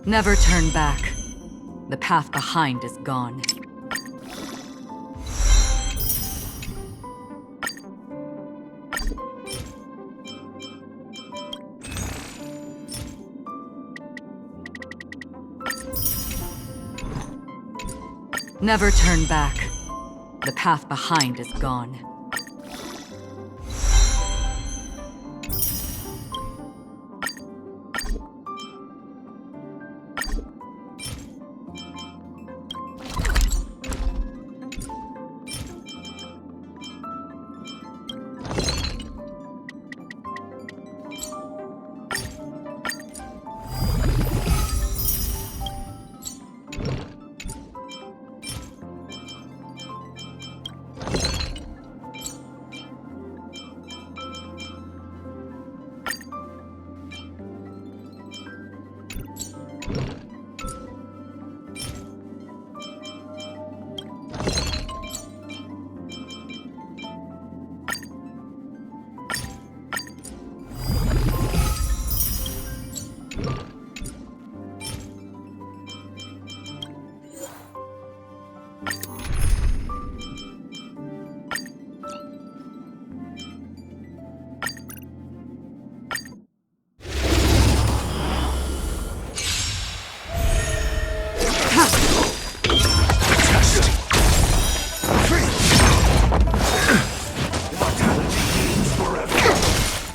Never turn back. The path behind is gone. Never turn back. The path behind is gone.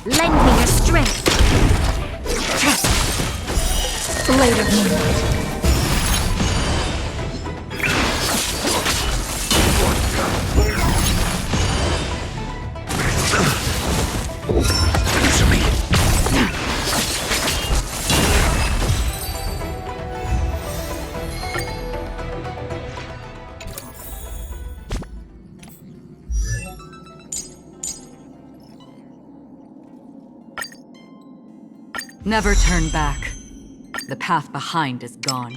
Lend me your strength. Blade of moonlight. Answer me. Never turn back. The path behind is gone.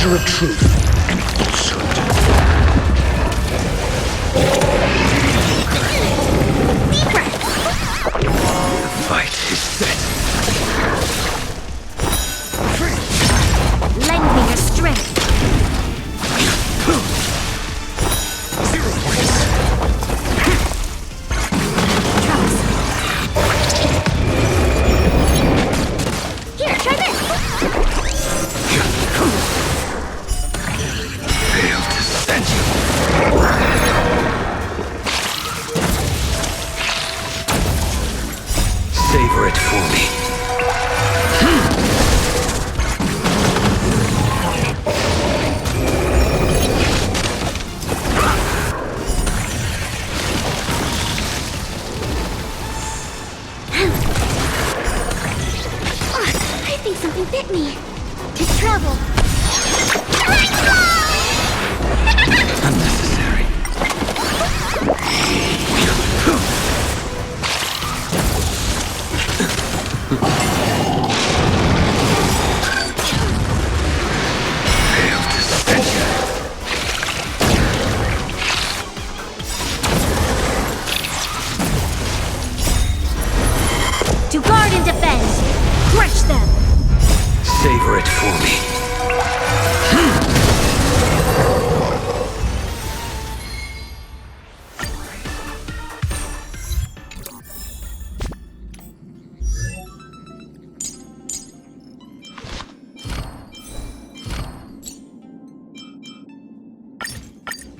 measure of truth and falsehood. The fight is set. Lend me your strength. Zero points. Trust. Here, try this. Fail to send you. Savor it for me. I think something bit me. It's trouble. Unnecessary. Fail to send you. To guard and defend. Crush them. Savor it for me.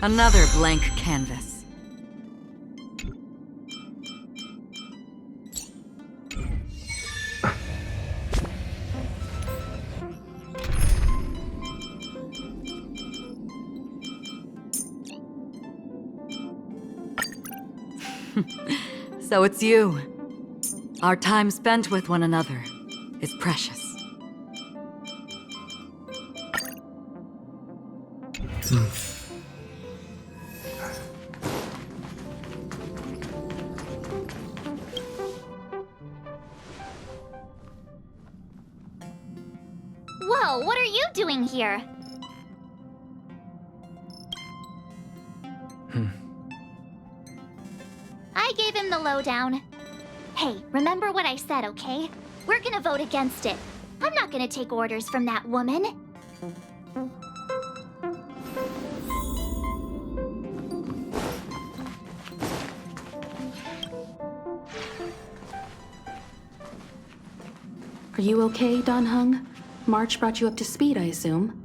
Another blank canvas. So it's you. Our time spent with one another is precious. Whoa, what are you doing here? I gave him the lowdown. Hey, remember what I said, okay? We're gonna vote against it. I'm not gonna take orders from that woman. Are you okay, Dan Heng? March brought you up to speed, I assume.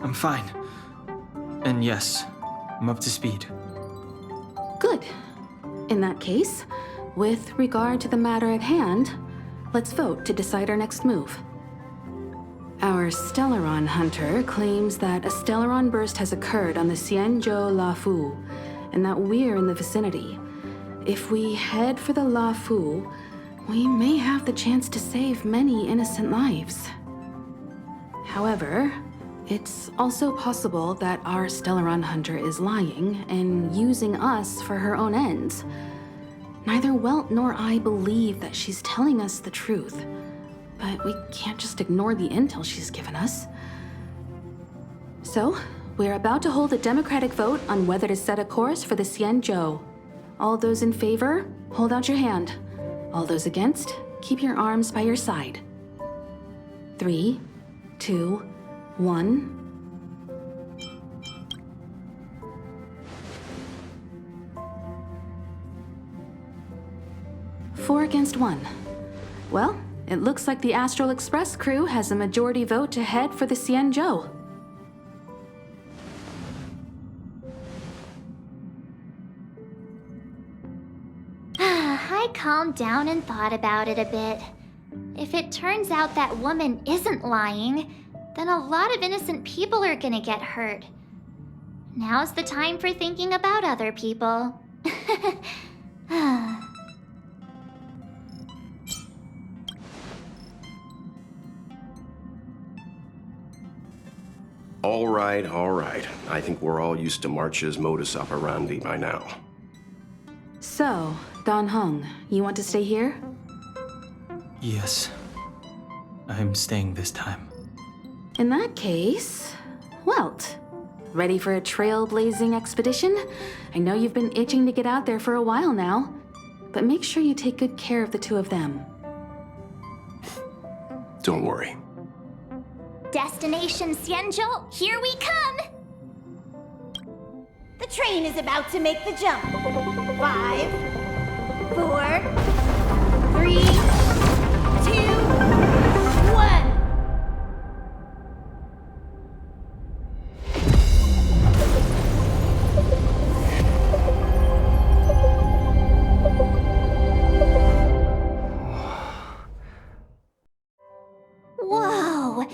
I'm fine. And yes, I'm up to speed. Good. In that case, with regard to the matter at hand, let's vote to decide our next move. Our Stellaron hunter claims that a Stellaron burst has occurred on the Xianzhou Luofu, and that we're in the vicinity. If we head for the Luofu, we may have the chance to save many innocent lives. However, it's also possible that our Stellaron hunter is lying and using us for her own ends. Neither Welt nor I believe that she's telling us the truth, but we can't just ignore the intel she's given us. So, we're about to hold a democratic vote on whether to set a course for the Xianzhou. All those in favor, hold out your hand. All those against, keep your arms by your side. 3, 2, 1. Four against 1. Well, it looks like the Astral Express crew has a majority vote to head for the Xianzhou. I calmed down and thought about it a bit. If it turns out that woman isn't lying, then a lot of innocent people are gonna get hurt. Now's the time for thinking about other people. All right, all right. I think we're all used to March's modus operandi by now. So, Dan Heng, you want to stay here? Yes. I'm staying this time. In that case, Welt, ready for a trailblazing expedition? I know you've been itching to get out there for a while now, but make sure you take good care of the two of them. Don't worry. Destination Xianzhou, here we come! The train is about to make the jump. 5, 4, 3, 2, 1. Whoa!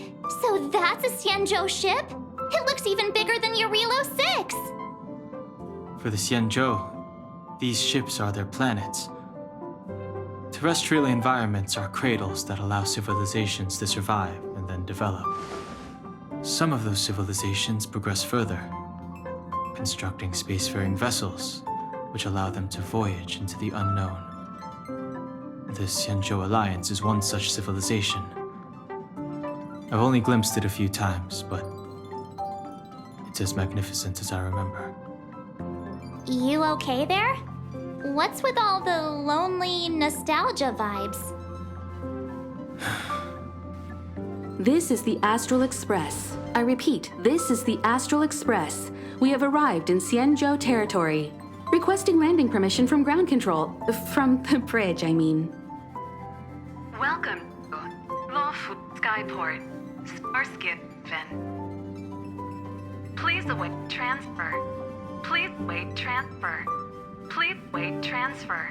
So that's a Xianzhou ship? It looks even bigger than Eurilo 6! For the Xianzhou, these ships are their planets. Terrestrial environments are cradles that allow civilizations to survive and then develop. Some of those civilizations progress further, constructing spacefaring vessels, which allow them to voyage into the unknown. The Xianzhou Alliance is one such civilization. I've only glimpsed it a few times, but it's as magnificent as I remember. You okay there? What's with all the lonely nostalgia vibes? This is the Astral Express. I repeat, this is the Astral Express. We have arrived in Xianzhou territory. Requesting landing permission from ground control. From the bridge, I mean. Welcome to Luofu Skyport, Starskin Fin. Please await transfer. Please wait transfer. Please wait transfer.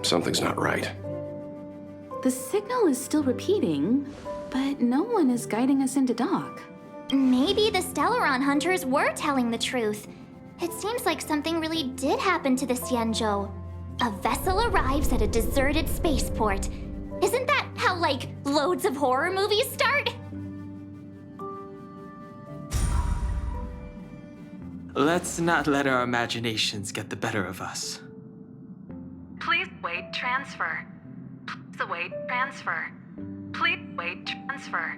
Something's not right. The signal is still repeating, but no one is guiding us into dock. Maybe the Stellaron hunters were telling the truth. It seems like something really did happen to the Xianzhou. A vessel arrives at a deserted spaceport. Isn't that how, like, loads of horror movies start? Let's not let our imaginations get the better of us. Please wait transfer. Please await transfer. Please wait transfer.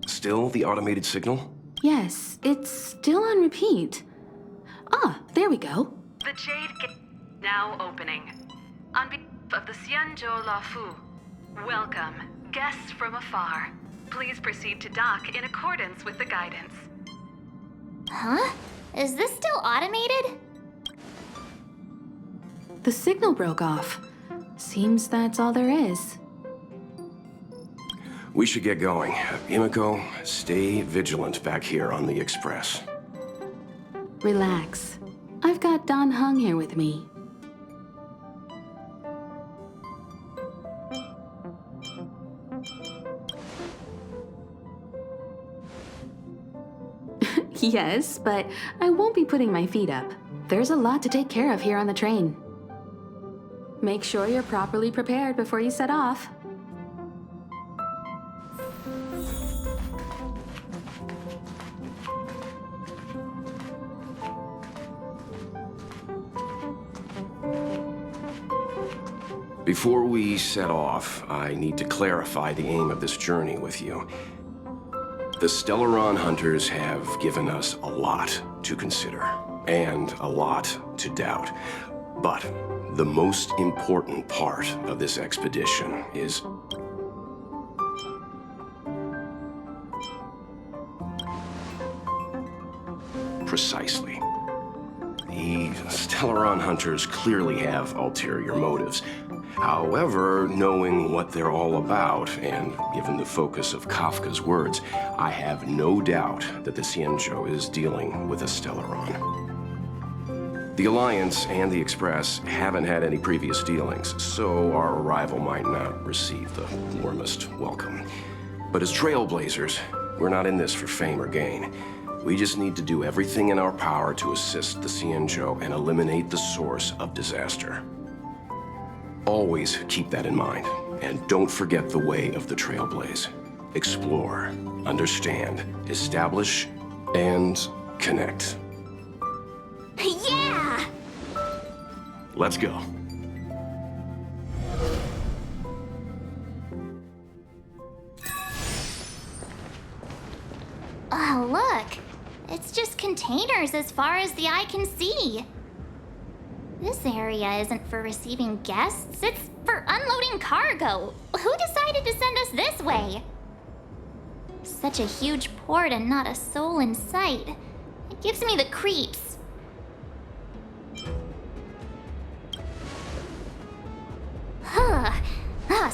Still the automated signal? Yes, it's still on repeat. Ah, there we go. The Jade Gate now opening. On behalf of the Xianzhou Luofu, welcome, guests from afar. Please proceed to dock in accordance with the guidance. Huh? Is this still automated? The signal broke off. Seems that's all there is. We should get going. Imiko, stay vigilant back here on the Express. Relax. I've got Don Hung here with me. Yes, but I won't be putting my feet up. There's a lot to take care of here on the train. Make sure you're properly prepared before you set off. Before we set off, I need to clarify the aim of this journey with you. The Stellaron hunters have given us a lot to consider, and a lot to doubt. But the most important part of this expedition is... precisely. The Stellaron hunters clearly have ulterior motives. However, knowing what they're all about, and given the focus of Kafka's words, I have no doubt that the Xianzhou is dealing with a Stellaron. The Alliance and the Express haven't had any previous dealings, so our arrival might not receive the warmest welcome. But as Trailblazers, we're not in this for fame or gain. We just need to do everything in our power to assist the Xianzhou and eliminate the source of disaster. Always keep that in mind, and don't forget the way of the Trailblaze. explore, understand, establish, and connect. Yeah! Let's go. Oh, look. It's just containers as far as the eye can see. This area isn't for receiving guests, it's for unloading cargo. Who decided to send us this way? Such a huge port and not a soul in sight. It gives me the creeps.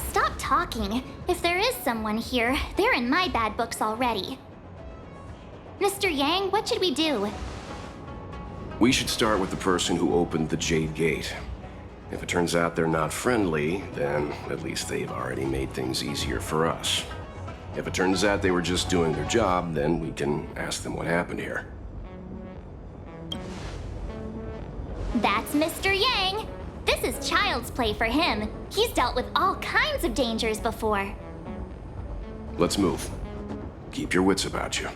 Stop talking. If there is someone here, they're in my bad books already. Mr. Yang, what should we do? We should start with the person who opened the Jade Gate. If it turns out they're not friendly, then at least they've already made things easier for us. If it turns out they were just doing their job, then we can ask them what happened here. That's Mr. Yang. This is child's play for him. He's dealt with all kinds of dangers before. Let's move. Keep your wits about you.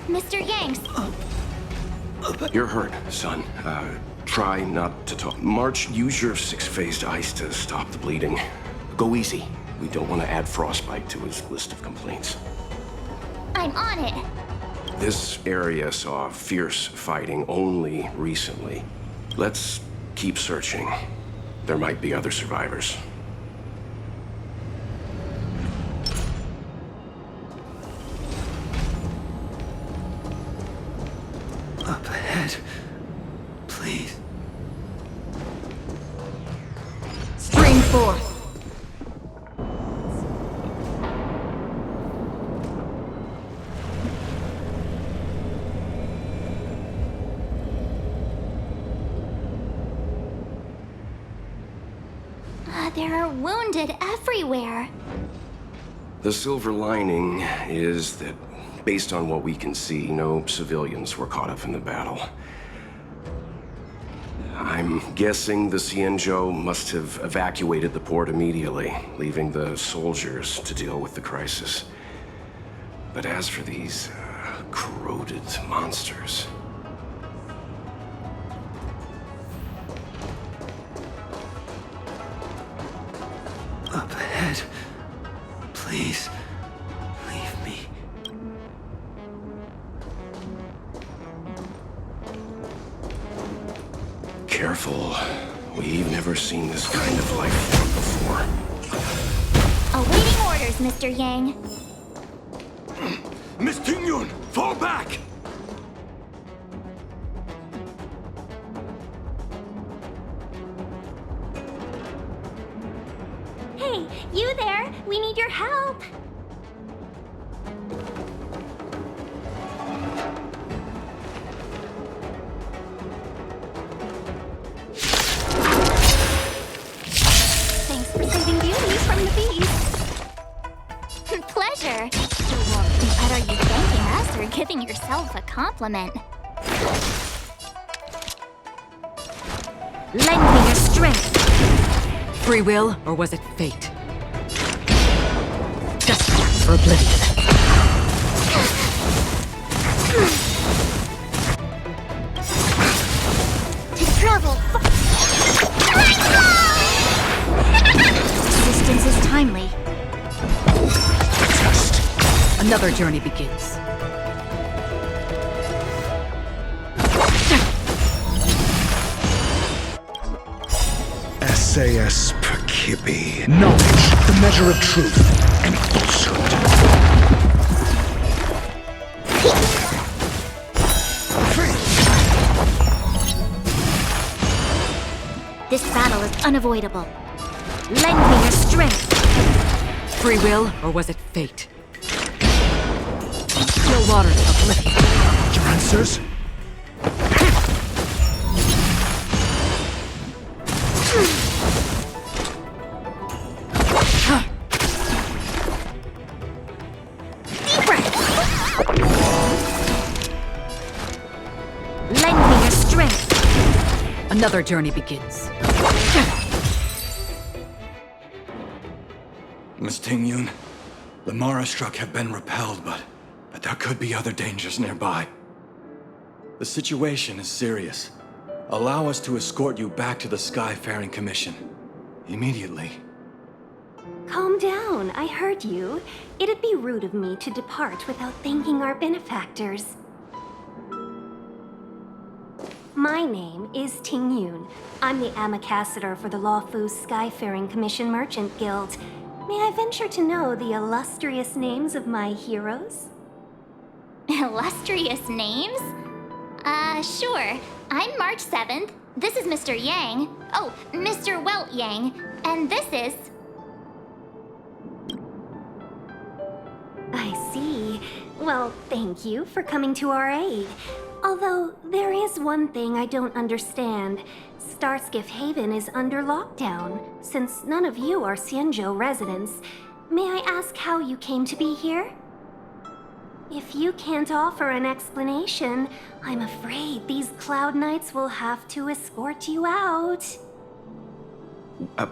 Mr. Yang, You're hurt, son. Try not to talk. March, use your six-phased ice to stop the bleeding. Go easy. We don't want to add frostbite to his list of complaints. I'm on it. This area saw fierce fighting only recently. Let's keep searching. There might be other survivors. Up ahead. Please. Stream forth. There are wounded everywhere. The silver lining is that, based on what we can see, no civilians were caught up in the battle. I'm guessing the Xianzhou must have evacuated the port immediately, leaving the soldiers to deal with the crisis. But as for these corroded monsters... Up ahead. Please. Leave me. Careful. We've never seen this kind of life form before. Awaiting orders, Mr. Yang. Miss Tingyun, fall back! Hey, you there? We need your help. Thanks for saving Beauty from the beast. Pleasure. But are you thanking us or giving yourself a compliment? Lend me your strength. Free will, or was it fate? Desperate for oblivion. To travel Resistance is timely. Another journey begins. SAS per Kibbe. Knowledge, the measure of truth and falsehood. This battle is unavoidable. Lend me your strength. Free will, or was it fate? Still waters of oblivion. Your answers? Lend me your strength. Another journey begins. Miss Tingyun, the Mara struck have been repelled, but there could be other dangers nearby. The situation is serious. Allow us to escort you back to the Skyfaring Commission. Immediately. Calm down, I heard you. It'd be rude of me to depart without thanking our benefactors. My name is Tingyun. I'm the ambassador for the Luofu Skyfaring Commission Merchant Guild. May I venture to know the illustrious names of my heroes? Illustrious names? Sure. I'm March 7th. This is Mr. Yang. Oh, Mr. Welt Yang. And this is... I see. Well, thank you for coming to our aid. Although, there is one thing I don't understand. Starskiff Haven is under lockdown. Since none of you are Xianzhou residents, may I ask how you came to be here? If you can't offer an explanation, I'm afraid these Cloud Knights will have to escort you out.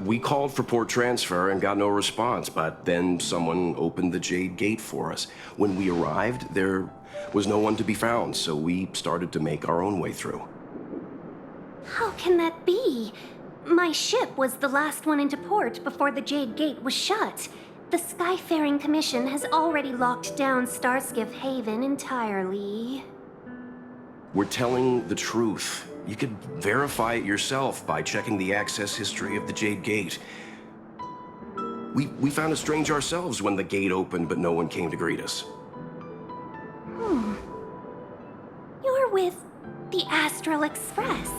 We called for port transfer and got no response, but then someone opened the Jade Gate for us. When we arrived, there was no one to be found, so we started to make our own way through. How can that be? My ship was the last one into port before the Jade Gate was shut. The Skyfaring Commission has already locked down Starskiff Haven entirely. We're telling the truth. You could verify it yourself by checking the access history of the Jade Gate. We found it strange ourselves when the gate opened, but no one came to greet us. You're with the Astral Express.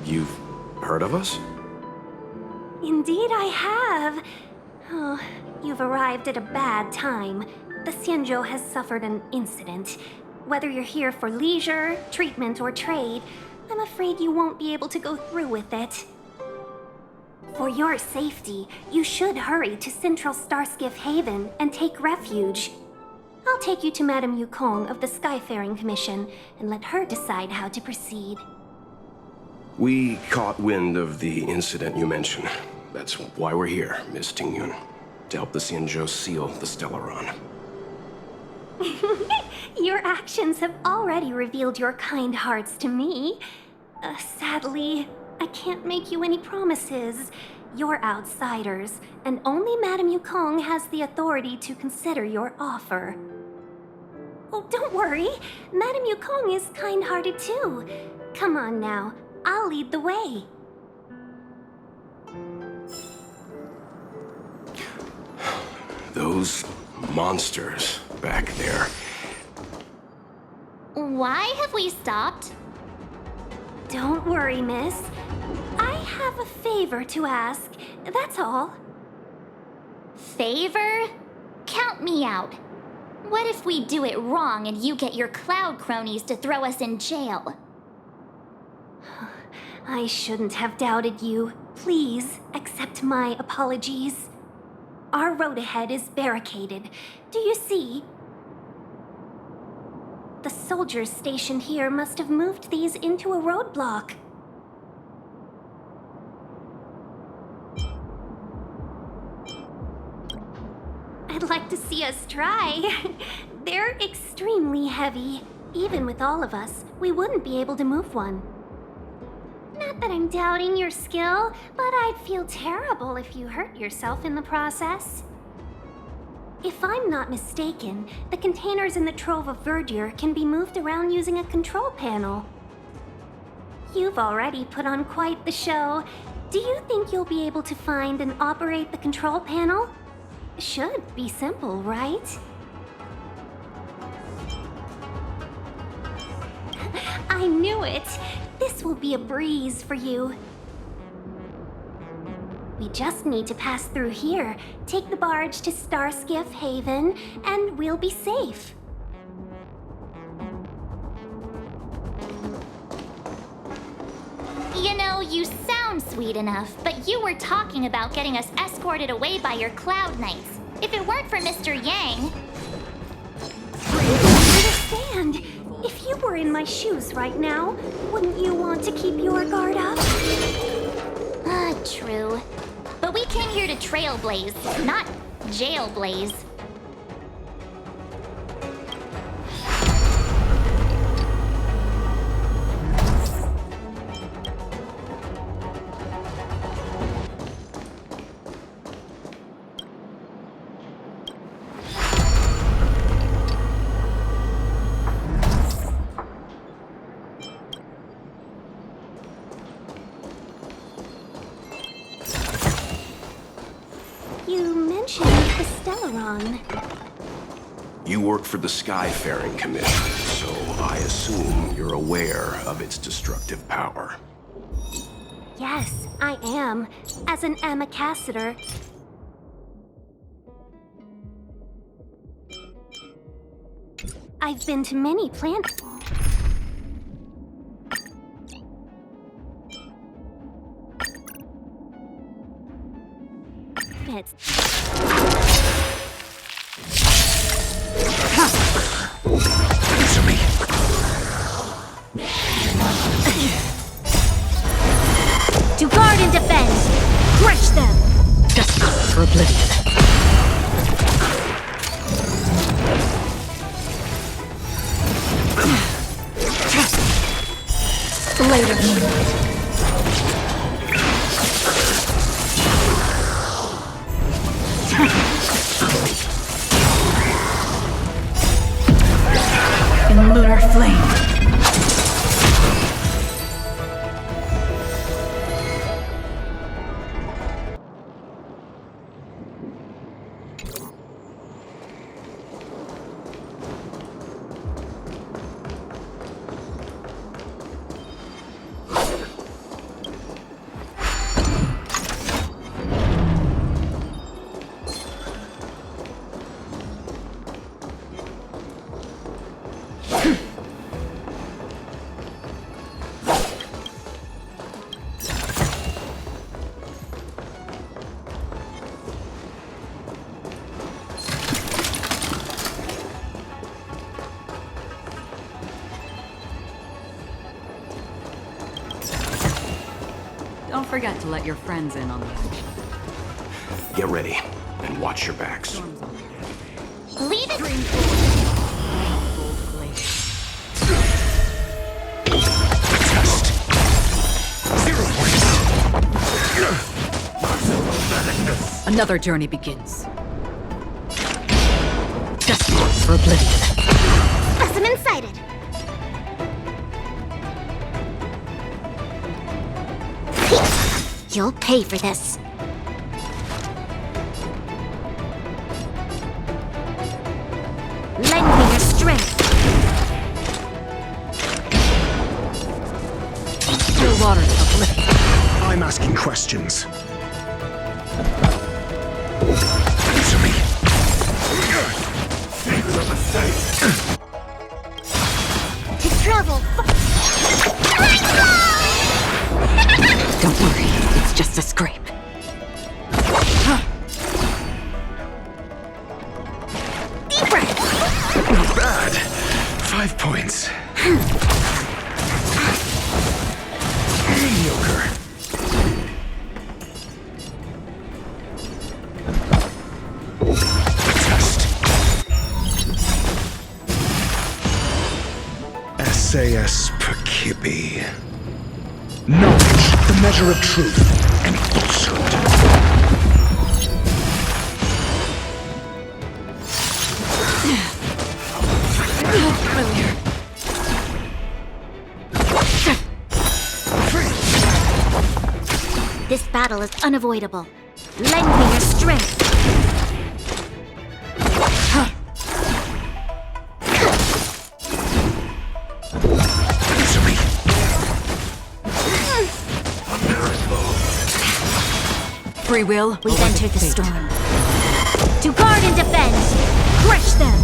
You've heard of us? Indeed I have. Oh, you've arrived at a bad time. The Xianzhou has suffered an incident. Whether you're here for leisure, treatment, or trade, I'm afraid you won't be able to go through with it. For your safety, you should hurry to Central Starskiff Haven and take refuge. I'll take you to Madame Yukong of the Skyfaring Commission and let her decide how to proceed. We caught wind of the incident you mentioned. That's why we're here, Miss Tingyun. To help the Xianzhou seal the Stellaron. Your actions have already revealed your kind hearts to me. Sadly, I can't make you any promises. You're outsiders, and only Madame Yukong has the authority to consider your offer. Oh, don't worry. Madame Yukong is kind-hearted too. Come on now, I'll lead the way. Those monsters back there. Why have we stopped? Don't worry, miss. I have a favor to ask, that's all. Favor? Count me out. What if we do it wrong and you get your cloud cronies to throw us in jail? I shouldn't have doubted you. Please accept my apologies. Our road ahead is barricaded. Do you see? The soldiers stationed here must have moved these into a roadblock. I'd like to see us try. They're extremely heavy. Even with all of us, we wouldn't be able to move one. Not that I'm doubting your skill, but I'd feel terrible if you hurt yourself in the process. If I'm not mistaken, the containers in the Trove of Verdure can be moved around using a control panel. You've already put on quite the show. Do you think you'll be able to find and operate the control panel? Should be simple, right? I knew it! This will be a breeze for you. We just need to pass through here, take the barge to Starskiff Haven, and we'll be safe. You know, you sound sweet enough, but you were talking about getting us escorted away by your Cloud Knights. If it weren't for Mr. Yang... Understand. If you were in my shoes right now, wouldn't you want to keep your guard up? True. But we came here to Trailblaze, not Jailblaze. You mentioned the Stellaron. You work for the Skyfaring Commission, so I assume you're aware of its destructive power. Yes, I am. As an ambassador. I've been to many planets. Answer me. To guard and defend! Crush them! Just for oblivion. Later. In lunar flame. Don't forget to let your friends in on the action. Get ready, and watch your backs. Leave it... Another journey begins. Just for oblivion. Specimen sighted! You'll pay for this. Lend me your strength! Still waters of oblivion. I'm asking questions. Answer me. To travel Don't worry, it's just a scrape. Not bad. 5 points. Mediocre. SAS per Kippy. Knowledge, the measure of truth and falsehood. This battle is unavoidable. Lend me your strength! Answer me. Free will. We've entered the storm. To guard and defend! Crush them!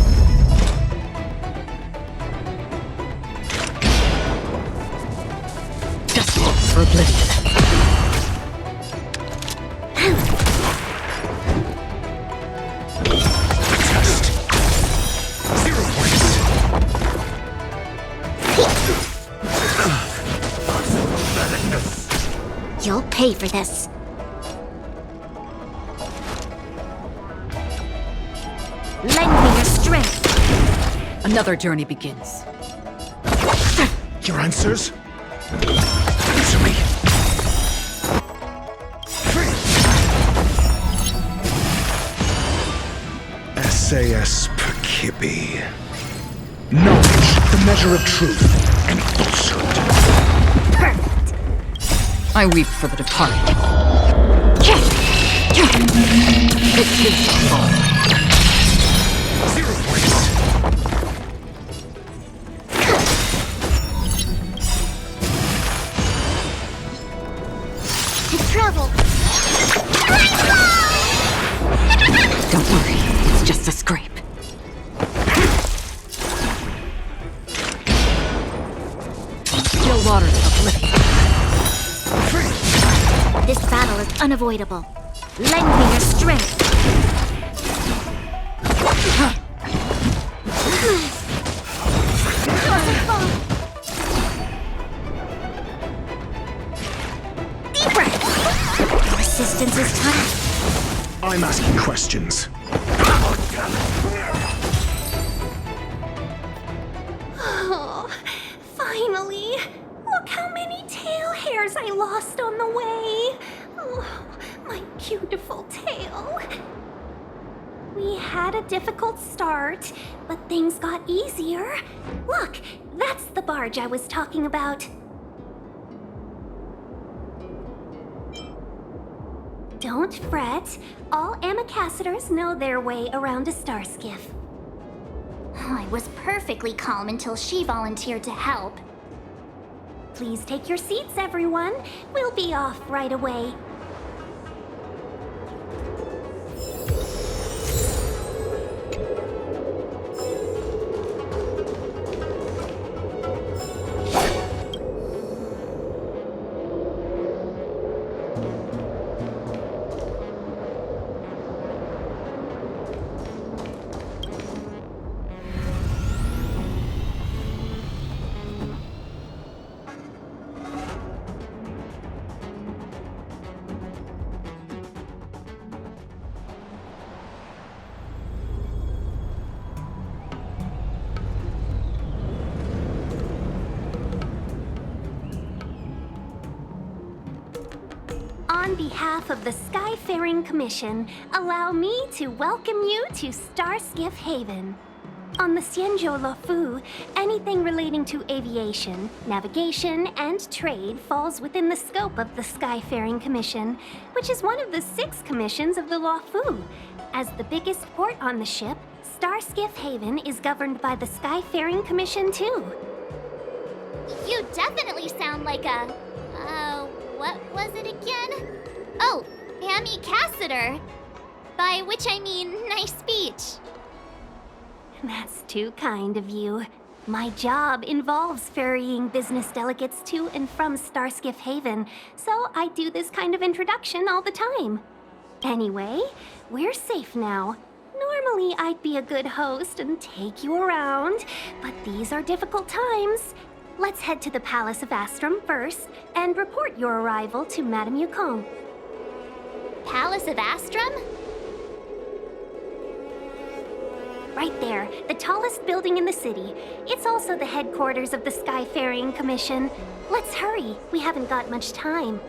Just for oblivion. pay for this. Lend me your strength. Another journey begins. Your answers? Answer me. SAS per Kippy. Knowledge, the measure of truth and falsehood. Perfect. I weep for the departed. It's his fault. 0 points. To travel. Don't worry, it's just a scrape. Still waters of oblivion. This battle is unavoidable. Lend me your strength. Deep breath. Resistance is time. I'm asking questions. Oh, finally! Look how many tail hairs I lost on the way! Oh, my beautiful tail. We had a difficult start, but things got easier. Look, that's the barge I was talking about. Don't fret. All ambassadors know their way around a star skiff. I was perfectly calm until she volunteered to help. Please take your seats, everyone. We'll be off right away. On behalf of the Skyfaring Commission, allow me to welcome you to Starskiff Haven. On the Xianzhou Luofu, anything relating to aviation, navigation, and trade falls within the scope of the Skyfaring Commission, which is one of the 6 commissions of the Luofu. As the biggest port on the ship, Starskiff Haven is governed by the Skyfaring Commission too. You definitely sound like a... what was it again? Oh, ambassador. By which I mean nice speech. That's too kind of you. My job involves ferrying business delegates to and from Starskiff Haven, so I do this kind of introduction all the time. Anyway, we're safe now. Normally, I'd be a good host and take you around, but these are difficult times. Let's head to the Palace of Astrum first and report your arrival to Madame Yukong. Palace of Astrum? Right there, the tallest building in the city. It's also the headquarters of the Skyfaring Commission. Let's hurry, we haven't got much time.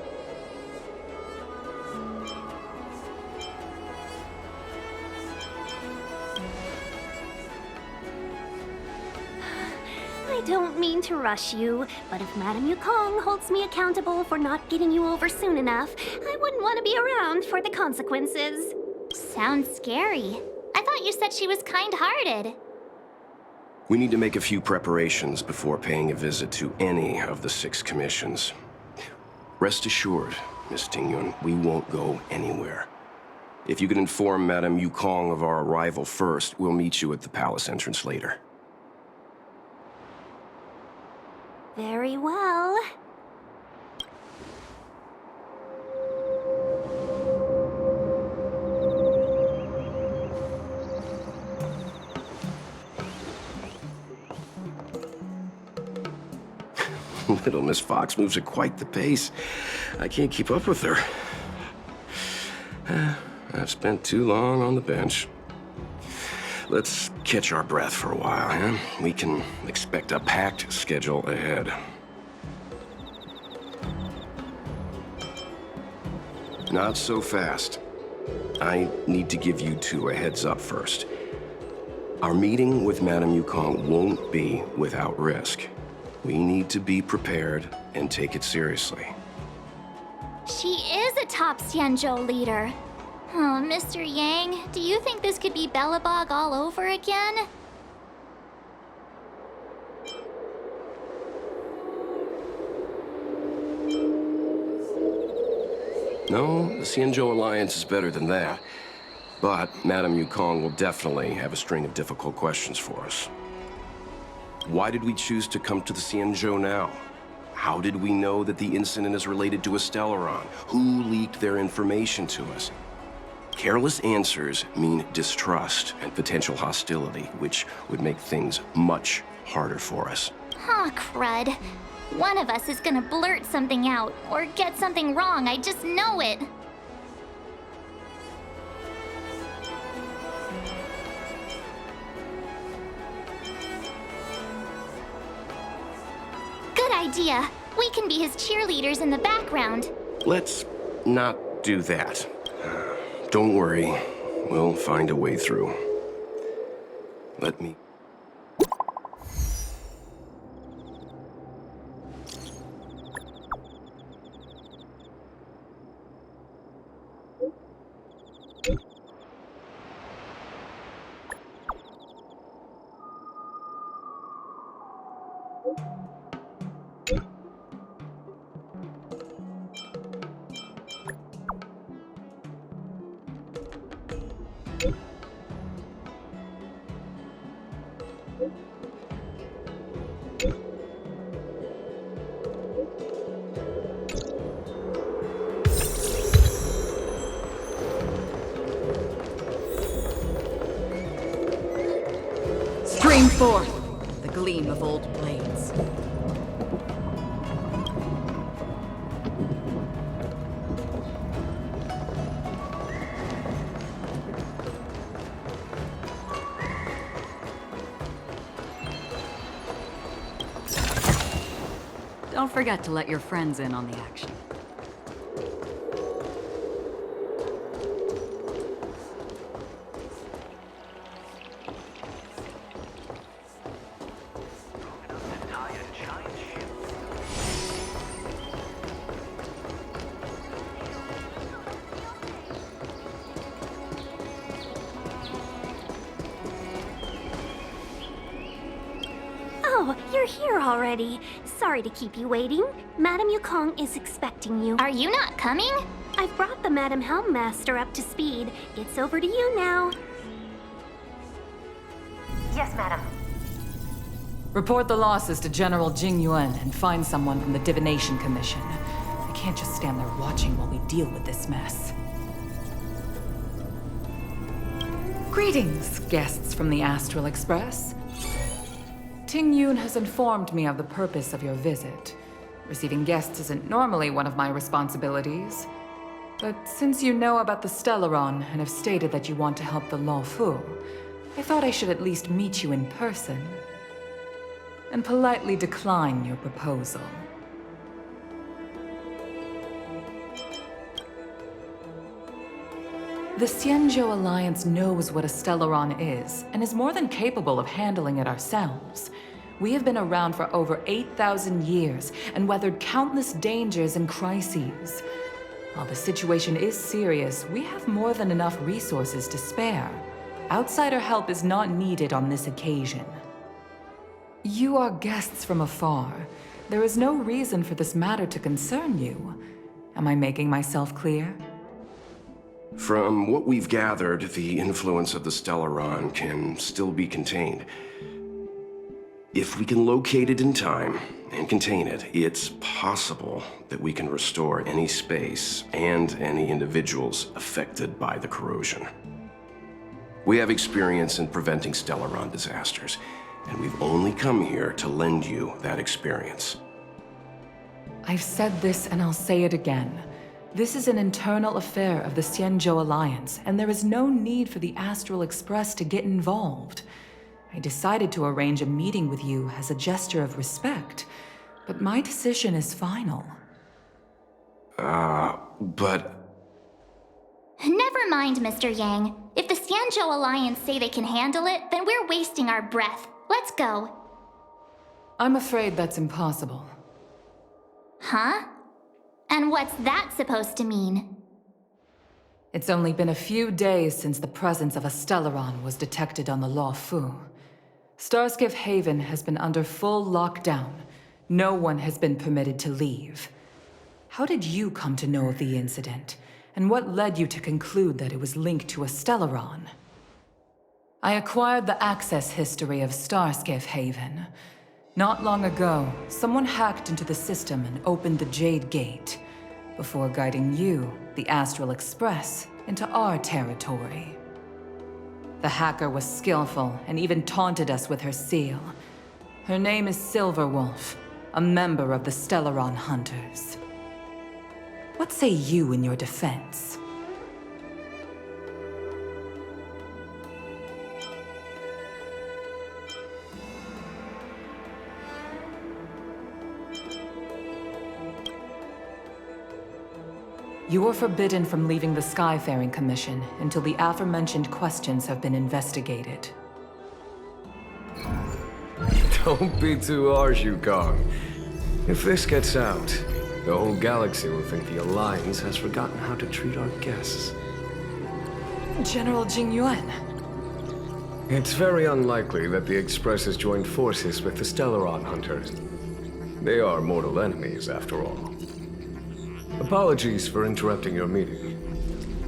I don't mean to rush you, but if Madame Yukong holds me accountable for not getting you over soon enough, I wouldn't want to be around for the consequences. Sounds scary. I thought you said she was kind-hearted. We need to make a few preparations before paying a visit to any of the 6 commissions. Rest assured, Miss Tingyun, we won't go anywhere. If you could inform Madame Yukong of our arrival first, we'll meet you at the palace entrance later. Very well. Little Miss Fox moves at quite the pace. I can't keep up with her. I've spent too long on the bench. Let's catch our breath for a while, huh? We can expect a packed schedule ahead. Not so fast. I need to give you two a heads up first. Our meeting with Madame Yukong won't be without risk. We need to be prepared and take it seriously. She is a top Xianzhou leader. Oh, Mr. Yang, do you think this could be Belobog all over again? No, the Xianzhou Alliance is better than that. But Madame Yukong will definitely have a string of difficult questions for us. Why did we choose to come to the Xianzhou now? How did we know that the incident is related to a Stellaron? Who leaked their information to us? Careless answers mean distrust and potential hostility, which would make things much harder for us. Aw, crud. One of us is gonna blurt something out, or get something wrong, I just know it. Good idea. We can be his cheerleaders in the background. Let's not do that. Don't worry, we'll find a way through. Let me... Stream forth the gleam of old blades. Don't forget to let your friends in on the action. Oh, you're here already. Sorry to keep you waiting. Madame Yukong is expecting you. Are you not coming? I've brought the Madame Helmmaster up to speed. It's over to you now. Yes, madam. Report the losses to General Jing Yuan and find someone from the Divination Commission. I can't just stand there watching while we deal with this mess. Greetings, guests from the Astral Express. Ting Yun has informed me of the purpose of your visit. Receiving guests isn't normally one of my responsibilities. But since you know about the Stellaron and have stated that you want to help the Luofu, I thought I should at least meet you in person and politely decline your proposal. The Xianzhou Alliance knows what a Stellaron is, and is more than capable of handling it ourselves. We have been around for over 8,000 years, and weathered countless dangers and crises. While the situation is serious, we have more than enough resources to spare. Outsider help is not needed on this occasion. You are guests from afar. There is no reason for this matter to concern you. Am I making myself clear? From what we've gathered, the influence of the Stellaron can still be contained. If we can locate it in time and contain it, it's possible that we can restore any space and any individuals affected by the corrosion. We have experience in preventing Stellaron disasters, and we've only come here to lend you that experience. I've said this and I'll say it again. This is an internal affair of the Xianzhou Alliance, and there is no need for the Astral Express to get involved. I decided to arrange a meeting with you as a gesture of respect, but my decision is final. But... Never mind, Mr. Yang. If the Xianzhou Alliance say they can handle it, then we're wasting our breath. Let's go. I'm afraid that's impossible. Huh? And what's that supposed to mean? It's only been a few days since the presence of a Stellaron was detected on the Luofu. Starskiff Haven has been under full lockdown. No one has been permitted to leave. How did you come to know of the incident? And what led you to conclude that it was linked to a Stellaron? I acquired the access history of Starskiff Haven. Not long ago, someone hacked into the system and opened the Jade Gate, before guiding you, the Astral Express, into our territory. The hacker was skillful and even taunted us with her seal. Her name is Silverwolf, a member of the Stellaron Hunters. What say you in your defense? You are forbidden from leaving the Skyfaring Commission until the aforementioned questions have been investigated. Don't be too harsh, Yukong. If this gets out, the whole galaxy will think the Alliance has forgotten how to treat our guests. General Jingyuan. It's very unlikely that the Express has joined forces with the Stellaron Hunters. They are mortal enemies, after all. Apologies for interrupting your meeting.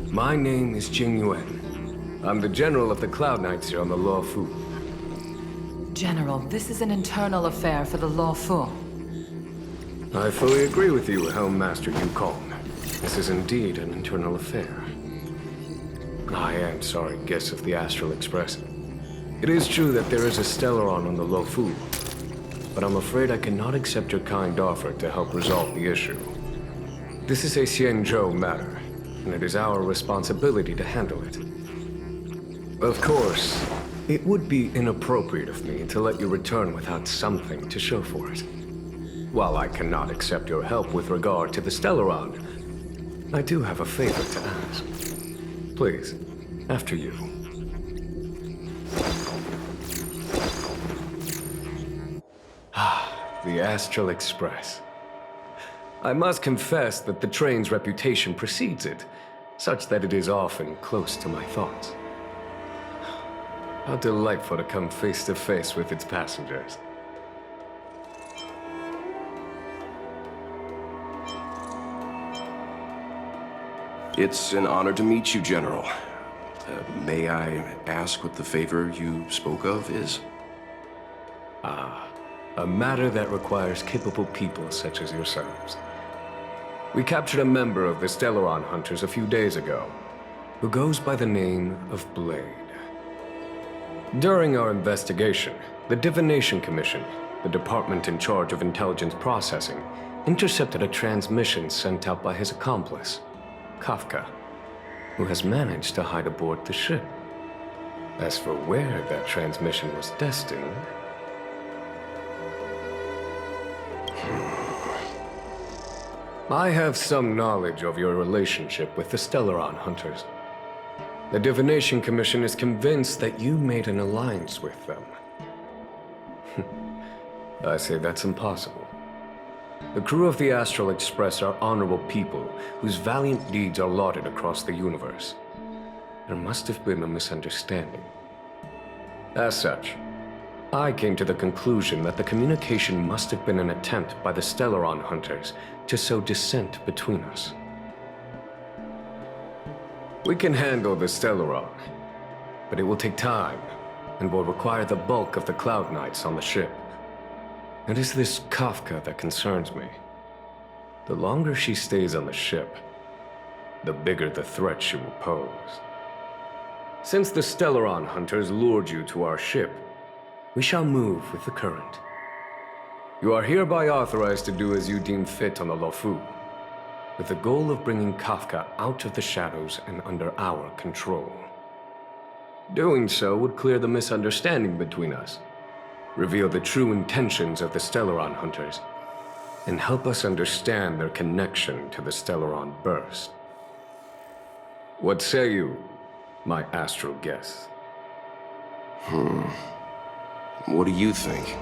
My name is Jingyuan. I'm the General of the Cloud Knights here on the Luofu. General, this is an internal affair for the Luofu. I fully agree with you, Helm Master Yukong. This is indeed an internal affair. I am sorry, guests of the Astral Express. It is true that there is a Stellaron on the Luofu, but I'm afraid I cannot accept your kind offer to help resolve the issue. This is a Xianzhou matter, and it is our responsibility to handle it. Of course, it would be inappropriate of me to let you return without something to show for it. While I cannot accept your help with regard to the Stellaron, I do have a favor to ask. Please, after you. The Astral Express. I must confess that the train's reputation precedes it, such that it is often close to my thoughts. How delightful to come face to face with its passengers. It's an honor to meet you, General. May I ask what the favor you spoke of is? A matter that requires capable people such as yourselves. We captured a member of the Stellaron Hunters a few days ago, who goes by the name of Blade. During our investigation, the Divination Commission, the department in charge of intelligence processing, intercepted a transmission sent out by his accomplice, Kafka, who has managed to hide aboard the ship. As for where that transmission was destined... I have some knowledge of your relationship with the Stellaron Hunters. The Divination Commission is convinced that you made an alliance with them. I say that's impossible. The crew of the Astral Express are honorable people whose valiant deeds are lauded across the universe. There must have been a misunderstanding. As such, I came to the conclusion that the communication must have been an attempt by the Stellaron Hunters to sow dissent between us. We can handle the Stellaron, but it will take time and will require the bulk of the Cloud Knights on the ship. It is this Kafka that concerns me. The longer she stays on the ship, the bigger the threat she will pose. Since the Stellaron Hunters lured you to our ship, we shall move with the current. You are hereby authorized to do as you deem fit on the Luofu, with the goal of bringing Kafka out of the shadows and under our control. Doing so would clear the misunderstanding between us, reveal the true intentions of the Stellaron hunters, and help us understand their connection to the Stellaron burst. What say you, my astral guests? What do you think?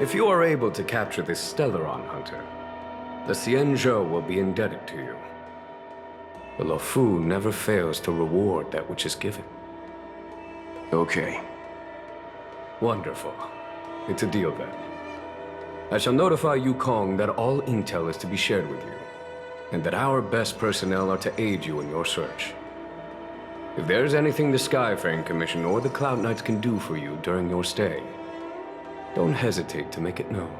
If you are able to capture this Stellaron hunter, the Xianzhou will be indebted to you. The Luofu never fails to reward that which is given. Okay. Wonderful. It's a deal then. I shall notify Yukong that all intel is to be shared with you, and that our best personnel are to aid you in your search. If there's anything the Skyfaring Commission or the Cloud Knights can do for you during your stay, don't hesitate to make it known.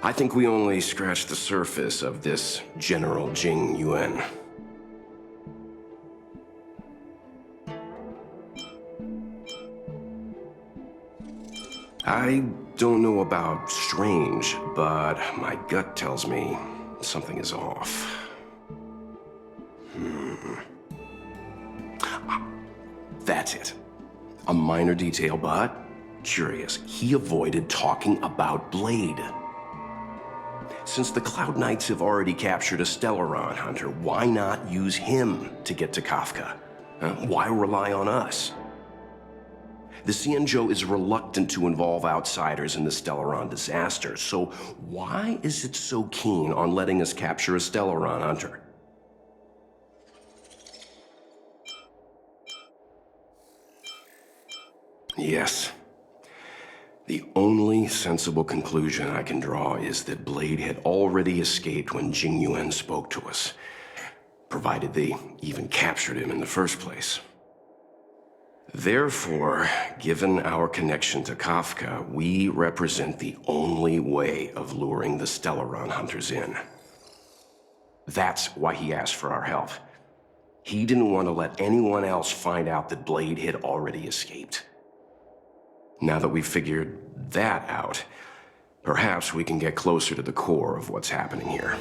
I think we only scratched the surface of this General Jing Yuan. I don't know about strange, but my gut tells me something is off. That's it. A minor detail, but curious. He avoided talking about Blade. Since the Cloud Knights have already captured a Stellaron hunter, why not use him to get to Kafka? Why rely on us? The Xianzhou is reluctant to involve outsiders in the Stellaron disaster, so why is it so keen on letting us capture a Stellaron hunter? Yes. The only sensible conclusion I can draw is that Blade had already escaped when Jing Yuan spoke to us, provided they even captured him in the first place. Therefore, given our connection to Kafka, we represent the only way of luring the Stellaron hunters in. That's why he asked for our help. He didn't want to let anyone else find out that Blade had already escaped. Now that we've figured that out, perhaps we can get closer to the core of what's happening here.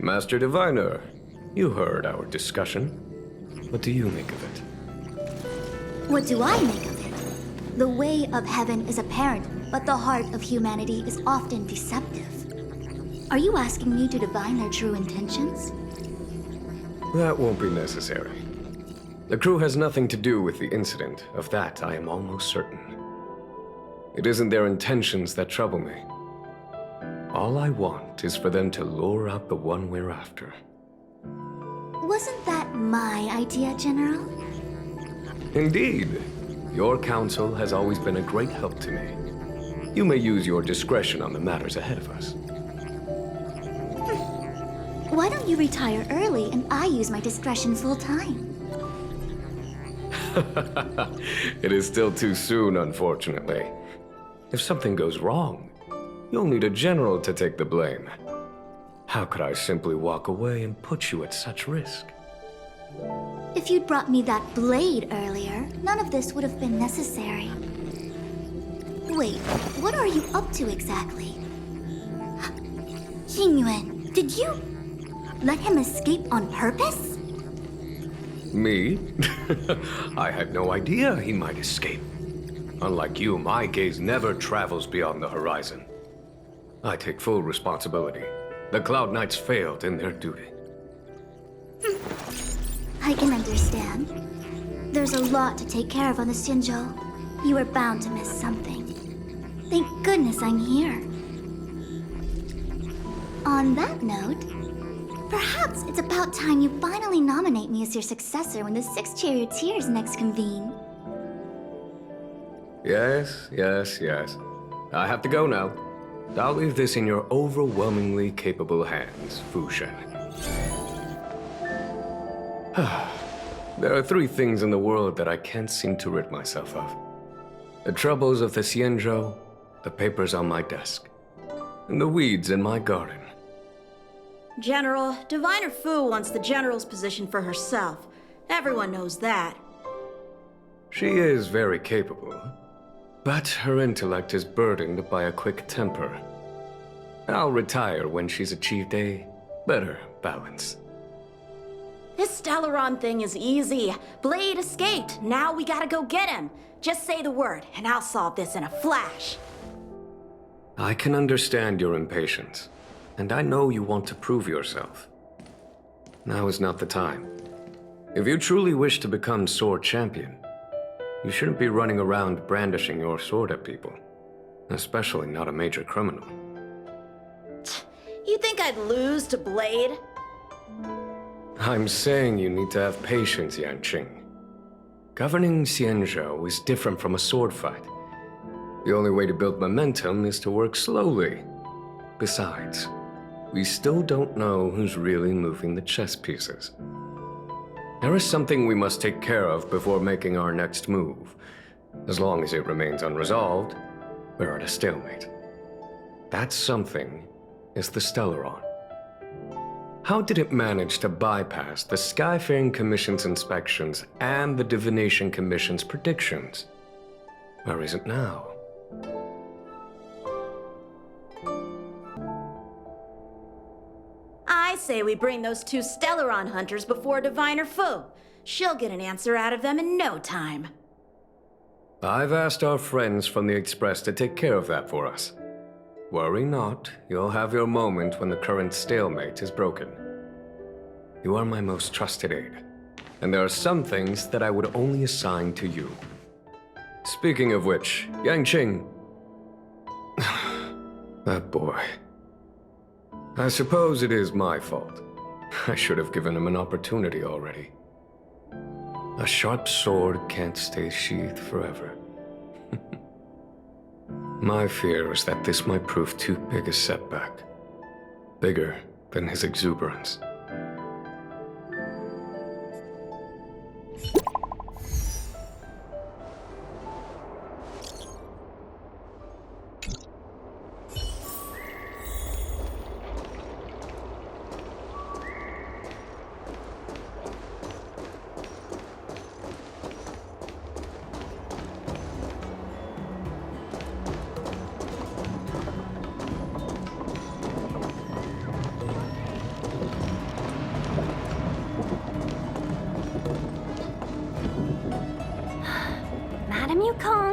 Master Diviner, you heard our discussion. What do you make of it? What do I make of it? The way of heaven is apparent, but the heart of humanity is often deceptive. Are you asking me to divine their true intentions? That won't be necessary. The crew has nothing to do with the incident. Of that, I am almost certain. It isn't their intentions that trouble me. All I want is for them to lure out the one we're after. Wasn't that my idea, General? Indeed. Your counsel has always been a great help to me. You may use your discretion on the matters ahead of us. Why don't you retire early and I use my discretion full time? It is still too soon, unfortunately. If something goes wrong, you'll need a general to take the blame. How could I simply walk away and put you at such risk? If you'd brought me that blade earlier, none of this would have been necessary. Wait, what are you up to exactly? Xingyuan, did you let him escape on purpose? Me? I had no idea he might escape. Unlike you, my gaze never travels beyond the horizon. I take full responsibility. The Cloud Knights failed in their duty. I can understand. There's a lot to take care of on the Xianzhou. You were bound to miss something. Thank goodness I'm here. On that note, perhaps it's about time you finally nominate me as your successor when the 6 charioteers next convene. Yes. I have to go now. I'll leave this in your overwhelmingly capable hands, Fu Shen. There are 3 things in the world that I can't seem to rid myself of. The troubles of the Xianzhou, the papers on my desk, and the weeds in my garden. General, Diviner Fu wants the General's position for herself. Everyone knows that. She is very capable, but her intellect is burdened by a quick temper. I'll retire when she's achieved a better balance. This Stellaron thing is easy. Blade escaped. Now we gotta go get him. Just say the word, and I'll solve this in a flash. I can understand your impatience, and I know you want to prove yourself. Now is not the time. If you truly wish to become Sword Champion, you shouldn't be running around brandishing your sword at people, especially not a major criminal. You think I'd lose to Blade? I'm saying you need to have patience, Yanqing. Governing Xianzhou is different from a sword fight. The only way to build momentum is to work slowly. Besides, we still don't know who's really moving the chess pieces. There is something we must take care of before making our next move. As long as it remains unresolved, we're at a stalemate. That something is the Stellaron. How did it manage to bypass the Skyfaring Commission's inspections and the Divination Commission's predictions? Where is it now? I say we bring those 2 Stellaron hunters before Diviner Fu. She'll get an answer out of them in no time. I've asked our friends from the Express to take care of that for us. Worry not, you'll have your moment when the current stalemate is broken. You are my most trusted aide, and there are some things that I would only assign to you. Speaking of which, Yanqing... that boy... I suppose it is my fault. I should have given him an opportunity already. A sharp sword can't stay sheathed forever. My fear is that this might prove too big a setback. Bigger than his exuberance.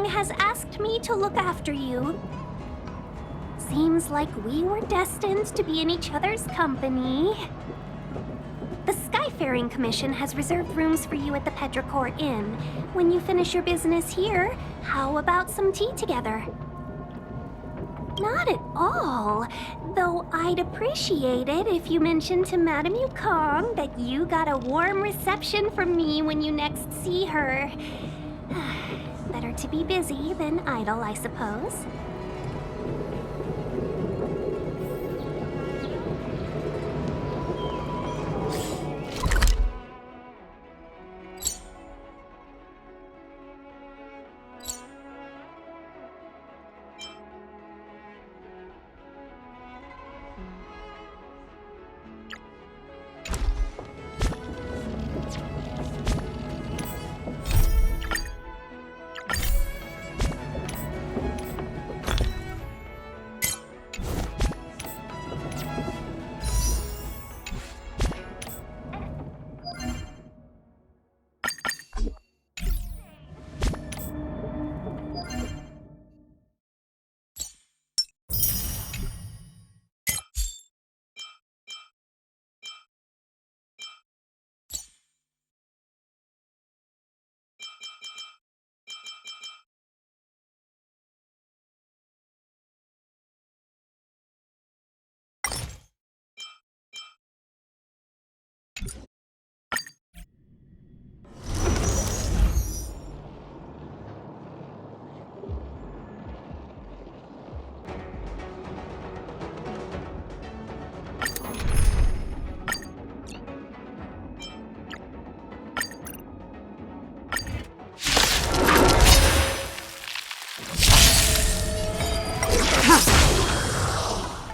Has asked me to look after you. Seems like we were destined to be in each other's company. The Skyfaring Commission has reserved rooms for you at the Petrichor Inn. When you finish your business here, how about some tea together? Not at all, though I'd appreciate it if you mentioned to Madame Yukong that you got a warm reception from me when you next see her. Better to be busy than idle, I suppose.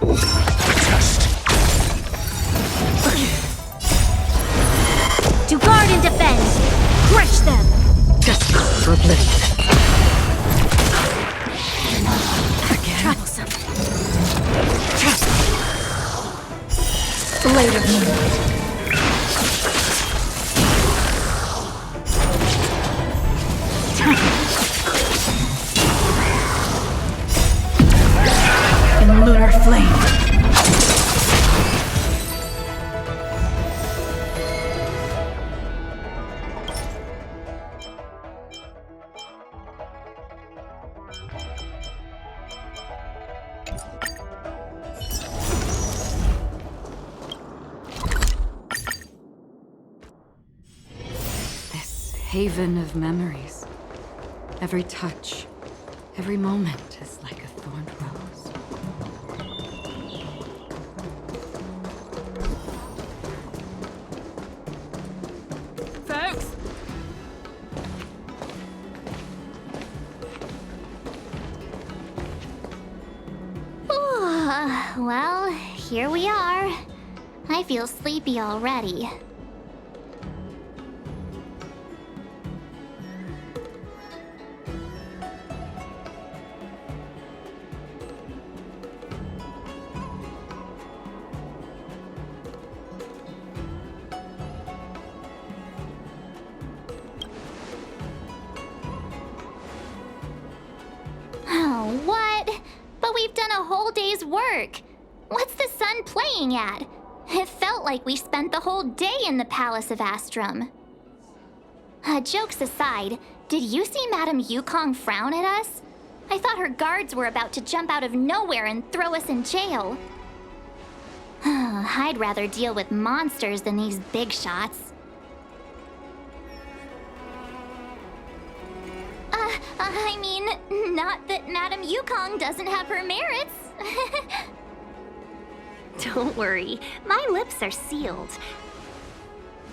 To guard and defend! Crush them! Justice for oblivion. Troublesome. Blade of moonlight. In lunar flame. Haven of memories. Every touch, every moment is like a thorned rose. Thanks! Well, here we are. I feel sleepy already. Work. What's the sun playing at? It felt like we spent the whole day in the Palace of Astrum. Jokes aside, did you see Madame Yukong frown at us? I thought her guards were about to jump out of nowhere and throw us in jail. I'd rather deal with monsters than these big shots. I mean, not that Madame Yukong doesn't have her merits. Don't worry, my lips are sealed.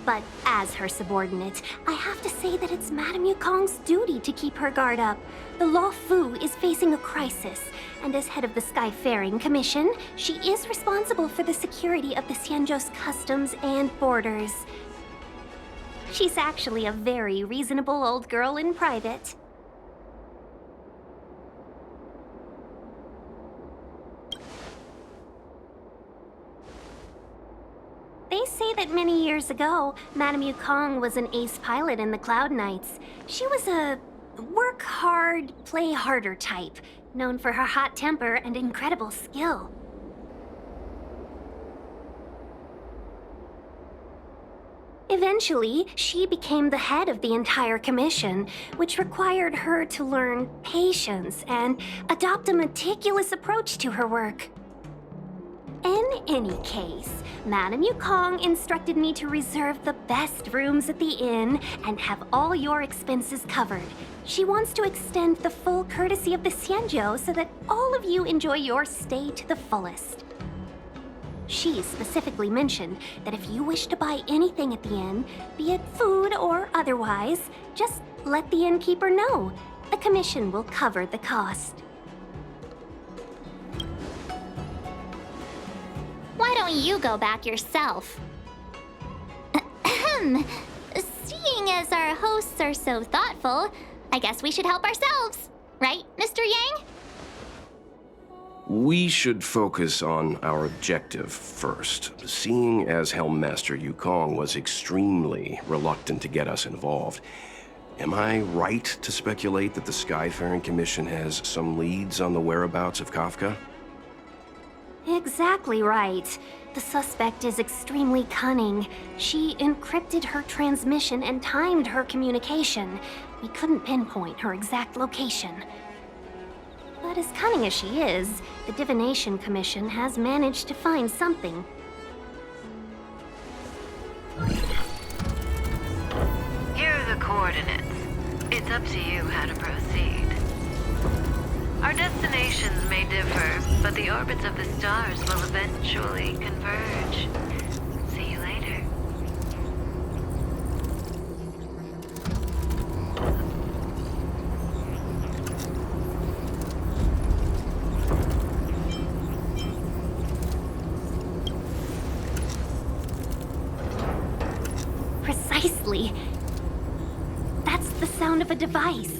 But as her subordinate, I have to say that it's Madame Yukong's duty to keep her guard up. The Luofu is facing a crisis, and as head of the Skyfaring Commission, she is responsible for the security of the Xianzhou's customs and borders. She's actually a very reasonable old girl in private. They say that many years ago, Madame Yukong was an ace pilot in the Cloud Knights. She was a work hard, play harder type, known for her hot temper and incredible skill. Eventually, she became the head of the entire commission, which required her to learn patience and adopt a meticulous approach to her work. In any case, Madame Yukong instructed me to reserve the best rooms at the inn and have all your expenses covered. She wants to extend the full courtesy of the Xianzhou so that all of you enjoy your stay to the fullest. She specifically mentioned that if you wish to buy anything at the inn, be it food or otherwise, just let the innkeeper know. The commission will cover the cost. Why don't you go back yourself? Seeing as our hosts are so thoughtful, I guess we should help ourselves. Right, Mr. Yang? We should focus on our objective first. Seeing as Helmmaster Yukong was extremely reluctant to get us involved, am I right to speculate that the Skyfaring Commission has some leads on the whereabouts of Kafka? Exactly right. The suspect is extremely cunning. She encrypted her transmission and timed her communication. We couldn't pinpoint her exact location. But as cunning as she is, the Divination Commission has managed to find something. Here are the coordinates. It's up to you how to proceed. Our destinations may differ, but the orbits of the stars will eventually converge. See you later. a device.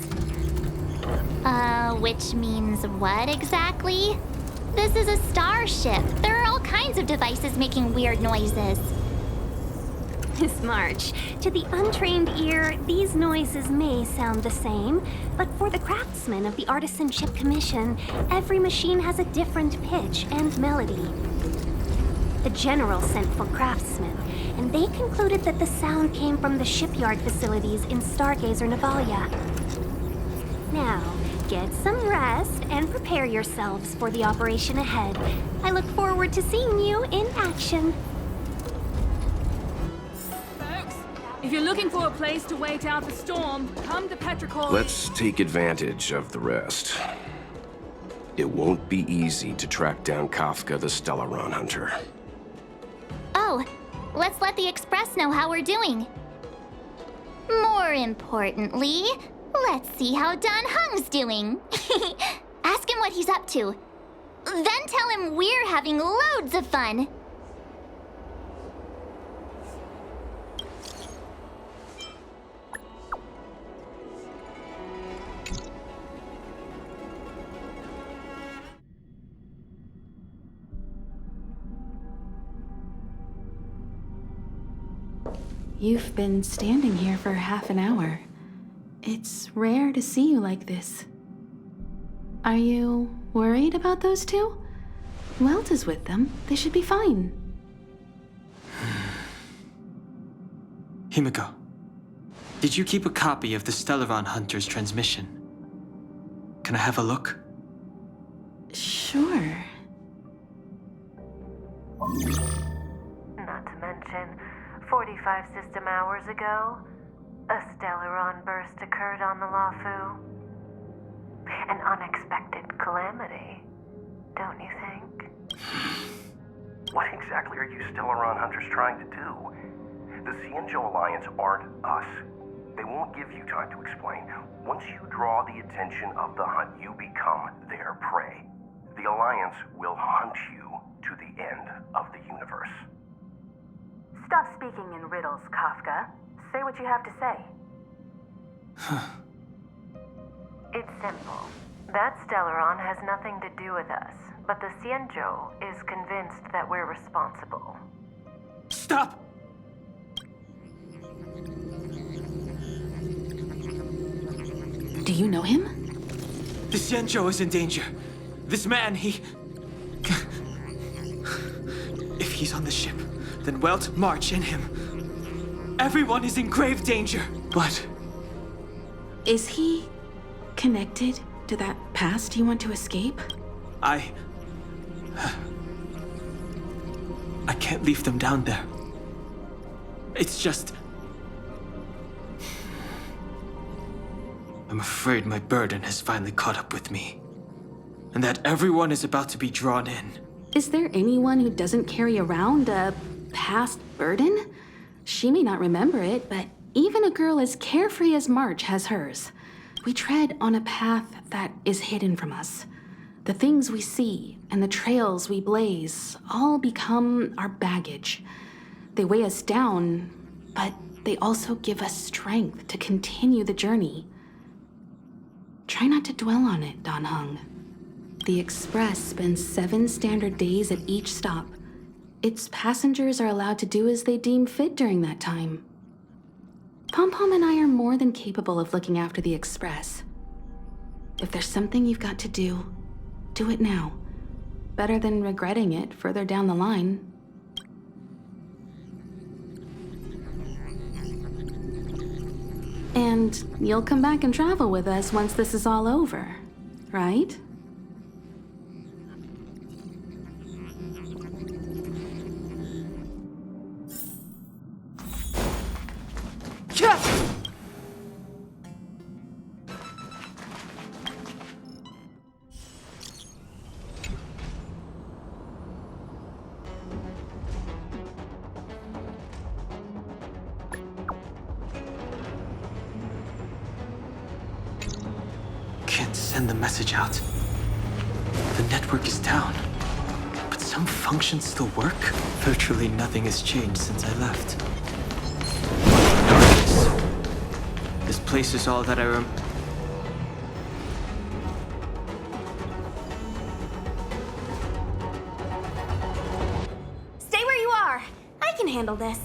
Which means what exactly? This is a starship. There are all kinds of devices making weird noises. Miss March, to the untrained ear, these noises may sound the same, but for the craftsmen of the Artisanship Commission, every machine has a different pitch and melody. The General sent for craftsmen, and they concluded that the sound came from the shipyard facilities in Stargazer Navalia. Now, get some rest and prepare yourselves for the operation ahead. I look forward to seeing you in action. Folks, if you're looking for a place to wait out the storm, come to Petrichor. Let's take advantage of the rest. It won't be easy to track down Kafka the Stellaron Hunter. Oh, let's let the Express know how we're doing. More importantly, let's see how Dan Heng's doing. Ask him what he's up to. Then tell him we're having loads of fun. You've been standing here for half an hour. It's rare to see you like this. Are you worried about those two? Welt is with them. They should be fine. Himiko, did you keep a copy of the Stellaron Hunter's transmission? Can I have a look? Sure. Not to mention, 45 system hours ago, a Stellaron burst occurred on the Luofu. An unexpected calamity, don't you think? What exactly are you Stellaron Hunters trying to do? The Xianzhou Alliance aren't us. They won't give you time to explain. Once you draw the attention of the hunt, you become their prey. The Alliance will hunt you to the end of the universe. Stop speaking in riddles, Kafka. Say what you have to say. It's simple. That Stellaron has nothing to do with us, but the Xianzhou is convinced that we're responsible. Stop! Do you know him? The Xianzhou is in danger. This man, he... If he's on the ship, then Welt, March, and him. Everyone is in grave danger. But... Is he connected to that past you want to escape? I can't leave them down there. It's just... I'm afraid my burden has finally caught up with me. And that everyone is about to be drawn in. Is there anyone who doesn't carry around a past burden? She may not remember it, but even a girl as carefree as March has hers. We tread on a path that is hidden from us. The things we see and the trails we blaze all become our baggage. They weigh us down, but they also give us strength to continue the journey. Try not to dwell on it, Dan Heng. The Express spends 7 standard days at each stop. Its passengers are allowed to do as they deem fit during that time. Pom-Pom and I are more than capable of looking after the Express. If there's something you've got to do, do it now. Better than regretting it further down the line. And you'll come back and travel with us once this is all over, right? Can't send the message out. The network is down. But some functions still work. Virtually nothing has changed since I left. Darkness. This place is all that I Stay where you are. I can handle this.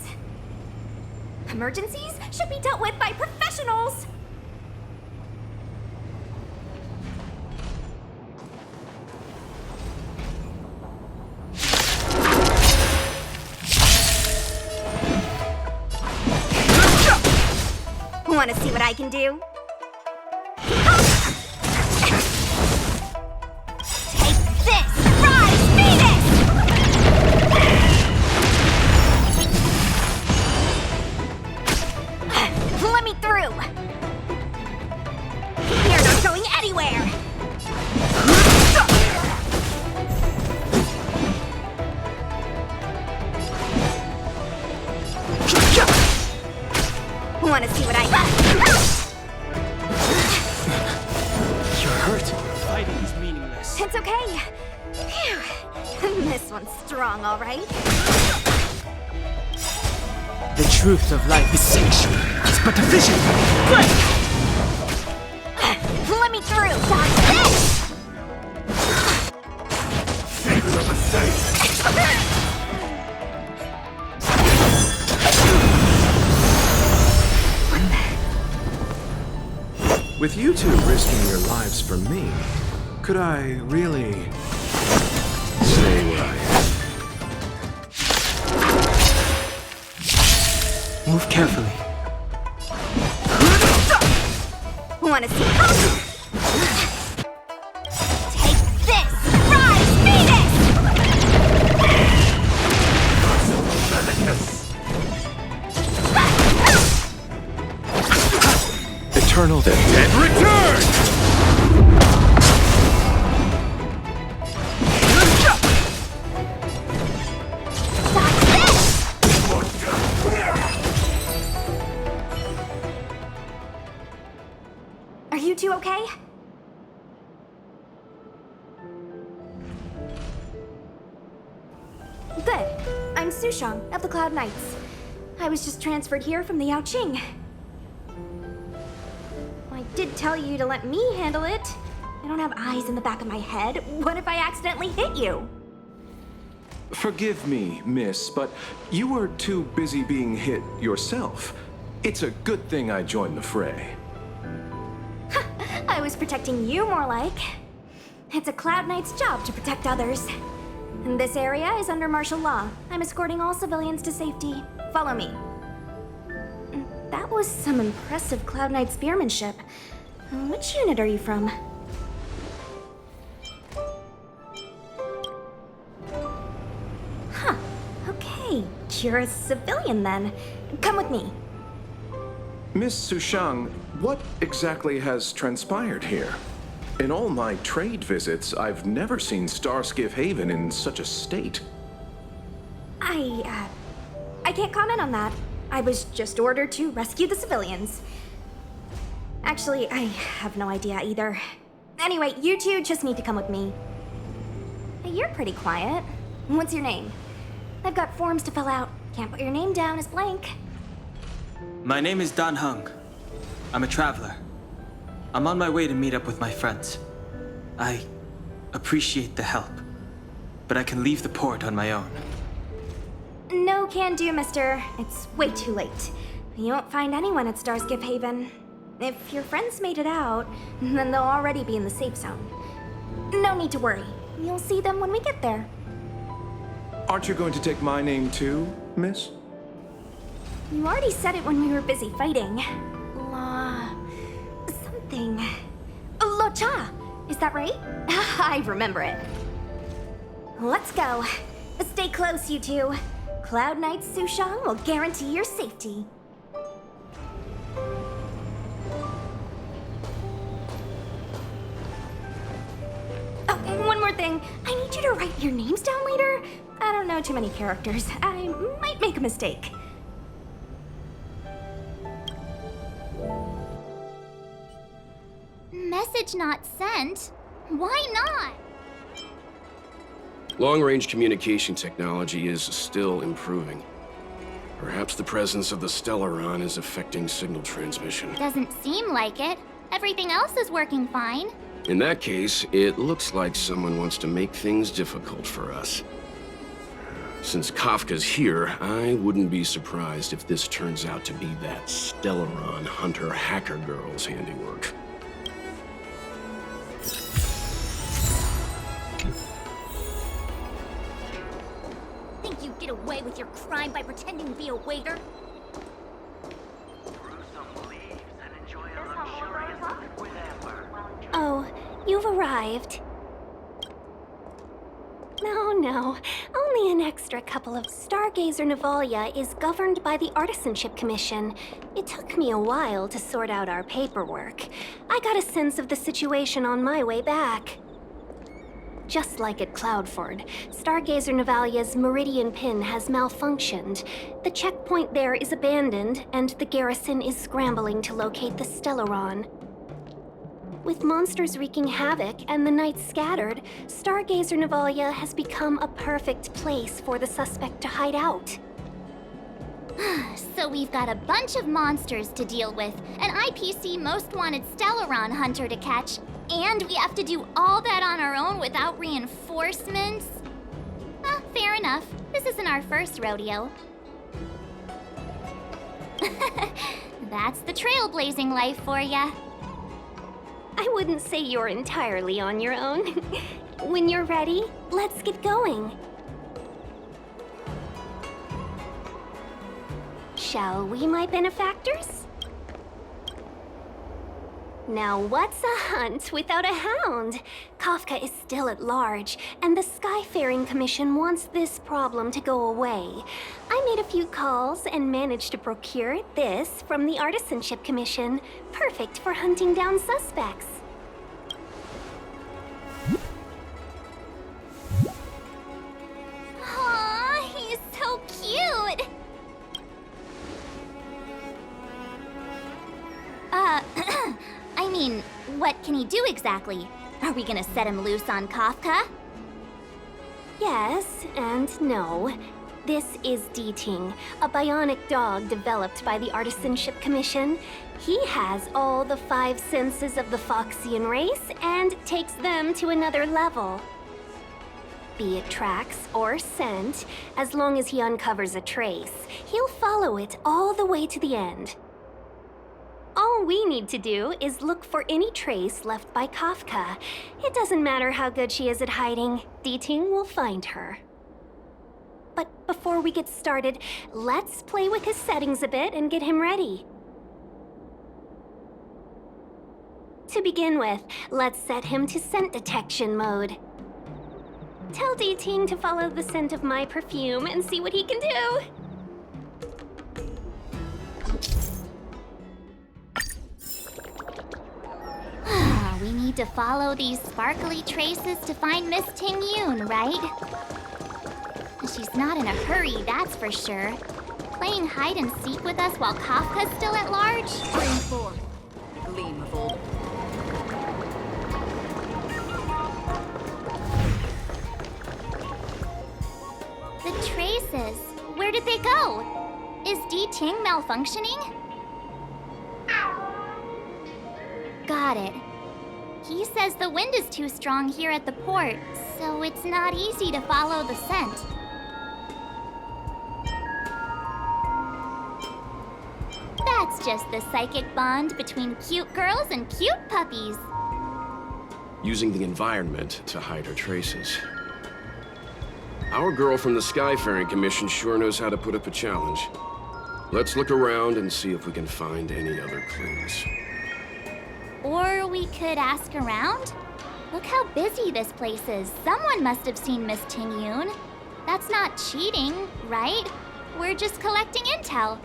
Emergencies should be dealt with by professionals. Want to see what I can do? Take this! Rise, Venus! Let me through! You're not going anywhere! Want to see what I got? You're hurt. Fighting is meaningless. It's okay. Phew. This one's strong, all right. The truth of life is sanctuary. It's but a vision. Let me through. Dodge this! Secret of the safe. With you two risking your lives for me, could I really stay where I am? Move carefully. Want to see? Take this! Rise, Venus! Eternal dead return! Are you two okay? Good. I'm Sushang of the Cloud Knights. I was just transferred here from the Yaoqing. I did tell you to let me handle it. I don't have eyes in the back of my head. What if I accidentally hit you? Forgive me, miss, but you were too busy being hit yourself. It's a good thing I joined the fray. I was protecting you more like. It's a Cloud Knight's job to protect others. And this area is under martial law. I'm escorting all civilians to safety. Follow me. That was some impressive Cloud Knight spearmanship. Which unit are you from? Huh. Okay. You're a civilian then. Come with me. Miss Sushang, what exactly has transpired here? In all my trade visits, I've never seen Starskiff Haven in such a state. I can't comment on that. I was just ordered to rescue the civilians. Actually, I have no idea either. Anyway, you two just need to come with me. Hey, you're pretty quiet. What's your name? I've got forms to fill out. Can't put your name down as blank. My name is Dan Hung. I'm a traveler. I'm on my way to meet up with my friends. I appreciate the help, but I can leave the port on my own. No can do, mister. It's way too late. You won't find anyone at Starskiff Haven. If your friends made it out, then they'll already be in the safe zone. No need to worry. You'll see them when we get there. Aren't you going to take my name too, miss? You already said it when we were busy fighting. Something. Lo Cha! Is that right? I remember it. Let's go. Stay close, you two. Cloud Knight Sushang will guarantee your safety. Oh, and one more thing. I need you to write your names down later. I don't know too many characters. I might make a mistake. Message not sent? Why not? Long-range communication technology is still improving. Perhaps the presence of the Stellaron is affecting signal transmission. Doesn't seem like it. Everything else is working fine. In that case, it looks like someone wants to make things difficult for us. Since Kafka's here, I wouldn't be surprised if this turns out to be that Stellaron Hunter hacker girl's handiwork. Think you get away with your crime by pretending to be a waiter? Oh, you've arrived. No. Only an extra couple of... Stargazer Navalia is governed by the Artisanship Commission. It took me a while to sort out our paperwork. I got a sense of the situation on my way back. Just like at Cloudford, Stargazer Navalia's Meridian Pin has malfunctioned. The checkpoint there is abandoned, and the garrison is scrambling to locate the Stellaron. With monsters wreaking havoc and the night scattered, Stargazer Navalia has become a perfect place for the suspect to hide out. So we've got a bunch of monsters to deal with, an IPC Most Wanted Stellaron hunter to catch, and we have to do all that on our own without reinforcements? Fair enough. This isn't our first rodeo. That's the trailblazing life for ya. I wouldn't say you're entirely on your own. When you're ready, let's get going. Shall we, my benefactors? Now what's a hunt without a hound? Kafka is still at large, and the Skyfaring Commission wants this problem to go away. I made a few calls and managed to procure this from the Artisanship Commission. Perfect for hunting down suspects. Aw, he's so cute! I mean, what can he do exactly? Are we gonna set him loose on Kafka? Yes and no. This is Deeting, a bionic dog developed by the Artisanship Commission. He has all the 5 senses of the Foxian race and takes them to another level. Be it tracks or scent, as long as he uncovers a trace, he'll follow it all the way to the end. All we need to do is look for any trace left by Kafka. It doesn't matter how good she is at hiding, Deeting will find her. But before we get started, let's play with his settings a bit and get him ready. To begin with, let's set him to scent detection mode. Tell Deeting to follow the scent of my perfume and see what he can do. We need to follow these sparkly traces to find Miss Ting-Yun, right? She's not in a hurry, that's for sure. Playing hide and seek with us while Kafka's still at large? Bring forth the gleam of old. The traces, where did they go? Is Deeting malfunctioning? Got it. He says the wind is too strong here at the port, so it's not easy to follow the scent. That's just the psychic bond between cute girls and cute puppies. Using the environment to hide her traces. Our girl from the Skyfaring Commission sure knows how to put up a challenge. Let's look around and see if we can find any other clues. Or we could ask around? Look how busy this place is. Someone must have seen Miss Ting-Yun. That's not cheating, right? We're just collecting intel.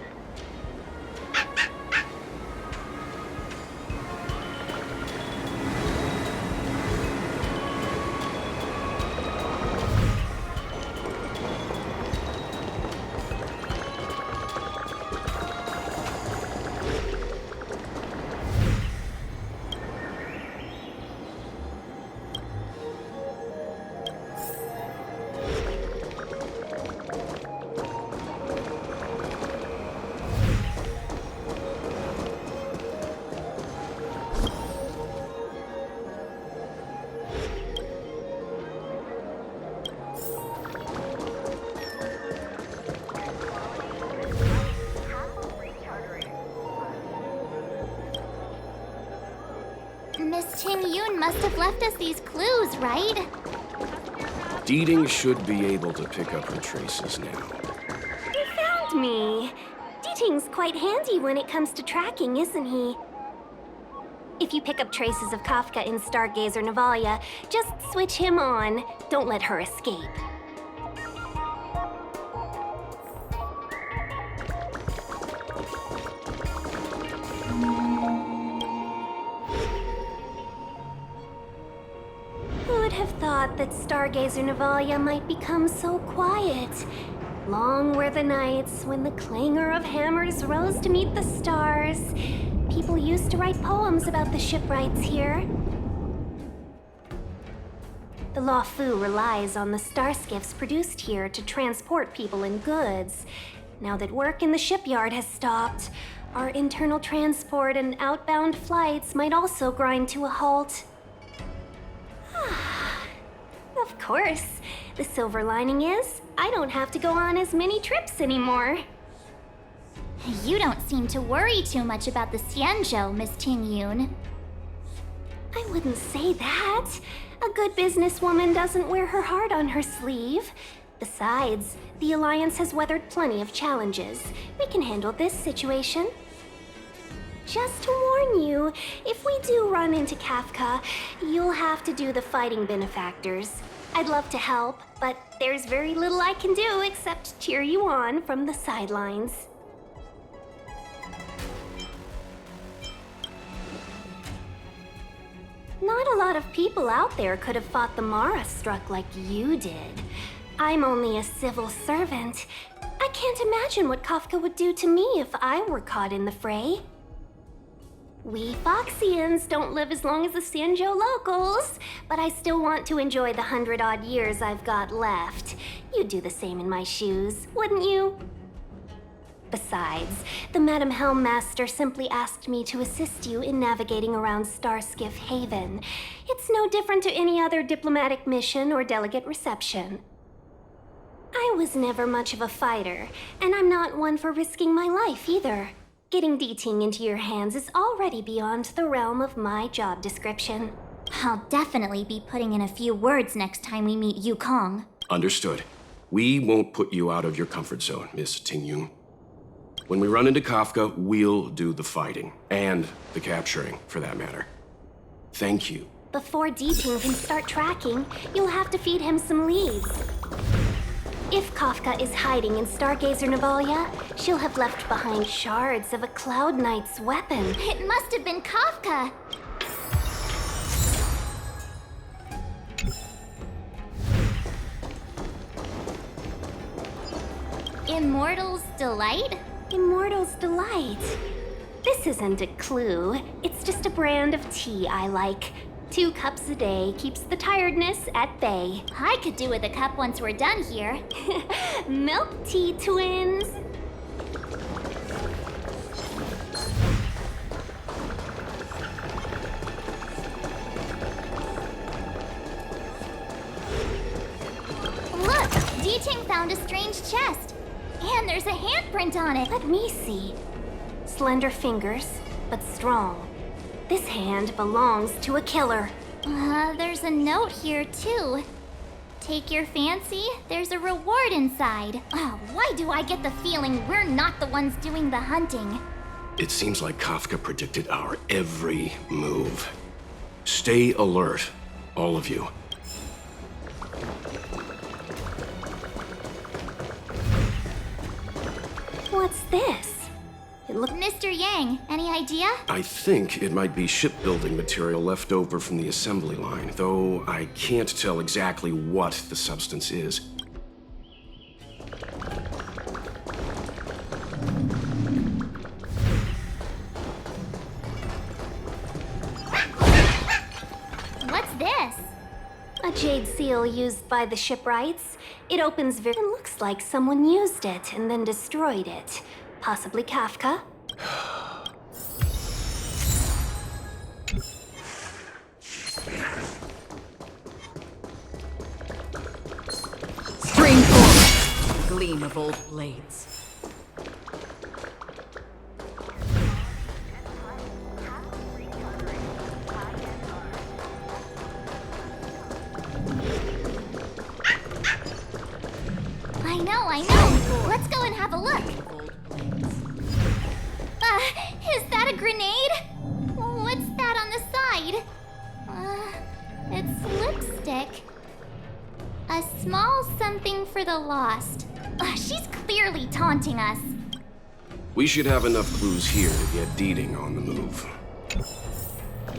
Ting-Yun must have left us these clues, right? Deeding should be able to pick up her traces now. You found me. Deeting's quite handy when it comes to tracking, isn't he? If you pick up traces of Kafka in Stargazer Navalia, just switch him on. Don't let her escape. Who would have thought that Stargazer Navalia might become so quiet? Long were the nights when the clangor of hammers rose to meet the stars. People used to write poems about the shipwrights here. The Luofu relies on the star skiffs produced here to transport people and goods. Now that work in the shipyard has stopped, our internal transport and outbound flights might also grind to a halt. Of course. The silver lining is, I don't have to go on as many trips anymore. You don't seem to worry too much about the Xianzhou, Miss Ting-Yun. I wouldn't say that. A good businesswoman doesn't wear her heart on her sleeve. Besides, the Alliance has weathered plenty of challenges. We can handle this situation. Just to warn you, if we do run into Kafka, you'll have to do the fighting benefactors. I'd love to help, but there's very little I can do except cheer you on from the sidelines. Not a lot of people out there could have fought the Mara struck like you did. I'm only a civil servant. I can't imagine what Kafka would do to me if I were caught in the fray. We Foxians don't live as long as the Xianzhou locals, but I still want to enjoy the 100-odd years I've got left. You'd do the same in my shoes, wouldn't you? Besides, the Madam Helmmaster simply asked me to assist you in navigating around Starskiff Haven. It's no different to any other diplomatic mission or delegate reception. I was never much of a fighter, and I'm not one for risking my life either. Getting Deeting into your hands is already beyond the realm of my job description. I'll definitely be putting in a few words next time we meet Yukong. Understood. We won't put you out of your comfort zone, Miss Ting-Yun. When we run into Kafka, we'll do the fighting. And the capturing, for that matter. Thank you. Before Deeting can start tracking, you'll have to feed him some leads. If Kafka is hiding in Stargazer Navalia, she'll have left behind shards of a Cloud Knight's weapon. It must have been Kafka! Immortal's Delight? Immortal's Delight. This isn't a clue. It's just a brand of tea I like. 2 cups a day keeps the tiredness at bay. I could do with a cup once we're done here. Milk tea twins. Look, Deeting found a strange chest. And there's a handprint on it. Let me see. Slender fingers, but strong. This hand belongs to a killer. There's a note here, too. Take your fancy, there's a reward inside. Why do I get the feeling we're not the ones doing the hunting? It seems like Kafka predicted our every move. Stay alert, all of you. What's this? It looks... Mr. Yang, any idea? I think it might be shipbuilding material left over from the assembly line, though I can't tell exactly what the substance is. What's this? A jade seal used by the shipwrights. It opens very... It looks like someone used it and then destroyed it. Possibly Kafka. Spring forward, gleam of old blades. go and have a look. Is that a grenade? What's that on the side? It's lipstick. A small something for the lost. She's clearly taunting us. We should have enough clues here to get Deeding on the move.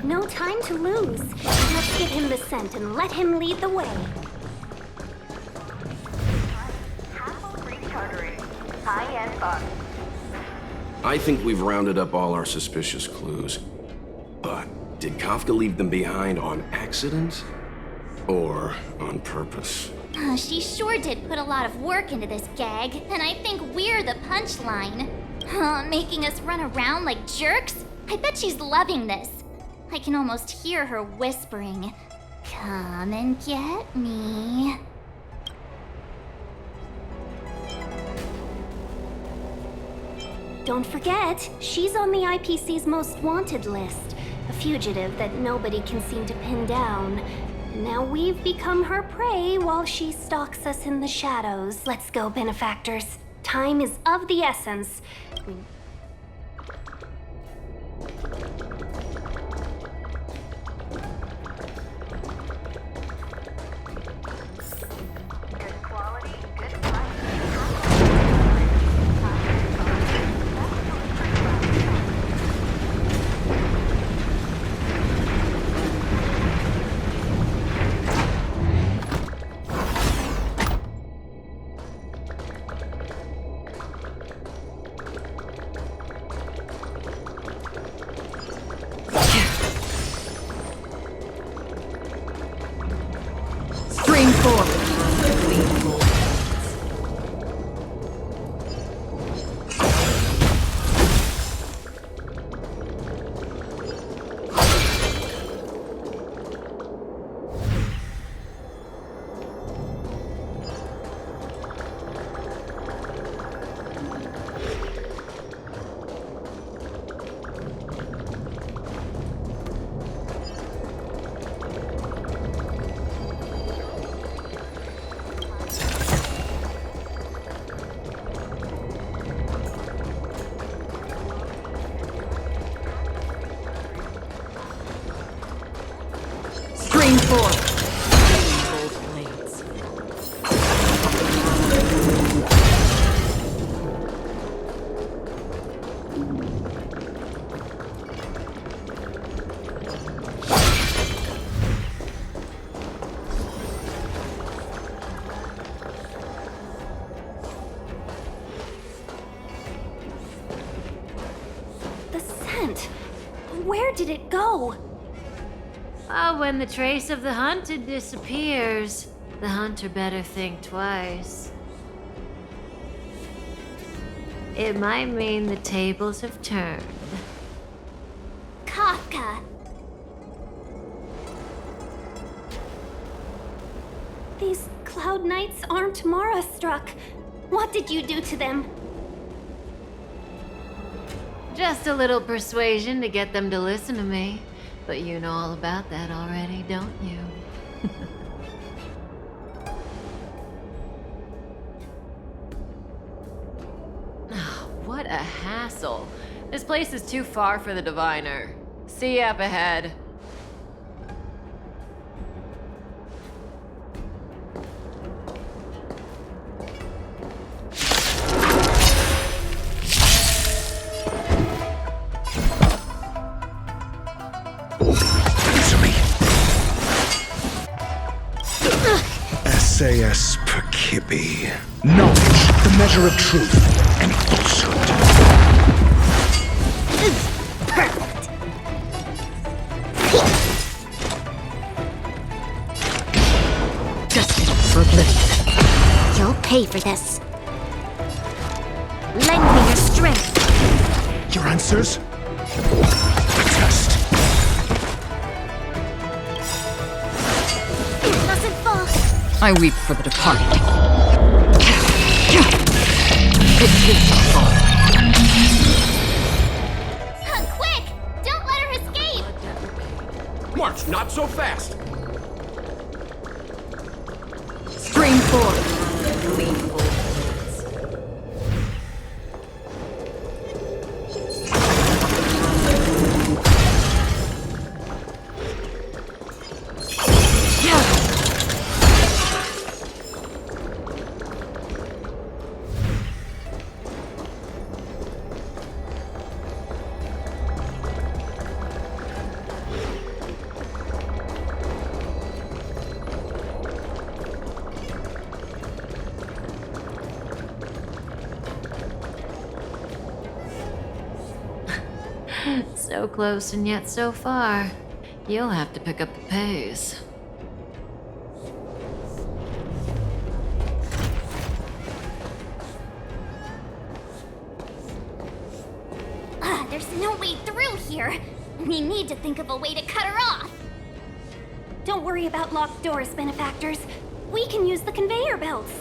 No time to lose. Let's give him the scent and let him lead the way. High-end box. I think we've rounded up all our suspicious clues. But did Kafka leave them behind on accident? Or on purpose? She sure did put a lot of work into this gag, and I think we're the punchline. Making us run around like jerks? I bet she's loving this. I can almost hear her whispering, "Come and get me." Don't forget, she's on the IPC's most wanted list. A fugitive that nobody can seem to pin down. And now we've become her prey while she stalks us in the shadows. Let's go, benefactors. Time is of the essence. Where did it go? When the trace of the hunted disappears, the hunter better think twice. It might mean the tables have turned. Kafka! These Cloud Knights aren't Mara-struck. What did you do to them? Just a little persuasion to get them to listen to me. But you know all about that already, don't you? What a hassle. This place is too far for the diviner. See you up ahead. SAS per Kibbe. Knowledge, the measure of truth, and falsehood. Perfect. Destined for oblivion. You'll pay for this. Lend me your strength. Your answers? The test. Doesn't fall. I weep for the departed. It is fall. Quick! Don't let her escape! March, not so fast! Stream forward. Gleeful. So close and yet so far. You'll have to pick up the pace. There's no way through here. We need to think of a way to cut her off. Don't worry about locked doors, benefactors. We can use the conveyor belts.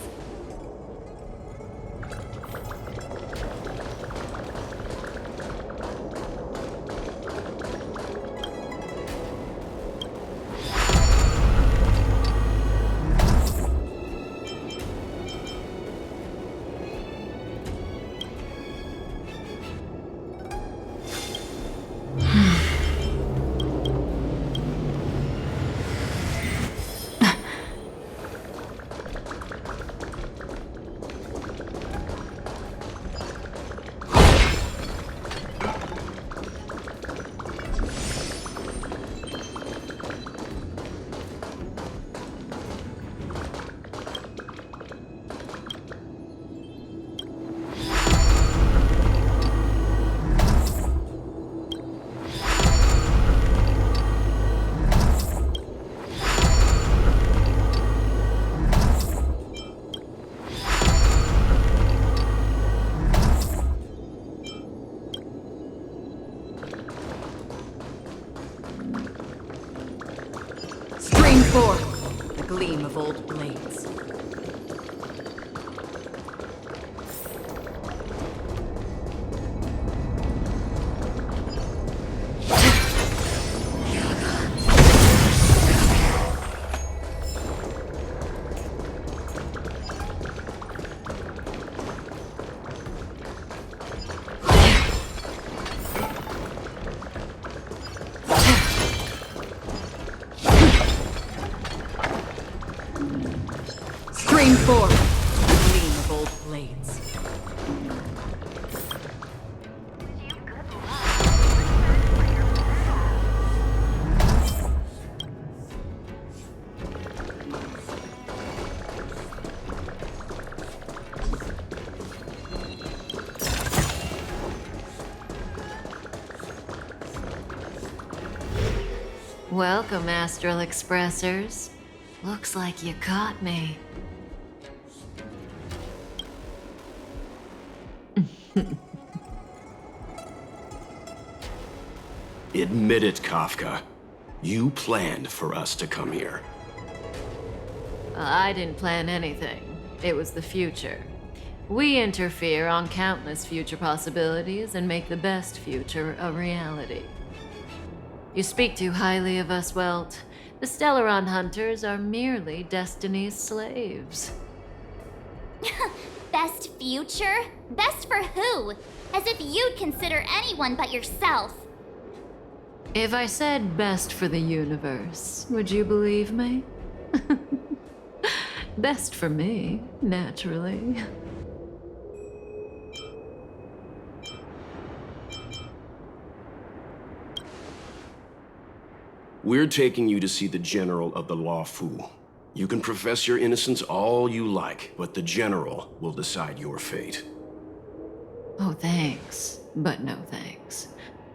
Forth, the gleam of old blades. Stream forth, the gleam of old blades. Welcome, Astral Expressers. Looks like you caught me. Admit it, Kafka. You planned for us to come here. I didn't plan anything. It was the future. We interfere on countless future possibilities and make the best future a reality. You speak too highly of us, Welt. The Stellaron Hunters are merely Destiny's slaves. Best future? Best for who? As if you'd consider anyone but yourself. If I said best for the universe, would you believe me? Best for me, naturally. We're taking you to see the General of the Luofu. You can profess your innocence all you like, but the General will decide your fate. Oh, thanks, but no thanks.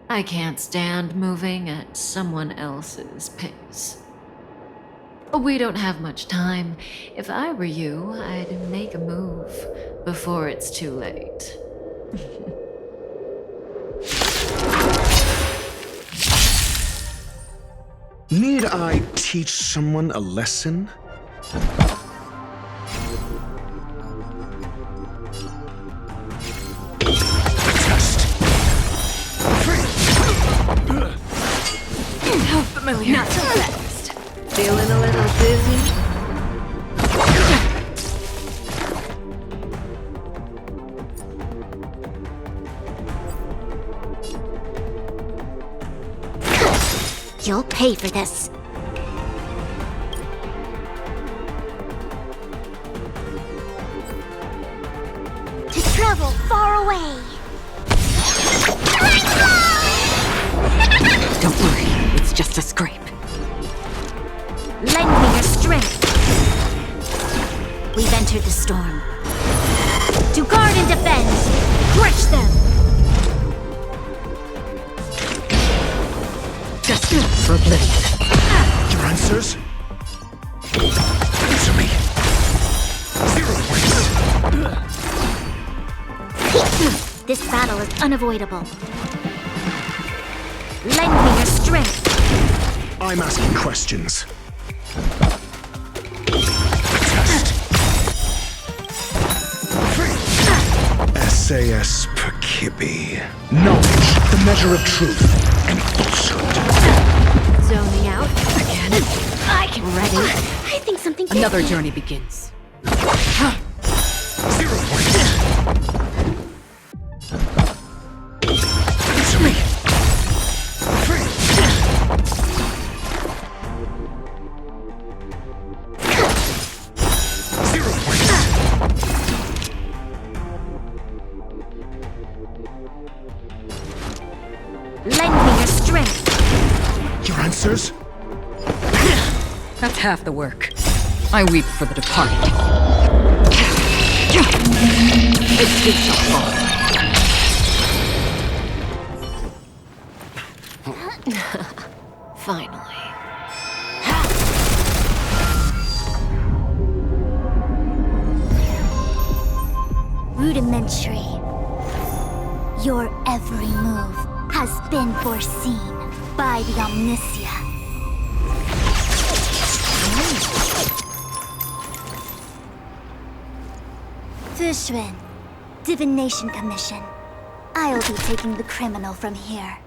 I can't stand moving at someone else's pace. We don't have much time. If I were you, I'd make a move before it's too late. Need I teach someone a lesson? How familiar. Not so fast. Feeling a little dizzy? You'll pay for this. To travel far away. Don't worry, it's just a scrape. Lend me your strength. We've entered the storm. To guard and defend, crush them. oblivion. Your answers? Answer me. 0 points. This battle is unavoidable. Lend me your strength. I'm asking questions. Test. SAS Perkibi. Knowledge, the measure of truth and falsehood. Zoning out again. I can ready. I think something. Another journey begins. 0 points. Answer me. 0 points. Lend me your strength. Your answers? That's half the work. I weep for the departed. It shall fall. Finally. Rudimentary. Your every move has been foreseen by the amnesiac. Fushun, Divination Commission. I'll be taking the criminal from here.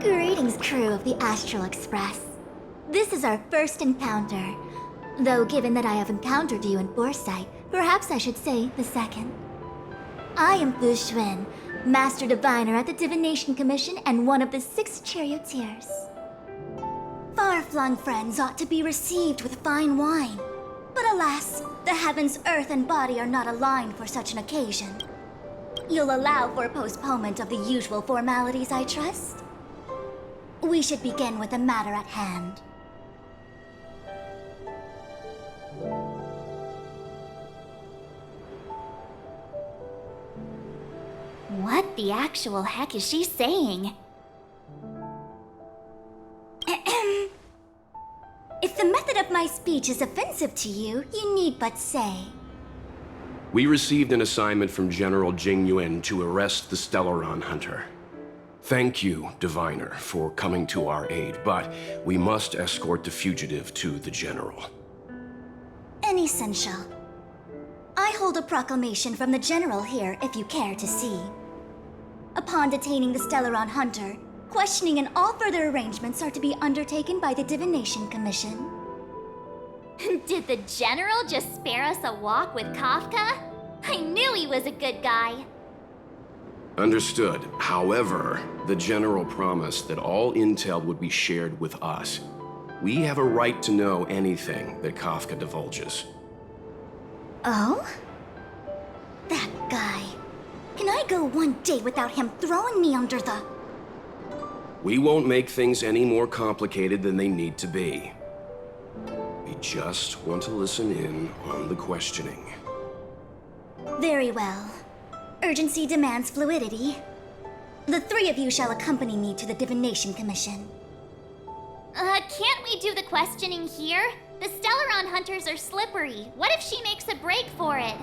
Greetings, crew of the Astral Express. This is our first encounter. Though given that I have encountered you in foresight, perhaps I should say the second. I am Fushun, Master Diviner at the Divination Commission and one of the 6 charioteers. Far-flung friends ought to be received with fine wine. But alas, the heavens, earth, and body are not aligned for such an occasion. You'll allow for a postponement of the usual formalities, I trust? We should begin with the matter at hand. What the actual heck is she saying? If the method of my speech is offensive to you, you need but say. We received an assignment from General Jing Yuan to arrest the Stellaron Hunter. Thank you, Diviner, for coming to our aid, but we must escort the fugitive to the General. Essential. I hold a proclamation from the General here if you care to see. Upon detaining the Stellaron Hunter, questioning and all further arrangements are to be undertaken by the Divination Commission. Did the General just spare us a walk with Kafka? I knew he was a good guy. Understood. However, the General promised that all intel would be shared with us. We have a right to know anything that Kafka divulges. Oh? That guy. Can I go one day without him throwing me under the... We won't make things any more complicated than they need to be. We just want to listen in on the questioning. Very well. Urgency demands fluidity. The 3 of you shall accompany me to the Divination Commission. Can't we do the questioning here? The Stellaron Hunters are slippery. What if she makes a break for it?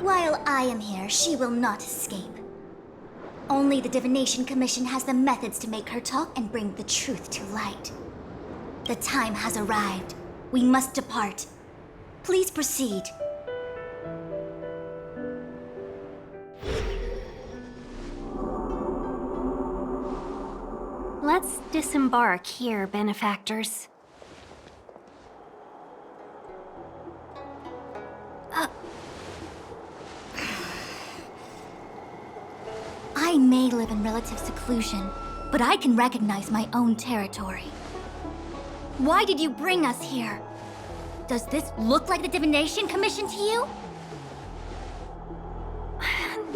While I am here, she will not escape. Only the Divination Commission has the methods to make her talk and bring the truth to light. The time has arrived. We must depart. Please proceed. Let's disembark here, benefactors. I may live in relative seclusion, but I can recognize my own territory. Why did you bring us here? Does this look like the Divination Commission to you?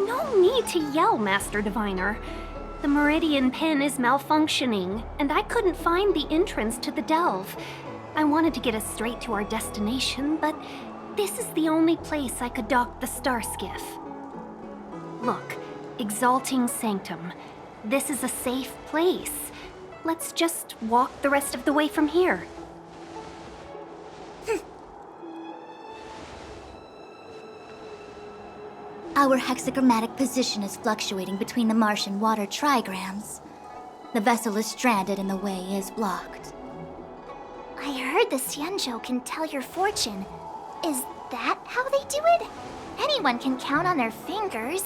No need to yell, Master Diviner. The Meridian Pin is malfunctioning, and I couldn't find the entrance to the delve. I wanted to get us straight to our destination, but this is the only place I could dock the star skiff. Look, Exalting Sanctum. This is a safe place. Let's just walk the rest of the way from here. Our hexagrammatic position is fluctuating between the marsh and water trigrams. The vessel is stranded and the way is blocked. I heard the Xianzhou can tell your fortune. Is that how they do it? Anyone can count on their fingers.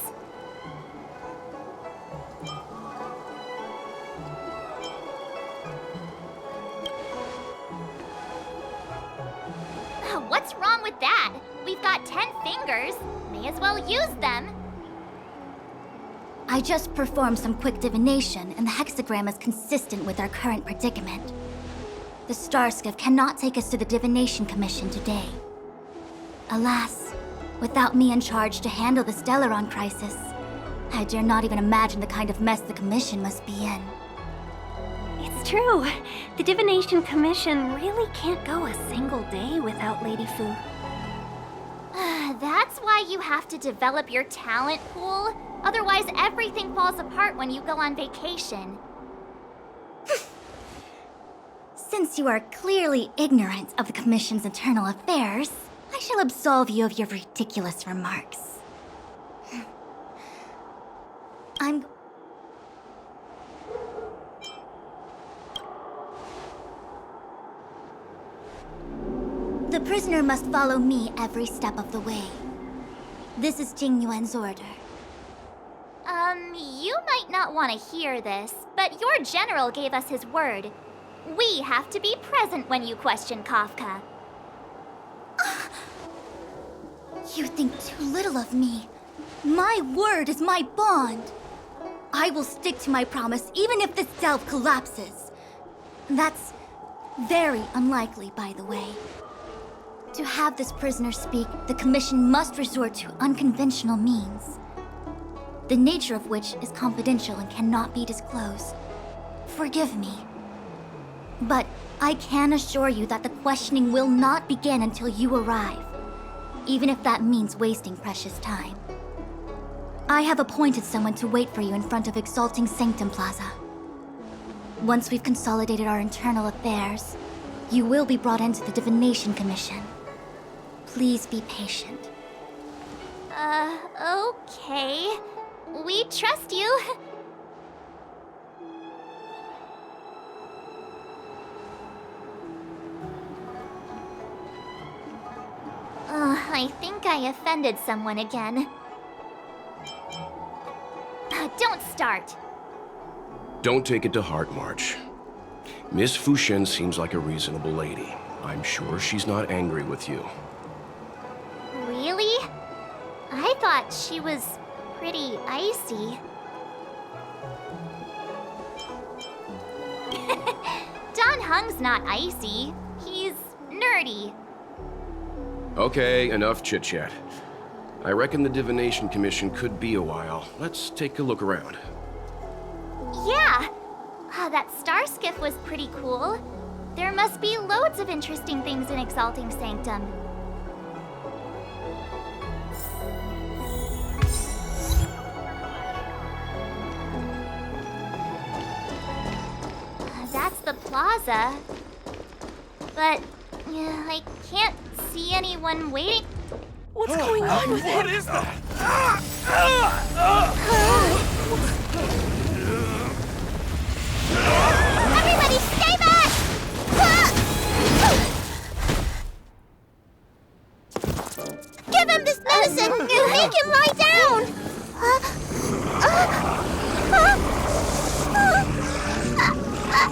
What's wrong with that? We've got 10 fingers. May as well use them. I just performed some quick divination, and the hexagram is consistent with our current predicament. The Starskiff cannot take us to the Divination Commission today. Alas, without me in charge to handle the Stellaron crisis, I dare not even imagine the kind of mess the Commission must be in. It's true. The Divination Commission really can't go a single day without Lady Fu. That's why you have to develop your talent pool. Otherwise, everything falls apart when you go on vacation. Since you are clearly ignorant of the Commission's internal affairs, I shall absolve you of your ridiculous remarks. The prisoner must follow me every step of the way. This is Jing Yuan's order. You might not want to hear this, but your general gave us his word. We have to be present when you question Kafka. You think too little of me. My word is my bond. I will stick to my promise even if this delve collapses. That's very unlikely, by the way. To have this prisoner speak, the Commission must resort to unconventional means, the nature of which is confidential and cannot be disclosed. Forgive me. But I can assure you that the questioning will not begin until you arrive, even if that means wasting precious time. I have appointed someone to wait for you in front of Exalting Sanctum Plaza. Once we've consolidated our internal affairs, you will be brought into the Divination Commission. Please be patient. Okay. We trust you. I think I offended someone again. Don't start. Don't take it to heart, March. Miss Fushen seems like a reasonable lady. I'm sure she's not angry with you. Really? I thought she was pretty icy. Don Hung's not icy. He's nerdy. Okay, enough chit-chat. I reckon the Divination Commission could be a while. Let's take a look around. Yeah! That star skiff was pretty cool. There must be loads of interesting things in Exalting Sanctum. That's the plaza. But I can't see anyone waiting. What's going on with him? What is that? Everybody stay back! Give him this medicine and make him lie down!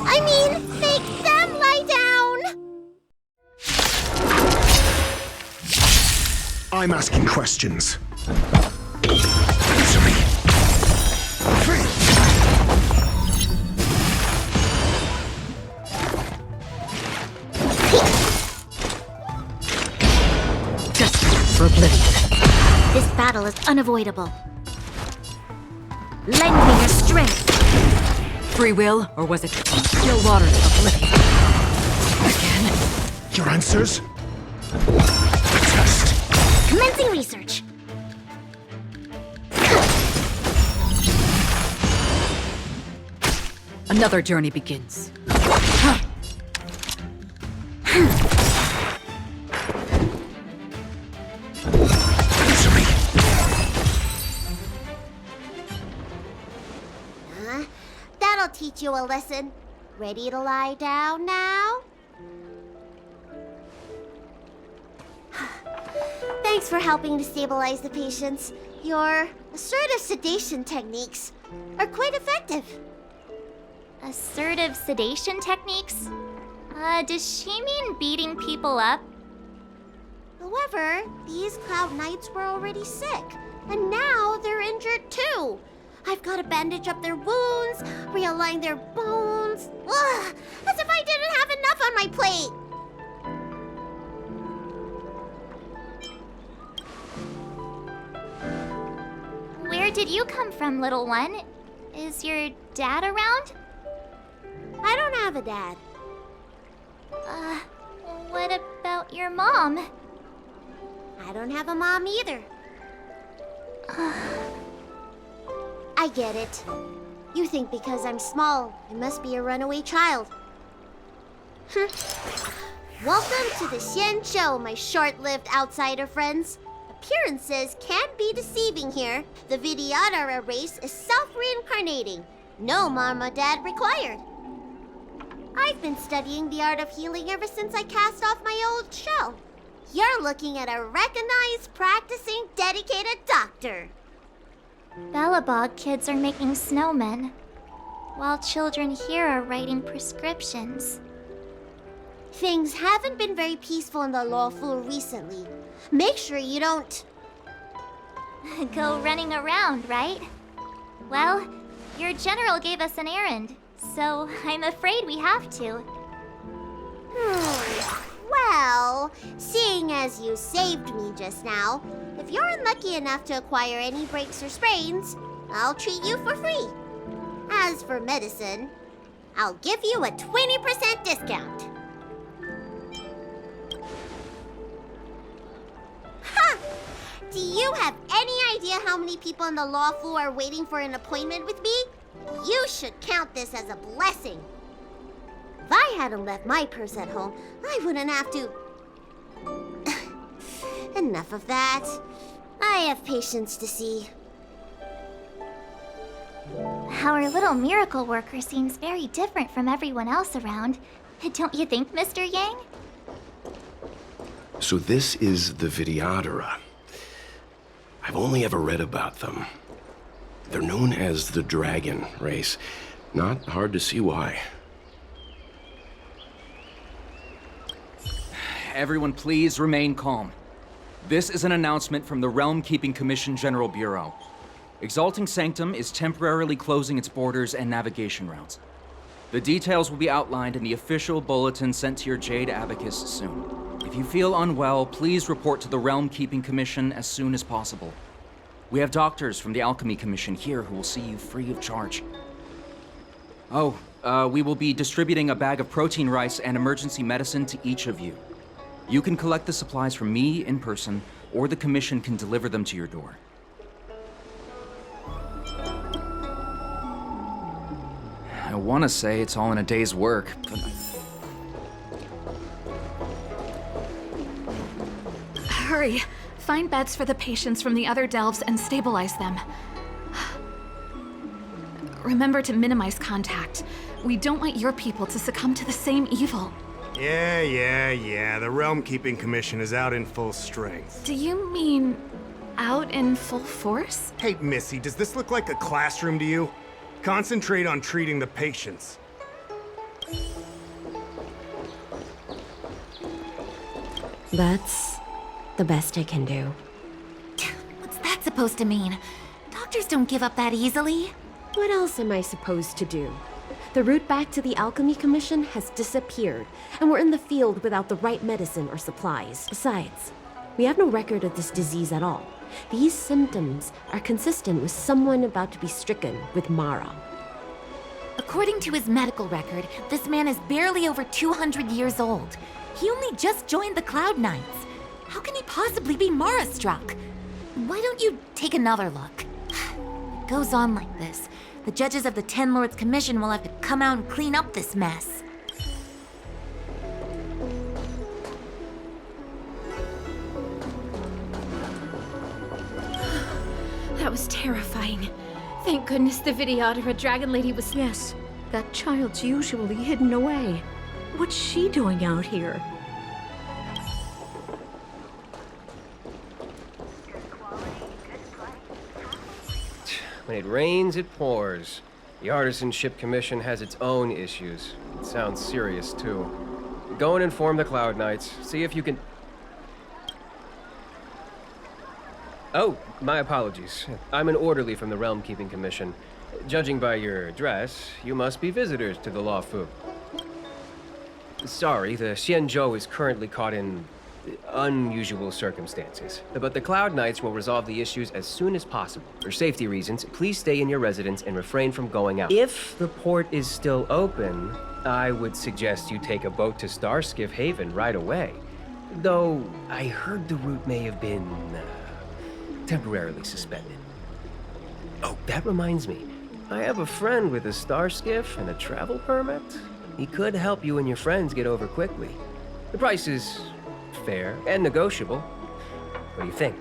I mean, make them lie down! I'm asking questions. Answer me. Desperate for oblivion. This battle is unavoidable. Lend me your strength. Free will, or was it still waters of oblivion? Again? Your answers? A test. Commencing research. Another journey begins. That'll teach you a lesson. Ready to lie down now? Thanks for helping to stabilize the patients. Your assertive sedation techniques are quite effective. Assertive sedation techniques? Does she mean beating people up? However, these Cloud Knights were already sick, and now they're injured too. I've got to bandage up their wounds, realign their bones. Ugh, as if I didn't have enough on my plate. Where did you come from, little one? Is your dad around? I don't have a dad. What about your mom? I don't have a mom either. I get it. You think because I'm small, I must be a runaway child. Welcome to the Xianzhou, my short-lived outsider friends. Appearances can be deceiving here. The Vidyadhara race is self-reincarnating. No mom or dad required. I've been studying the art of healing ever since I cast off my old shell. You're looking at a recognized, practicing, dedicated doctor. Belobog kids are making snowmen, while children here are writing prescriptions. Things haven't been very peaceful in the Luofu recently. Make sure you don't... Go running around, right? Well, your general gave us an errand, so I'm afraid we have to. Well, seeing as you saved me just now, if you're unlucky enough to acquire any breaks or sprains, I'll treat you for free. As for medicine, I'll give you a 20% discount. Ha! Do you have any idea how many people in the Luofu are waiting for an appointment with me? You should count this as a blessing. If I hadn't left my purse at home, I wouldn't have to... Enough of that. I have patients to see. Our little miracle worker seems very different from everyone else around. Don't you think, Mr. Yang? So this is the Vidyadhara. I've only ever read about them. They're known as the Dragon race. Not hard to see why. Everyone please remain calm. This is an announcement from the Realm Keeping Commission General Bureau. Exalting Sanctum is temporarily closing its borders and navigation routes. The details will be outlined in the official bulletin sent to your Jade Abacus soon. If you feel unwell, please report to the Realm Keeping Commission as soon as possible. We have doctors from the Alchemy Commission here who will see you free of charge. Oh, we will be distributing a bag of protein rice and emergency medicine to each of you. You can collect the supplies from me in person, or the Commission can deliver them to your door. I want to say it's all in a day's work, but... Hurry! Find beds for the patients from the other delves and stabilize them. Remember to minimize contact. We don't want your people to succumb to the same evil. Yeah. The Realm Keeping Commission is out in full strength. Do you mean out in full force? Hey, Missy, does this look like a classroom to you? Concentrate on treating the patients. That's the best I can do. What's that supposed to mean? Doctors don't give up that easily. What else am I supposed to do? The route back to the Alchemy Commission has disappeared, and we're in the field without the right medicine or supplies. Besides, we have no record of this disease at all. These symptoms are consistent with someone about to be stricken with Mara. According to his medical record, this man is barely over 200 years old. He only just joined the Cloud Knights. How can he possibly be Mara-struck? Why don't you take another look? It goes on like this. The judges of the Ten Lords Commission will have to come out and clean up this mess. That was terrifying. Thank goodness the Videodara Dragon Lady was... Yes, that child's usually hidden away. What's she doing out here? When it rains, it pours. The Artisanship Commission has its own issues. It sounds serious, too. Go and inform the Cloud Knights. See if you can... Oh, my apologies. I'm an orderly from the Realm Keeping Commission. Judging by your dress, you must be visitors to the Luofu. Sorry, the Xianzhou is currently caught in unusual circumstances. But the Cloud Knights will resolve the issues as soon as possible. For safety reasons, please stay in your residence and refrain from going out. If the port is still open, I would suggest you take a boat to Starskiff Haven right away. Though, I heard the route may have been temporarily suspended. Oh, that reminds me. I have a friend with a Starskiff and a travel permit. He could help you and your friends get over quickly. The price is fair and negotiable. What do you think?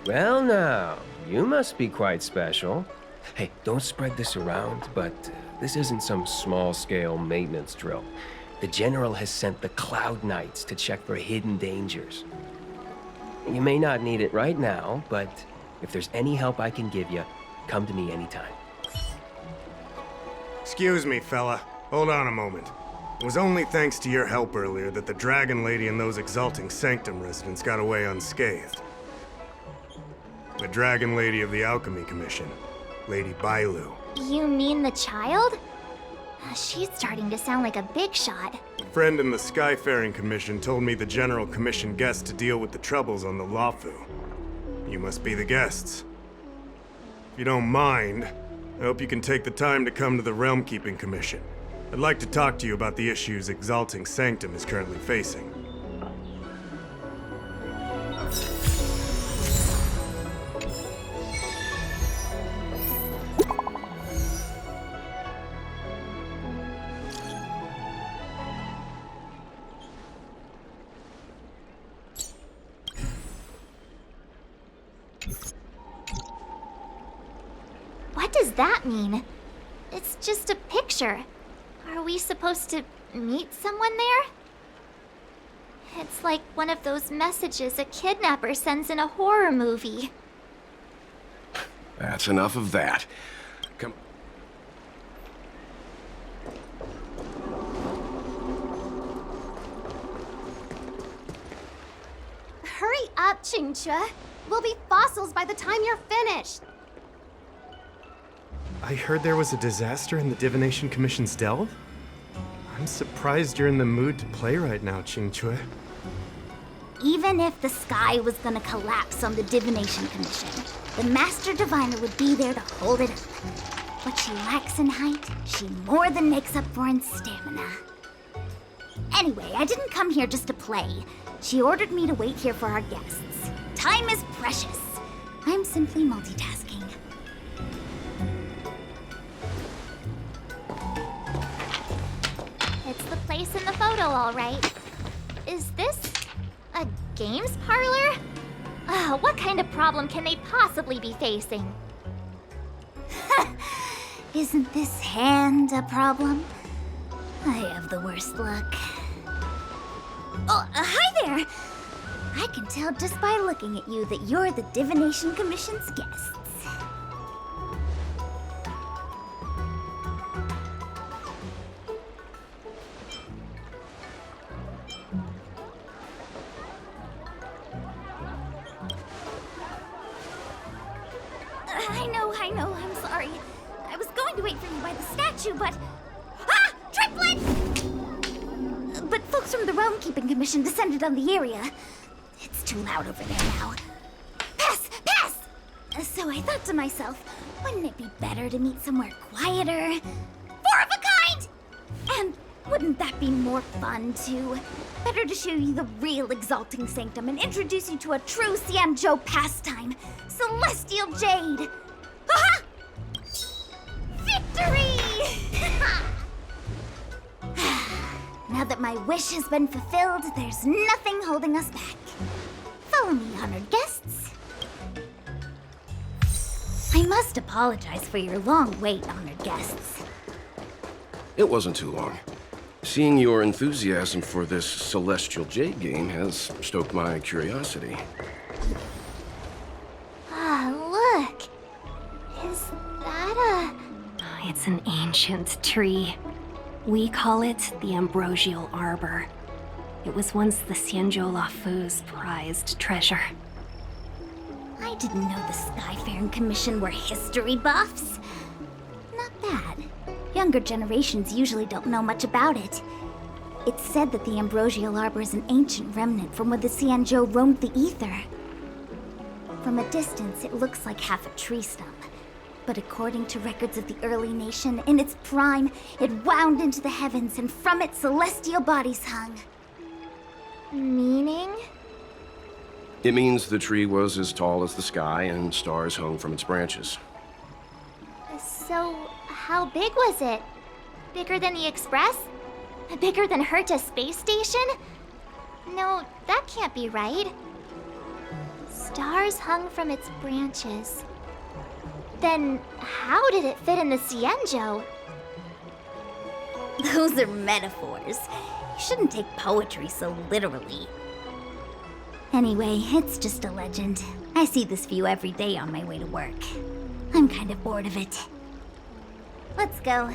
Well now, you must be quite special. Hey, don't spread this around, but this isn't some small-scale maintenance drill. The General has sent the Cloud Knights to check for hidden dangers. You may not need it right now, but if there's any help I can give you, come to me anytime. Excuse me, fella. Hold on a moment. It was only thanks to your help earlier that the Dragon Lady and those Exalting Sanctum residents got away unscathed. The Dragon Lady of the Alchemy Commission, Lady Bailu. You mean the child? She's starting to sound like a big shot. A friend in the Skyfaring Commission told me the General commissioned guests to deal with the troubles on the Luofu. You must be the guests. If you don't mind, I hope you can take the time to come to the Realm Keeping Commission. I'd like to talk to you about the issues Exalting Sanctum is currently facing. What does that mean? It's just a picture. Are we supposed to meet someone there? It's like one of those messages a kidnapper sends in a horror movie. That's enough of that. Come. Hurry up, Qingque. We'll be fossils by the time you're finished. I heard there was a disaster in the Divination Commission's delve? I'm surprised you're in the mood to play right now, Qingque. Even if the sky was gonna collapse on the Divination Commission, the Master Diviner would be there to hold it up. What she lacks in height, she more than makes up for in stamina. Anyway, I didn't come here just to play. She ordered me to wait here for our guests. Time is precious. I'm simply multitasking. It's the place in the photo, all right. Is this a games parlor? What kind of problem can they possibly be facing? Isn't this hand a problem? I have the worst luck. Oh, hi there! I can tell just by looking at you that you're the Divination Commission's guests. I know, I'm sorry. I was going to wait for you by the statue, but... Ah! Triplet! But folks from the Realm Keeping Commission descended on the area. It's too loud over there now. Pass! Pass! So I thought to myself, wouldn't it be better to meet somewhere quieter? Four of a kind! And Wouldn't that be more fun, too? Better to show you the real Exalting Sanctum and introduce you to a true Xianzhou pastime, Celestial Jade! Ha-ha! Victory! Now that my wish has been fulfilled, there's nothing holding us back. Follow me, honored guests. I must apologize for your long wait, honored guests. It wasn't too long. Seeing your enthusiasm for this Celestial Jade game has stoked my curiosity. Ah, look. Is that It's an ancient tree. We call it the Ambrosial Arbor. It was once the Xianzhou Luofu's prized treasure. I didn't know the Skyfaring Commission were history buffs. Not bad. Younger generations usually don't know much about it. It's said that the Ambrosial Arbor is an ancient remnant from when the Xianzhou roamed the ether. From a distance, it looks like half a tree stump. But according to records of the early nation, in its prime, it wound into the heavens and from it celestial bodies hung. Meaning? It means the tree was as tall as the sky and stars hung from its branches. So, how big was it? Bigger than the Express? Bigger than Herta's space station? No, that can't be right. Stars hung from its branches. Then, how did it fit in the Xianzhou? Those are metaphors. You shouldn't take poetry so literally. Anyway, it's just a legend. I see this view every day on my way to work. I'm kind of bored of it. Let's go.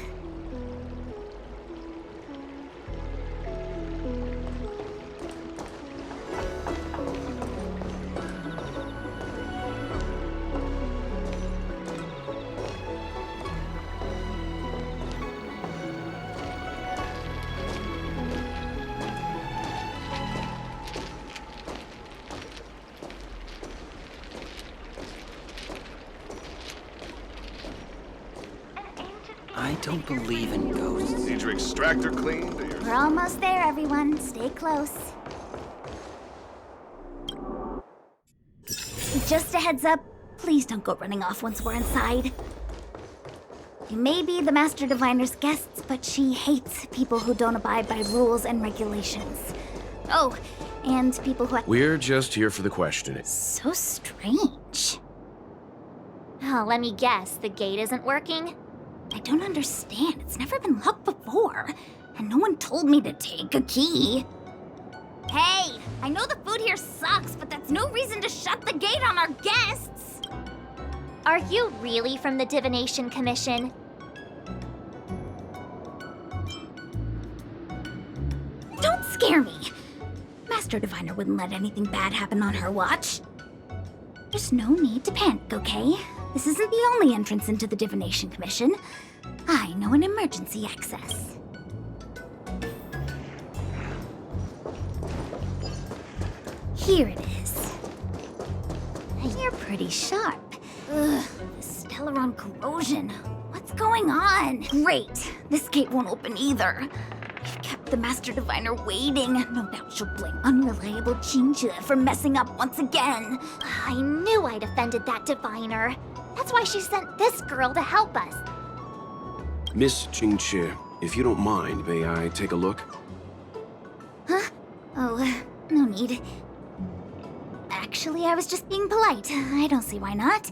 I don't believe in ghosts. Need your extractor cleaned? Or your... We're almost there, everyone. Stay close. Just a heads up, please don't go running off once we're inside. You may be the Master Diviner's guests, but she hates people who don't abide by rules and regulations. Oh, and people who... We're just here for the questioning. So strange. Oh, let me guess, the gate isn't working? I don't understand. It's never been locked before. And no one told me to take a key. Hey, I know the food here sucks, but that's no reason to shut the gate on our guests. Are you really from the Divination Commission? Don't scare me. Master Diviner wouldn't let anything bad happen on her watch. There's no need to panic, okay? This isn't the only entrance into the Divination Commission. I know an emergency access. Here it is. You're pretty sharp. Ugh, the Stellaron corrosion. What's going on? Great. This gate won't open either. You've kept the Master Diviner waiting. No doubt she'll blame unreliable Xianzhou for messing up once again. I knew I'd offended that Diviner. That's why she sent this girl to help us. Miss Xianzhou, if you don't mind, may I take a look? Huh? Oh, no need. Actually, I was just being polite. I don't see why not.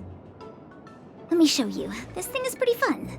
Let me show you. This thing is pretty fun.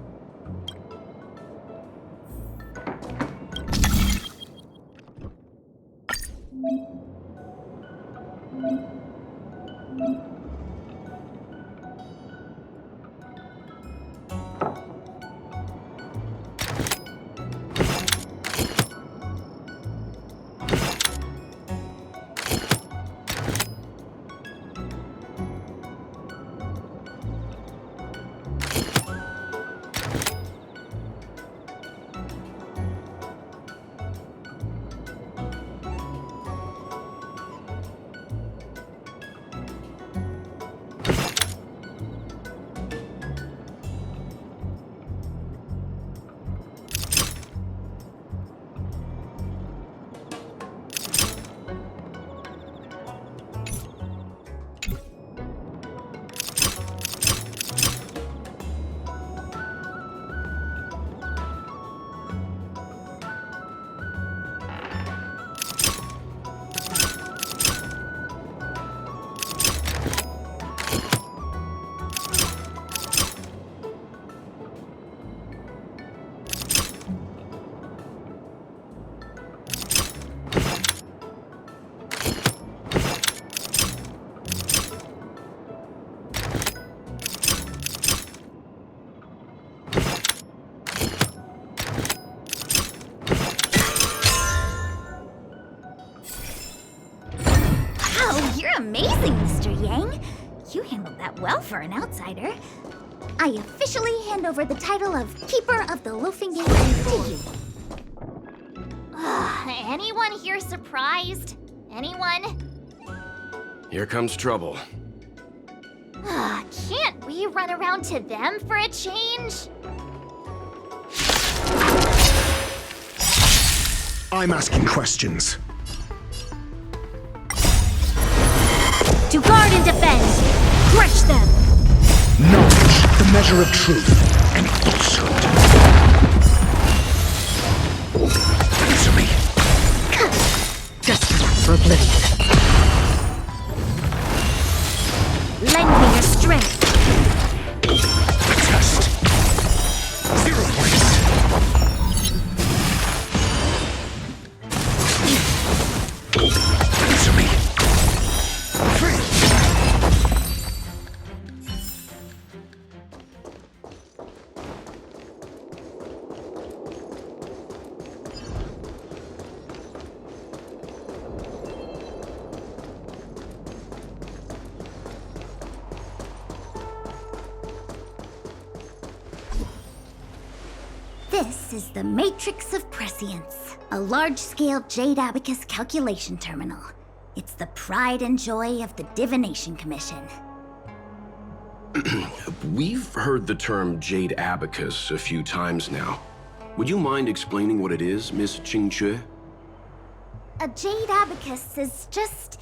Amazing, Mr. Yang. You handled that well for an outsider. I officially hand over the title of Keeper of the Loafing Game to you. Anyone here surprised? Anyone? Here comes trouble. Can't we run around to them for a change? I'm asking questions. To guard and defend, crush them! Knowledge, the measure of truth and falsehood. Answer me. Just for oblivion. Lend me your strength. Test. 0 points. Answer me. This is the Matrix of Prescience, a large-scale Jade Abacus calculation terminal. It's the pride and joy of the Divination Commission. We've heard the term Jade Abacus a few times now. Would you mind explaining what it is, Miss Qingque? A Jade Abacus is just...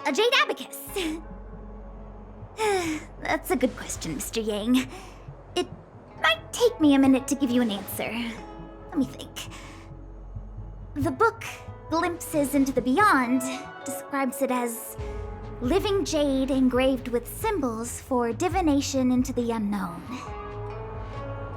a Jade Abacus. That's a good question, Mr. Yang. It might take me a minute to give you an answer. Let me think. The book, Glimpses into the Beyond, describes it as living jade engraved with symbols for divination into the unknown.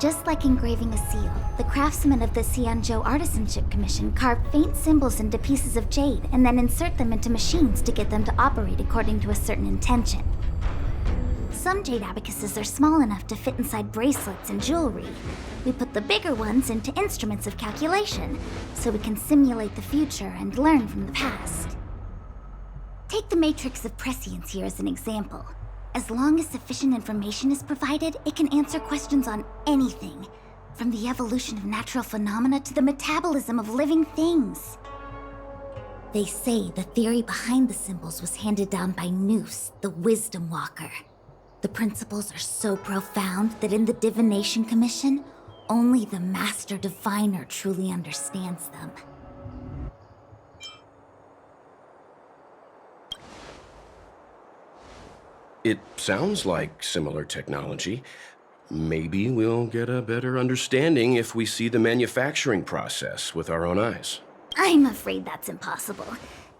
Just like engraving a seal, the craftsmen of the Xianzhou Artisanship Commission carve faint symbols into pieces of jade and then insert them into machines to get them to operate according to a certain intention. Some jade abacuses are small enough to fit inside bracelets and jewelry. We put the bigger ones into instruments of calculation, so we can simulate the future and learn from the past. Take the Matrix of Prescience here as an example. As long as sufficient information is provided, it can answer questions on anything, from the evolution of natural phenomena to the metabolism of living things. They say the theory behind the symbols was handed down by Noose, the Wisdom Walker. The principles are so profound that in the Divination Commission, only the Master Diviner truly understands them. It sounds like similar technology. Maybe we'll get a better understanding if we see the manufacturing process with our own eyes. I'm afraid that's impossible.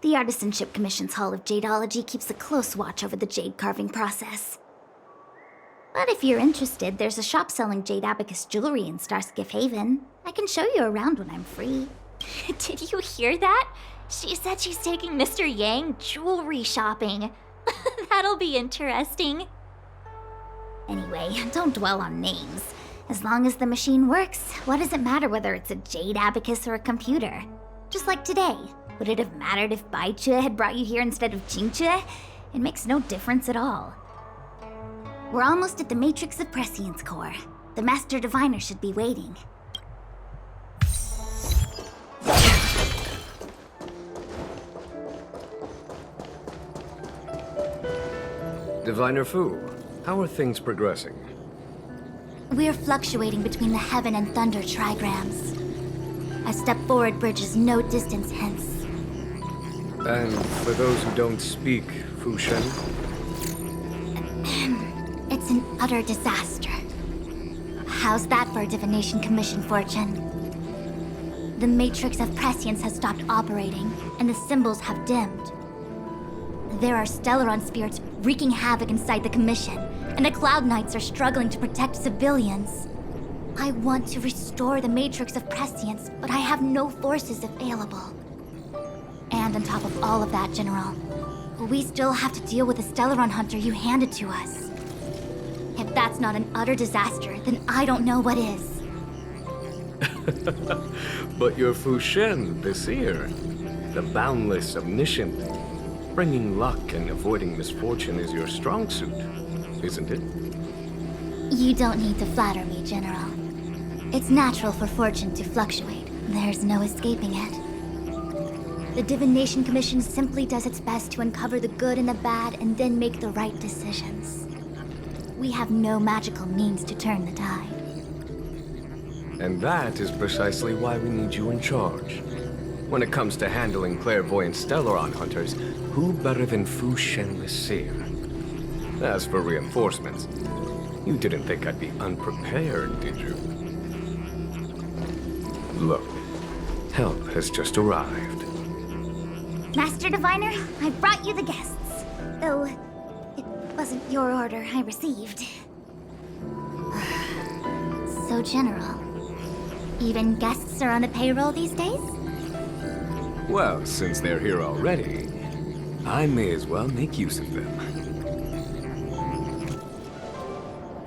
The Artisanship Commission's Hall of Jadeology keeps a close watch over the jade carving process. But if you're interested, there's a shop selling Jade Abacus jewelry in Starskiff Haven. I can show you around when I'm free. Did you hear that? She said she's taking Mr. Yang jewelry shopping. That'll be interesting. Anyway, don't dwell on names. As long as the machine works, what does it matter whether it's a Jade Abacus or a computer? Just like today. Would it have mattered if Baichue had brought you here instead of Qingque? It makes no difference at all. We're almost at the Matrix of Prescience core. The Master Diviner should be waiting. Diviner Fu, how are things progressing? We're fluctuating between the Heaven and Thunder trigrams. A step forward bridges no distance hence. And for those who don't speak Fu Shen? It's an utter disaster. How's that for a Divination Commission fortune? The Matrix of Prescience has stopped operating, and the symbols have dimmed. There are Stellaron spirits wreaking havoc inside the Commission, and the Cloud Knights are struggling to protect civilians. I want to restore the Matrix of Prescience, but I have no forces available. And on top of all of that, General, we still have to deal with the Stellaron hunter you handed to us. If that's not an utter disaster, then I don't know what is. But you're Fu Shen, the seer, the boundless, omniscient. Bringing luck and avoiding misfortune is your strong suit, isn't it? You don't need to flatter me, General. It's natural for fortune to fluctuate. There's no escaping it. The Divination Commission simply does its best to uncover the good and the bad and then make the right decisions. We have no magical means to turn the tide. And that is precisely why we need you in charge. When it comes to handling clairvoyant Stellaron hunters, who better than Fu Shen the Seer? As for reinforcements, you didn't think I'd be unprepared, did you? Look, help has just arrived. Master Diviner, I brought you the guests. Though, it wasn't your order I received. So, General, even guests are on the payroll these days? Well, since they're here already, I may as well make use of them.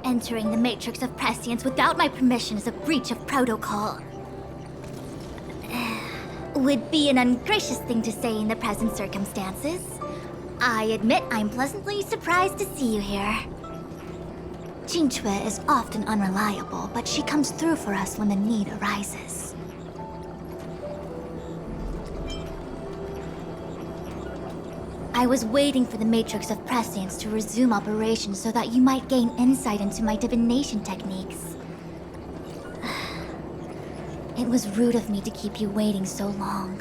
Entering the Matrix of Prescience without my permission is a breach of protocol. Would be an ungracious thing to say in the present circumstances. I admit I'm pleasantly surprised to see you here. Jingchui is often unreliable, but she comes through for us when the need arises. I was waiting for the Matrix of Prescience to resume operations so that you might gain insight into my divination techniques. It was rude of me to keep you waiting so long.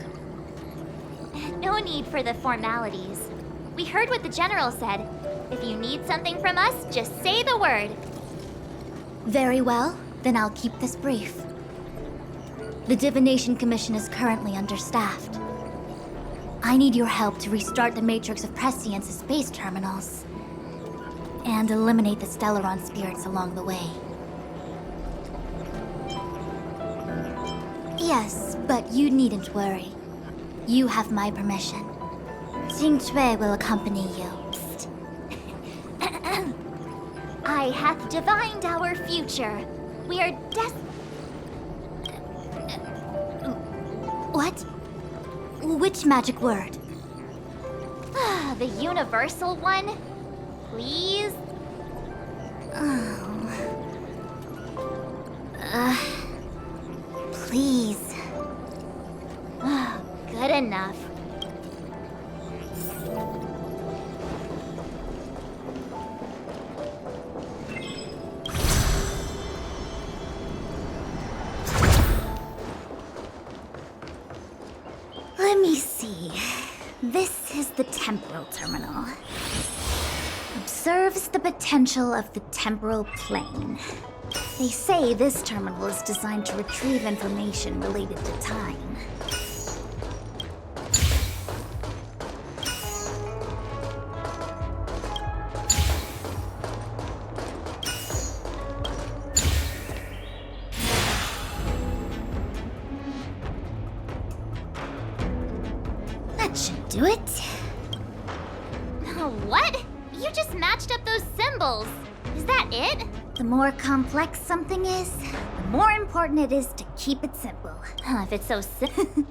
No need for the formalities. We heard what the General said. If you need something from us, just say the word. Very well, then I'll keep this brief. The Divination Commission is currently understaffed. I need your help to restart the Matrix of Prescience's space terminals and eliminate the Stellaron spirits along the way. Yes, but you needn't worry. You have my permission. Jingchui will accompany you. I hath divined our future. We are What? Which magic word? The universal one? Please? Please. Good enough. Let me see. This is the temporal terminal. Observes the potential of the temporal plane. They say this terminal is designed to retrieve information related to time. That should do it. What? You just matched up those symbols. Is that it? The more complex something is, the more important it is to keep it simple. If it's so simple.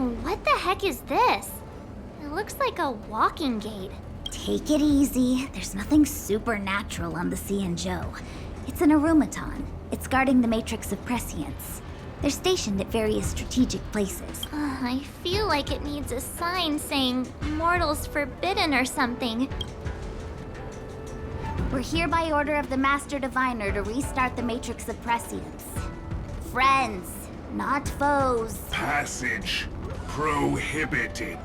What the heck is this? It looks like a walking gate. Take it easy. There's nothing supernatural on the Xianzhou. It's an aromaton. It's guarding the matrix of prescience. They're stationed at various strategic places. I feel like it needs a sign saying mortals forbidden or something. We're here by order of the Master Diviner to restart the matrix of prescience. Friends, not foes. Passage prohibited.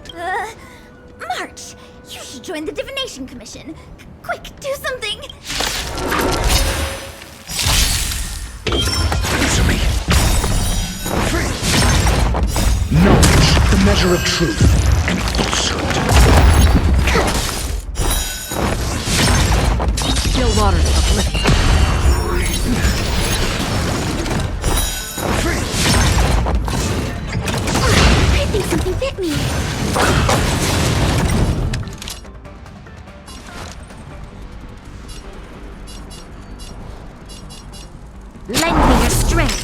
March! You should join the Divination Commission. Quick, do something! Answer me. Knowledge, the measure of truth and falsehood. Still waters of oblivion. I think something bit me. Lend me your strength.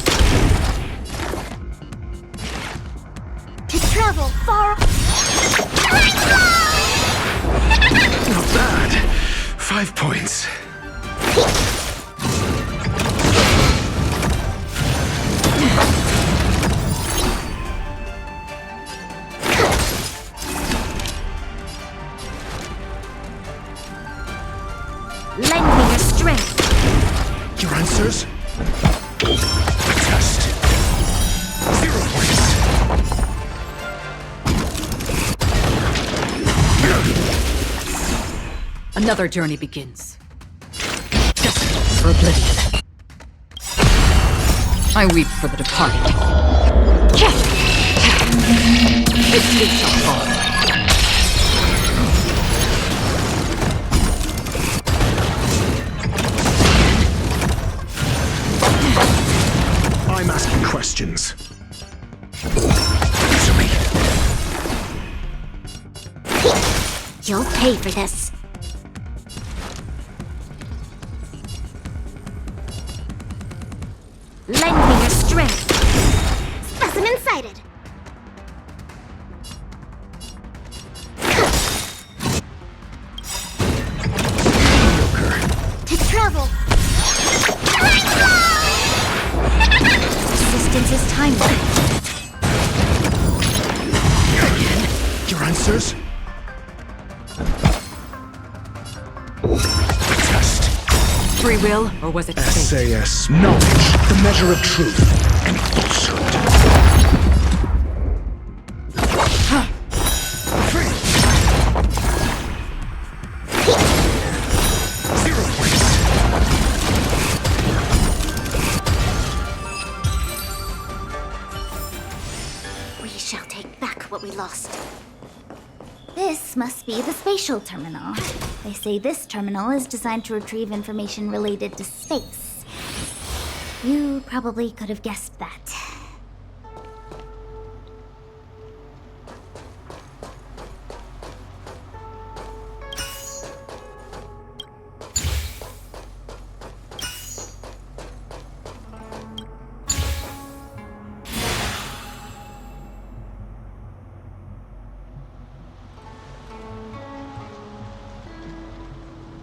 To travel far. Not bad. 5 points. Lend me your strength. Your answers? Test. 0 points. Another journey begins. Destined for oblivion. I weep for the departed. Its gate shall fall. I'm asking questions. Answer me. You'll pay for this. Lend me your strength. Specimen sighted. To travel. Resistance is timeless. Your answers? Free will, or was it fate? SAS. Knowledge, the measure of truth and falsehood. We shall take back what we lost. This must be the spatial terminal. They say this terminal is designed to retrieve information related to space. You probably could have guessed that.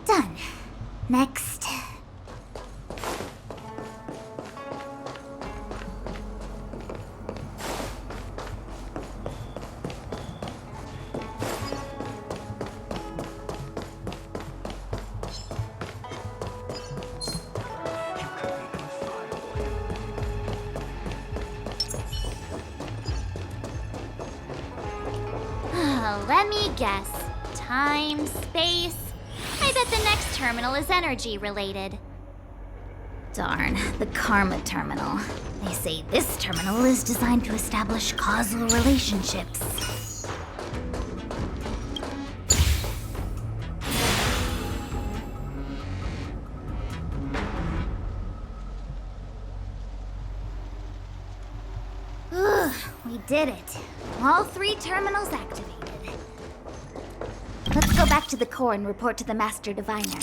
Done. Next. Let me guess. Time, space. I bet the next terminal is energy related. Darn, the Karma Terminal. They say this terminal is designed to establish causal relationships. Ugh, we did it. All 3 terminals activated. Let's go back to the core and report to the Master Diviner.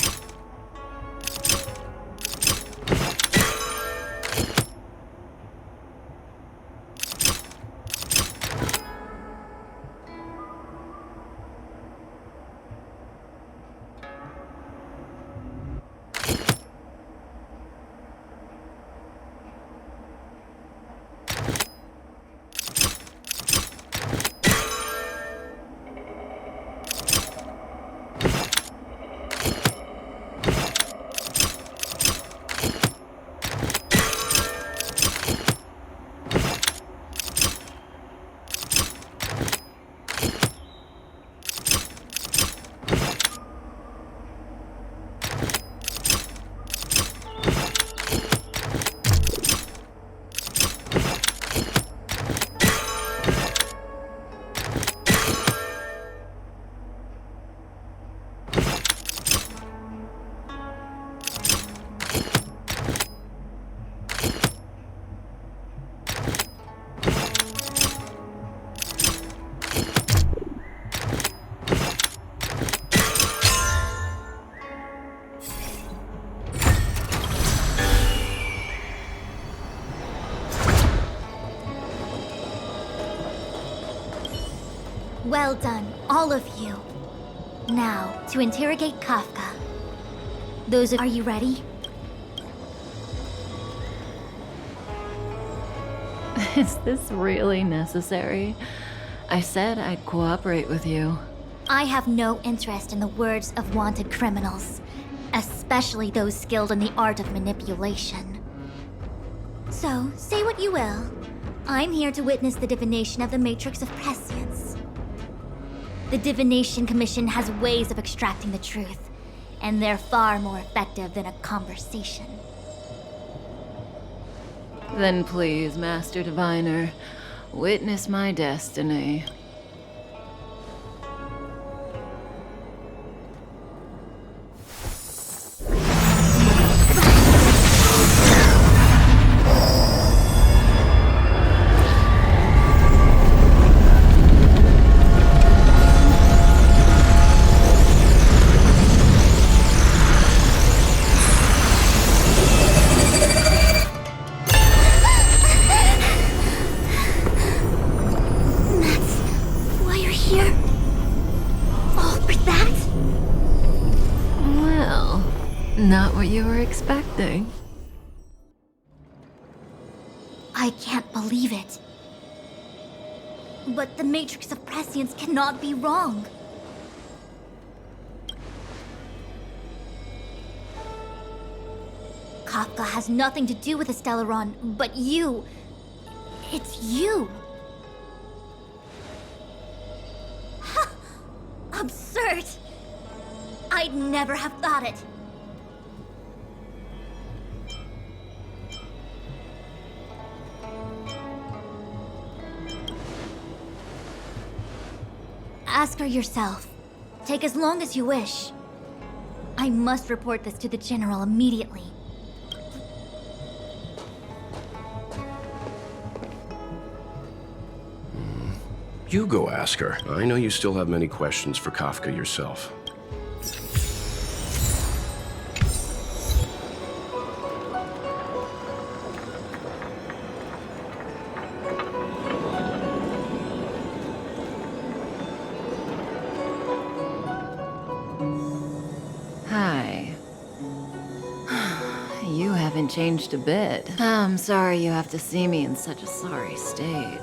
Well done, all of you. Now, to interrogate Kafka. Are you ready? Is this really necessary? I said I'd cooperate with you. I have no interest in the words of wanted criminals, especially those skilled in the art of manipulation. So, say what you will. I'm here to witness the divination of the Matrix of Prescience. The Divination Commission has ways of extracting the truth, and they're far more effective than a conversation. Then please, Master Diviner, witness my destiny. Not what you were expecting. I can't believe it. But the Matrix of Prescience cannot be wrong. Kafka has nothing to do with the Stellaron, but you. It's you. Absurd. I'd never have thought it. Ask her yourself. Take as long as you wish. I must report this to the General immediately. You go ask her. I know you still have many questions for Kafka yourself. Hi. You haven't changed a bit. I'm sorry you have to see me in such a sorry state.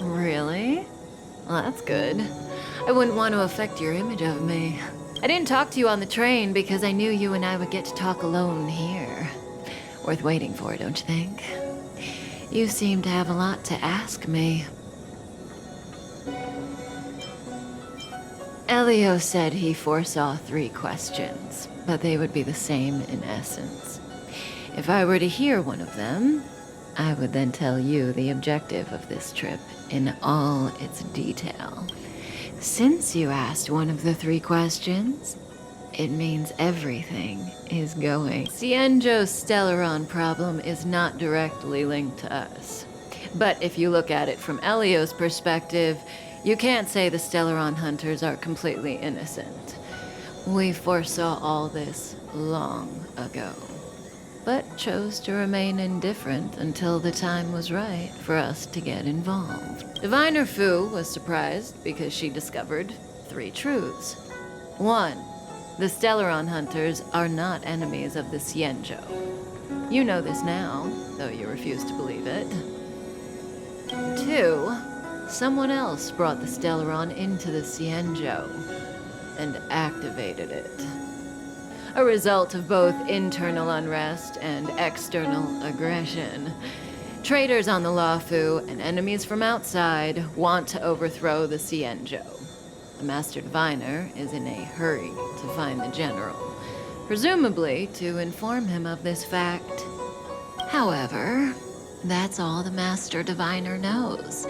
Really? Well, that's good. I wouldn't want to affect your image of me. I didn't talk to you on the train because I knew you and I would get to talk alone here. Worth waiting for, don't you think? You seem to have a lot to ask me. Elio said he foresaw 3 questions, but they would be the same in essence. If I were to hear one of them, I would then tell you the objective of this trip in all its detail. Since you asked one of the 3 questions, it means everything is going. Xianzhou's Stellaron problem is not directly linked to us. But if you look at it from Elio's perspective, you can't say the Stellaron hunters are completely innocent. We foresaw all this long ago, but chose to remain indifferent until the time was right for us to get involved. Diviner Fu was surprised because she discovered 3 truths. 1, the Stellaron hunters are not enemies of the Xianzhou. You know this now, though you refuse to believe it. 2, someone else brought the Stellaron into the Xianzhou and activated it. A result of both internal unrest and external aggression. Traitors on the Luofu and enemies from outside want to overthrow the Xianzhou. The Master Diviner is in a hurry to find the General, presumably to inform him of this fact. However, that's all the Master Diviner knows,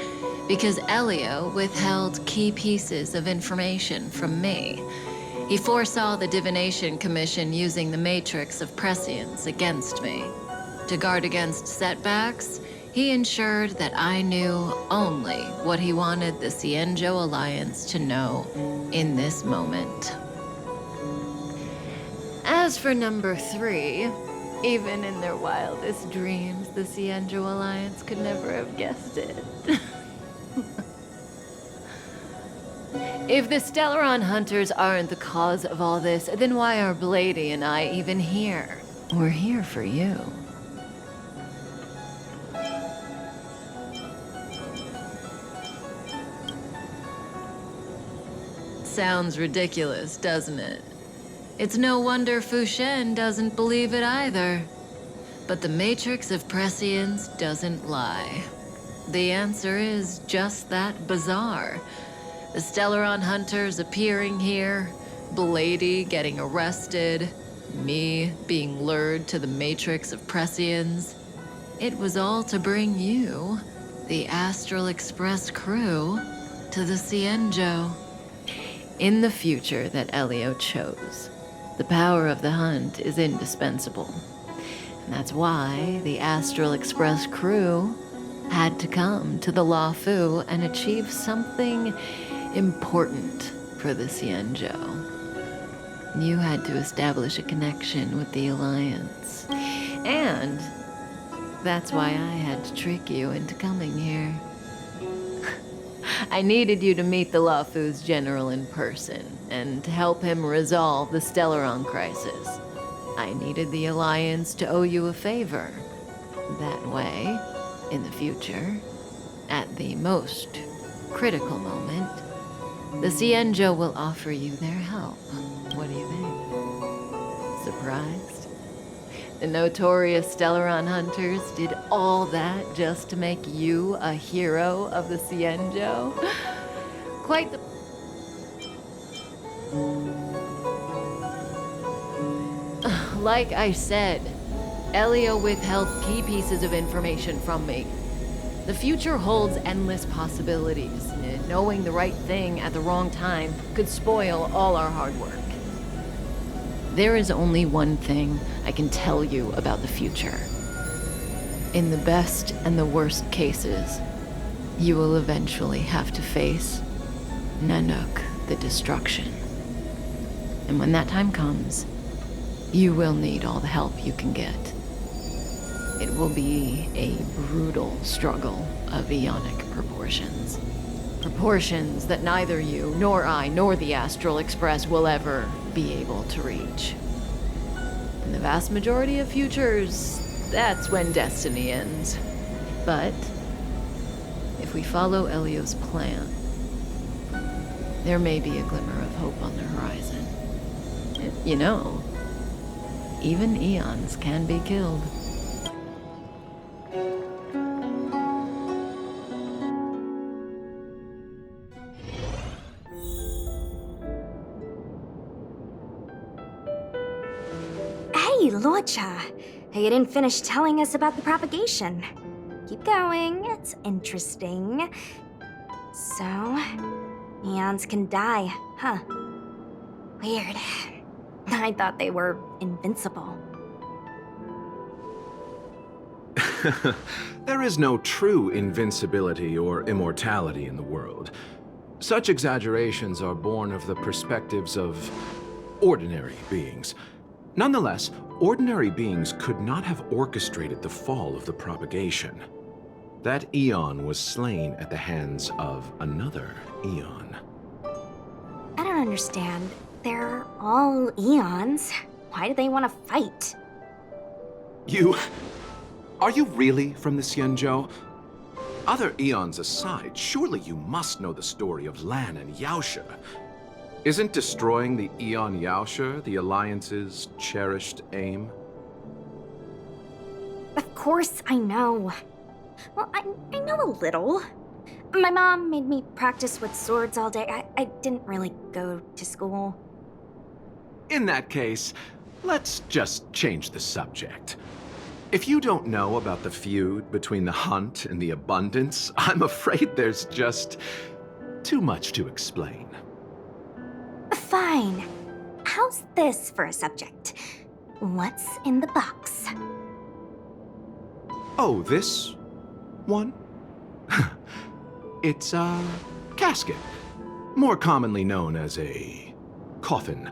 because Elio withheld key pieces of information from me. He foresaw the Divination Commission using the Matrix of Prescience against me. To guard against setbacks, he ensured that I knew only what he wanted the Xianzhou Alliance to know in this moment. As for number 3, Even in their wildest dreams, the Xianzhou Alliance could never have guessed it. If the Stellaron hunters aren't the cause of all this, then why are Blady and I even here? We're here for you. Sounds ridiculous, doesn't it? It's no wonder Fu Shen doesn't believe it either. But the matrix of prescience doesn't lie. The answer is just that bizarre. The Stellaron hunters appearing here, Blady getting arrested, me being lured to the matrix of prescience. It was all to bring you, the Astral Express crew, to the Xianzhou. In the future that Elio chose, the power of the hunt is indispensable. And that's why the Astral Express crew had to come to the Luofu and achieve something important for the Xianzhou. You had to establish a connection with the Alliance. And that's why I had to trick you into coming here. I needed you to meet the Luofu's general in person, and to help him resolve the Stellaron crisis. I needed the Alliance to owe you a favor. That way, in the future, at the most critical moment, the Xianzhou will offer you their help. What do you think? Surprised? The notorious Stellaron hunters did all that just to make you a hero of the Xianzhou? Quite the... Like I said, Elio withheld key pieces of information from me. The future holds endless possibilities, and knowing the right thing at the wrong time could spoil all our hard work. There is only one thing I can tell you about the future. In the best and the worst cases, you will eventually have to face Nanook, the destruction. And when that time comes, you will need all the help you can get. It will be a brutal struggle of eonic proportions. Proportions that neither you, nor I, nor the Astral Express will ever be able to reach. In the vast majority of futures, that's when destiny ends. But if we follow Elio's plan, there may be a glimmer of hope on the horizon. You know, even eons can be killed. Hey, Luocha! You didn't finish telling us about the propagation. Keep going, it's interesting. So, eons can die, huh? Weird. I thought they were invincible. There is no true invincibility or immortality in the world. Such exaggerations are born of the perspectives of ordinary beings. Nonetheless, ordinary beings could not have orchestrated the fall of the propagation. That eon was slain at the hands of another eon. I don't understand. They're all eons. Why do they want to fight? Are you really from the Xianzhou? Other eons aside, surely you must know the story of Lan and Yaoshe. Isn't destroying the Eon Yaoshe the Alliance's cherished aim? Of course I know. Well, I know a little. My mom made me practice with swords all day. I didn't really go to school. In that case, let's just change the subject. If you don't know about the feud between the Hunt and the Abundance, I'm afraid there's just too much to explain. Fine. How's this for a subject? What's in the box? Oh, this one? It's a casket, more commonly known as a coffin.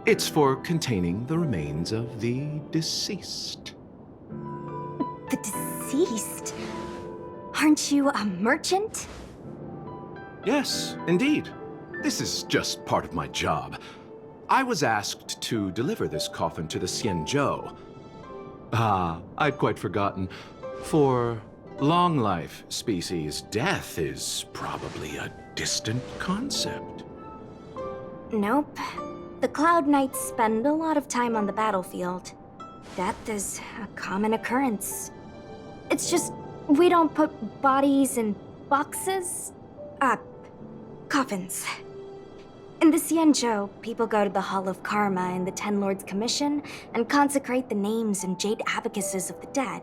It's for containing the remains of the deceased. The deceased? Aren't you a merchant? Yes, indeed. This is just part of my job. I was asked to deliver this coffin to the Xianzhou. I'd quite forgotten. For long life species, death is probably a distant concept. Nope. The Cloud Knights spend a lot of time on the battlefield. Death is a common occurrence. It's just, we don't put bodies in boxes. Coffins. In the Xianzhou, people go to the Hall of Karma in the Ten Lords Commission and consecrate the names and jade abacuses of the dead.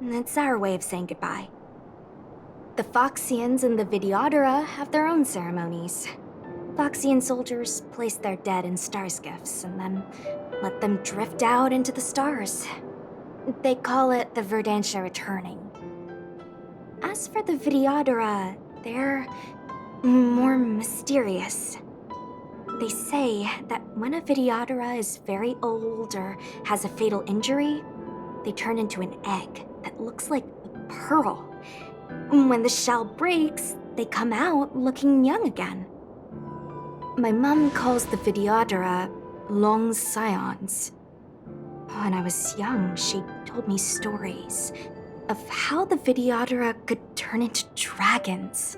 It's our way of saying goodbye. The Foxians and the Videodora have their own ceremonies. Foxian soldiers place their dead in star skiffs and then let them drift out into the stars. They call it the Verdantia returning. As for the Videodora, they're more mysterious. They say that when a Videodora is very old or has a fatal injury, they turn into an egg that looks like a pearl. When the shell breaks, they come out looking young again. My mom calls the Videodora long scions. When I was young, she told me stories of how the Videodora could turn into dragons.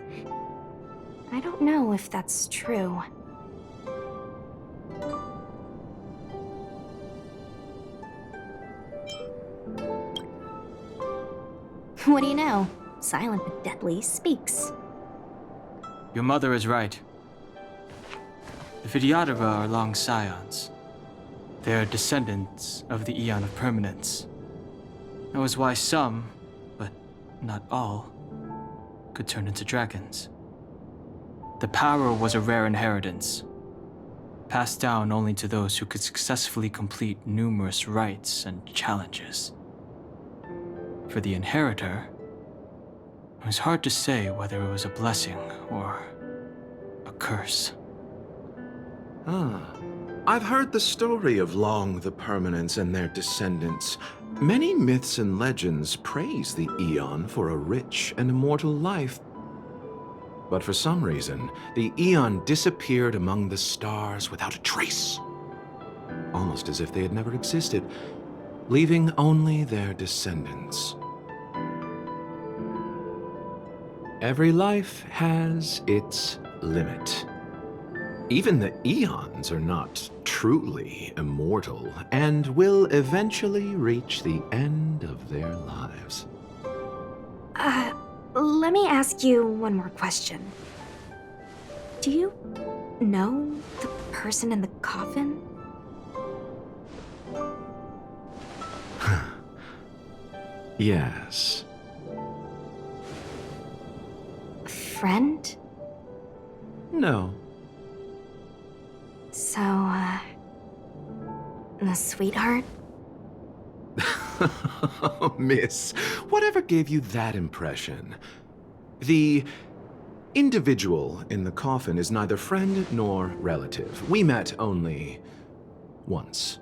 I don't know if that's true. What do you know? Silent but deadly speaks. Your mother is right. The Videodora are long scions. They are descendants of the Eon of Permanence. That was why some, but not all, could turn into dragons. The power was a rare inheritance, passed down only to those who could successfully complete numerous rites and challenges. For the inheritor, it was hard to say whether it was a blessing or a curse. I've heard the story of Long the Permanence and their descendants. Many myths and legends praise the Eon for a rich and immortal life. But for some reason, the Eon disappeared among the stars without a trace. Almost as if they had never existed, leaving only their descendants. Every life has its limit. Even the Eons are not truly immortal and will eventually reach the end of their lives. Let me ask you one more question. Do you know the person in the coffin? Yes. A friend? No. So, a sweetheart? Miss, whatever gave you that impression? The individual in the coffin is neither friend nor relative. We met only once.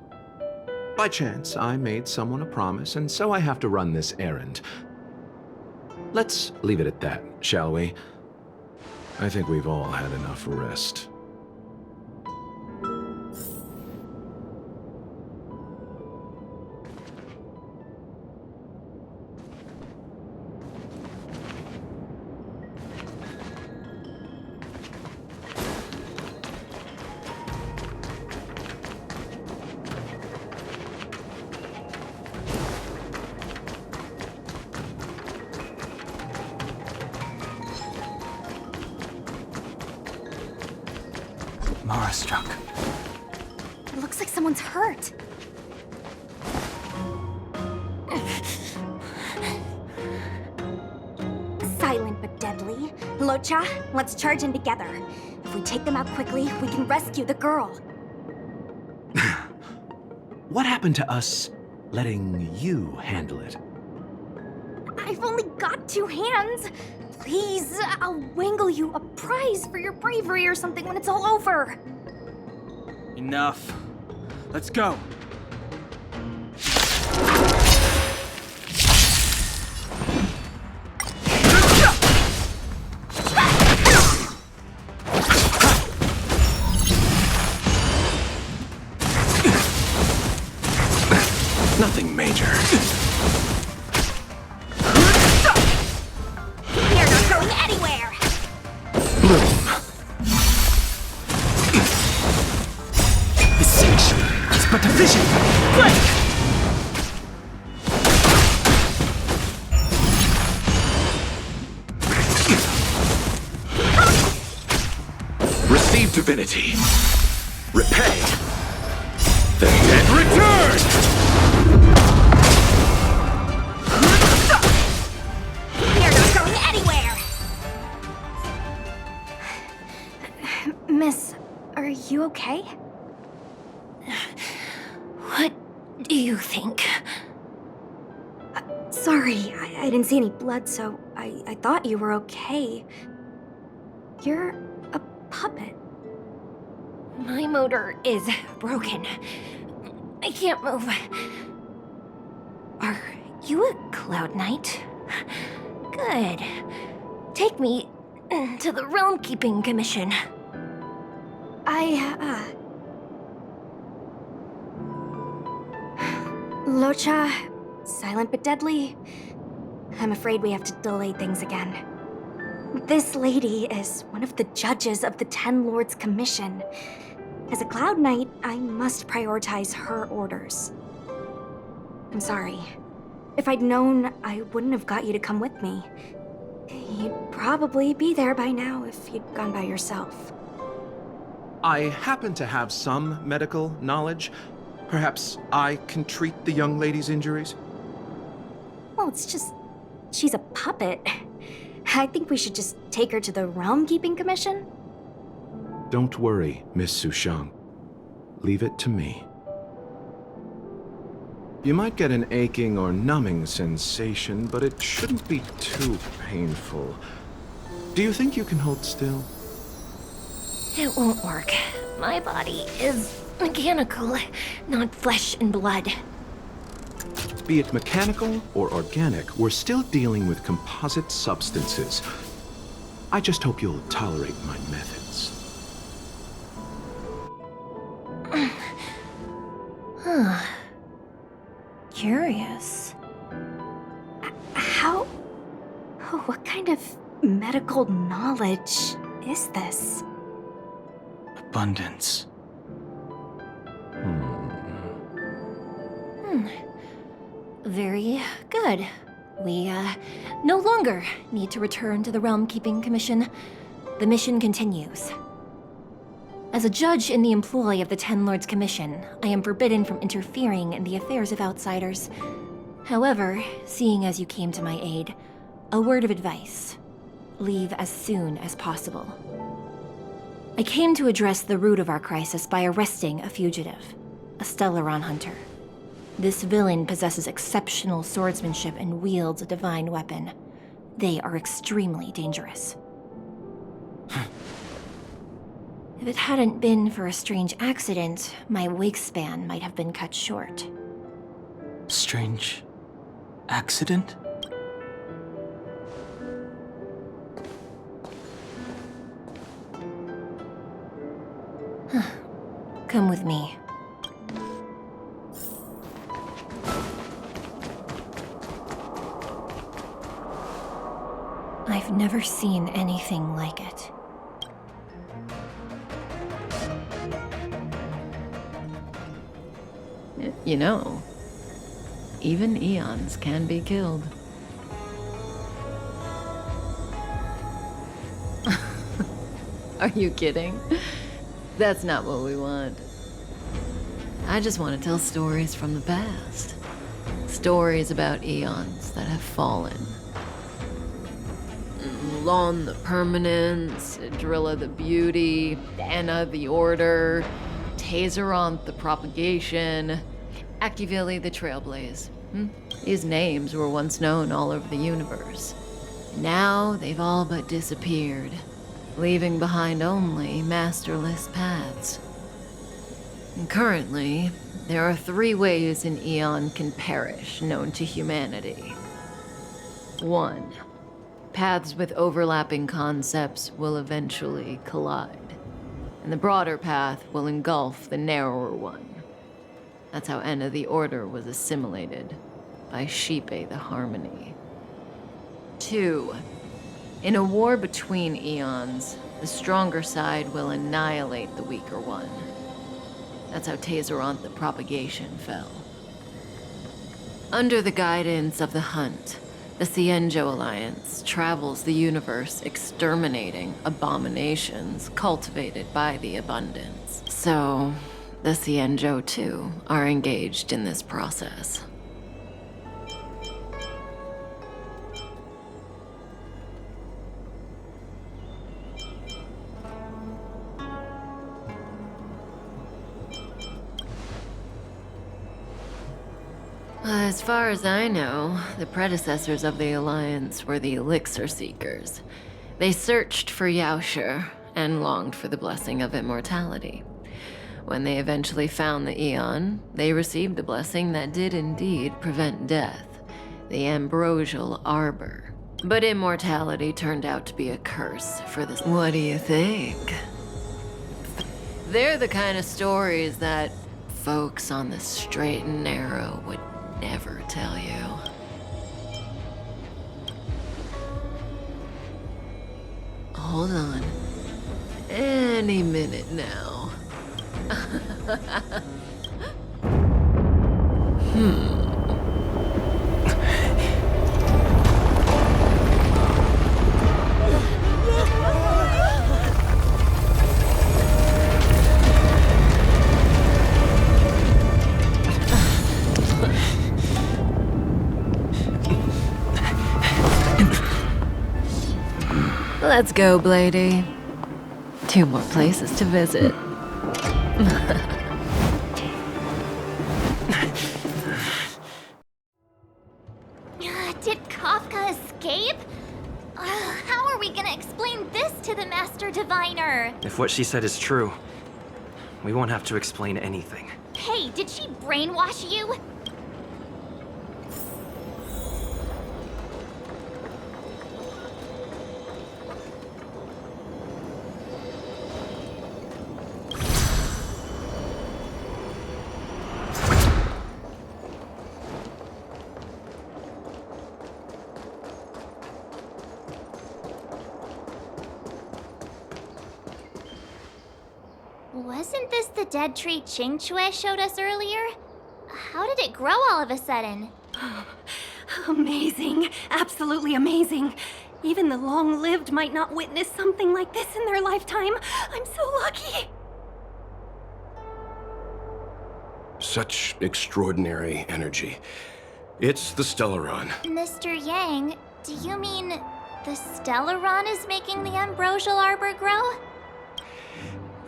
By chance, I made someone a promise, and so I have to run this errand. Let's leave it at that, shall we? I think we've all had enough rest. Mara struck. It looks like someone's hurt. Silent but deadly. Locha, let's charge in together. If we take them out quickly, we can rescue the girl. What happened to us letting you handle it? I've only got 2 hands. Please, I'll wangle you a prize for your bravery or something when it's all over. Enough. Let's go. Nothing major. You're not going anywhere! Bloom. Distinction is but a vision. Break! Receive divinity. Repay. The dead return! You're not going anywhere! Miss, are you okay? What do you think? Sorry, I didn't see any blood, so I thought you were okay. You're a puppet. My motor is broken. I can't move. Are you a Cloud Knight? Good. Take me to the Realm Keeping Commission. Luocha, silent but deadly. I'm afraid we have to delay things again. This lady is one of the judges of the Ten Lords Commission. As a Cloud Knight, I must prioritize her orders. I'm sorry. If I'd known, I wouldn't have got you to come with me. You'd probably be there by now if you'd gone by yourself. I happen to have some medical knowledge. Perhaps I can treat the young lady's injuries? Well, it's just... she's a puppet. I think we should just take her to the Realm Keeping Commission. Don't worry, Miss Sushang. Leave it to me. You might get an aching or numbing sensation, but it shouldn't be too painful. Do you think you can hold still? It won't work. My body is mechanical, not flesh and blood. Be it mechanical or organic, we're still dealing with composite substances. I just hope you'll tolerate my methods. Huh. Curious. How... what kind of medical knowledge is this? Abundance. Very good. We, no longer need to return to the Realm Keeping Commission. The mission continues. As a judge in the employ of the Ten Lords Commission, I am forbidden from interfering in the affairs of outsiders. However, seeing as you came to my aid, a word of advice. Leave as soon as possible. I came to address the root of our crisis by arresting a fugitive, a Stellaron hunter. This villain possesses exceptional swordsmanship and wields a divine weapon. They are extremely dangerous. If it hadn't been for a strange accident, my wakespan might have been cut short. Strange accident? Come with me. I've never seen anything like it. You know, even eons can be killed. Are you kidding? That's not what we want. I just want to tell stories from the past. Stories about eons that have fallen. Lon the Permanence, Drilla the Beauty, Anna the Order, Tazeronth the Propagation, Akivili the Trailblazer. These names were once known all over the universe. Now they've all but disappeared, leaving behind only masterless paths. Currently, there are 3 ways an Eon can perish known to humanity. 1. Paths with overlapping concepts will eventually collide, and the broader path will engulf the narrower one. That's how Enna the Order was assimilated by Xipe the Harmony. 2. In a war between Eons, the stronger side will annihilate the weaker one. That's how Tazeronth the Propagation fell. Under the guidance of the Hunt, the Xianzhou Alliance travels the universe exterminating abominations cultivated by the Abundance. So, the Xianzhou too are engaged in this process. As far as I know, the predecessors of the Alliance were the Elixir Seekers. They searched for Yaoshi and longed for the blessing of immortality. When they eventually found the Eon, they received the blessing that did indeed prevent death, the Ambrosial Arbor. But immortality turned out to be a curse for this. What do you think? They're the kind of stories that folks on the straight and narrow would never tell you. Hold on. Any minute now. Let's go, Blady. 2 more places to visit. Did Kafka escape? How are we gonna explain this to the Master Diviner? If what she said is true, we won't have to explain anything. Hey, did she brainwash you? Wasn't this the dead tree Qingque showed us earlier? How did it grow all of a sudden? Amazing. Absolutely amazing. Even the long-lived might not witness something like this in their lifetime. I'm so lucky. Such extraordinary energy. It's the Stellaron. Mr. Yang, do you mean the Stellaron is making the Ambrosial Arbor grow?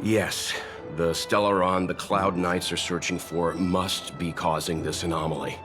Yes, the Stellaron the Cloud Knights are searching for must be causing this anomaly.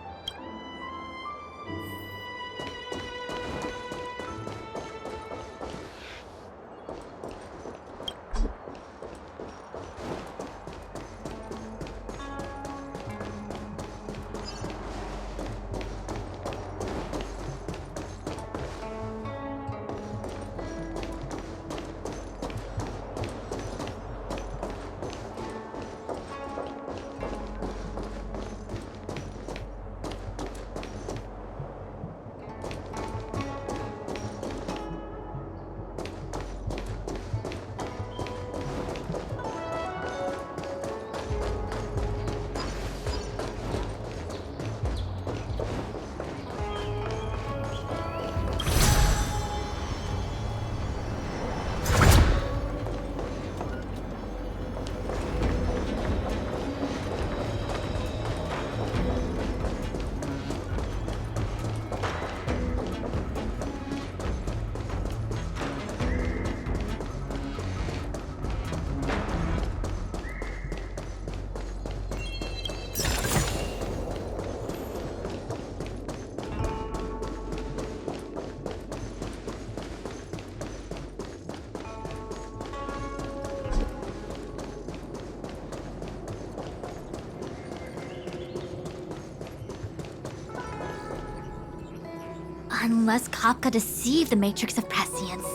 Unless Kafka deceived the Matrix of Prescience.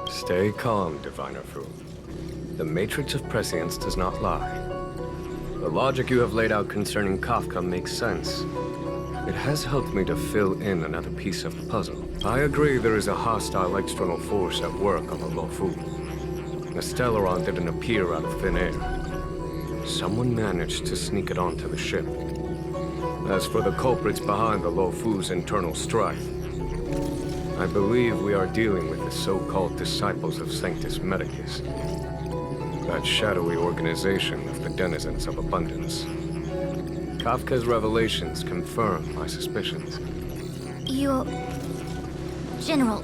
Stay calm, Diviner Fu. The Matrix of Prescience does not lie. The logic you have laid out concerning Kafka makes sense. It has helped me to fill in another piece of the puzzle. I agree there is a hostile external force at work on the Luofu. The Stellaron didn't appear out of thin air. Someone managed to sneak it onto the ship. As for the culprits behind the Luofu's internal strife, I believe we are dealing with the so-called Disciples of Sanctus Medicus. That shadowy organization of the denizens of abundance. Kafka's revelations confirm my suspicions. General,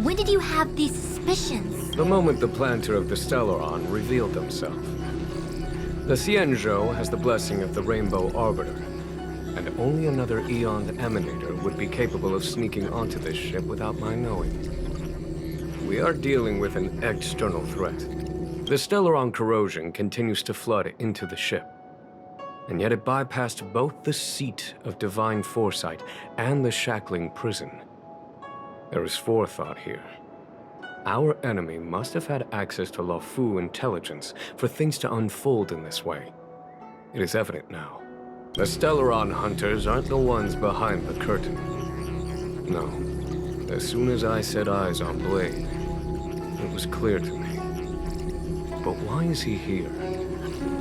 when did you have these suspicions? The moment the planter of the Stellaron revealed himself. The Xianzhou has the blessing of the Rainbow Arbiter, and only another Eon Emanator would be capable of sneaking onto this ship without my knowing. We are dealing with an external threat. The Stellaron corrosion continues to flood into the ship, and yet it bypassed both the seat of divine foresight and the shackling prison. There is forethought here. Our enemy must have had access to Luofu intelligence for things to unfold in this way. It is evident now. The Stellaron hunters aren't the ones behind the curtain. No. As soon as I set eyes on Blade, it was clear to me. But why is he here?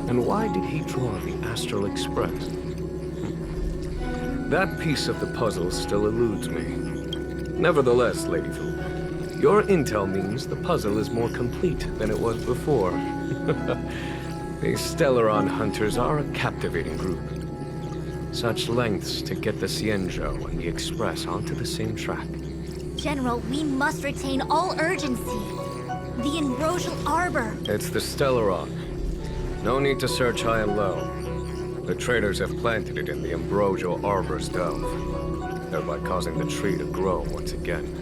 And why did he draw the Astral Express? That piece of the puzzle still eludes me. Nevertheless, Lady Fu, your intel means the puzzle is more complete than it was before. These Stellaron hunters are a captivating group. Such lengths to get the Xianzhou and the Express onto the same track. General, we must retain all urgency. The Ambrosial Arbor. It's the Stellaron. No need to search high and low. The traders have planted it in the Ambrosial Arbor's dove, thereby causing the tree to grow once again.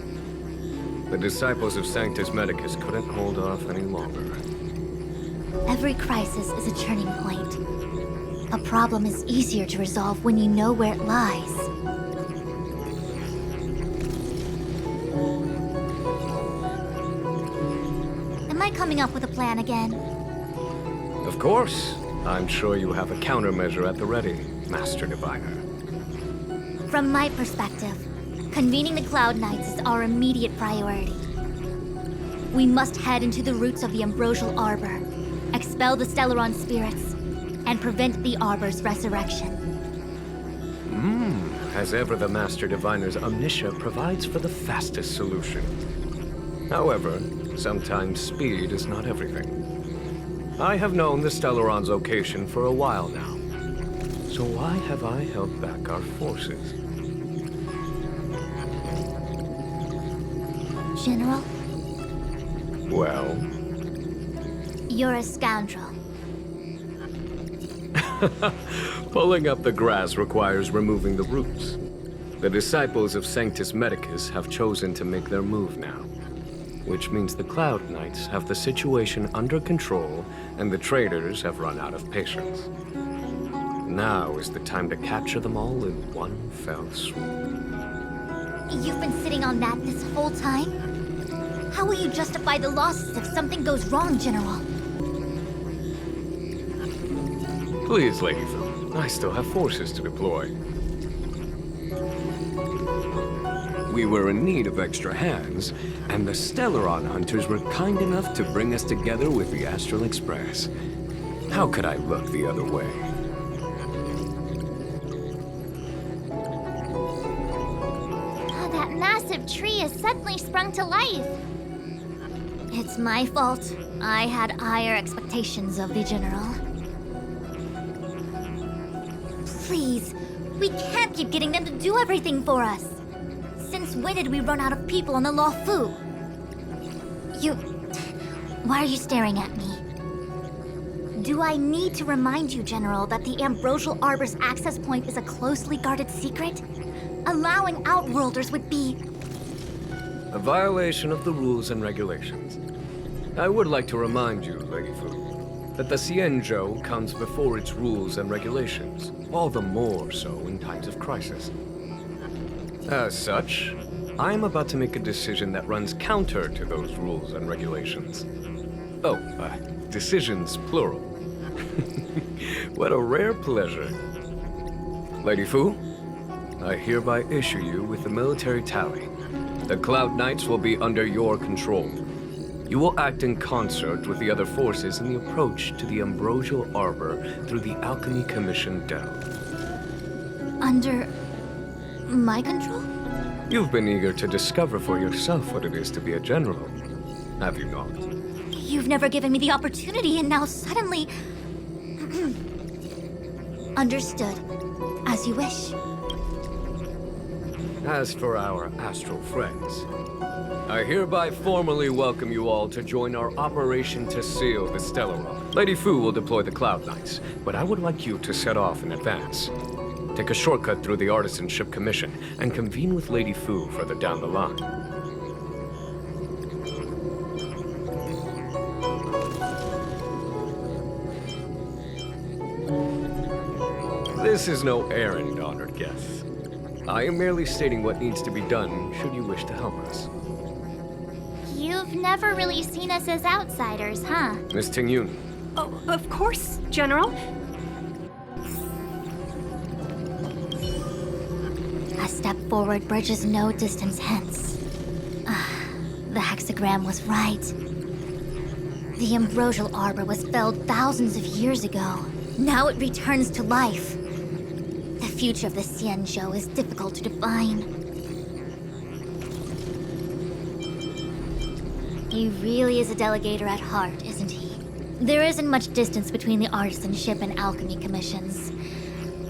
The disciples of Sanctus Medicus couldn't hold off any longer. Every crisis is a turning point. A problem is easier to resolve when you know where it lies. Am I coming up with a plan again? Of course. I'm sure you have a countermeasure at the ready, Master Diviner. From my perspective, convening the Cloud Knights is our immediate priority. We must head into the roots of the Ambrosial Arbor, expel the Stellaron spirits, and prevent the Arbor's resurrection. As ever, the Master Diviner's omniscia provides for the fastest solution. However, sometimes speed is not everything. I have known the Stellaron's location for a while now. So why have I held back our forces? General? Well? You're a scoundrel. Pulling up the grass requires removing the roots. The disciples of Sanctus Medicus have chosen to make their move now, which means the Cloud Knights have the situation under control and the traders have run out of patience. Now is the time to capture them all in one fell swoop. You've been sitting on that this whole time? How will you justify the losses if something goes wrong, General? Please, Lady Fu, I still have forces to deploy. We were in need of extra hands, and the Stellaron hunters were kind enough to bring us together with the Astral Express. How could I look the other way? Oh, that massive tree has suddenly sprung to life. It's my fault. I had higher expectations of the General. Please, we can't keep getting them to do everything for us. Since when did we run out of people on the Luofu? Why are you staring at me? Do I need to remind you, General, that the Ambrosial Arbor's access point is a closely guarded secret? Allowing Outworlders would be... A violation of the rules and regulations. I would like to remind you, Lady Fu, that the Xianzhou comes before its rules and regulations, all the more so in times of crisis. As such, I'm about to make a decision that runs counter to those rules and regulations. Oh, decisions plural. What a rare pleasure. Lady Fu, I hereby issue you with the military tally. The Cloud Knights will be under your control. You will act in concert with the other forces in the approach to the Ambrosial Arbor through the Alchemy Commission Delve. Under my control? You've been eager to discover for yourself what it is to be a general, have you not? You've never given me the opportunity, and now suddenly... Understood. As you wish. As for our astral friends, I hereby formally welcome you all to join our operation to seal the Stellaron. Lady Fu will deploy the Cloud Knights, but I would like you to set off in advance. Take a shortcut through the Artisanship Commission and convene with Lady Fu further down the line. This is no errand, honored guests. I am merely stating what needs to be done should you wish to help us. You've never really seen us as outsiders, huh? Miss Tingyun. Oh, of course, General. A step forward bridges no distance hence. The hexagram was right. The Ambrosial Arbor was felled thousands of years ago. Now it returns to life. The future of the Xianzhou is difficult to define. He really is a delegator at heart, isn't he? There isn't much distance between the Artisanship and Alchemy Commissions.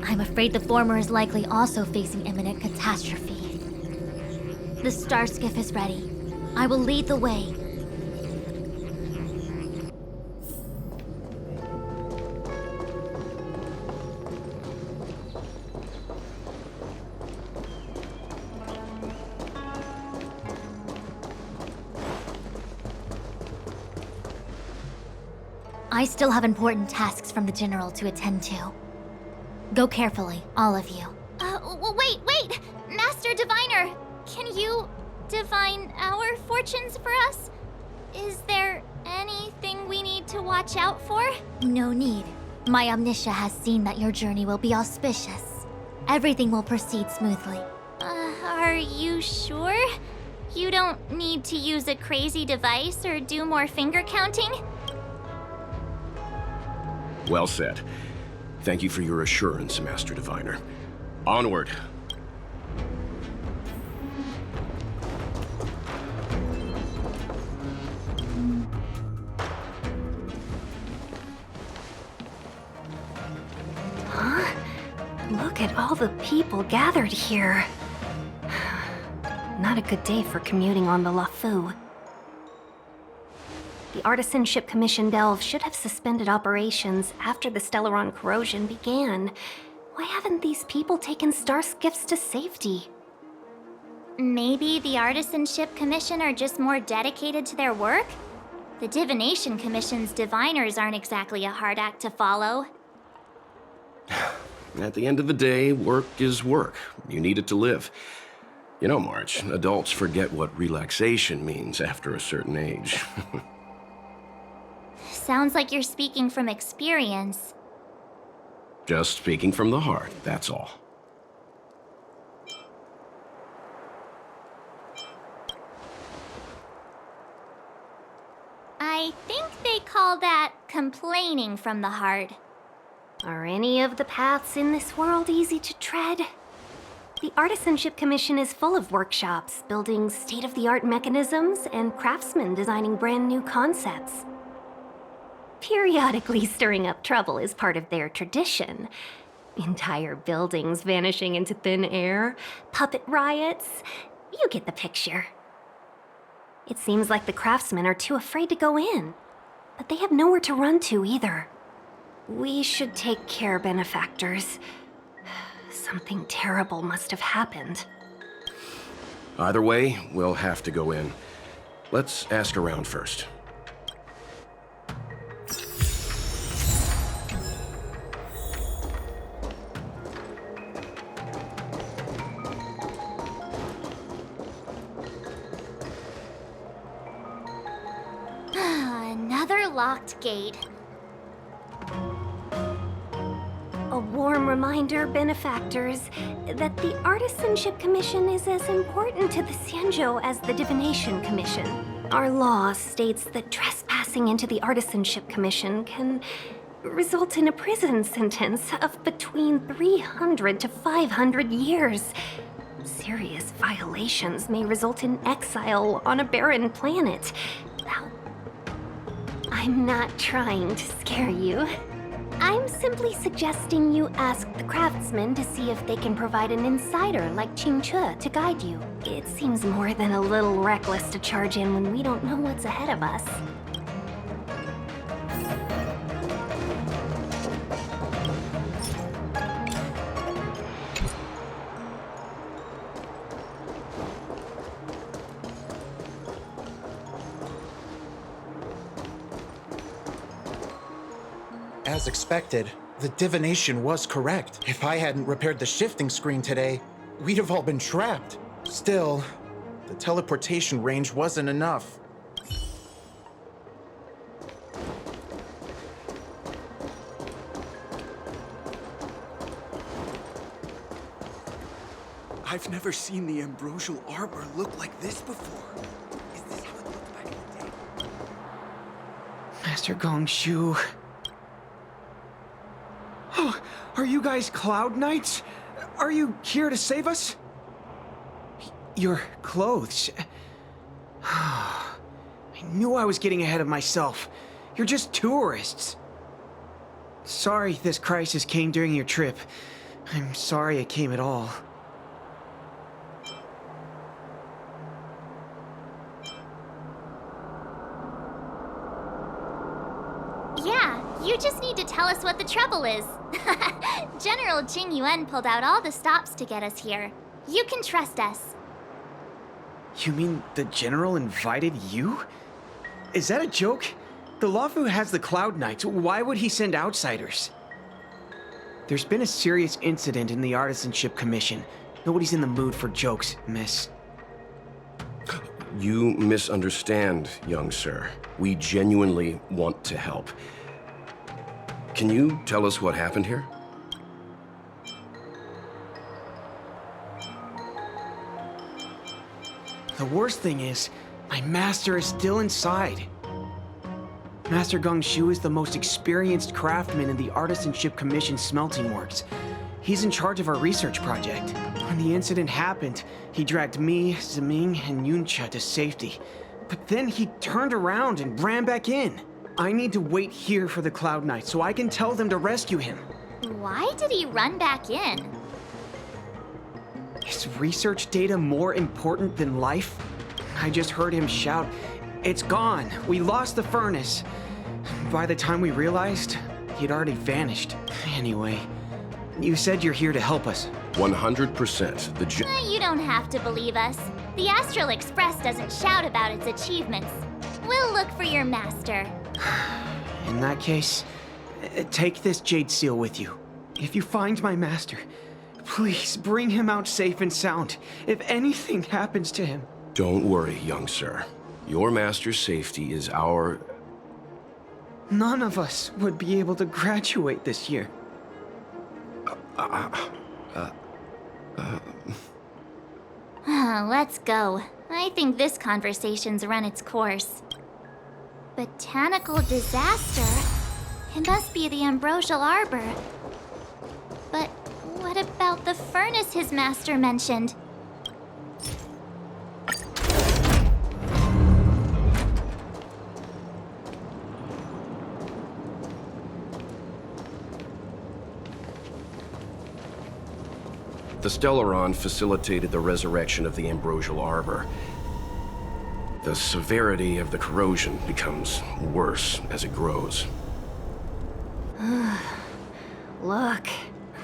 I'm afraid the former is likely also facing imminent catastrophe. The star skiff is ready. I will lead the way. I still have important tasks from the General to attend to. Go carefully, all of you. Wait! Master Diviner! Can you divine our fortunes for us? Is there anything we need to watch out for? No need. My Omniscia has seen that your journey will be auspicious. Everything will proceed smoothly. Are you sure? You don't need to use a crazy device or do more finger counting? Well said. Thank you for your assurance, Master Diviner. Onward. Huh? Look at all the people gathered here. Not a good day for commuting on the Luofu. The Artisanship Commission Delve should have suspended operations after the Stellaron corrosion began. Why haven't these people taken star skiffs to safety? Maybe the Artisanship Commission are just more dedicated to their work? The Divination Commission's diviners aren't exactly a hard act to follow. At the end of the day, work is work. You need it to live. You know, March, adults forget what relaxation means after a certain age. Sounds like you're speaking from experience. Just speaking from the heart, that's all. I think they call that complaining from the heart. Are any of the paths in this world easy to tread? The Artisanship Commission is full of workshops, building state-of-the-art mechanisms, and craftsmen designing brand new concepts. Periodically stirring up trouble is part of their tradition. Entire buildings vanishing into thin air, puppet riots. You get the picture. It seems like the craftsmen are too afraid to go in, but they have nowhere to run to either. We should take care, benefactors. Something terrible must have happened. Either way, we'll have to go in. Let's ask around first. locked gate. A warm reminder, benefactors, that the Artisanship Commission is as important to the Xianzhou as the Divination Commission. Our law states that trespassing into the Artisanship Commission can result in a prison sentence of between 300 to 500 years. Serious violations may result in exile on a barren planet. Now, I'm not trying to scare you. I'm simply suggesting you ask the craftsmen to see if they can provide an insider like Qingche to guide you. It seems more than a little reckless to charge in when we don't know what's ahead of us. As expected, the divination was correct. If I hadn't repaired the shifting screen today, we'd have all been trapped. Still, the teleportation range wasn't enough. I've never seen the ambrosial arbor look like this before. Is this how it looked back in the day? Master Gongshu. Oh, are you guys Cloud Knights? Are you here to save us? Your clothes. I knew I was getting ahead of myself. You're just tourists. Sorry this crisis came during your trip. I'm sorry it came at all. Yeah, you just need to tell us what the trouble is. General Jing Yuan pulled out all the stops to get us here. You can trust us. You mean the General invited you? Is that a joke? The Luofu has the Cloud Knights. Why would he send outsiders? There's been a serious incident in the Artisanship Commission. Nobody's in the mood for jokes, miss. You misunderstand, young sir. We genuinely want to help. Can you tell us what happened here? The worst thing is, my master is still inside. Master Gongshu is the most experienced craftsman in the Artisanship Commission smelting works. He's in charge of our research project. When the incident happened, he dragged me, Ziming, and Yuncha to safety. But then he turned around and ran back in. I need to wait here for the Cloud Knights so I can tell them to rescue him. Why did he run back in? Is research data more important than life? I just heard him shout, "It's gone! We lost the furnace!" By the time we realized, he'd already vanished. Anyway, you said you're here to help us. 100%. You don't have to believe us. The Astral Express doesn't shout about its achievements. We'll look for your master. In that case, take this jade seal with you. If you find my master, please bring him out safe and sound. If anything happens to him. Don't worry, young sir. Your master's safety is our... None of us would be able to graduate this year. Let's go. I think this conversation's run its course. Botanical disaster? It must be the ambrosial arbor. But what about the furnace his master mentioned? The Stellaron facilitated the resurrection of the ambrosial arbor. The severity of the corrosion becomes worse as it grows. Look,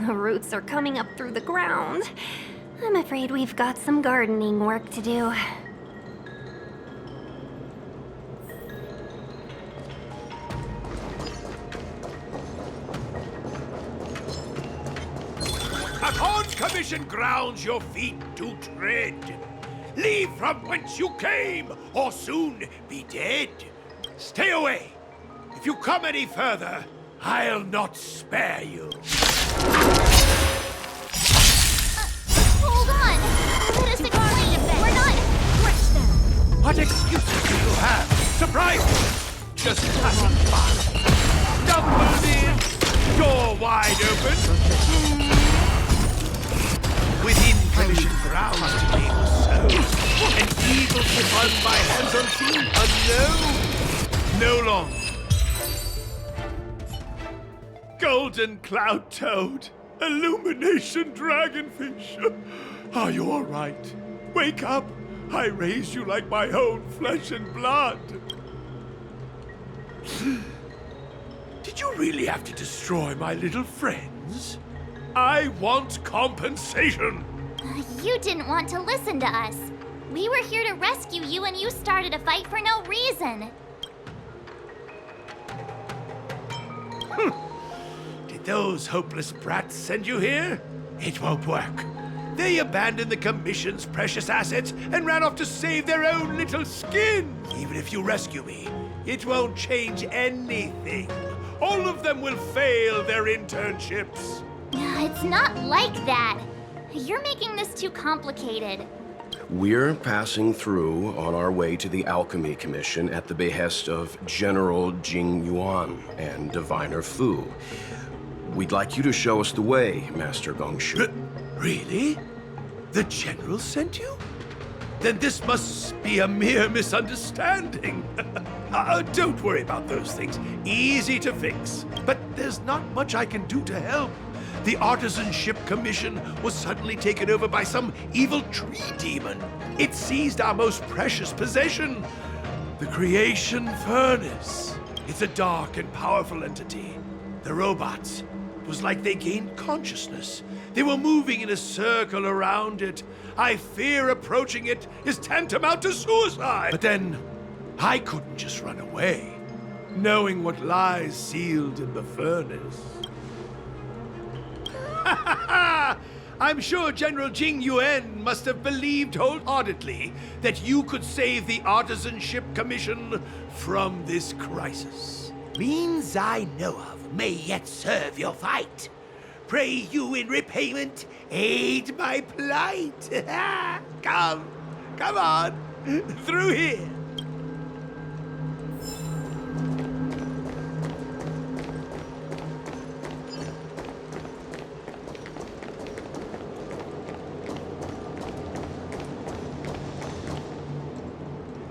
the roots are coming up through the ground. I'm afraid we've got some gardening work to do. Upon commission grounds your feet do tread. Leave from whence you came, or soon be dead. Stay away. If you come any further, I'll not spare you. Hold on! Let us explain. We're not... What excuses do you have? Surprise me! Just having fun. Stumbled in, door wide open. Within commission grounds today was so. An evil ship run by hands unseen, unknown. No longer. Golden cloud toad, illumination dragonfish. Are you all right? Wake up. I raised you like my own flesh and blood. Did you really have to destroy my little friends? I want compensation. You didn't want to listen to us. We were here to rescue you and you started a fight for no reason. Did those hopeless brats send you here? It won't work. They abandoned the Commission's precious assets and ran off to save their own little skins. Even if you rescue me, it won't change anything. All of them will fail their internships. It's not like that. You're making this too complicated. We're passing through on our way to the Alchemy Commission at the behest of General Jing Yuan and Diviner Fu. We'd like you to show us the way, Master Gongshu. Really? The General sent you? Then this must be a mere misunderstanding. Don't worry about those things. Easy to fix. But there's not much I can do to help. The Artisanship Commission was suddenly taken over by some evil tree demon. It seized our most precious possession, the Creation Furnace. It's a dark and powerful entity. The robots, it was like they gained consciousness. They were moving in a circle around it. I fear approaching it is tantamount to suicide. But then, I couldn't just run away, knowing what lies sealed in the furnace. I'm sure General Jing Yuan must have believed wholeheartedly that you could save the Artisanship Commission from this crisis. Means I know of may yet serve your fight. Pray you in repayment aid my plight. Come on, through here.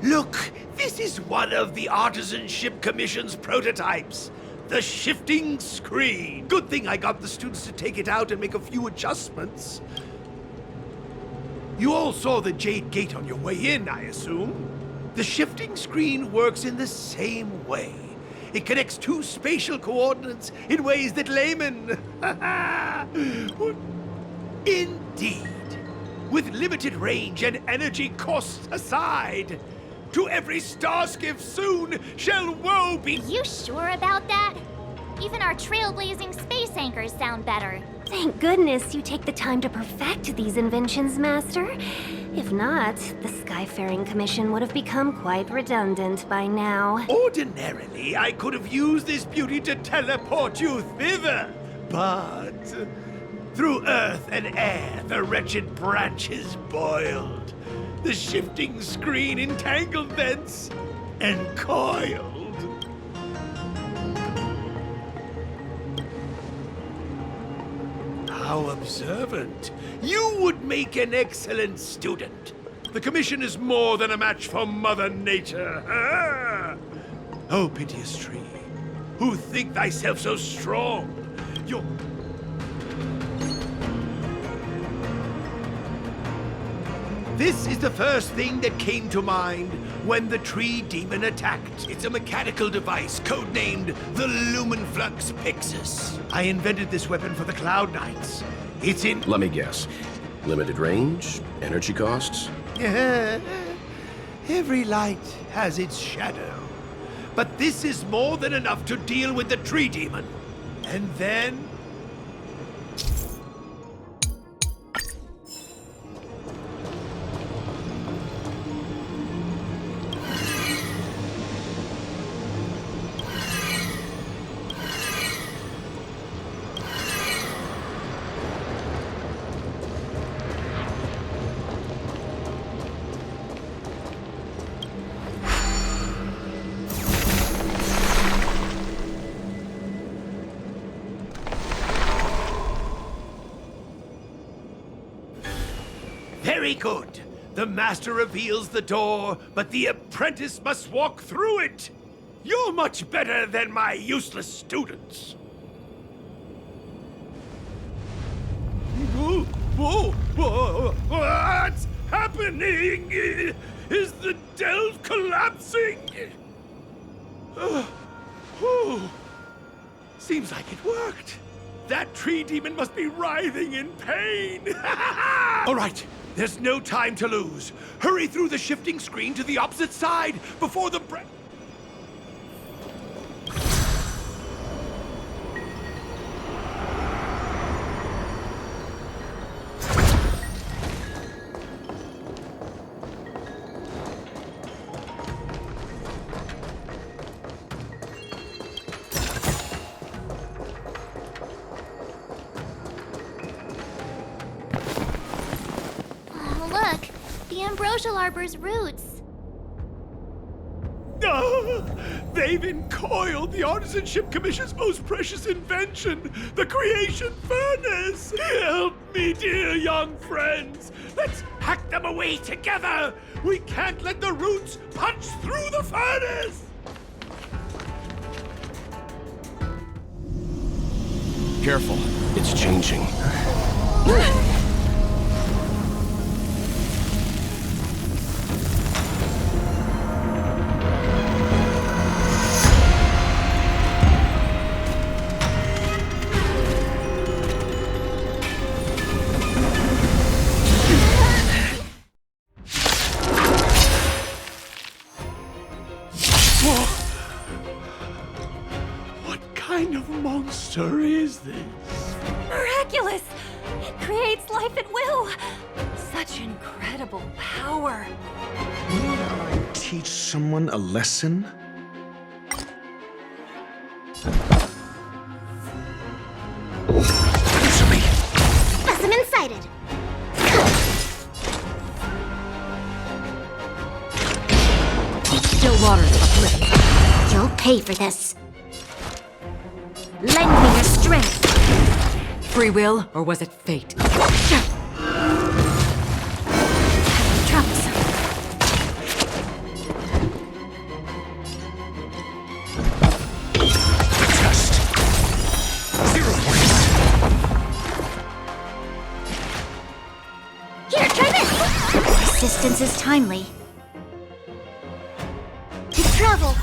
Look, this is one of the Artisanship Commission's prototypes. The shifting screen. Good thing I got the students to take it out and make a few adjustments. You all saw the Jade Gate on your way in, I assume. The shifting screen works in the same way. It connects two spatial coordinates in ways that laymen... Indeed. With limited range and energy costs aside, to every starskiff soon shall woe be... You sure about that? Even our trailblazing space anchors sound better. Thank goodness you take the time to perfect these inventions, Master. If not, the Skyfaring Commission would have become quite redundant by now. Ordinarily, I could have used this beauty to teleport you thither, but... through earth and air, the wretched branches boiled. The shifting screen entangled thence and coiled. How observant. You would make an excellent student. The Commission is more than a match for Mother Nature. Ah! Oh, piteous tree, who think thyself so strong, your... This is the first thing that came to mind when the tree demon attacked. It's a mechanical device codenamed the Lumenflux Pixis. I invented this weapon for the Cloud Knights. It's in... Let me guess. Limited range? Energy costs? Every light has its shadow. But this is more than enough to deal with the tree demon. And then... Very good. The master reveals the door, but the apprentice must walk through it. You're much better than my useless students. What's happening? Is the delve collapsing? Seems like it worked. That tree demon must be writhing in pain. All right, there's no time to lose. Hurry through the shifting screen to the opposite side before the Ambrosial Arbor's roots. They've encoiled the Artisanship Commission's most precious invention, the creation furnace! Help me, dear young friends! Let's hack them away together! We can't let the roots punch through the furnace! Careful, it's changing. Monster is this? Miraculous! It creates life at will! Such incredible power! Will I teach someone a lesson? Specimen sighted. Still waters uplifted. You'll pay for this. Lend me your strength! Free will, or was it fate? Troublesome. Test. 0 points. Here, try this! Resistance is timely. To travel.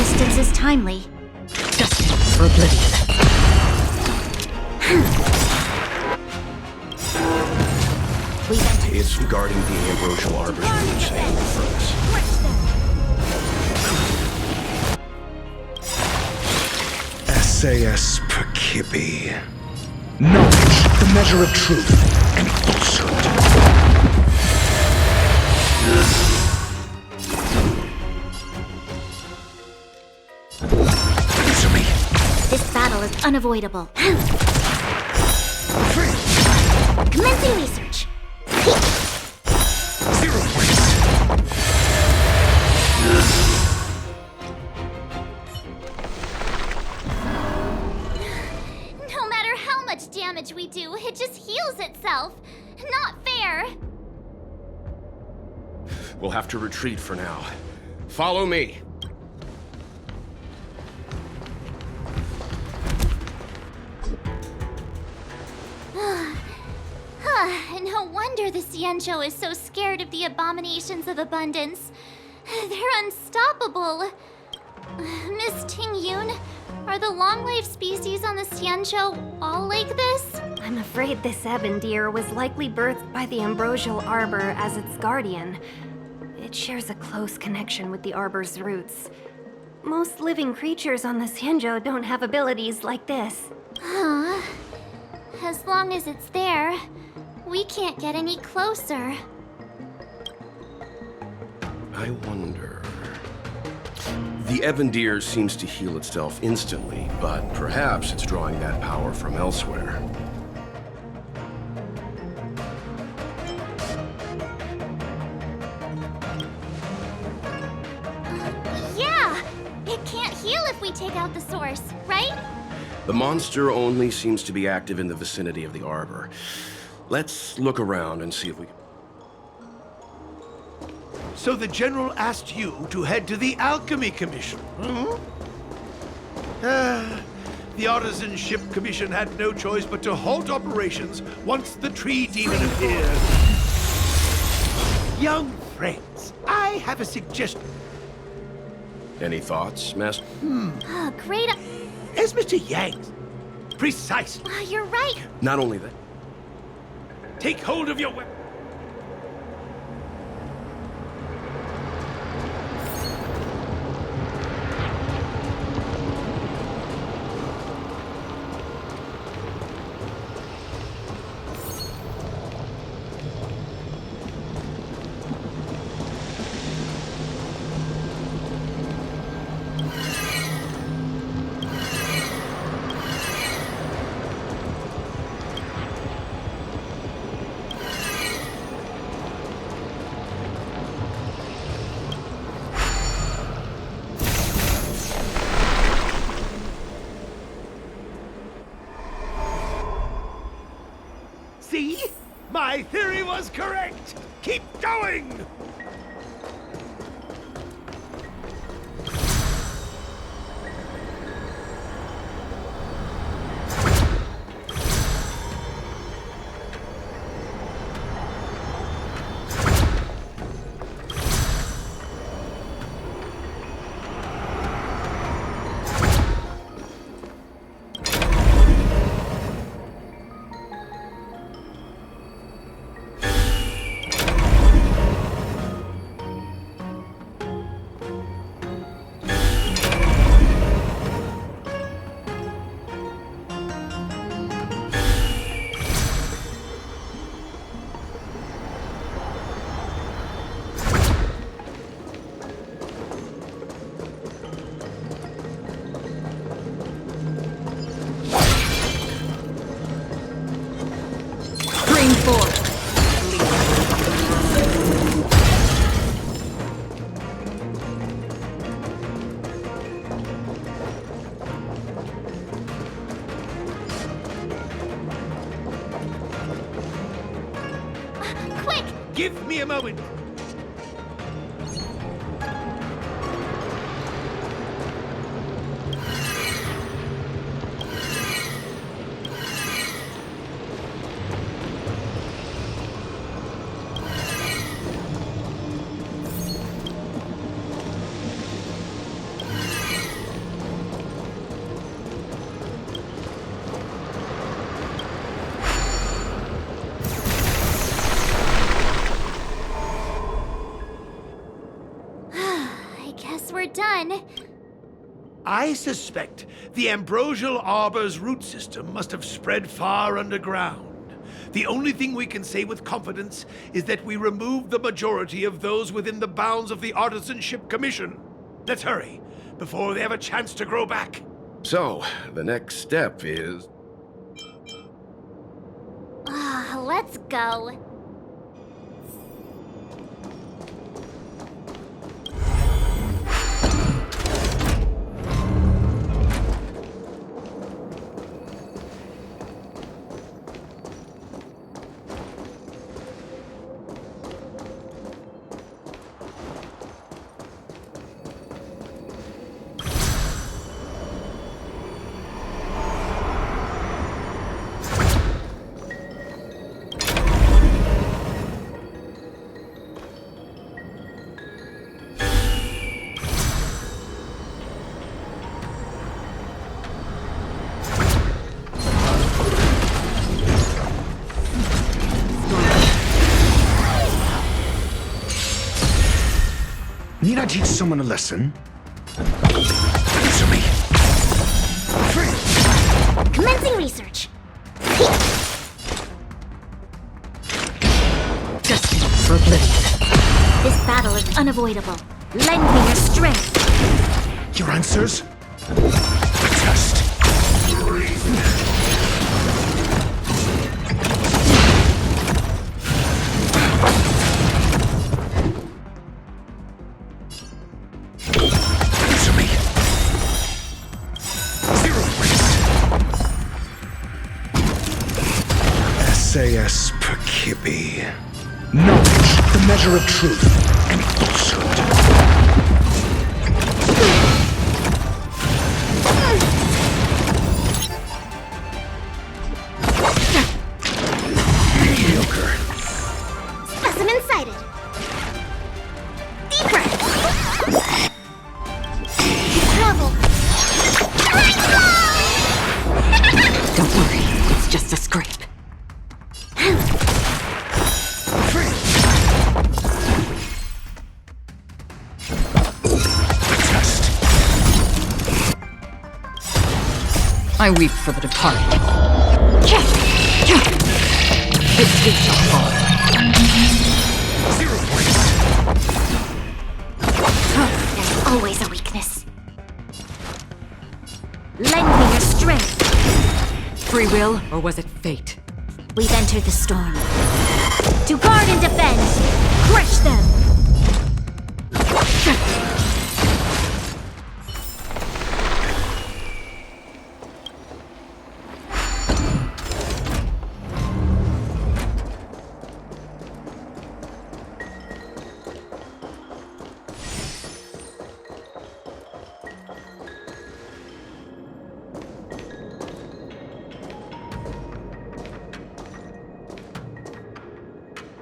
Resistance is timely. Destined for oblivion. It's guarding the Ambrosial Arbor's roots and the furnace. SAS Perkibi. Knowledge, the measure of truth and falsehood. This battle is unavoidable. Commencing research. 0 points. No matter how much damage we do, it just heals itself. Not fair. We'll have to retreat for now. Follow me. No wonder the Xianzhou is so scared of the abominations of abundance. They're unstoppable. Miss Ting-Yun, are the long-life species on the Xianzhou all like this? I'm afraid this ebon deer was likely birthed by the Ambrosial Arbor as its guardian. It shares a close connection with the Arbor's roots. Most living creatures on the Xianzhou don't have abilities like this. Huh. As long as it's there, we can't get any closer. I wonder... The ebon deer seems to heal itself instantly, but perhaps it's drawing that power from elsewhere. Yeah! It can't heal if we take out the source, right? The monster only seems to be active in the vicinity of the arbor. Let's look around and see if we can... So the General asked you to head to the Alchemy Commission, hmm? The Artisanship Commission had no choice but to halt operations once the tree demon appeared. Young friends, I have a suggestion. Any thoughts, Master? Oh, great. As Mr. Yang. Precisely. You're right. Not only that. Take hold of your weapon. See? My theory was correct! Keep going! Give me a moment. We're done. I suspect the Ambrosial Arbor's root system must have spread far underground. The only thing we can say with confidence is that we removed the majority of those within the bounds of the Artisanship Commission. Let's hurry, before they have a chance to grow back. So, the next step is... Let's go. Need I teach someone a lesson? Answer me. Commencing research. Destined for oblivion. This battle is unavoidable. Lend me your strength. Your answers? A test. Answer me. Zero race. SAS per Kibbe. Knowledge, the measure of truth and falsehood. Mediocre. Specimen sighted. Deep breath. Travel. Don't worry, it's just a scrape. I weep for the departed. This too shall fall. 0 points. There's always a weakness. Lend me your strength. Free will, or was it fate? We've entered the storm. To guard and defend! Crush them!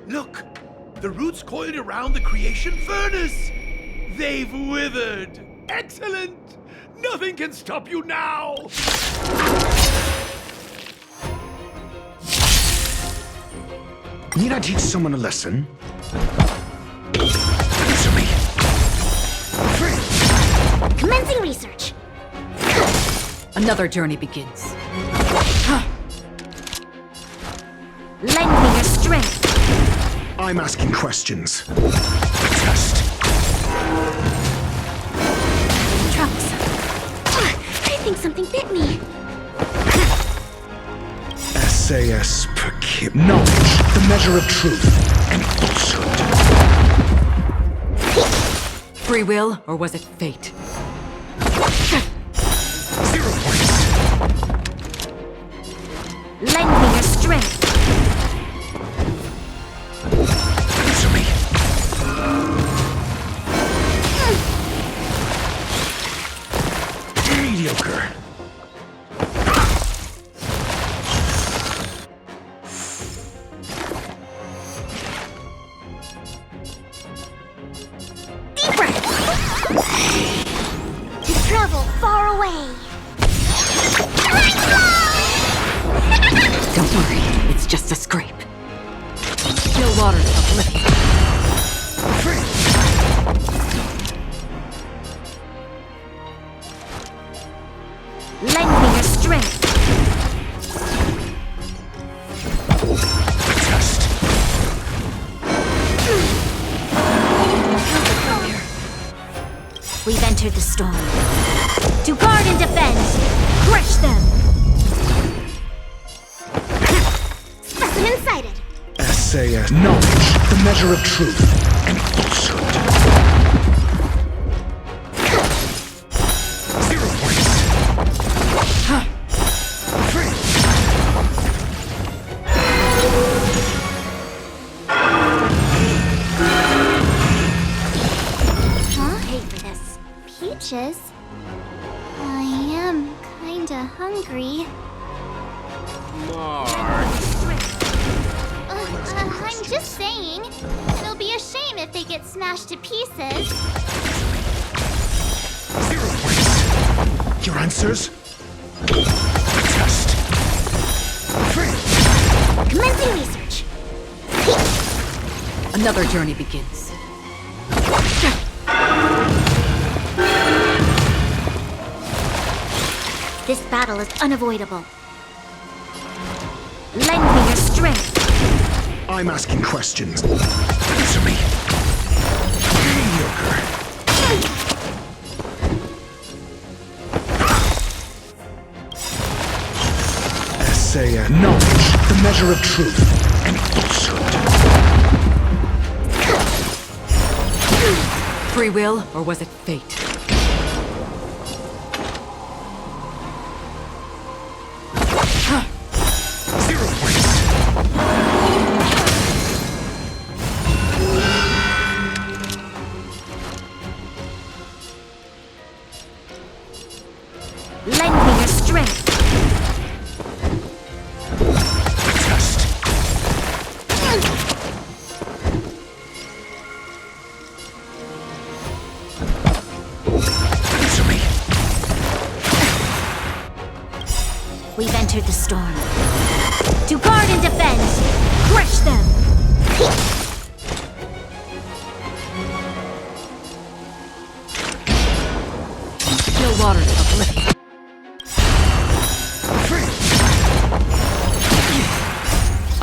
Look! The roots coiled around the creation furnace! They've withered! Excellent! Nothing can stop you now! Need I teach someone a lesson? Answer me! Commencing research. Another journey begins. Lend me your strength. I'm asking questions. Test. Troublesome. I think something bit me. SAS per Kibbe. Knowledge, the measure of truth and falsehood. Free will, or was it fate? 0 points. Lend me your strength. Answer me. Mediocre. Deep breath. To travel far away. Don't worry, it's just a scrape. Still waters uplifted. Lend me your strength. Test. We've entered the storm. To guard and defend! Crush them! Specimen sighted. SAS. Knowledge, the measure of truth and falsehood. 0 points. Pay for this. Peaches? I am kinda hungry. I'm just saying. It'll be a shame if they get smashed to pieces. 0 points. Your answers? Test. Commencing research. Another journey begins. This battle is unavoidable. Lend me your strength. I'm asking questions. Answer me. Mediocre. SAS. Knowledge, the measure of truth and falsehood. Free will, or was it fate? 0 points.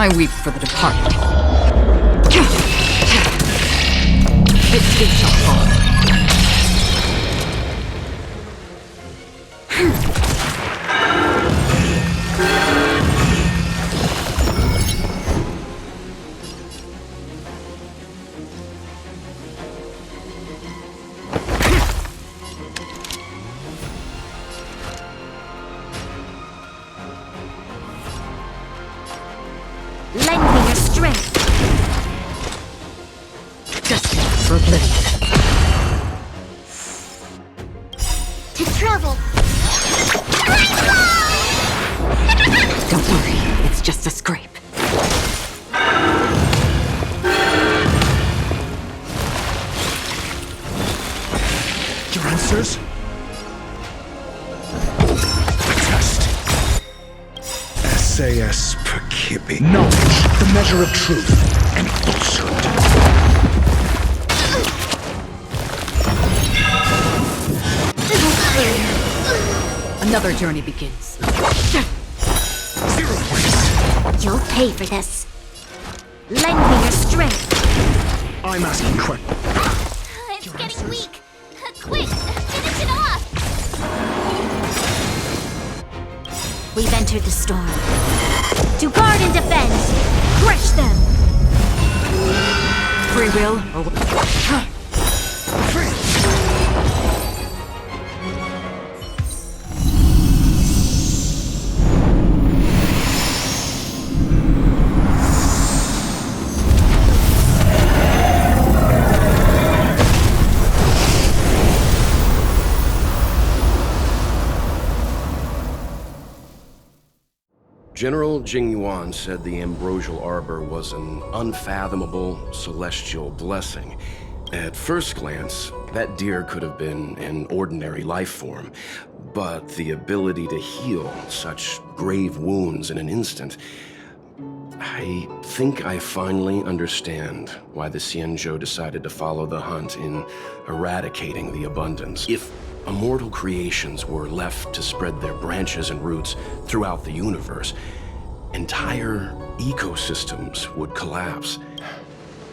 I weep for the departed. It too shall fall. Lend me your strength. Destined for oblivion. To travel. Don't worry, it's just a scrape. Your answers? Test. SAS per Kibbe. Knowledge, the measure of truth and falsehood. Another journey begins. You'll pay for this. Lend me your strength. I'm asking questions. It's getting weak. Quick, finish it off. We've entered the storm. To guard and defend. Crush them. Free will or General Jing Yuan said the ambrosial arbor was an unfathomable celestial blessing. At first glance, that deer could have been an ordinary life form, but the ability to heal such grave wounds in an instant... I think I finally understand why the Xianzhou decided to follow the hunt in eradicating the abundance. If immortal creations were left to spread their branches and roots throughout the universe, entire ecosystems would collapse.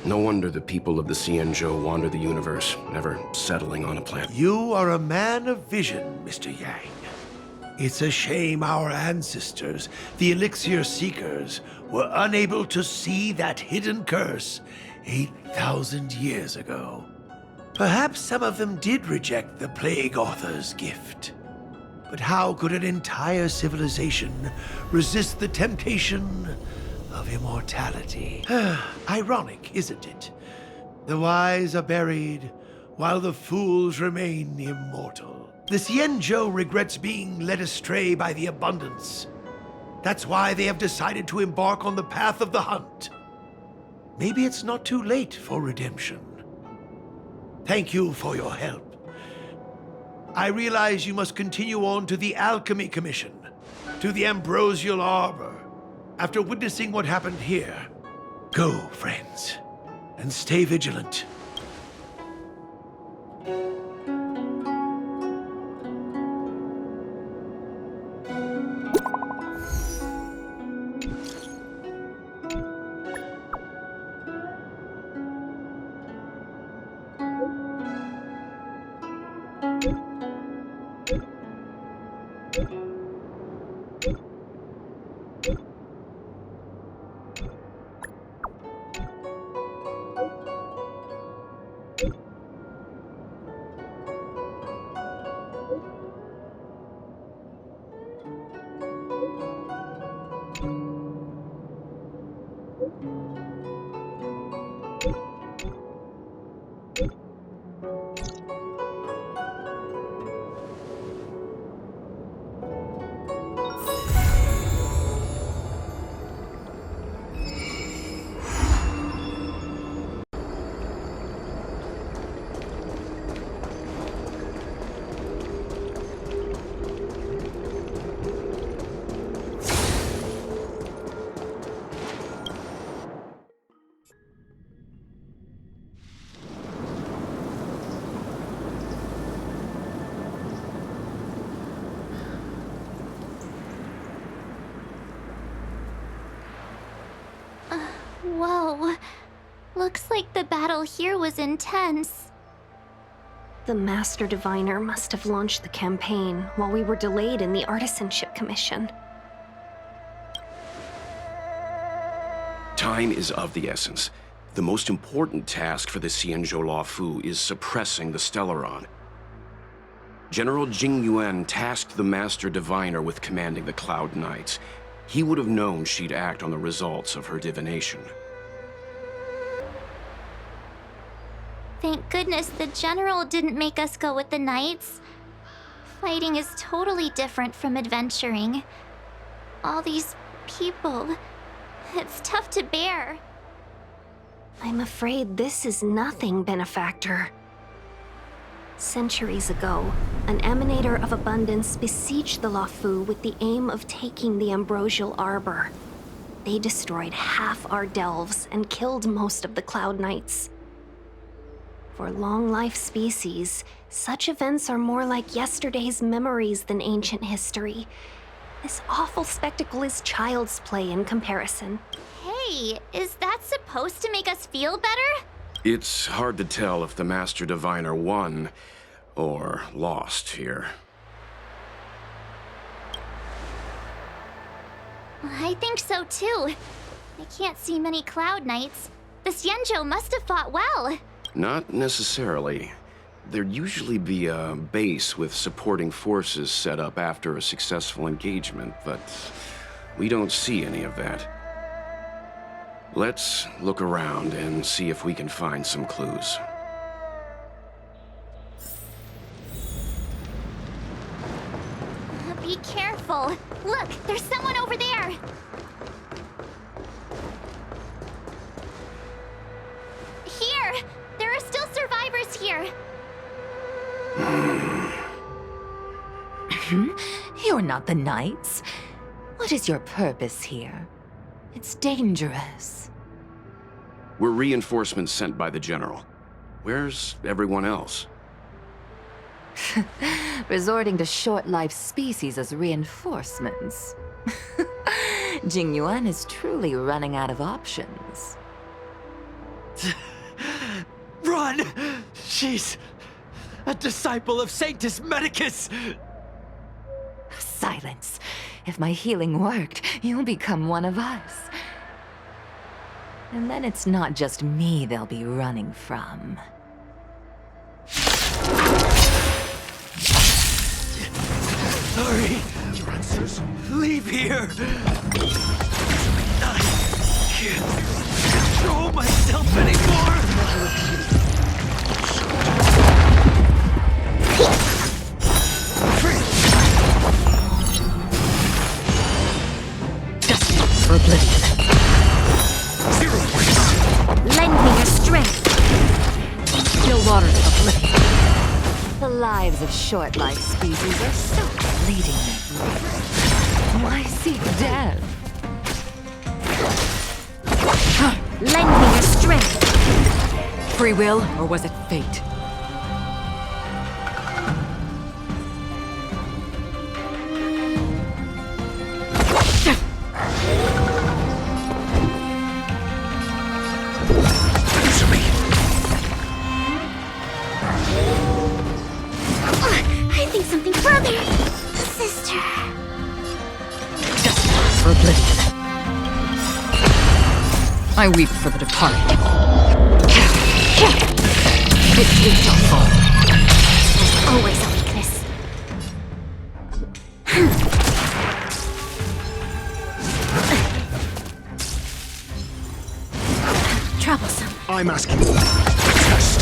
No wonder the people of the Xianzhou wander the universe, never settling on a planet. You are a man of vision, Mr. Yang. It's a shame our ancestors, the Elixir Seekers, were unable to see that hidden curse 8,000 years ago. Perhaps some of them did reject the Plague Author's gift. But how could an entire civilization resist the temptation of immortality? Ironic, isn't it? The wise are buried, while the fools remain immortal. The Xianzhou regrets being led astray by the abundance. That's why they have decided to embark on the path of the hunt. Maybe it's not too late for redemption. Thank you for your help. I realize you must continue on to the Alchemy Commission, to the Ambrosial Arbor. After witnessing what happened here, go, friends, and stay vigilant. Whoa. Looks like the battle here was intense. The Master Diviner must have launched the campaign while we were delayed in the Artisanship Commission. Time is of the essence. The most important task for the Xianzhou Luofu is suppressing the Stellaron. General Jing Yuan tasked the Master Diviner with commanding the Cloud Knights. He would have known she'd act on the results of her divination. Thank goodness the General didn't make us go with the Knights. Fighting is totally different from adventuring. All these people, it's tough to bear. I'm afraid this is nothing, Benefactor. Centuries ago, an emanator of abundance besieged the Luofu with the aim of taking the Ambrosial Arbor. They destroyed half our delves and killed most of the Cloud Knights. For long-life species, such events are more like yesterday's memories than ancient history. This awful spectacle is child's play in comparison. Hey, is that supposed to make us feel better? It's hard to tell if the Master Diviner won or lost here. I think so too. I can't see many Cloud Knights. The Xianzhou must have fought well. Not necessarily. There'd usually be a base with supporting forces set up after a successful engagement, but we don't see any of that. Let's look around and see if we can find some clues. Be careful. Look, there's someone over there. Here! There are still survivors here. You're not the Knights. What is your purpose here? It's dangerous. We're reinforcements sent by the General. Where's everyone else? Resorting to short-lived species as reinforcements. Jing Yuan is truly running out of options. Run! She's a disciple of Sanctus Medicus! Silence. If my healing worked, you'll become one of us. And then it's not just me they'll be running from. Hurry! Leave here! I can't control myself anymore! For oblivion. Zero points! Lend me your strength! Still waters of oblivion. The lives of short-lived species are so fleetingly brief. Why seek death? Lend me your strength! Free will, or was it fate? I think something further. Sister. For oblivion. I weep for the departed. It shall fall. There's always a weakness. Troublesome. I'm asking for a test.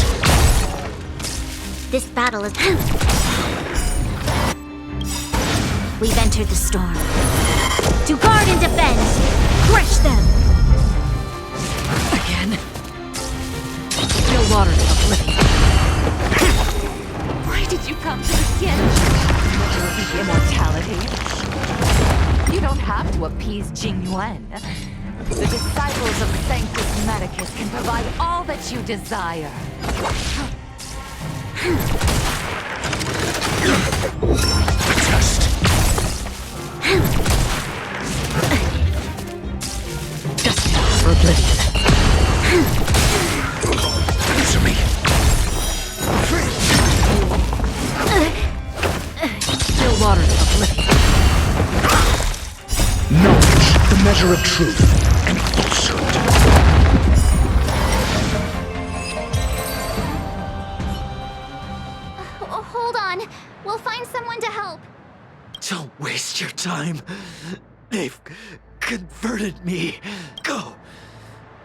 This battle is... We've entered the storm. To guard and defend! Crush them! Again. Still waters of oblivion. Why did you come to the Xianzhou? To seek immortality? You don't have to appease Jing Yuan. The disciples of Sanctus Medicus can provide all that you desire. Just for oblivion. Answer me! Still waters uplifted. Knowledge, the measure of truth and falsehood. Hold on. We'll find someone to help. Don't waste your time. They've converted me. Go.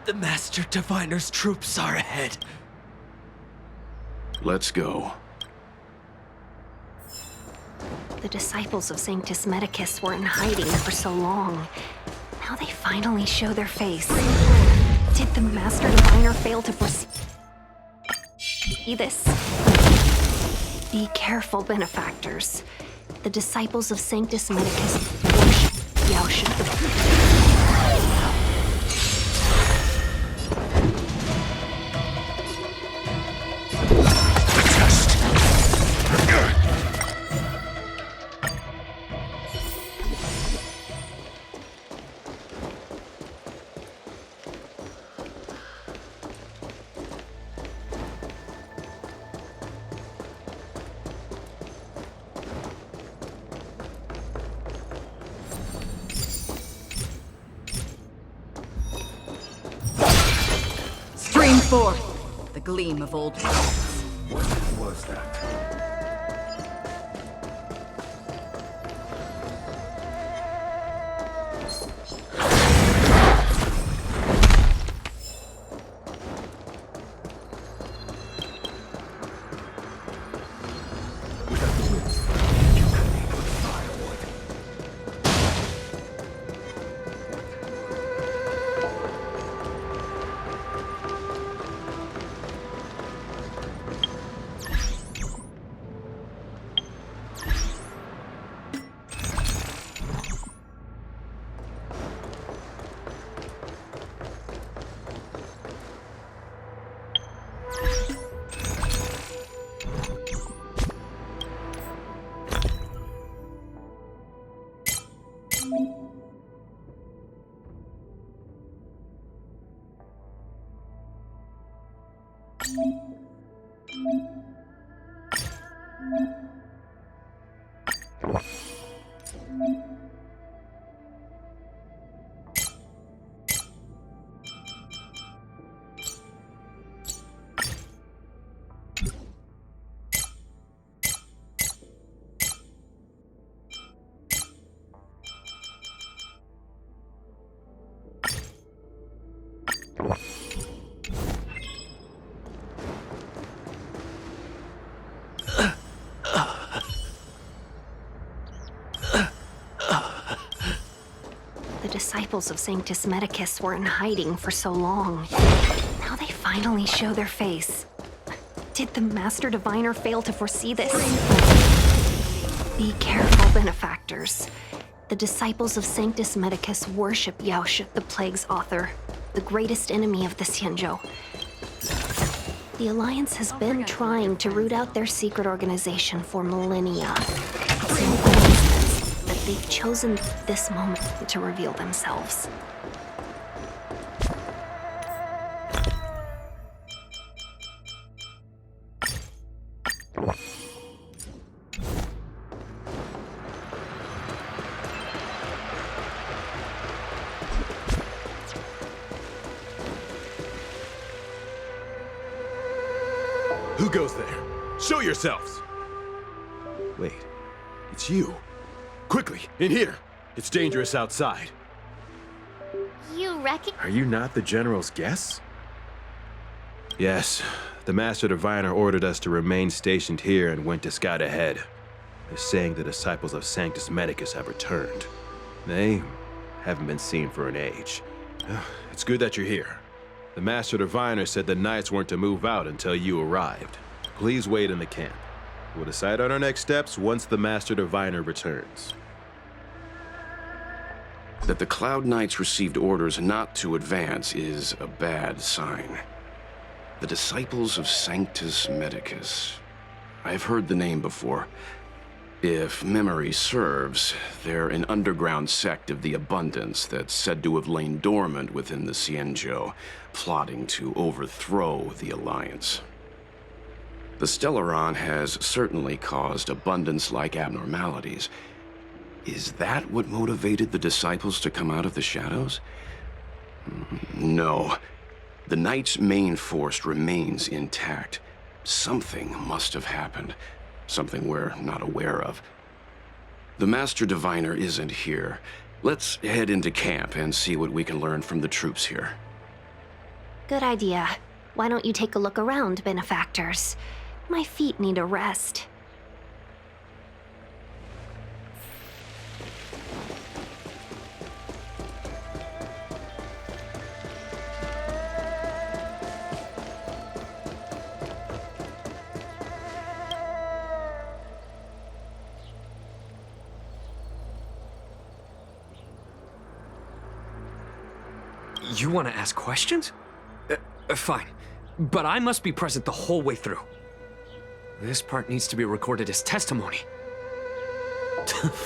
The Master Diviner's troops are ahead. Let's go. The disciples of Sanctus Medicus were in hiding for so long. Now they finally show their face. Did the Master Diviner fail to foresee this? Be careful, benefactors. The disciples of Sanctus Medicus worship Yaosha the Stream forth the gleam of old paths. What was that? The disciples of Sanctus Medicus were in hiding for so long. Now they finally show their face. Did the Master Diviner fail to foresee this? Be careful, benefactors. The disciples of Sanctus Medicus worship Yaosha, the Plague's author, the greatest enemy of the Xianzhou. The Alliance has been trying to root out their secret organization for millennia. It's no coincidence that they've chosen this moment to reveal themselves. Who goes there? Show yourselves! Wait, it's you. Quickly, in here. It's dangerous outside. You reckon? Are you not the General's guests? Yes. The Master Diviner ordered us to remain stationed here and went to scout ahead. They're saying the disciples of Sanctus Medicus have returned. They haven't been seen for an age. It's good that you're here. The Master Diviner said the Knights weren't to move out until you arrived. Please wait in the camp. We'll decide on our next steps once the Master Diviner returns. That the Cloud Knights received orders not to advance is a bad sign. The disciples of Sanctus Medicus. I've heard the name before. If memory serves, they're an underground sect of the Abundance that's said to have lain dormant within the Xianzhou, plotting to overthrow the Alliance. The Stellaron has certainly caused Abundance-like abnormalities. Is that what motivated the disciples to come out of the shadows? No. The Knight's main force remains intact. Something must have happened. Something we're not aware of. The Master Diviner isn't here. Let's head into camp and see what we can learn from the troops here. Good idea. Why don't you take a look around, benefactors? My feet need a rest. You want to ask questions? Fine. But I must be present the whole way through. This part needs to be recorded as testimony.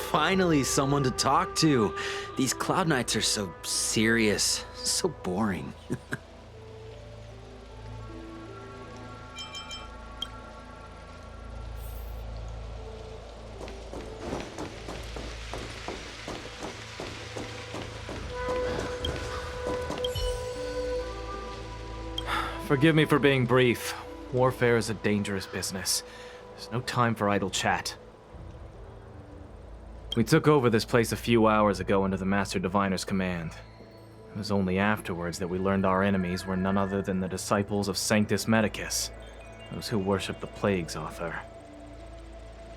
Finally, someone to talk to. These Cloud Knights are so serious, so boring. Forgive me for being brief. Warfare is a dangerous business. There's no time for idle chat. We took over this place a few hours ago under the Master Diviner's command. It was only afterwards that we learned our enemies were none other than the disciples of Sanctus Medicus, those who worship the Plague's author.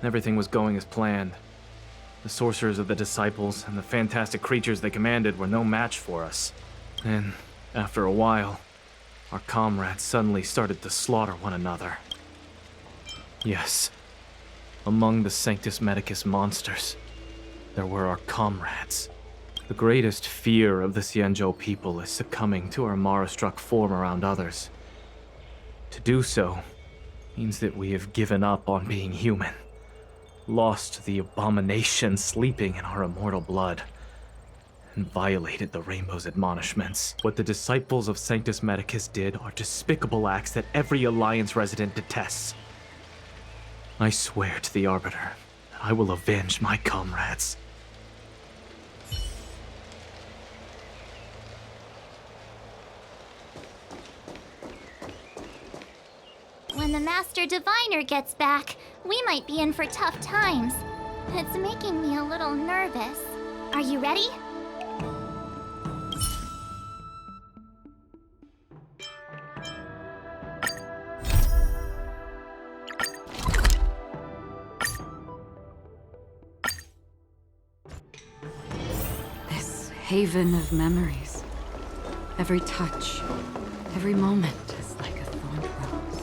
Everything was going as planned. The sorcerers of the disciples and the fantastic creatures they commanded were no match for us. And, after a while, our comrades suddenly started to slaughter one another. Yes, among the Sanctus Medicus monsters, there were our comrades. The greatest fear of the Xianzhou people is succumbing to our Mara-struck form around others. To do so means that we have given up on being human, lost the abomination sleeping in our immortal blood, and violated the Rainbow's admonishments. What the disciples of Sanctus Medicus did are despicable acts that every Alliance resident detests. I swear to the Arbiter that I will avenge my comrades. When the Master Diviner gets back, we might be in for tough times. It's making me a little nervous. Are you ready? Haven of memories. Every touch, every moment is like a thorned rose.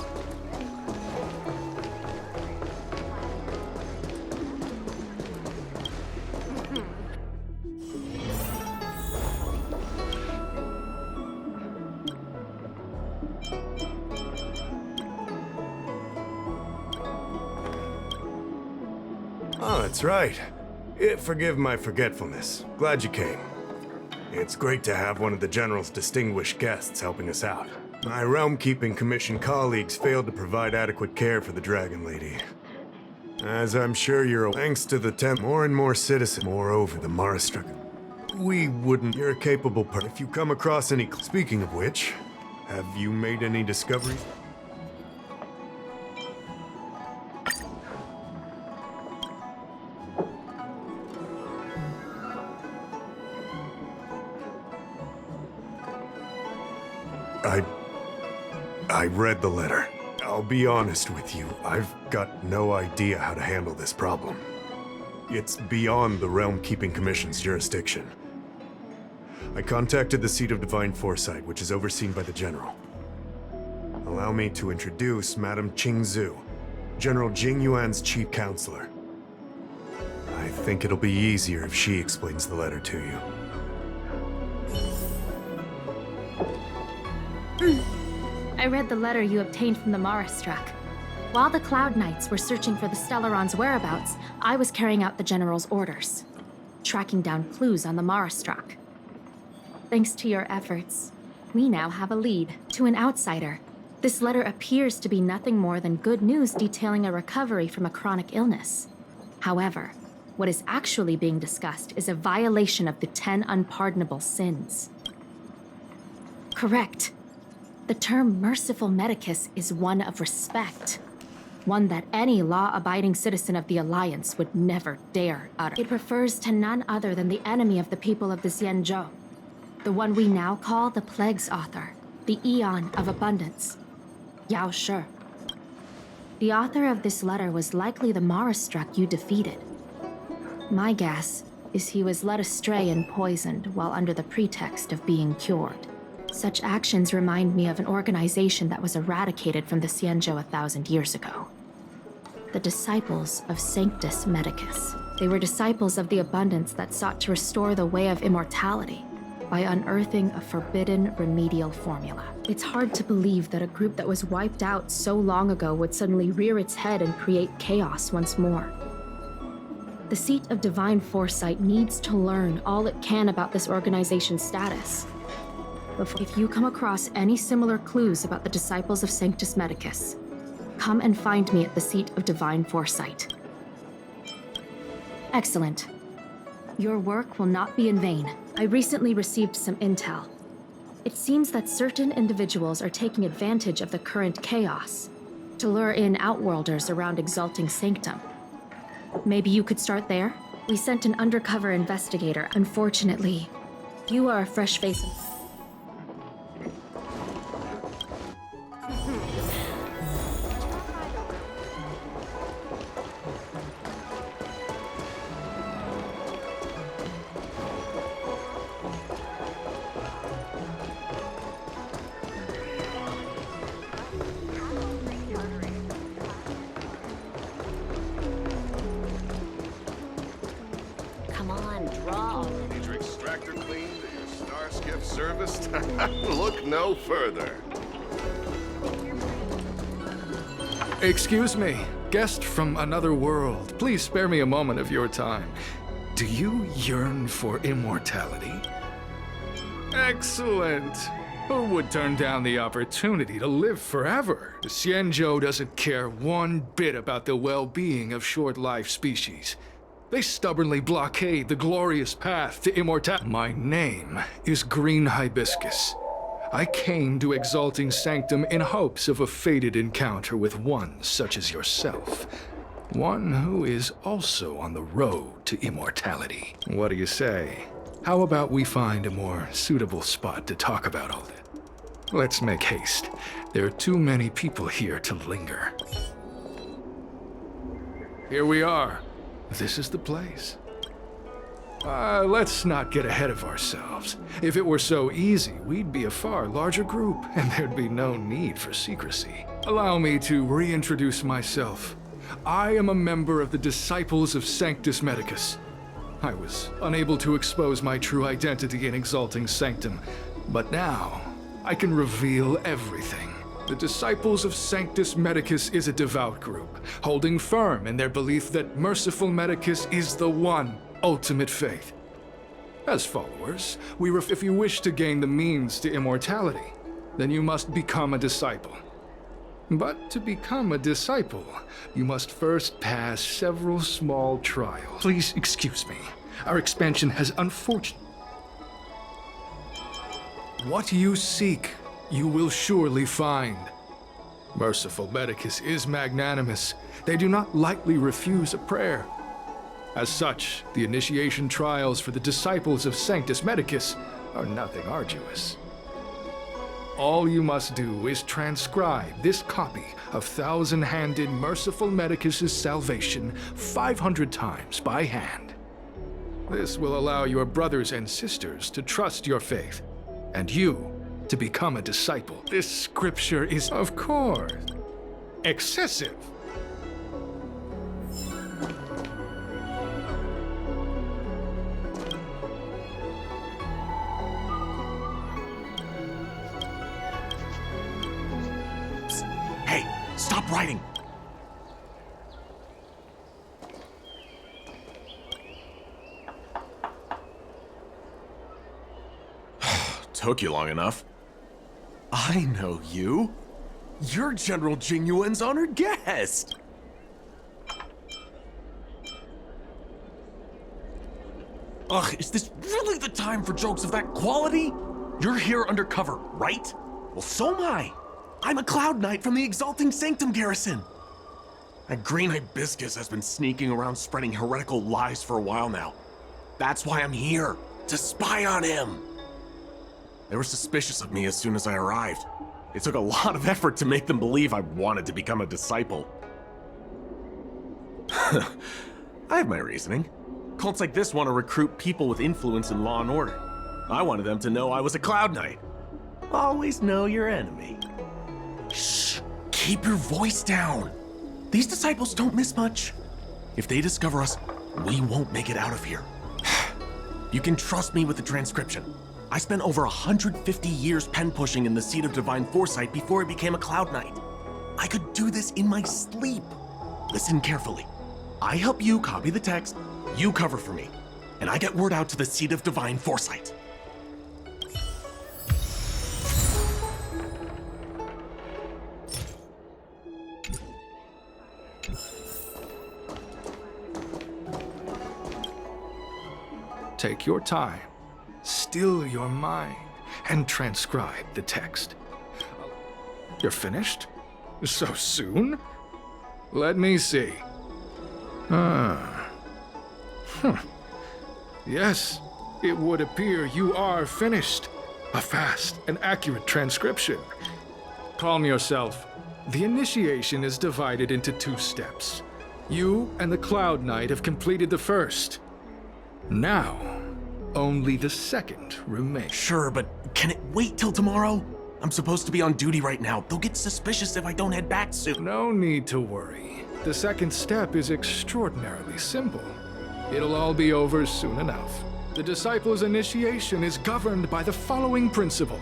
Oh, that's right. Forgive my forgetfulness. Glad you came. It's great to have one of the General's distinguished guests helping us out. My Realm-Keeping Commission colleagues failed to provide adequate care for the Dragon Lady. As I'm sure you're aware, thanks to the temp, more and more citizens, moreover, the Mara-struck. We wouldn't. You're a capable person. If you come across any... Speaking of which, have you made any discoveries? I read the letter. I'll be honest with you, I've got no idea how to handle this problem. It's beyond the Realm-Keeping Commission's jurisdiction. I contacted the Seat of Divine Foresight, which is overseen by the General. Allow me to introduce Madame Xianzhou, General Jing Yuan's chief counselor. I think it'll be easier if she explains the letter to you. I read the letter you obtained from the Mara-struck. While the Cloud Knights were searching for the Stellaron's whereabouts, I was carrying out the General's orders, tracking down clues on the Marastrak. Thanks to your efforts, we now have a lead. To an outsider, this letter appears to be nothing more than good news detailing a recovery from a chronic illness. However, what is actually being discussed is a violation of the 10 unpardonable sins. Correct. The term merciful medicus is one of respect. One that any law-abiding citizen of the Alliance would never dare utter. It refers to none other than the enemy of the people of the Xianzhou, the one we now call the Plague's author, the Eon of Abundance, Yao Shi. The author of this letter was likely the Marastrak you defeated. My guess is he was led astray and poisoned while under the pretext of being cured. Such actions remind me of an organization that was eradicated from the Xianzhou 1,000 years ago. The Disciples of Sanctus Medicus. They were disciples of the Abundance that sought to restore the way of immortality by unearthing a forbidden remedial formula. It's hard to believe that a group that was wiped out so long ago would suddenly rear its head and create chaos once more. The Seat of Divine Foresight needs to learn all it can about this organization's status. If you come across any similar clues about the Disciples of Sanctus Medicus, come and find me at the Seat of Divine Foresight. Excellent. Your work will not be in vain. I recently received some intel. It seems that certain individuals are taking advantage of the current chaos to lure in Outworlders around Exalting Sanctum. Maybe you could start there? We sent an undercover investigator. Unfortunately, you are a fresh face. Come on, draw. Need your extractor cleaned or your star skiff serviced? Look no further. Excuse me, guest from another world. Please spare me a moment of your time. Do you yearn for immortality? Excellent. Who would turn down the opportunity to live forever? The Xianzhou doesn't care one bit about the well-being of short-life species. They stubbornly blockade the glorious path to immortality. My name is Green Hibiscus. I came to Exalting Sanctum in hopes of a fated encounter with one such as yourself. One who is also on the road to immortality. What do you say? How about we find a more suitable spot to talk about all this? Let's make haste. There are too many people here to linger. Here we are. This is the place. Let's not get ahead of ourselves. If it were so easy, we'd be a far larger group, and there'd be no need for secrecy. Allow me to reintroduce myself. I am a member of the Disciples of Sanctus Medicus. I was unable to expose my true identity in Exalting Sanctum, but now I can reveal everything. The Disciples of Sanctus Medicus is a devout group, holding firm in their belief that Merciful Medicus is the one ultimate faith. As followers, if you wish to gain the means to immortality, then you must become a disciple. But to become a disciple, you must first pass several small trials. Please excuse me. Our expansion has unfortunately... What you seek, you will surely find. Merciful Medicus is magnanimous. They do not lightly refuse a prayer. As such, the initiation trials for the Disciples of Sanctus Medicus are nothing arduous. All you must do is transcribe this copy of Thousand-Handed Merciful Medicus's Salvation 500 times by hand. This will allow your brothers and sisters to trust your faith, and you to become a disciple. This scripture is, of course, excessive. Hey, stop writing! took you long enough. I know you. You're General Jingyuan's honored guest. Ugh, is this really the time for jokes of that quality? You're here undercover, right? Well, so am I. I'm a Cloud Knight from the Exalting Sanctum Garrison. That green hibiscus has been sneaking around spreading heretical lies for a while now. That's why I'm here, to spy on him. They were suspicious of me as soon as I arrived. It took a lot of effort to make them believe I wanted to become a disciple. I have my reasoning. Cults like this want to recruit people with influence in law and order. I wanted them to know I was a Cloud Knight. Always know your enemy. Shh! Keep your voice down. These disciples don't miss much. If they discover us, we won't make it out of here. You can trust me with the transcription. I spent over 150 years pen pushing in the Seat of Divine Foresight before I became a Cloud Knight. I could do this in my sleep. Listen carefully. I help you copy the text, you cover for me, and I get word out to the Seat of Divine Foresight. Take your time, still your mind, and transcribe the text. You're finished? So soon? Let me see. Yes, it would appear you are finished. A fast and accurate transcription. Calm yourself. The initiation is divided into 2 steps. You and the Cloud Knight have completed the first. Now, only the second remains. Sure, but can it wait till tomorrow? I'm supposed to be on duty right now. They'll get suspicious if I don't head back soon. No need to worry. The second step is extraordinarily simple. It'll all be over soon enough. The disciple's initiation is governed by the following principle.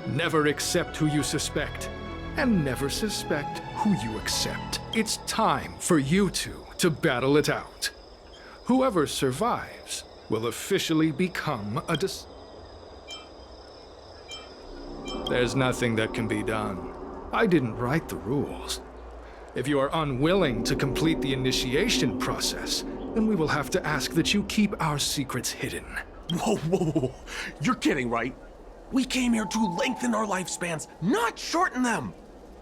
Never accept who you suspect, and never suspect who you accept. It's time for you two to battle it out. Whoever survives will officially become a There's nothing that can be done. I didn't write the rules. If you are unwilling to complete the initiation process, then we will have to ask that you keep our secrets hidden. Whoa. You're kidding, right? We came here to lengthen our lifespans, not shorten them.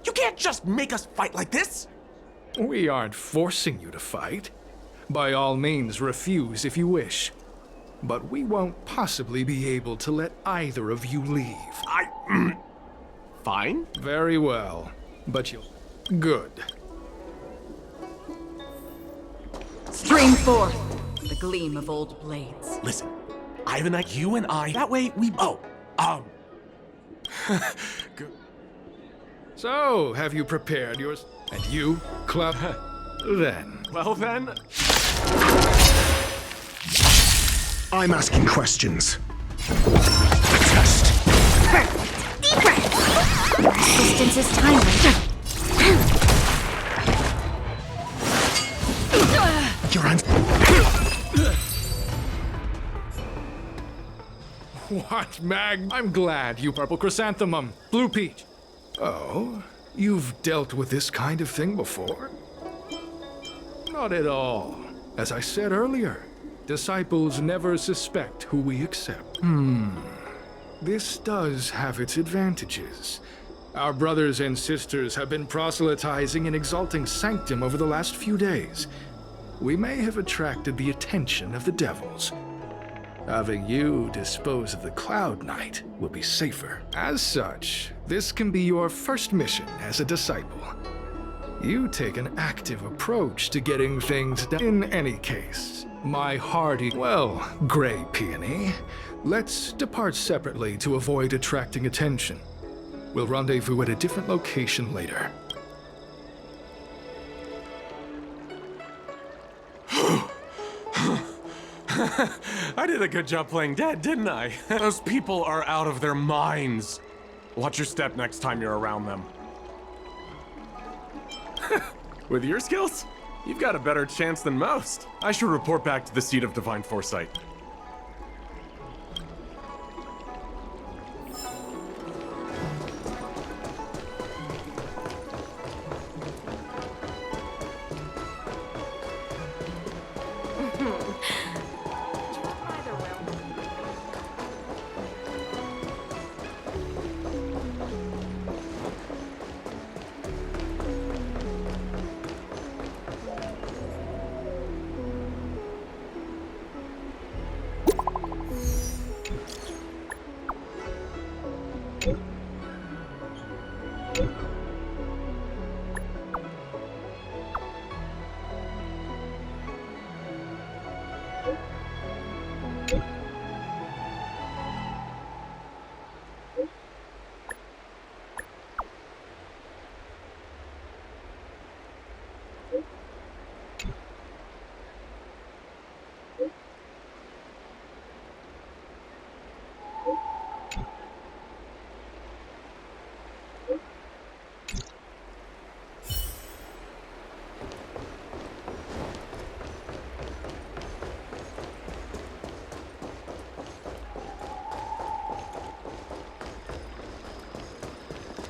You can't just make us fight like this. We aren't forcing you to fight. By all means, refuse if you wish. But we won't possibly be able to let either of you leave. Fine. Very well. But you'll... Good. Stream forth the gleam of old blades. Listen, Ivan, you and I, that way we... Good. So, have you prepared yours? And you, Club? Then. Well then... I'm asking questions. Test. Deep breath. Distance is timely. Your answer. What, Mag? I'm glad you purple chrysanthemum. Blue peach. Oh, you've dealt with this kind of thing before? Not at all. As I said earlier, disciples never suspect who we accept. This does have its advantages. Our brothers and sisters have been proselytizing and exalting Sanctum over the last few days. We may have attracted the attention of the devils. Having you dispose of the Cloud Knight will be safer. As such, this can be your first mission as a disciple. You take an active approach to getting things done. In any case, my hardy, Grey Peony, let's depart separately to avoid attracting attention. We'll rendezvous at a different location later. I did a good job playing dead, didn't I? Those people are out of their minds. Watch your step next time you're around them. With your skills, you've got a better chance than most. I should report back to the Seat of Divine Foresight.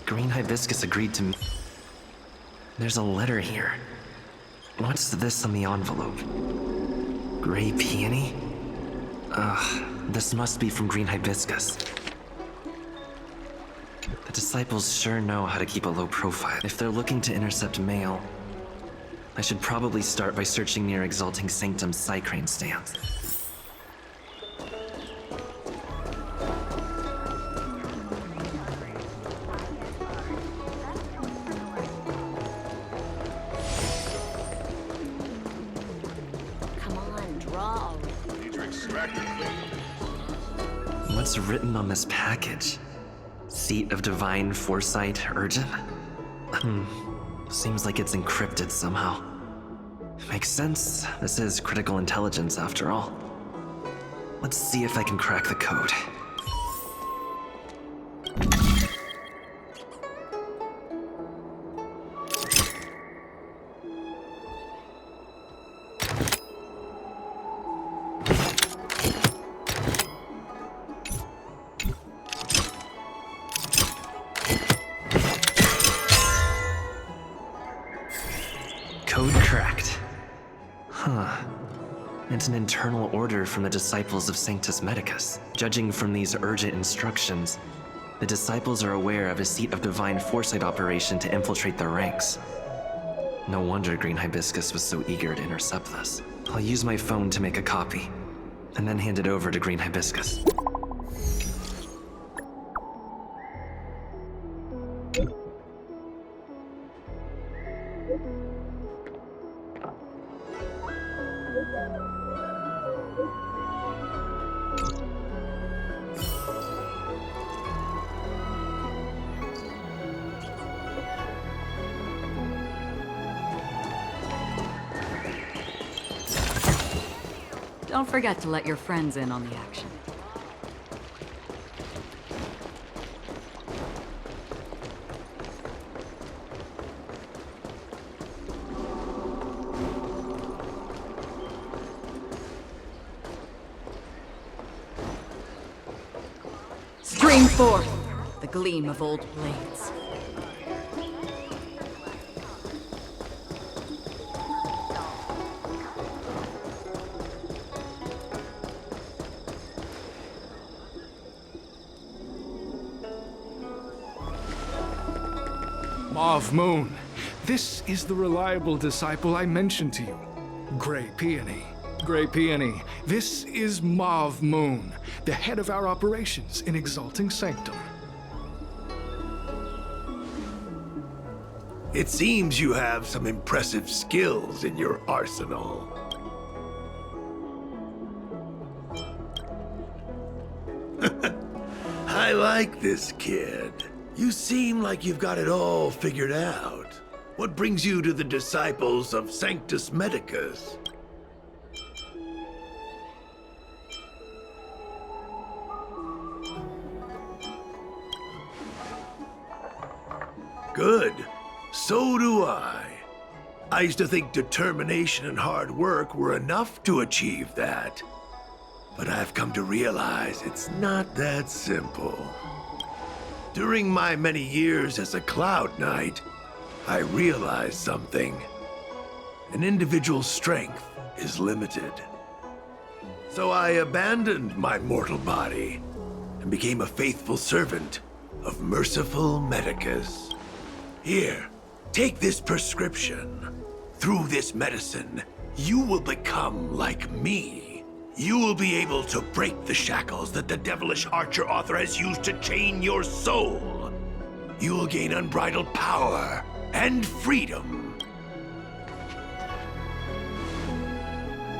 Green Hibiscus agreed to... There's a letter here. What's this on the envelope? Gray peony? Ugh, this must be from Green Hibiscus. The disciples sure know how to keep a low profile. If they're looking to intercept mail, I should probably start by searching near Exalting Sanctum's Psycrane stands. Come on, draw. Need to extract it. What's written on this package? Seat of Divine Foresight Urgent? Seems like it's encrypted somehow. Makes sense. This is critical intelligence after all. Let's see if I can crack the code. Code cracked. Huh. It's an internal order from the disciples of Sanctus Medicus. Judging from these urgent instructions, the disciples are aware of a Seat of Divine Foresight operation to infiltrate their ranks. No wonder Green Hibiscus was so eager to intercept this. I'll use my phone to make a copy, and then hand it over to Green Hibiscus. Don't forget to let your friends in on the action. Stream forth the gleam of old blades. Mauve Moon, this is the reliable disciple I mentioned to you. Gray Peony. Gray Peony, this is Mauve Moon, the head of our operations in Exalting Sanctum. It seems you have some impressive skills in your arsenal. I like this kid. You seem like you've got it all figured out. What brings you to the disciples of Sanctus Medicus? Good. So do I. I used to think determination and hard work were enough to achieve that. But I've come to realize it's not that simple. During my many years as a Cloud Knight, I realized something. An individual's strength is limited. So I abandoned my mortal body and became a faithful servant of merciful Medicus. Here, take this prescription. Through this medicine, you will become like me. You will be able to break the shackles that the devilish archer author has used to chain your soul. You will gain unbridled power and freedom.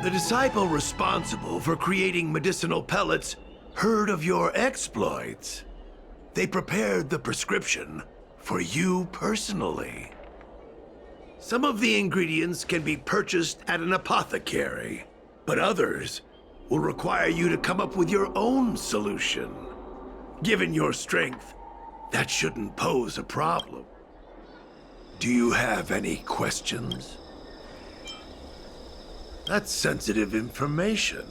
The disciple responsible for creating medicinal pellets heard of your exploits. They prepared the prescription for you personally. Some of the ingredients can be purchased at an apothecary, but others will require you to come up with your own solution. Given your strength, that shouldn't pose a problem. Do you have any questions? That's sensitive information.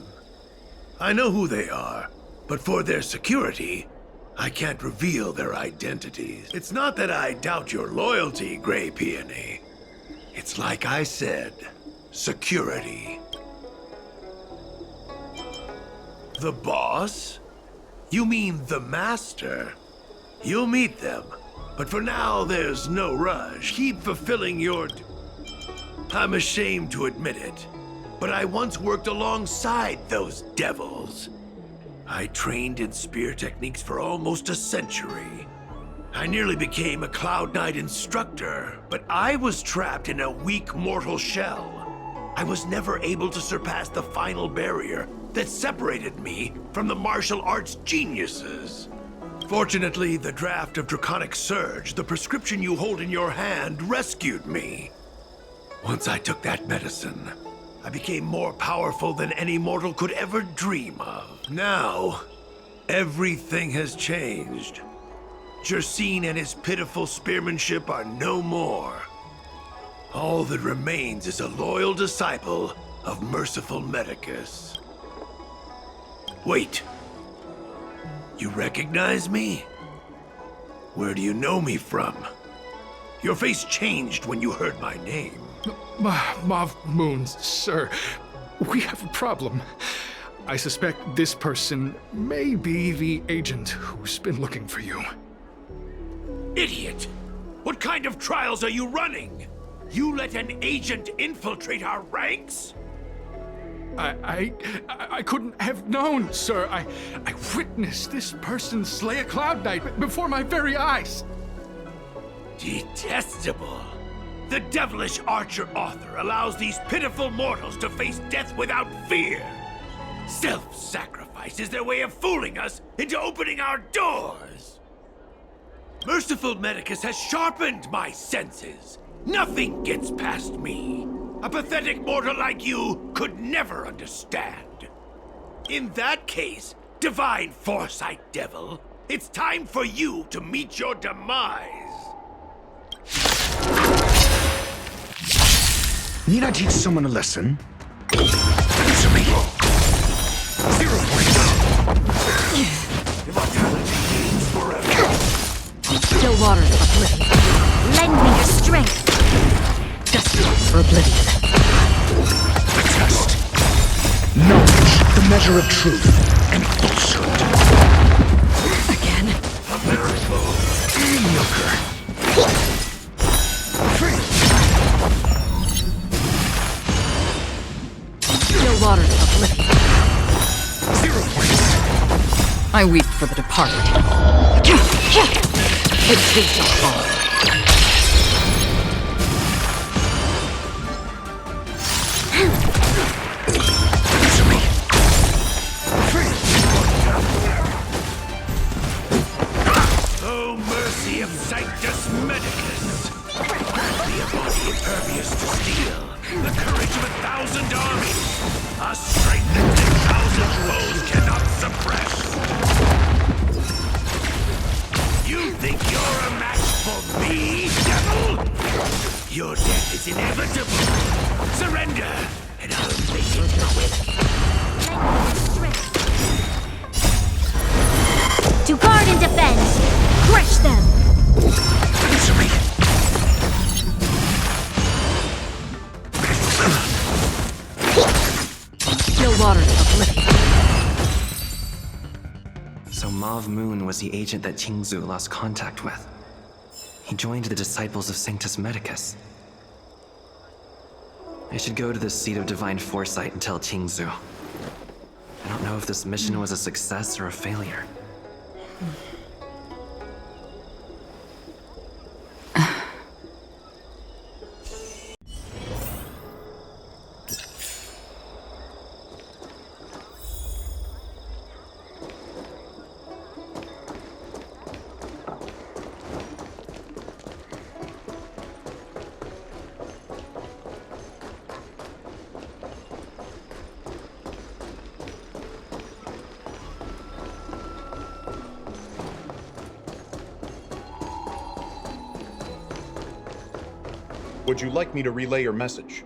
I know who they are, but for their security, I can't reveal their identities. It's not that I doubt your loyalty, Grey Peony. It's like I said, security. The boss? You mean the master? You'll meet them, but for now there's no rush. Keep fulfilling your... I'm ashamed to admit it, but I once worked alongside those devils. I trained in spear techniques for almost a century. I nearly became a Cloud Knight instructor, but I was trapped in a weak mortal shell. I was never able to surpass the final barrier that separated me from the martial arts geniuses. Fortunately, the draft of Draconic Surge, the prescription you hold in your hand, rescued me. Once I took that medicine, I became more powerful than any mortal could ever dream of. Now, everything has changed. Jersine and his pitiful spearmanship are no more. All that remains is a loyal disciple of merciful Medicus. Wait. You recognize me? Where do you know me from? Your face changed when you heard my name. Mauve Moons, sir. We have a problem. I suspect this person may be the agent who's been looking for you. Idiot! What kind of trials are you running? You let an agent infiltrate our ranks? I couldn't have known, sir. I witnessed this person slay a Cloud Knight before my very eyes. Detestable. The devilish archer author allows these pitiful mortals to face death without fear. Self-sacrifice is their way of fooling us into opening our doors. Merciful Medicus has sharpened my senses. Nothing gets past me. A pathetic mortal like you could never understand. In that case, Divine Foresight Devil, it's time for you to meet your demise. Need I teach someone a lesson? Answer me. 0 points. Immortality means forever. Still waters of oblivion. Lend me your strength. Destined for oblivion. A test. Knowledge, the measure of truth and falsehood. Again. A miracle. Mediocre. Still waters of oblivion. 0 points. I weep for the departed. It too shall fall. Oh, mercy of Sanctus Medicus! Be a body impervious to steel, the courage of 1,000 armies, a strength that 10,000 foes cannot suppress. You think you're a match for me, devil? Your death is inevitable. Surrender, and I'll make it quick. To guard and defend! Crush them! Answer me. Still waters of oblivion. So Mauve Moon was the agent that Xianzhou lost contact with. He joined the Disciples of Sanctus Medicus. I should go to the seat of Divine Foresight and tell Xianzhou. I don't know if this mission was a success or a failure. Would you like me to relay your message?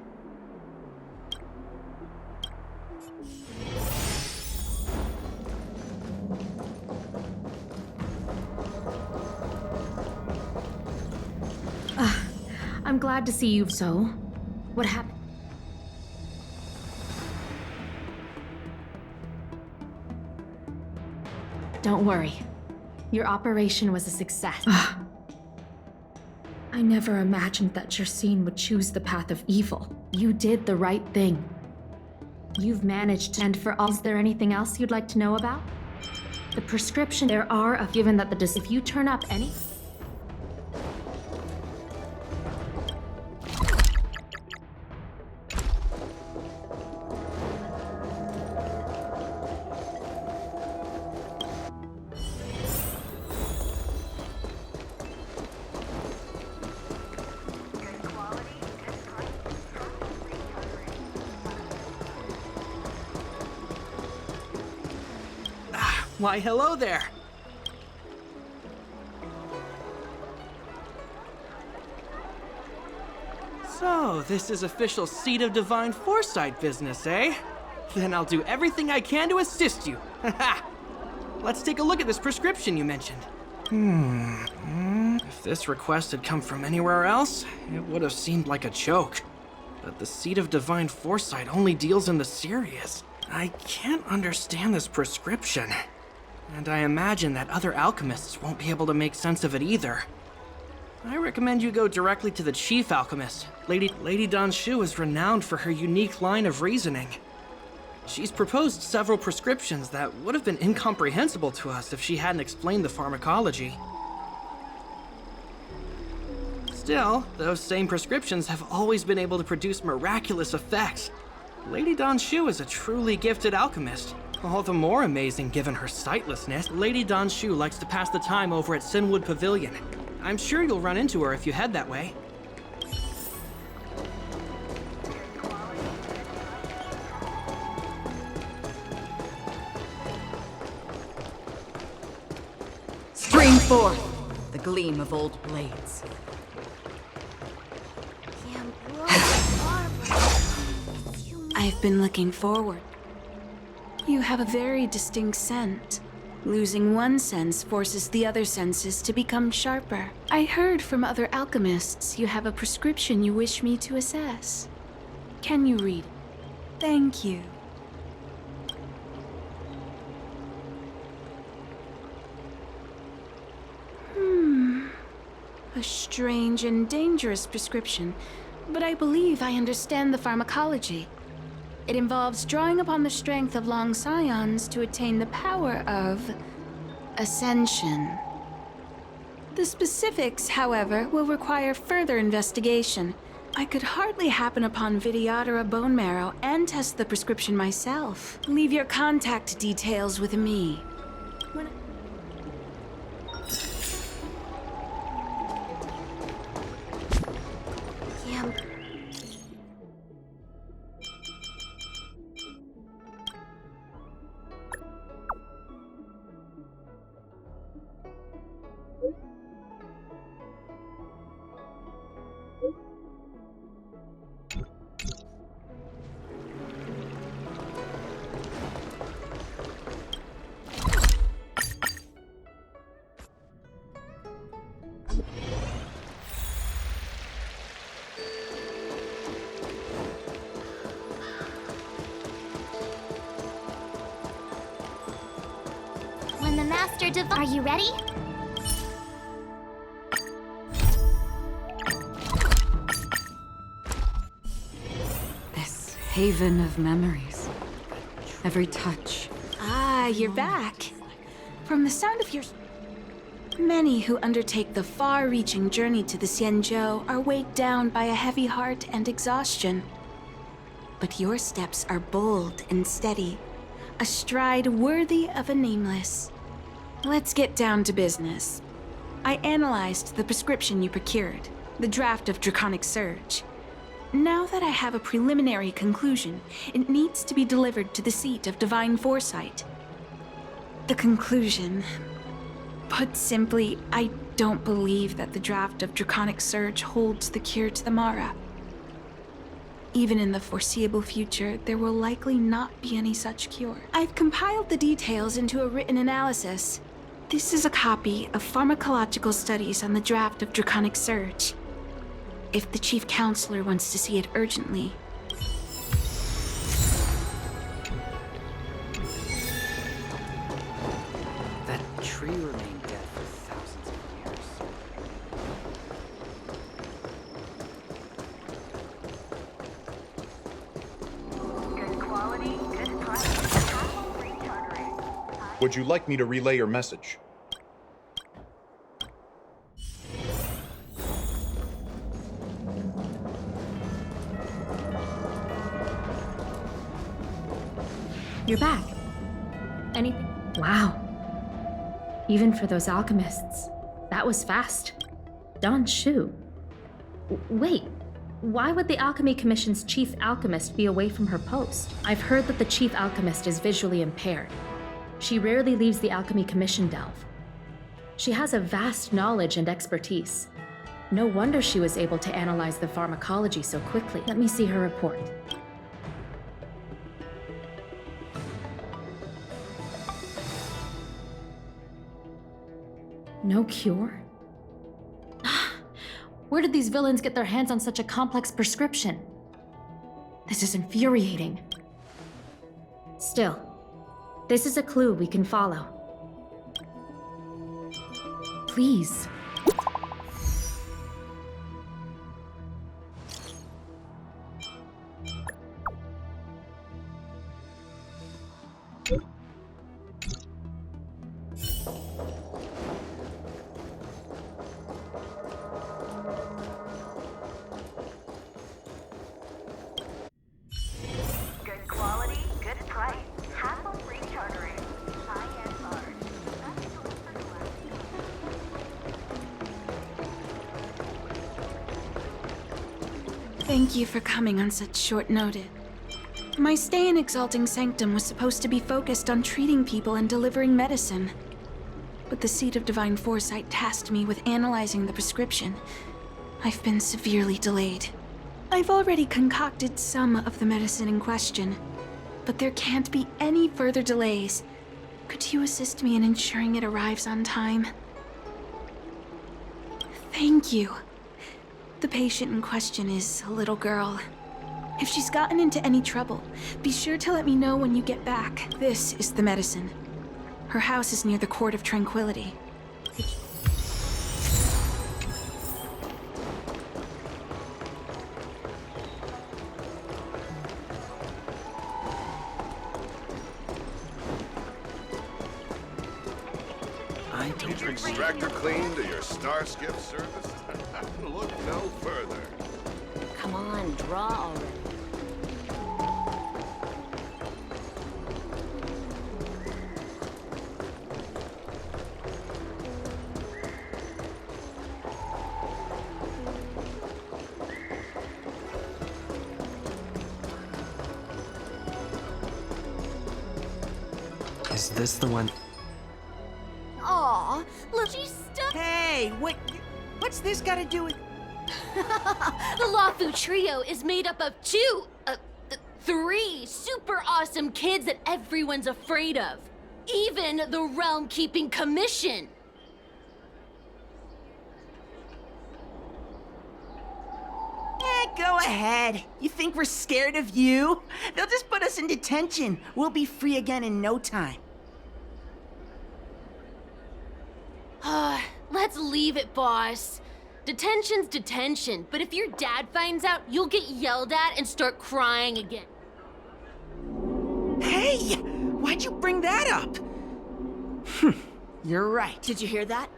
glad to see you. So, what happened? Don't worry. Your operation was a success. I never imagined that Jersine would choose the path of evil. You did the right thing. You've managed to, and for all, is there anything else you'd like to know about? The prescription there are of, given that if you turn up any... Why, hello there. So, this is official Seat of Divine Foresight business, eh? Then I'll do everything I can to assist you. Let's take a look at this prescription you mentioned. If this request had come from anywhere else, it would have seemed like a joke. But the Seat of Divine Foresight only deals in the serious. I can't understand this prescription. And I imagine that other alchemists won't be able to make sense of it either. I recommend you go directly to the chief alchemist. Lady Danshu is renowned for her unique line of reasoning. She's proposed several prescriptions that would have been incomprehensible to us if she hadn't explained the pharmacology. Still, those same prescriptions have always been able to produce miraculous effects. Lady Danshu is a truly gifted alchemist. All the more amazing given her sightlessness. Lady Danshu likes to pass the time over at Sinwood Pavilion. I'm sure you'll run into her if you head that way. Spring forth, the gleam of old blades. I've been looking forward. You have a very distinct scent. Losing one sense forces the other senses to become sharper. I heard from other alchemists you have a prescription you wish me to assess. Can you read? Thank you. A strange and dangerous prescription, but I believe I understand the pharmacology. It involves drawing upon the strength of long scions to attain the power of ascension. The specifics, however, will require further investigation. I could hardly happen upon Vidyadhara bone marrow and test the prescription myself. Leave your contact details with me. When the Master Are you ready? This haven of memories. Every touch. Ah, you're back. From the sound of your... Many who undertake the far-reaching journey to the Xianzhou are weighed down by a heavy heart and exhaustion. But your steps are bold and steady, a stride worthy of a nameless. Let's get down to business. I analyzed the prescription you procured, the draft of Draconic Surge. Now that I have a preliminary conclusion, it needs to be delivered to the Seat of Divine Foresight. The conclusion... Put simply, I don't believe that the draft of Draconic Surge holds the cure to the Mara. Even in the foreseeable future, there will likely not be any such cure. I've compiled the details into a written analysis. This is a copy of pharmacological studies on the draft of Draconic Surge. if the chief counselor wants to see it urgently. That tree remained dead for thousands of years. Good quality, good price. Would you like me to relay your message? You're back. Anything? Wow. Even for those alchemists, that was fast. Shu. Wait, why would the Alchemy Commission's chief alchemist be away from her post? I've heard that the chief alchemist is visually impaired. She rarely leaves the Alchemy Commission delve. She has a vast knowledge and expertise. No wonder she was able to analyze the pharmacology so quickly. Let me see her report. No cure? Where did these villains get their hands on such a complex prescription? This is infuriating. Still, this is a clue we can follow. Please. Good quality, good price. Hassle-free chartering. High-end large. Thank you for coming on such short notice. My stay in Exalting Sanctum was supposed to be focused on treating people and delivering medicine. But the Seat of Divine Foresight tasked me with analyzing the prescription. I've been severely delayed. I've already concocted some of the medicine in question, but there can't be any further delays. Could you assist me in ensuring it arrives on time? Thank you. The patient in question is a little girl. If she's gotten into any trouble, be sure to let me know when you get back. This is the medicine. Her house is near the Court of Tranquility. Need your extractor cleaned or your starskip serviced? Look no further. Come on, draw already. Is this the one? Aw, look, she's stuck. Hey, what's this got to do with... The Luofu trio is made up of three super awesome kids that everyone's afraid of. Even the Realm Keeping Commission. Go ahead. You think we're scared of you? They'll just put us in detention. We'll be free again in no time. Let's leave it, boss. Detention's detention, but if your dad finds out, you'll get yelled at and start crying again. Hey! Why'd you bring that up? You're right. Did you hear that?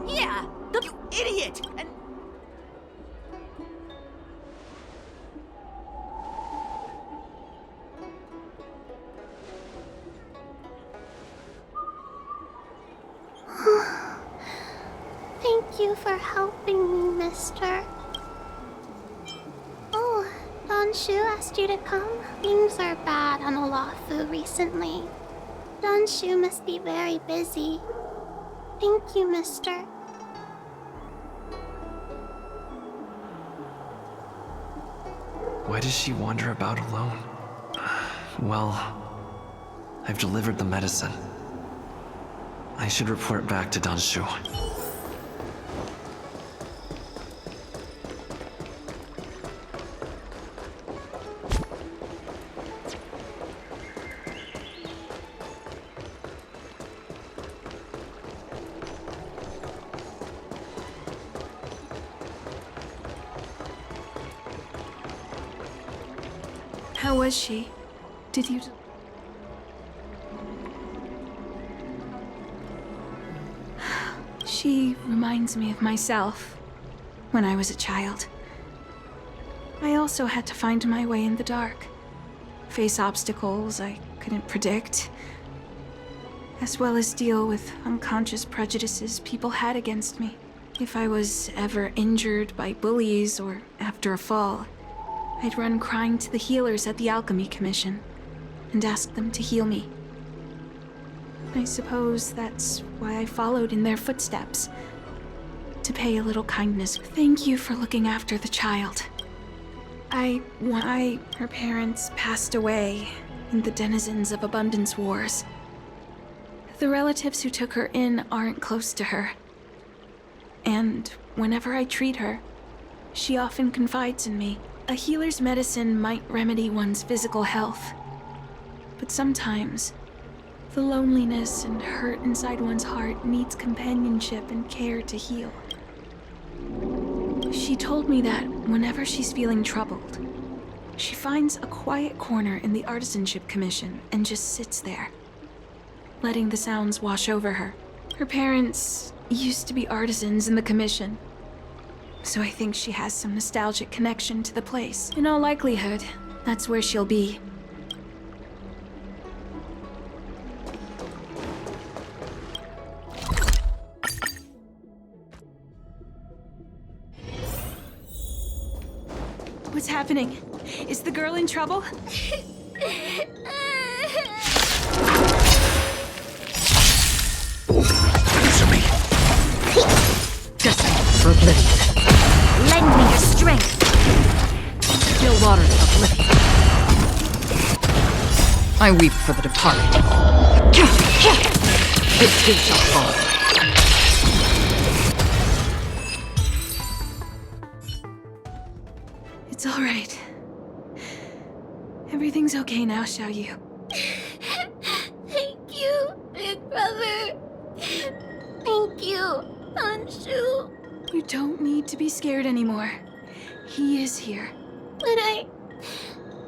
Yeah, you idiot! And Thank you for helping me, mister. Oh, Shu asked you to come. Things are bad on Luofu recently. Shu must be very busy. Thank you, mister. Why does she wander about alone? Well, I've delivered the medicine. I should report back to Shu. How was she? Did you... She reminds me of myself when I was a child. I also had to find my way in the dark, face obstacles I couldn't predict, as well as deal with unconscious prejudices people had against me. If I was ever injured by bullies or after a fall, I'd run crying to the healers at the Alchemy Commission and ask them to heal me. I suppose that's why I followed in their footsteps, to pay a little kindness. Thank you for looking after the child. Her parents passed away in the Denizens of Abundance Wars. The relatives who took her in aren't close to her. And whenever I treat her, she often confides in me. A healer's medicine might remedy one's physical health, but sometimes the loneliness and hurt inside one's heart needs companionship and care to heal. She told me that whenever she's feeling troubled, she finds a quiet corner in the Artisanship Commission and just sits there, letting the sounds wash over her. Her parents used to be artisans in the commission, so I think she has some nostalgic connection to the place. In all likelihood, that's where she'll be. What's happening? Is the girl in trouble? Answer me. Destined for oblivion. Lend me your strength. Still waters of oblivion. I weep for the departed. This too shall fall. It's all right. Everything's okay now, Xiaoyu. Thank you, big brother. Thank you, Anshu. You don't need to be scared anymore. He is here. But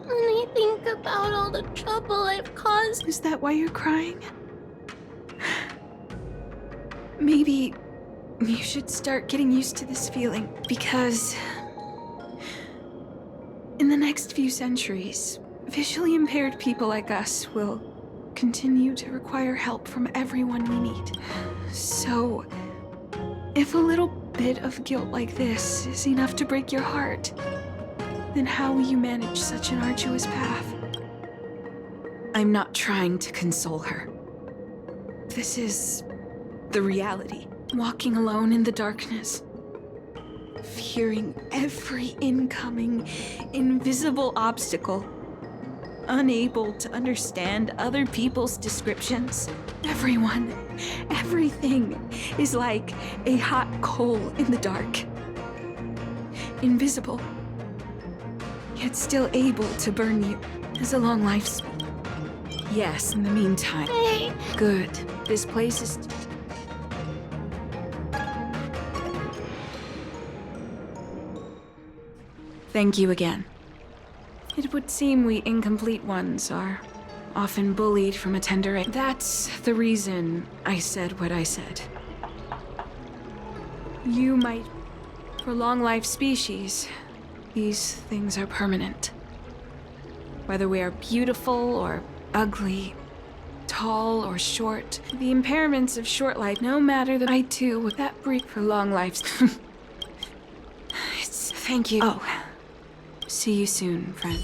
when I think about all the trouble I've caused... Is that why you're crying? Maybe you should start getting used to this feeling, because in the next few centuries, visually impaired people like us will continue to require help from everyone we meet. So, if a little bit of guilt like this is enough to break your heart, then how will you manage such an arduous path? I'm not trying to console her. This is the reality. Walking alone in the darkness, fearing every incoming, invisible obstacle, unable to understand other people's descriptions. Everyone, everything is like a hot coal in the dark. Invisible, yet still able to burn you. Has a long lifespan. Yes, in the meantime. Hey. Good. This place is... Thank you again. It would seem we incomplete ones are often bullied from a tender age. That's the reason I said what I said. You might prolong life species. These things are permanent. Whether we are beautiful or ugly, tall or short, the impairments of short life, no matter that I too with that brief for long lives. Thank you. Oh. See you soon, friend.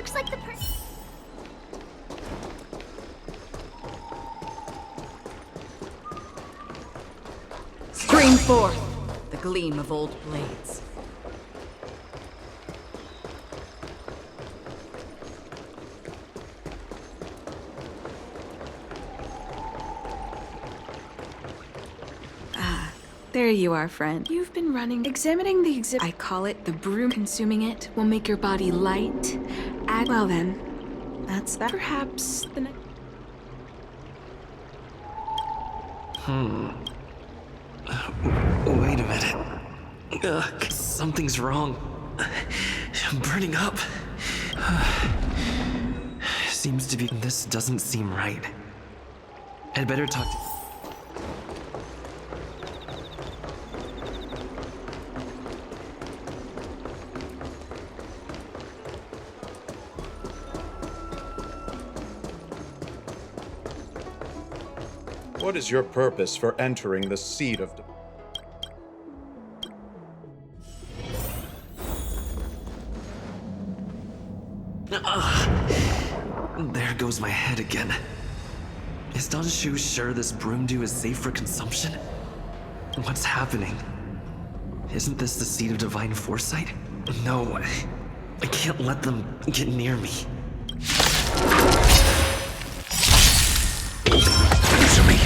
looks like the Stream forth the gleam of old blades. There you are, friend. You've been running, examining the exhibit. I call it the broom. Consuming it will make your body light. Well then, that's that. Perhaps the next. Wait a minute. Something's wrong. I'm burning up. Seems to be. This doesn't seem right. I'd better talk to. What is your purpose for entering the seat of... There goes my head again. Is Xianzhou sure this broom dew is safe for consumption? What's happening? Isn't this the seat of divine foresight? No, I can't let them get near me. Answer me.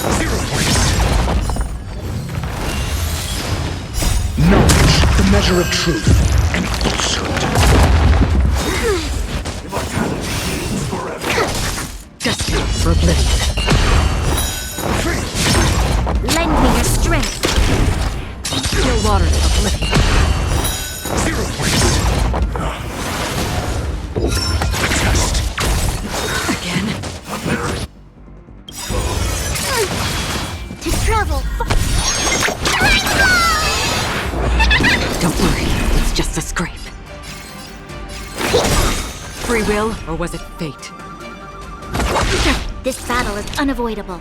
0 points. Knowledge, the measure of truth and falsehood. Destined for oblivion. Lend me your strength. Still waters of oblivion. 0 points. Test. Again. to travel. Don't worry, it's just a scrape. Free will, or was it fate? This battle is unavoidable.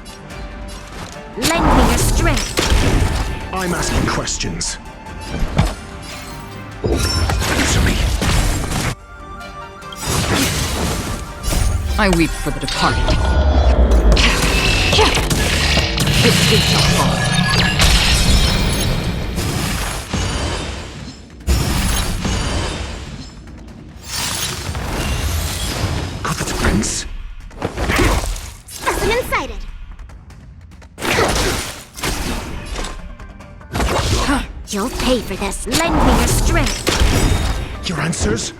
Lend me your strength. I'm asking questions. Answer me. I weep for the departed. This is your fall. Got the defense. Specimen sighted. You'll pay for this. Lend me your strength. Your answers?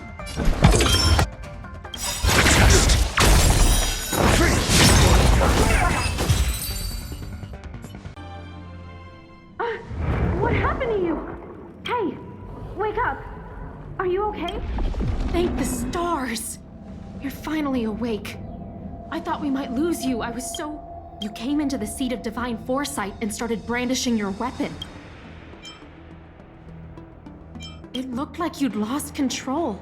What happened to you? Hey, wake up. Are you okay? Thank the stars. You're finally awake. I thought we might lose you. I was so... You came into the seat of divine foresight and started brandishing your weapon. It looked like you'd lost control.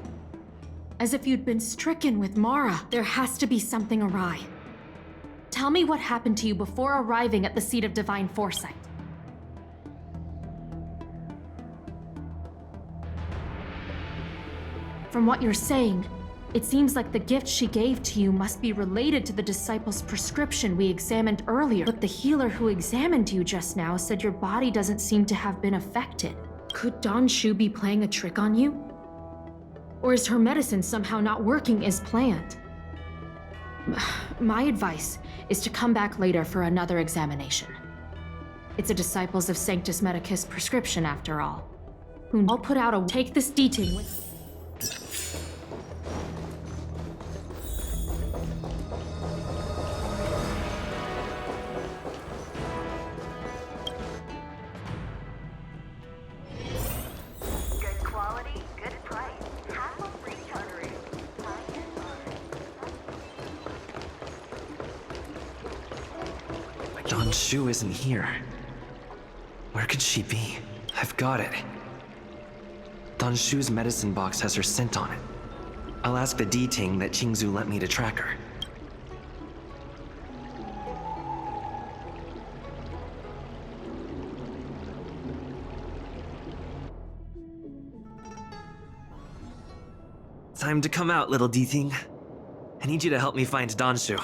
As if you'd been stricken with Mara. There has to be something awry. Tell me what happened to you before arriving at the seat of divine foresight. From what you're saying, it seems like the gift she gave to you must be related to the disciple's prescription we examined earlier. But the healer who examined you just now said your body doesn't seem to have been affected. Could Xianzhou be playing a trick on you? Or is her medicine somehow not working as planned? My advice is to come back later for another examination. It's a Disciples of Sanctus Medicus prescription after all. I'll put out a... Take this deting with... Xianzhou isn't here. Where could she be? I've got it. Xianzhou's medicine box has her scent on it. I'll ask the D-Ting that Qingzu lent me to track her. Time to come out, little D-Thing. I need you to help me find Danshu.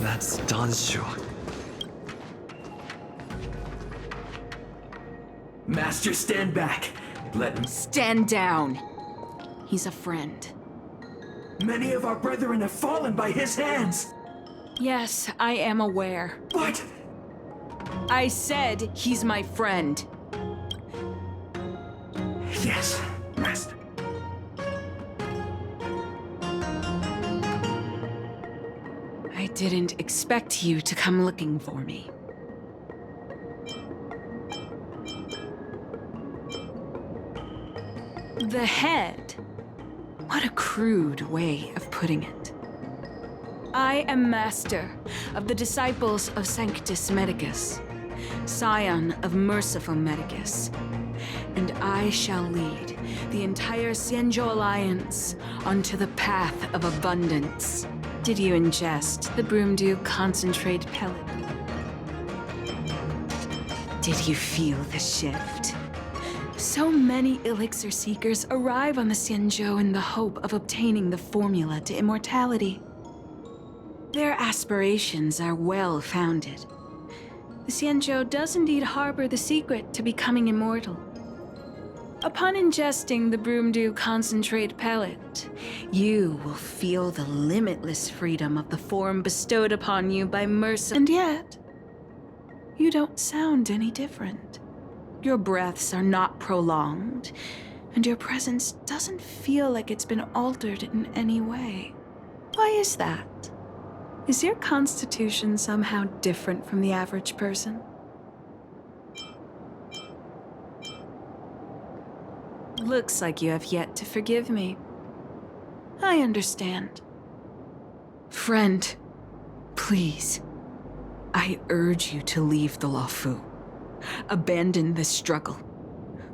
That's Danshu. Master, stand back. Let him. Stand down. He's a friend. Many of our brethren have fallen by his hands. Yes, I am aware. What? I said he's my friend. Yes, Master. I didn't expect you to come looking for me. The head. What a crude way of putting it. I am master of the disciples of Sanctus Medicus, scion of merciful Medicus, and I shall lead the entire Xianzhou Alliance onto the path of abundance. Did you ingest the Broomdew concentrate pellet? Did you feel the shift? So many elixir seekers arrive on the Xianzhou in the hope of obtaining the formula to immortality. Their aspirations are well founded. The Xianzhou does indeed harbor the secret to becoming immortal. Upon ingesting the Broomdew concentrate pellet, you will feel the limitless freedom of the form bestowed upon you by mercy. And yet, you don't sound any different. Your breaths are not prolonged, and your presence doesn't feel like it's been altered in any way. Why is that? Is your constitution somehow different from the average person? Looks like you have yet to forgive me. I understand. Friend, please, I urge you to leave the Luofu. Abandon this struggle.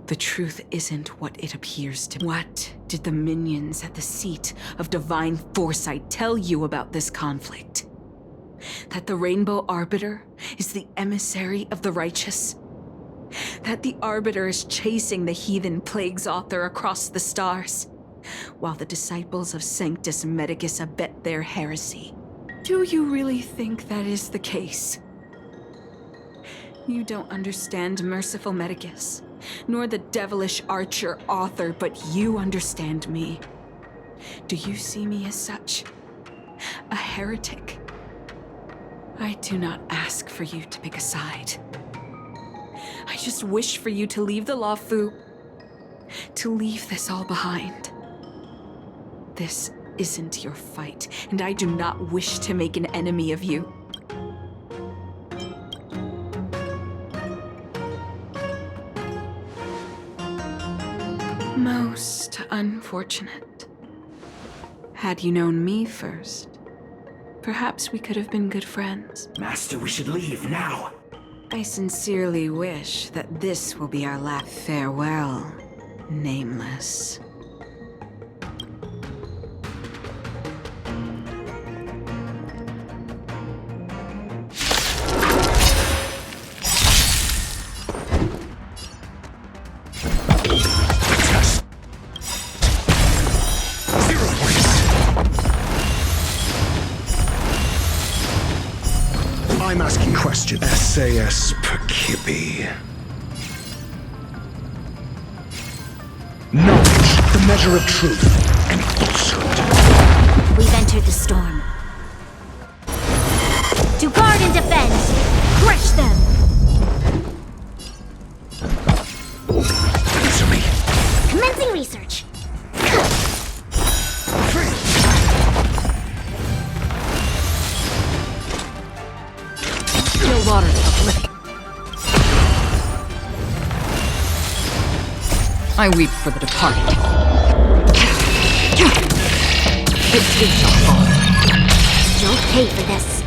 The truth isn't what it appears to be. What did the minions at the seat of divine foresight tell you about this conflict? That the Rainbow Arbiter is the emissary of the righteous? That the Arbiter is chasing the heathen plagues author across the stars, while the disciples of Sanctus Medicus abet their heresy? Do you really think that is the case? You don't understand merciful Medicus, nor the devilish archer author, but you understand me. Do you see me as such? A heretic? I do not ask for you to pick a side. I just wish for you to leave the Luofu, to leave this all behind. This isn't your fight, and I do not wish to make an enemy of you. Most unfortunate. Had you known me first, perhaps we could have been good friends. Master, we should leave now. I sincerely wish that this will be our last farewell, Nameless. I'm asking questions. SAS Perkibi. Knowledge, the measure of truth and falsehood. We've entered the storm. To guard and defend! Crush them! Answer me. Commencing research. Still water to oblivion. I weep for the departed. It is your fault. You'll pay for this.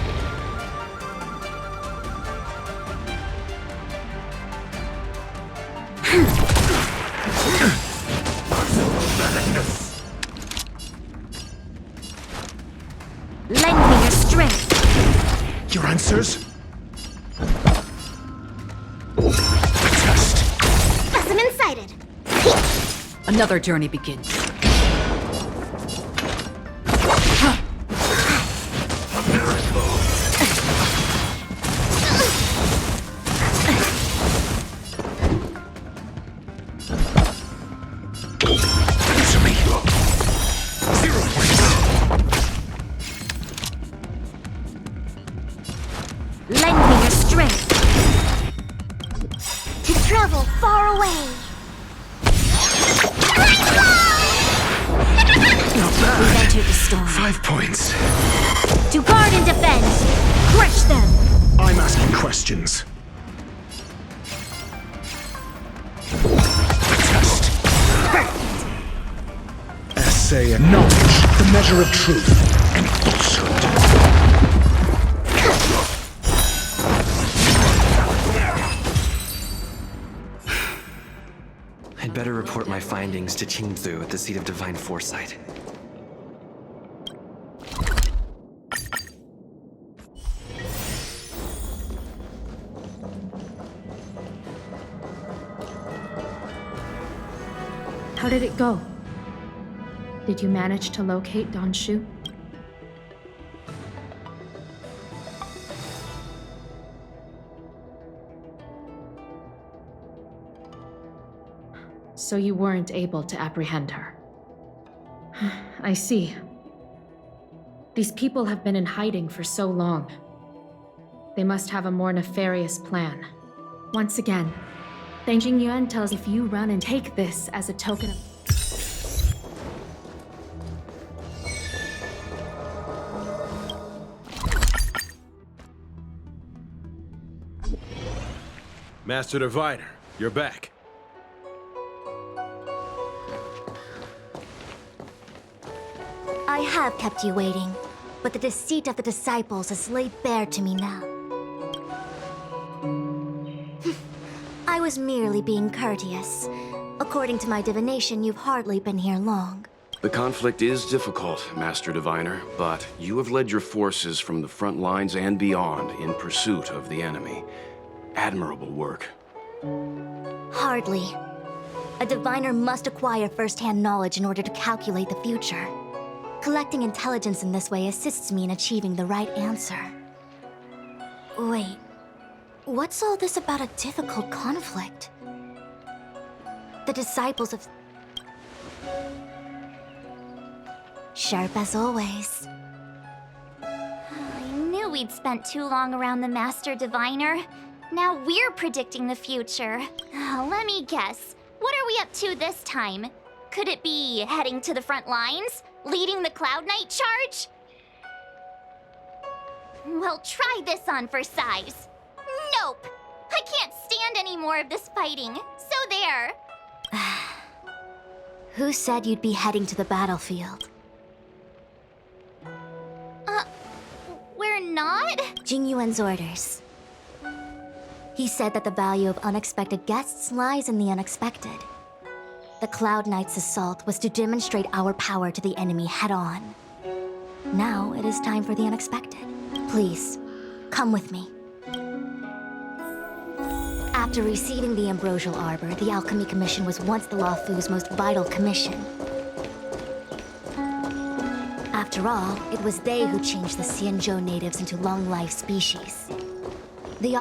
Lend me your strength. your answers? Specimen sighted. Another journey begins. Lend me your strength. To travel far away. We've entered the storm. 5 points. To guard and defend. Crush them. I'm asking questions. Test. Essay and knowledge, the measure of truth and falsehood. I'd better report my findings to Xianzhou at the seat of divine foresight. How did it go? Did you manage to locate Don Shu? So you weren't able to apprehend her. I see. These people have been in hiding for so long. They must have a more nefarious plan. Once again, Deng Jingyuan tells if you run and take this as a token of... Master Diviner, you're back. I have kept you waiting, but the deceit of the disciples is laid bare to me now. I was merely being courteous. According to my divination, you've hardly been here long. The conflict is difficult, Master Diviner, but you have led your forces from the front lines and beyond in pursuit of the enemy. Admirable work. Hardly. A diviner must acquire first-hand knowledge in order to calculate the future. Collecting intelligence in this way assists me in achieving the right answer. Wait, what's all this about a difficult conflict? The disciples of... Sharp as always. I knew we'd spent too long around the Master Diviner. Now we're predicting the future. Let me guess. What are we up to this time? Could it be heading to the front lines? Leading the Cloud Knight charge? Well, try this on for size. Nope! I can't stand any more of this fighting. So there. Who said you'd be heading to the battlefield? We're not? Jingyuan's orders. He said that the value of unexpected guests lies in the unexpected. The Cloud Knight's assault was to demonstrate our power to the enemy head-on. Now it is time for the unexpected. Please, come with me. After receiving the Ambrosial Arbor, the Alchemy Commission was once the Luofu's most vital commission. After all, it was they who changed the Xianzhou natives into long-life species.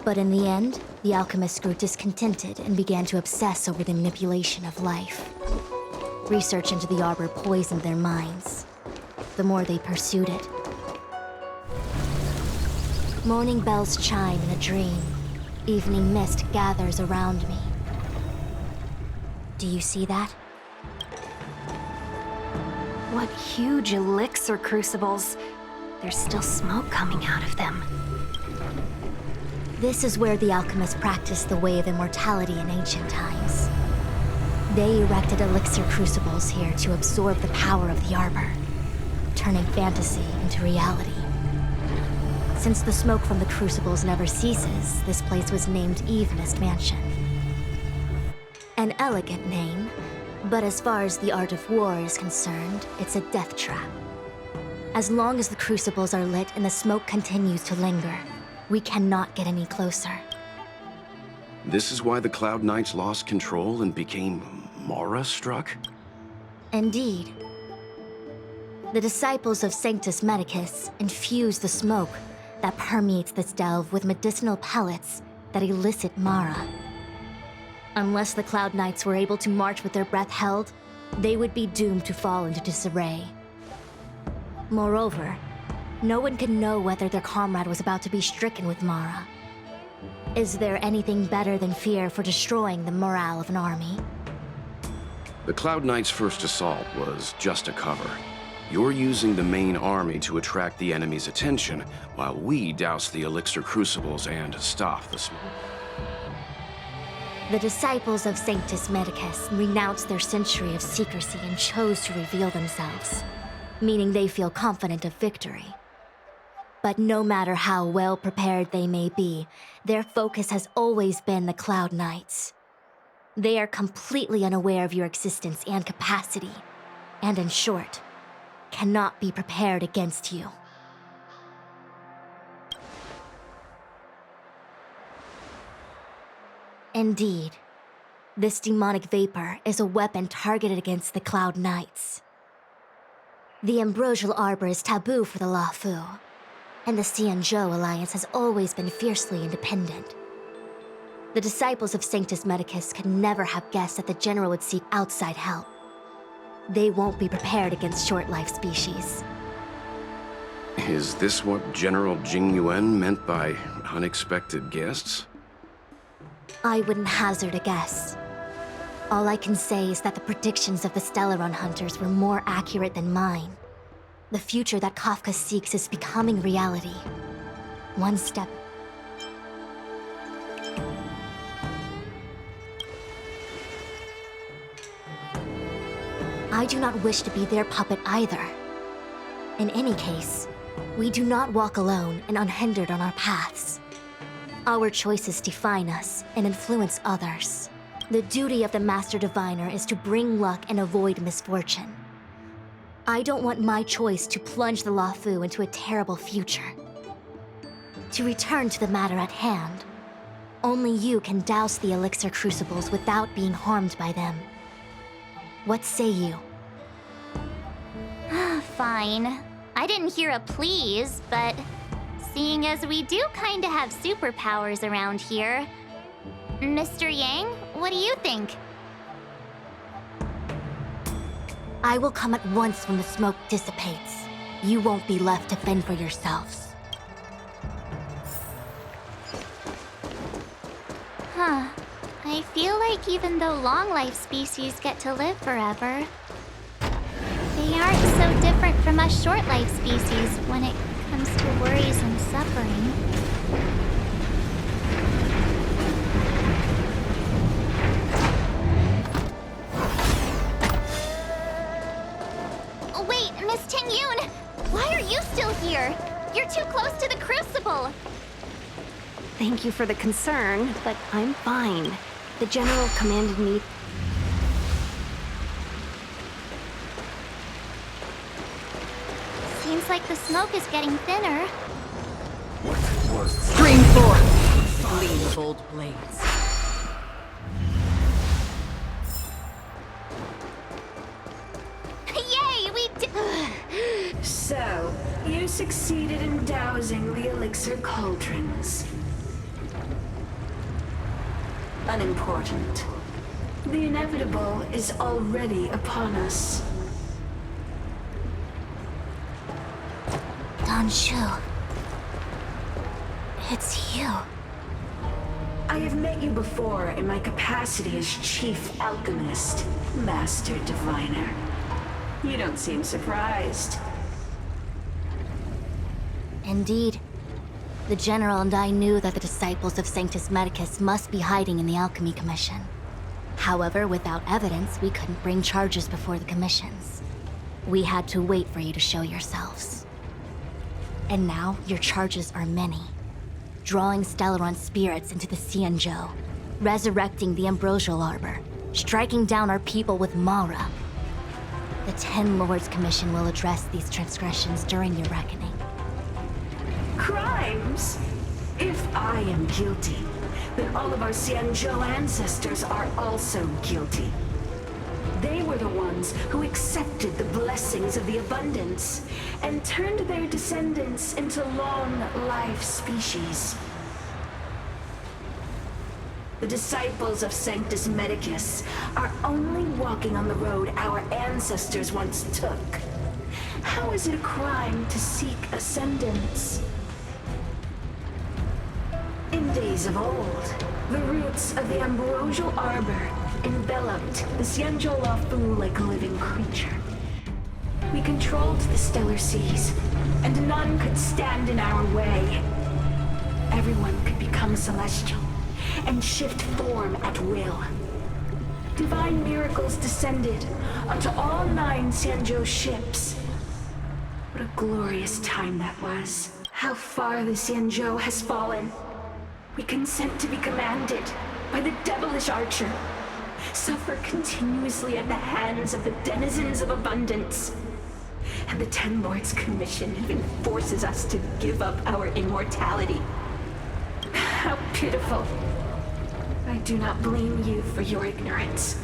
But in the end, the alchemists grew discontented and began to obsess over the manipulation of life. Research into the arbor poisoned their minds. The more they pursued it. Morning bells chime in a dream. Evening mist gathers around me. Do you see that? What huge elixir crucibles. There's still smoke coming out of them. This is where the alchemists practiced the way of immortality in ancient times. They erected elixir crucibles here to absorb the power of the arbor, turning fantasy into reality. Since the smoke from the crucibles never ceases, this place was named Eve Mist Mansion. An elegant name, but as far as the art of war is concerned, it's a death trap. As long as the crucibles are lit and the smoke continues to linger, We cannot get any closer. This is why the Cloud Knights lost control and became Mara-struck? Indeed. The disciples of Sanctus Medicus infuse the smoke that permeates this delve with medicinal pellets that elicit Mara. Unless the Cloud Knights were able to march with their breath held, they would be doomed to fall into disarray. Moreover, no one could know whether their comrade was about to be stricken with Mara. Is there anything better than fear for destroying the morale of an army? The Cloud Knights' first assault was just a cover. You're using the main army to attract the enemy's attention, while we douse the elixir crucibles and stop the smoke. The disciples of Sanctus Medicus renounced their century of secrecy and chose to reveal themselves, meaning they feel confident of victory. But no matter how well prepared they may be, their focus has always been the Cloud Knights. They are completely unaware of your existence and capacity, and in short, cannot be prepared against you. Indeed, this demonic vapor is a weapon targeted against the Cloud Knights. The Ambrosial Arbor is taboo for the Luofu, and the Xianzhou alliance has always been fiercely independent. The disciples of Sanctus Medicus could never have guessed that the General would seek outside help. They won't be prepared against short-life species. Is this what General Jing Yuan meant by unexpected guests? I wouldn't hazard a guess. All I can say is that the predictions of the Stellaron hunters were more accurate than mine. The future that Kafka seeks is becoming reality. One step. I do not wish to be their puppet either. In any case, we do not walk alone and unhindered on our paths. Our choices define us and influence others. The duty of the Master Diviner is to bring luck and avoid misfortune. I don't want my choice to plunge the Luofu into a terrible future. To return to the matter at hand, only you can douse the elixir crucibles without being harmed by them. What say you? Fine. I didn't hear a please, but seeing as we do kinda have superpowers around here, Mr. Yang, what do you think? I will come at once when the smoke dissipates. You won't be left to fend for yourselves. Huh. I feel like even though long-life species get to live forever, they aren't so different from us short-life species when it comes to worries and suffering. Wait, Miss Tingyun! Why are you still here? You're too close to the crucible! Thank you for the concern, but I'm fine. The General commanded me... Seems like the smoke is getting thinner. Stream forth! Gleam bold blades. Yay, we did... So, you succeeded in dousing the elixir cauldrons. Unimportant. The inevitable is already upon us. Danshu. It's you. I have met you before in my capacity as Chief Alchemist, Master Diviner. You don't seem surprised. Indeed. The General and I knew that the disciples of Sanctus Medicus must be hiding in the Alchemy Commission. However, without evidence, we couldn't bring charges before the commissions. We had to wait for you to show yourselves. And now, your charges are many. Drawing Stellaron spirits into the Xianzhou, resurrecting the Ambrosial Arbor, striking down our people with Mara. The 10 Lords Commission will address these transgressions during your reckoning. Crimes? If I am guilty, then all of our Xianzhou ancestors are also guilty. They were the ones who accepted the blessings of the abundance and turned their descendants into long-life species. The disciples of Sanctus Medicus are only walking on the road our ancestors once took. How is it a crime to seek ascendance? In days of old, the roots of the ambrosial arbor enveloped the Xianzhou Luofu like a living creature. We controlled the stellar seas, and none could stand in our way. Everyone could become celestial and shift form at will. Divine miracles descended onto all 9 Xianzhou ships. What a glorious time that was. How far the Xianzhou has fallen. We consent to be commanded by the devilish archer, suffer continuously at the hands of the denizens of abundance. And the Ten Lords' Commission even forces us to give up our immortality. How pitiful. I do not blame you for your ignorance.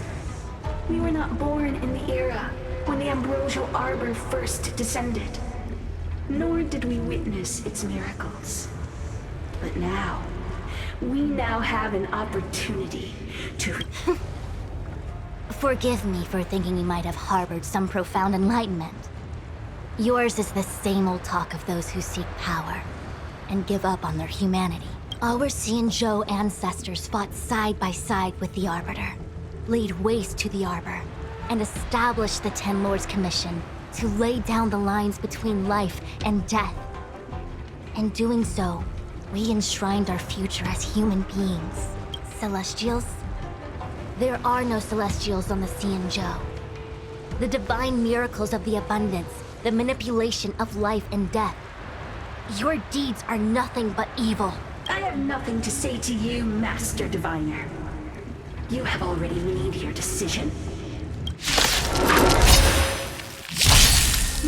We were not born in the era when the ambrosial arbor first descended, nor did we witness its miracles. But now, we now have an opportunity to... Forgive me for thinking you might have harbored some profound enlightenment. Yours is the same old talk of those who seek power and give up on their humanity. Our Xianzhou ancestors fought side by side with the Arbiter, laid waste to the Arbor, and established the Ten Lords' Commission to lay down the lines between life and death. In doing so, we enshrined our future as human beings. Celestials? There are no Celestials on the Xianzhou. The divine miracles of the abundance, the manipulation of life and death. Your deeds are nothing but evil. I have nothing to say to you, Master Diviner. You have already made your decision.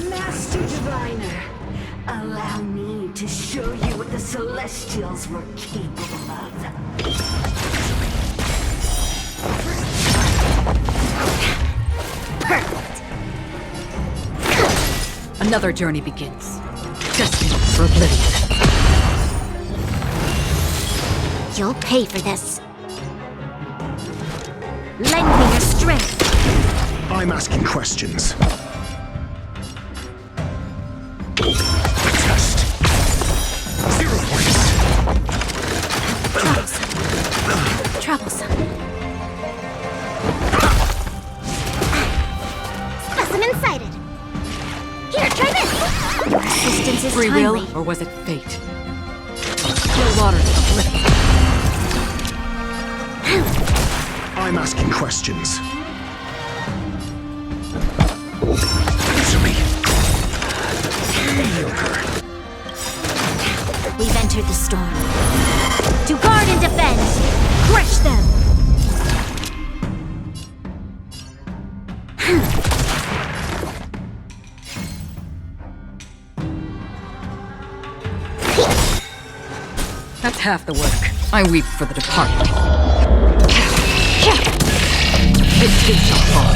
Master Diviner, allow me to show you what the Celestials were capable of. Perfect. Another journey begins. Destined for oblivion. You'll pay for this. Lend me your strength. I'm asking questions. Test. 0 points. Troublesome. Specimen sighted. Here, try this. Resistance is Free timely. will, or was it fate? Still waters of oblivion. I'm asking questions. Answer me. Mediocre. We've entered the storm. To guard and defend! Crush them! That's half the work. I weep for the departed. It too shall fall.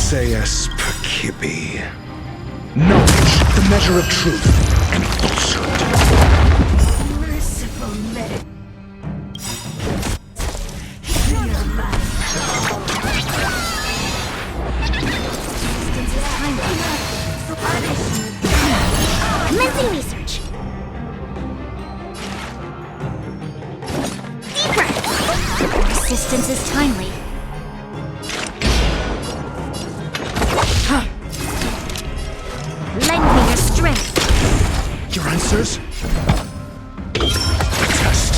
SAS Perkibi. Knowledge, the measure of truth and falsehood. Merciful medic. Your life. Commencing research. Deep breath. Resistance is timely. Lend me your strength. Your answers? Test.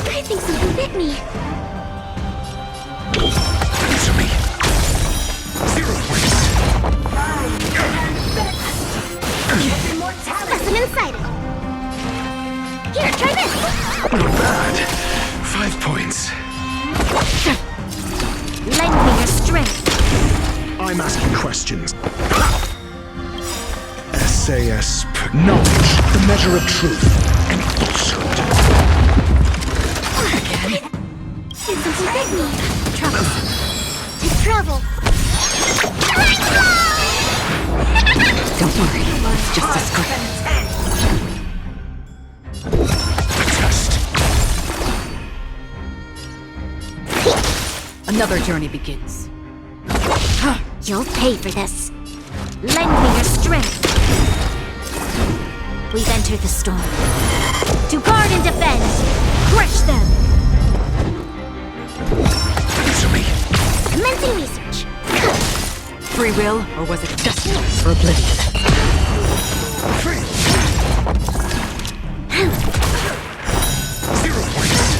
I think something bit me. Answer me. 0 points. Specimen Specimen sighted. Here, try this. Not bad. 5 points. Lend me your strength. I'm asking questions. SAS. Knowledge, the measure of truth and falsehood. It's something big me. Troublesome. To travel. Don't worry, it's just a script. Another journey begins. You'll pay for this. Lend me your strength. We've entered the storm. To guard and defend. Crush them. Answer me. Commencing research. Free will, or was it destiny for oblivion? Free. 0 points.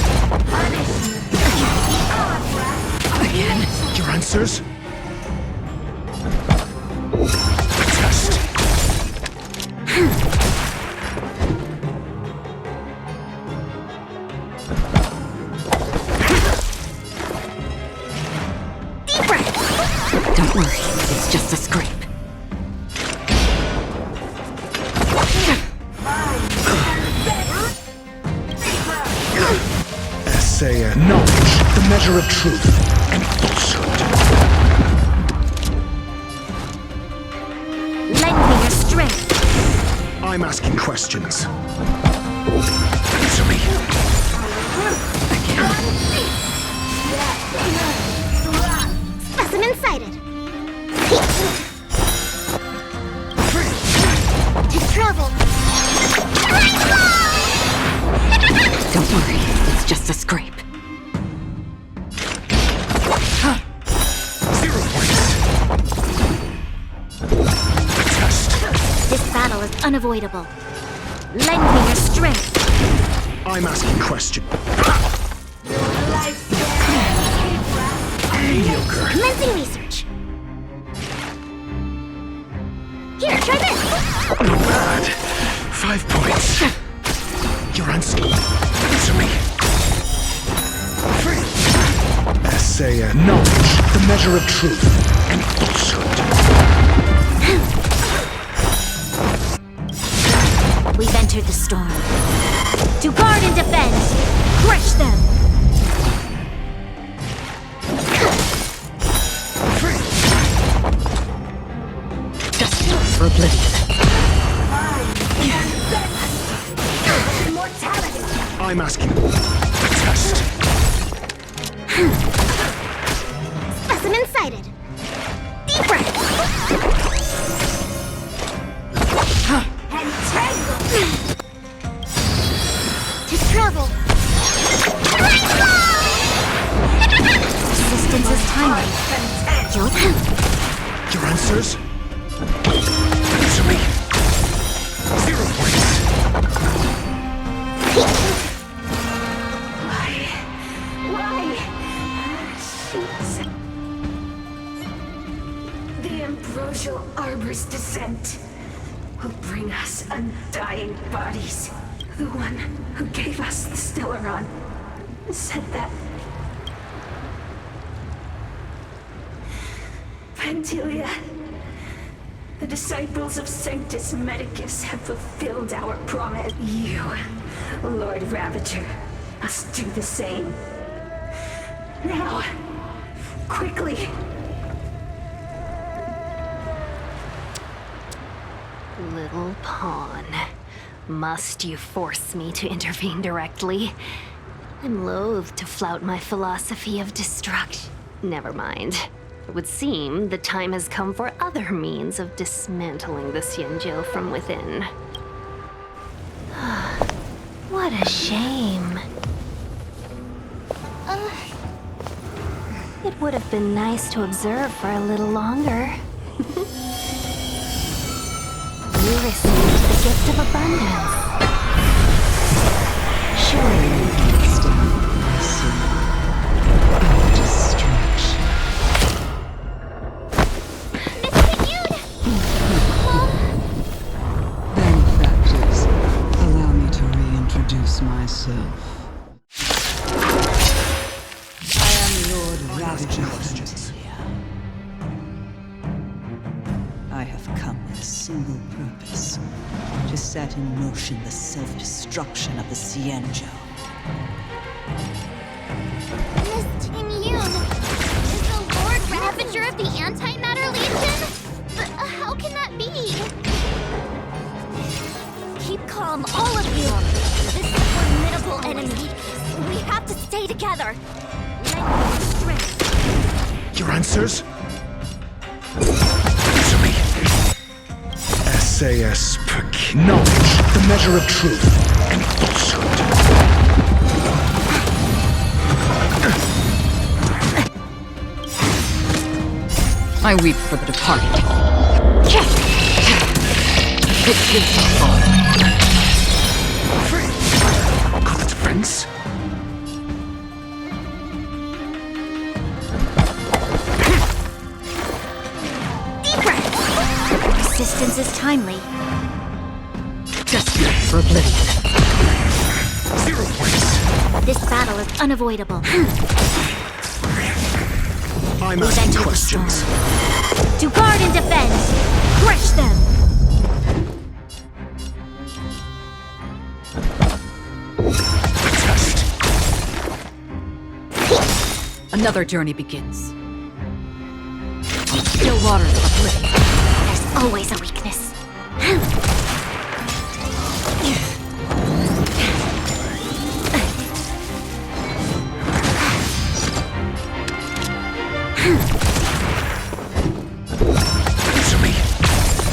Again? Your answers? Test. Deep breath. Don't worry, it's just a scrape. SA. Knowledge, the measure of truth and falsehood. Lend me your strength. I'm asking questions. Answer me. Specimen sighted. To travel. Don't worry, it's just a scrape. 0 points. Test. This battle is unavoidable. Lend me your strength. I'm asking questions. Mediocre. Commencing research. Here, try this. Not bad. 5 points. Your answer. Answer me. Free. SA. Knowledge, the measure of truth and falsehood. We've entered the storm. To guard and defend. Crush them. Free. Destiny for oblivion. I'm asking. Test. Specimen sighted. Deep breath. To travel. Resistance is timely. Your answers? Answer me. 0 points. Why? Sheets. The ambrosial arbor's descent will bring us undying bodies. The one who gave us the Stellaron said that. Pantilia, the disciples of Sanctus Medicus have fulfilled our promise. You, Lord Ravager, must do the same. Now, quickly. Little pawn. Must you force me to intervene directly? I'm loath to flout my philosophy of destruction. Never mind. It would seem the time has come for other means of dismantling the Xianzhou from within. What a shame. It would have been nice to observe for a little longer. You received the gift of abundance. Surely you can extend some destruction. Benefactors myself. I am Lord Ravager Hunted here. I have come with a single purpose: to set in motion the self-destruction of the Xianzhou. Miss Ting-Yun, is the Lord Ravager of the Antimatter Legion? But how can that be? Keep calm, all of you! This is a formidable enemy. We have to stay together. Your answers? Answer me. SAS per knowledge, the measure of truth and falsehood. I weep for the departed. Call it fence? Resistance is timely. Destined for oblivion. 0 points. This battle is unavoidable. I'm asking questions. To guard and defend! Crush them! Another journey begins. Still waters of oblivion. There's always a weakness.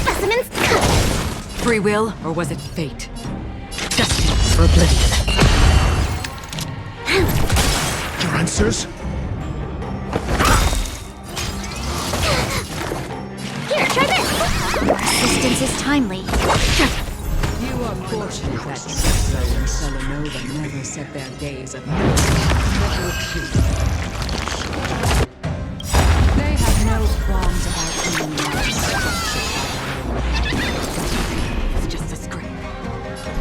Specimens cut! Free will, or was it fate? Destined for oblivion. Your answers? Here, try this! Resistance is timely. You are fortunate that Xianzhou and Selenova never set their gaze upon the truth. They have no qualms about human life structure. It's just a scrape.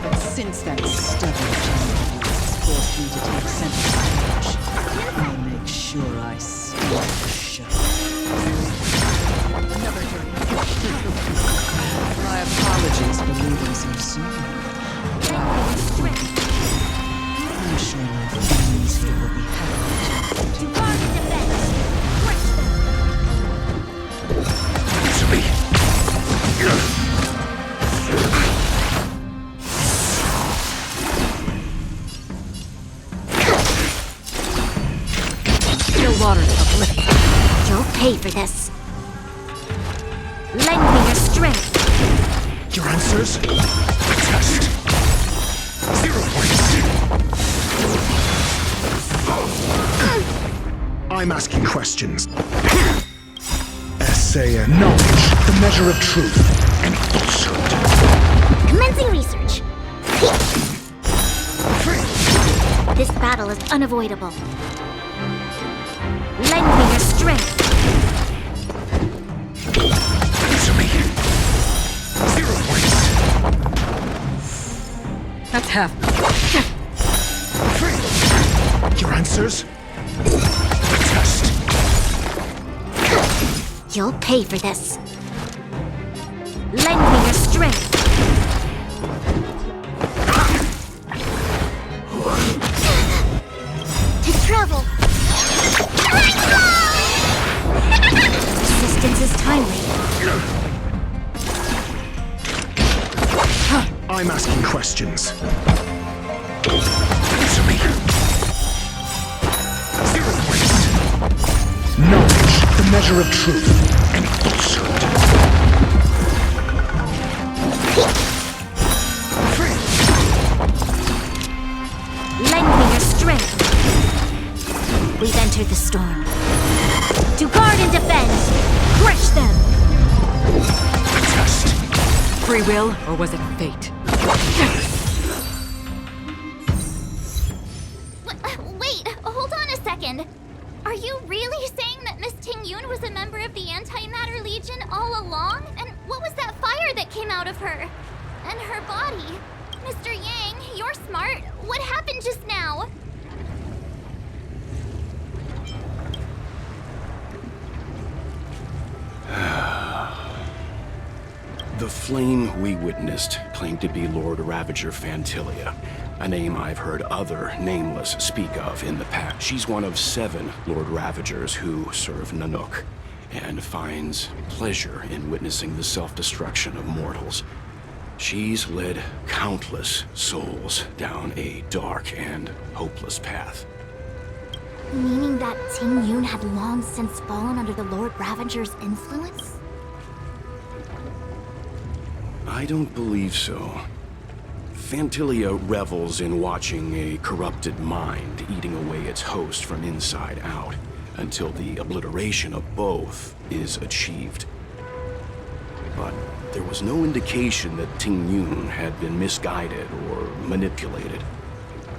But since that stubborn champion has forced me to take center stage, I'll make sure I steal the show. Another journey. My apologies for leaving so soon. I'm sure my friends here will be happy to guard and defend. Crush them. Answer me. Still waters of oblivion. You'll pay for this. Lend me your strength. Your answers? Test. 0 points. I'm asking questions. SA knowledge, the measure of truth and falsehood. Commencing research. This battle is unavoidable. Lend me your strength. Answer me. 0 points. That's half. Your answers? Test. You'll pay for this. Lend me your strength. To travel. Resistance is timely. I'm asking questions. Answer me. 0 points. Knowledge, the measure of truth and falsehood. Lend me your strength. We've entered the storm. To guard and defend. Crush them. Test. Free will, or was it fate? Wait, hold on a second. Are you really saying that Miss Ting-Yun was a member of the Antimatter Legion all along? And what was that fire that came out of her? And her body? Mr. Yang, you're smart. What happened just now? The flame we witnessed claimed to be Lord Ravager Fantilia, a name I've heard other nameless speak of in the past. She's one of 7 Lord Ravagers who serve Nanook, and finds pleasure in witnessing the self-destruction of mortals. She's led countless souls down a dark and hopeless path. Meaning that Ting Yun had long since fallen under the Lord Ravager's influence? I don't believe so. Fantilia revels in watching a corrupted mind eating away its host from inside out, until the obliteration of both is achieved. But there was no indication that Ting Yun had been misguided or manipulated.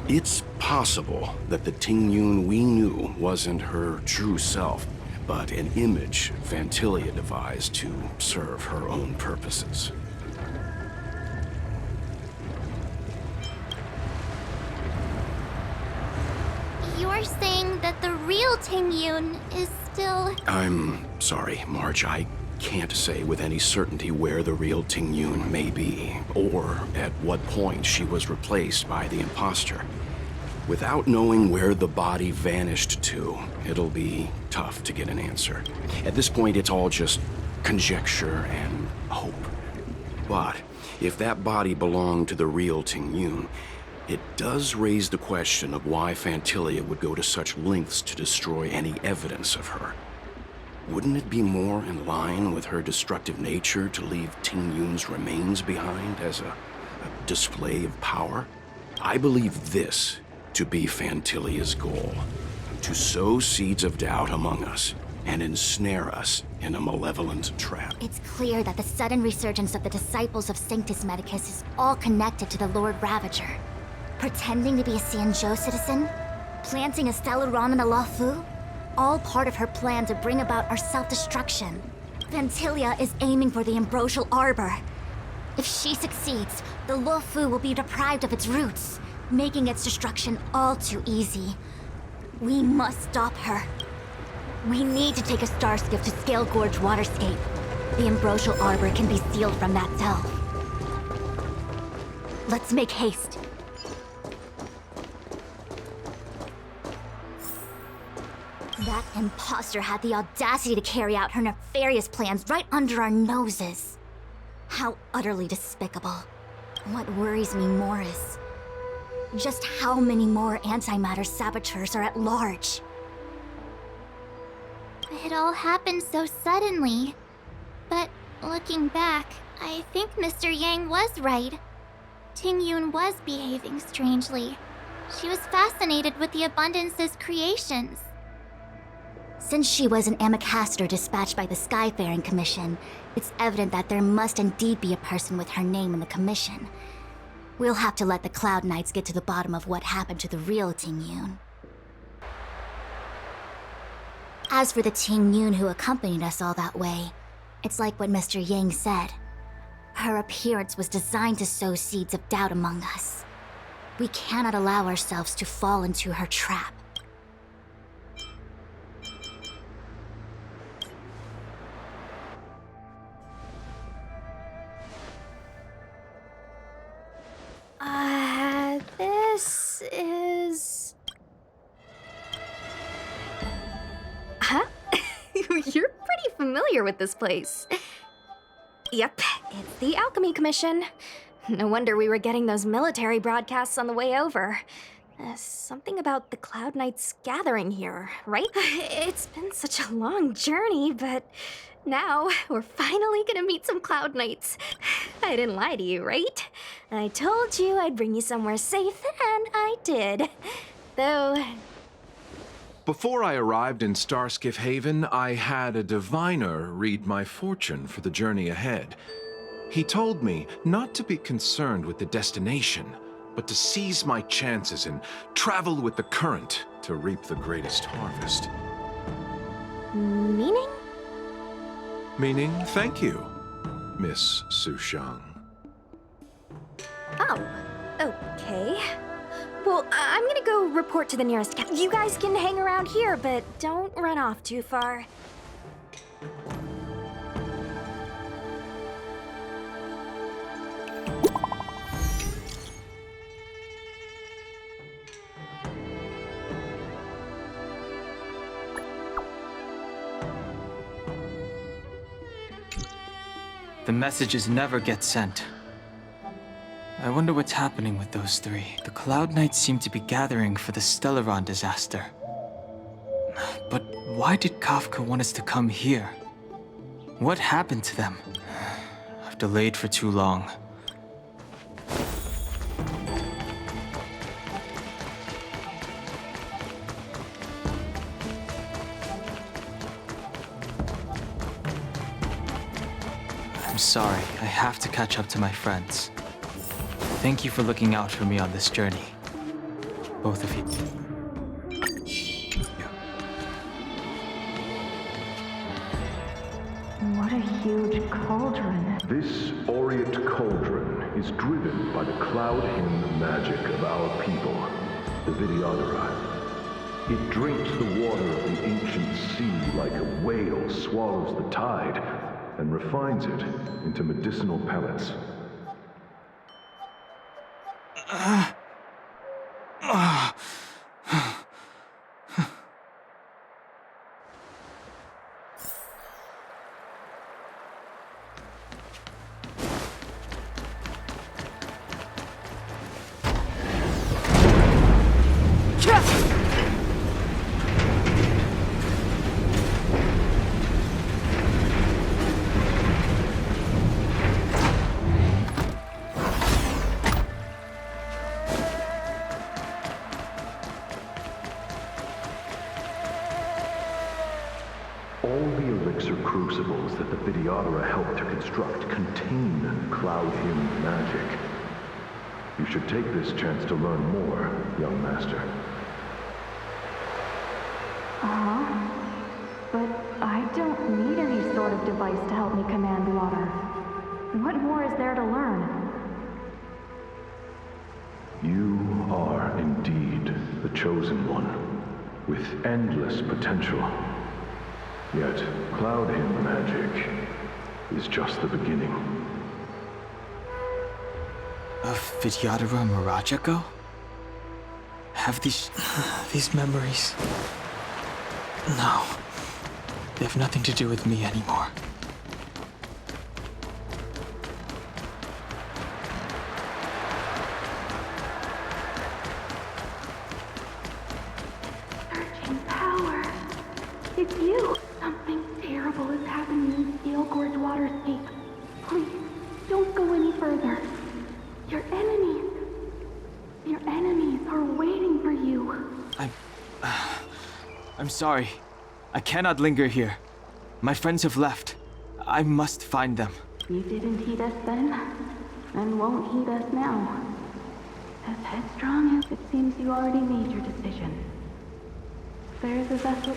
It's possible that the Ting Yun we knew wasn't her true self, but an image Fantilia devised to serve her own purposes. You're saying that the real Ting Yun is still... I'm sorry, Marge. I can't say with any certainty where the real Ting Yun may be, or at what point she was replaced by the imposter. Without knowing where the body vanished to, it'll be tough to get an answer. At this point, it's all just conjecture and hope. But if that body belonged to the real Ting Yun, it does raise the question of why Fantilia would go to such lengths to destroy any evidence of her. Wouldn't it be more in line with her destructive nature to leave Ting Yun's remains behind as a display of power? I believe this to be Fantilia's goal: to sow seeds of doubt among us and ensnare us in a malevolent trap. It's clear that the sudden resurgence of the disciples of Sanctus Medicus is all connected to the Lord Ravager. Pretending to be a Xianzhou citizen? Planting a Stellaron in the Luofu? All part of her plan to bring about our self-destruction. Fantilia is aiming for the Ambrosial Arbor. If she succeeds, the Luofu will be deprived of its roots, making its destruction all too easy. We must stop her. We need to take a star skiff to Scale Gorge Waterscape. The Ambrosial Arbor can be sealed from that delve. Let's make haste. That imposter had the audacity to carry out her nefarious plans right under our noses. How utterly despicable. What worries me more is just how many more antimatter saboteurs are at large. It all happened so suddenly. But looking back, I think Mr. Yang was right. Ting Yun was behaving strangely. She was fascinated with the Abundance's creations. Since she was an ambassador dispatched by the Skyfaring Commission, it's evident that there must indeed be a person with her name in the commission. We'll have to let the Cloud Knights get to the bottom of what happened to the real Ting Yun. As for the Ting Yun who accompanied us all that way, it's like what Mr. Yang said. Her appearance was designed to sow seeds of doubt among us. We cannot allow ourselves to fall into her trap. This is... Huh? You're pretty familiar with this place. Yep, it's the Alchemy Commission. No wonder we were getting those military broadcasts on the way over. Something about the Cloud Knights gathering here, right? It's been such a long journey, but now we're finally gonna meet some Cloud Knights. I didn't lie to you, right? I told you I'd bring you somewhere safe, and I did. Though... Before I arrived in Starskiff Haven, I had a diviner read my fortune for the journey ahead. He told me not to be concerned with the destination, but to seize my chances and travel with the current to reap the greatest harvest. Meaning? Meaning, thank you, Miss Sushang. Oh, Okay. Well, I'm gonna go report to the nearest You guys can hang around here, but don't run off too far. The messages never get sent. I wonder what's happening with those three. The Cloud Knights seem to be gathering for the Stellaron disaster. But why did Kafka want us to come here? What happened to them? I've delayed for too long. I'm sorry, I have to catch up to my friends. Thank you for looking out for me on this journey. Both of you. What a huge cauldron. This aureate cauldron is driven by the cloud hymn magic of our people, the Vidyadhara. It drinks the water of the ancient sea like a whale swallows the tide, and refines it into medicinal pellets. All the elixir crucibles that the Vidyadhara helped to construct contain cloud hymn magic. You should take this chance to learn more, young master. Uh-huh. But I don't need any sort of device to help me command water. What more is there to learn? You are indeed the chosen one, with endless potential. Yet, cloud hymn magic is just the beginning. Of Vidyadhara Mirajago? Have these memories? No. They have nothing to do with me anymore. Surging power. It's you. Something terrible is happening in Steel Gorge Waterscape. Please, don't go any further. Your enemies are waiting for you. I'm sorry. I cannot linger here. My friends have left. I must find them. You didn't heed us then, and won't heed us now. As headstrong as it seems you already made your decision. There's a vessel.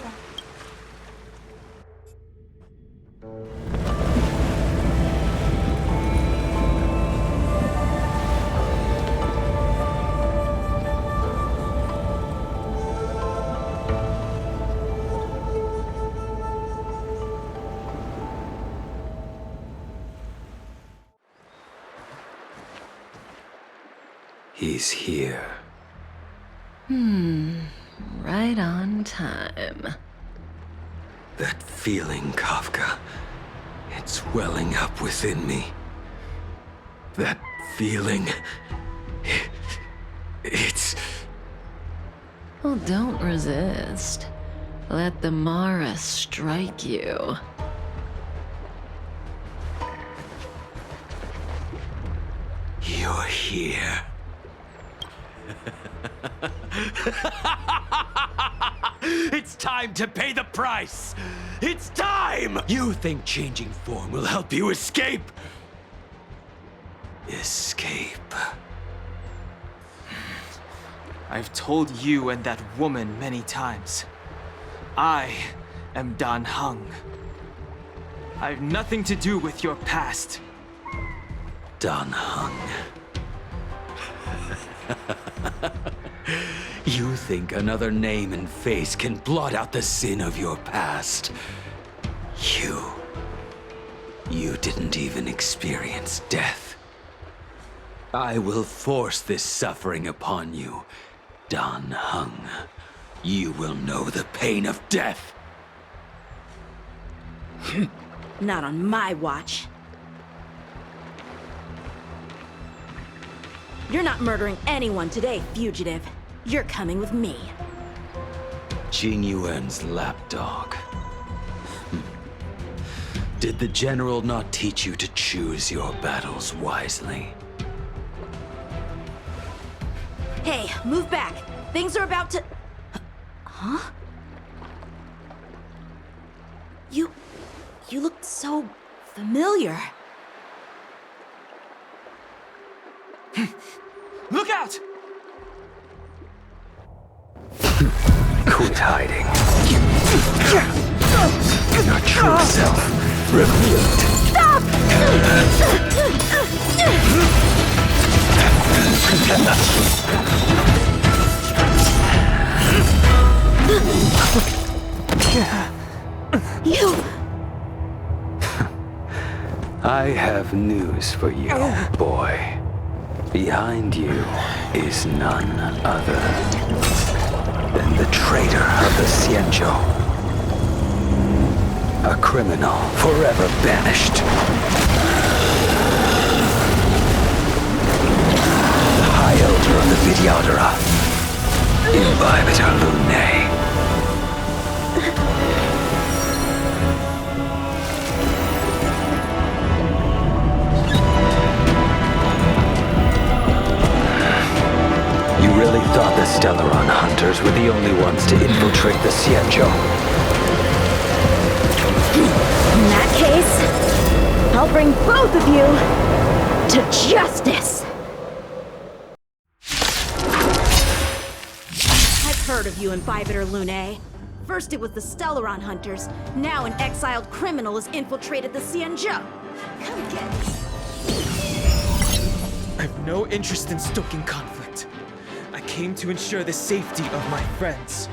He's here. Right on time. That feeling, Kafka. It's welling up within me. That feeling... It's... Well, don't resist. Let the Mara strike you. You're here. It's time to pay the price! It's time! You think changing form will help you escape? Escape. I've told you and that woman many times. I am Dan Heng. I have nothing to do with your past. Dan Heng. You think another name and face can blot out the sin of your past? You didn't even experience death. I will force this suffering upon you, Dan Heng. You will know the pain of death. Not on my watch. You're not murdering anyone today, fugitive. You're coming with me. Jing Yuan's lapdog. Did the general not teach you to choose your battles wisely? Hey, move back. Things are about to... Huh? You looked so familiar. Look out! Quit hiding. Your true self revealed. Stop! You... I have news for you, boy. Behind you is none other than the traitor of the Xianzhou. A criminal forever banished. The High Elder of the Vidyadhara. Invibitor Lunae. You really thought the Stellaron hunters were the only ones to infiltrate the Xianzhou? In that case, I'll bring both of you to justice! I've heard of you, Invaders Lunae. First it was the Stellaron hunters, now an exiled criminal has infiltrated the Xianzhou. Come get me. I have no interest in stoking conflict. I came to ensure the safety of my friends.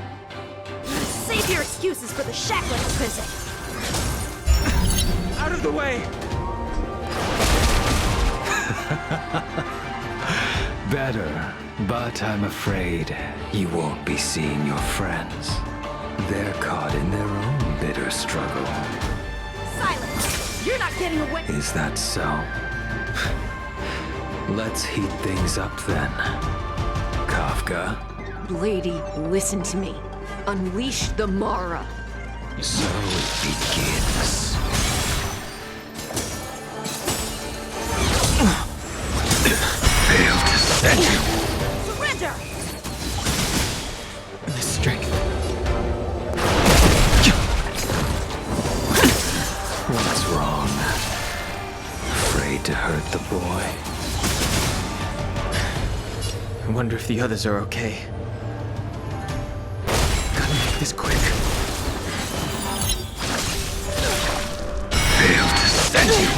Save your excuses for the shackling prison. Out of the way! Better, but I'm afraid you won't be seeing your friends. They're caught in their own bitter struggle. Silence! You're not getting away. Is that so? Let's heat things up then. Kafka? Lady, listen to me. Unleash the Mara. So it begins. Failed to set you. Surrender! The strength. What's wrong? Afraid to hurt the boy? I wonder if the others are okay. Gotta make this quick. Failed to set you.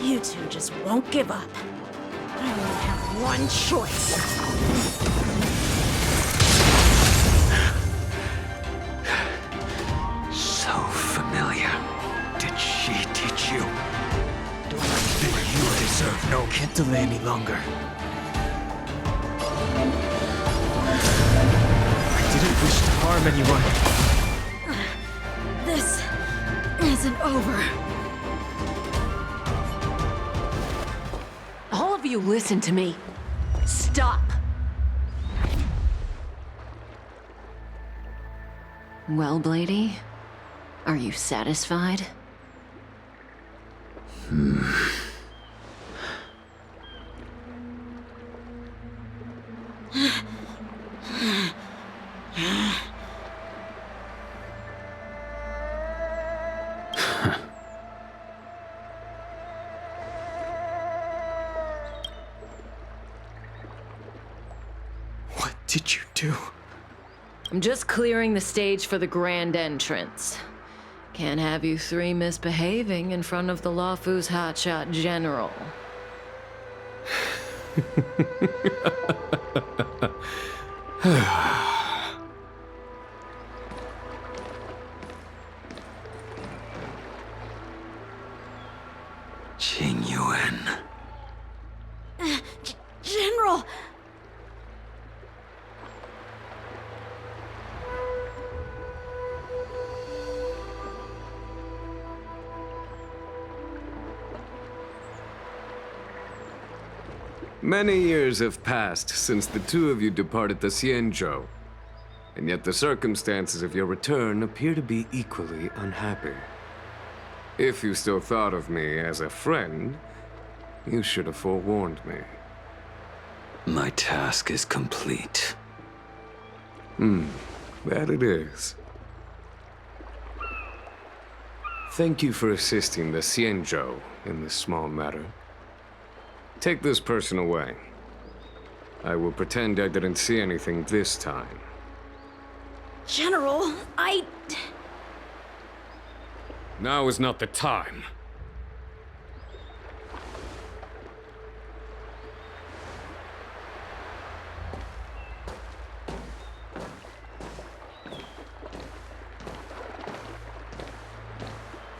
You two just won't give up. I only have one choice. So familiar. Did she teach you? Don't think you deserve no... Can't delay any longer. I didn't wish to harm anyone. This isn't over. All of you listen to me. Stop. Well, Blady, are you satisfied? What did you do? I'm just clearing the stage for the grand entrance. Can't have you three misbehaving in front of the Luofu's hotshot general. Qingyuan. General! Many years have passed since the two of you departed the Xianzhou, and yet the circumstances of your return appear to be equally unhappy. If you still thought of me as a friend, you should have forewarned me. My task is complete. That it is. Thank you for assisting the Xianzhou in this small matter. Take this person away. I will pretend I didn't see anything this time. General, Now is not the time.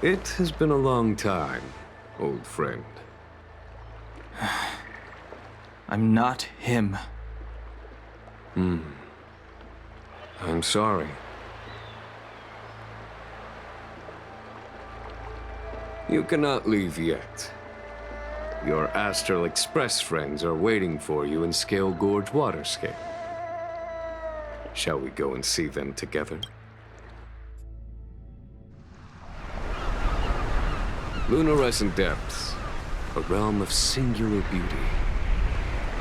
It has been a long time, old friend. I'm not him. I'm sorry. You cannot leave yet. Your Astral Express friends are waiting for you in Scale Gorge Waterscape. Shall we go and see them together? Luminescent Depths, a realm of singular beauty.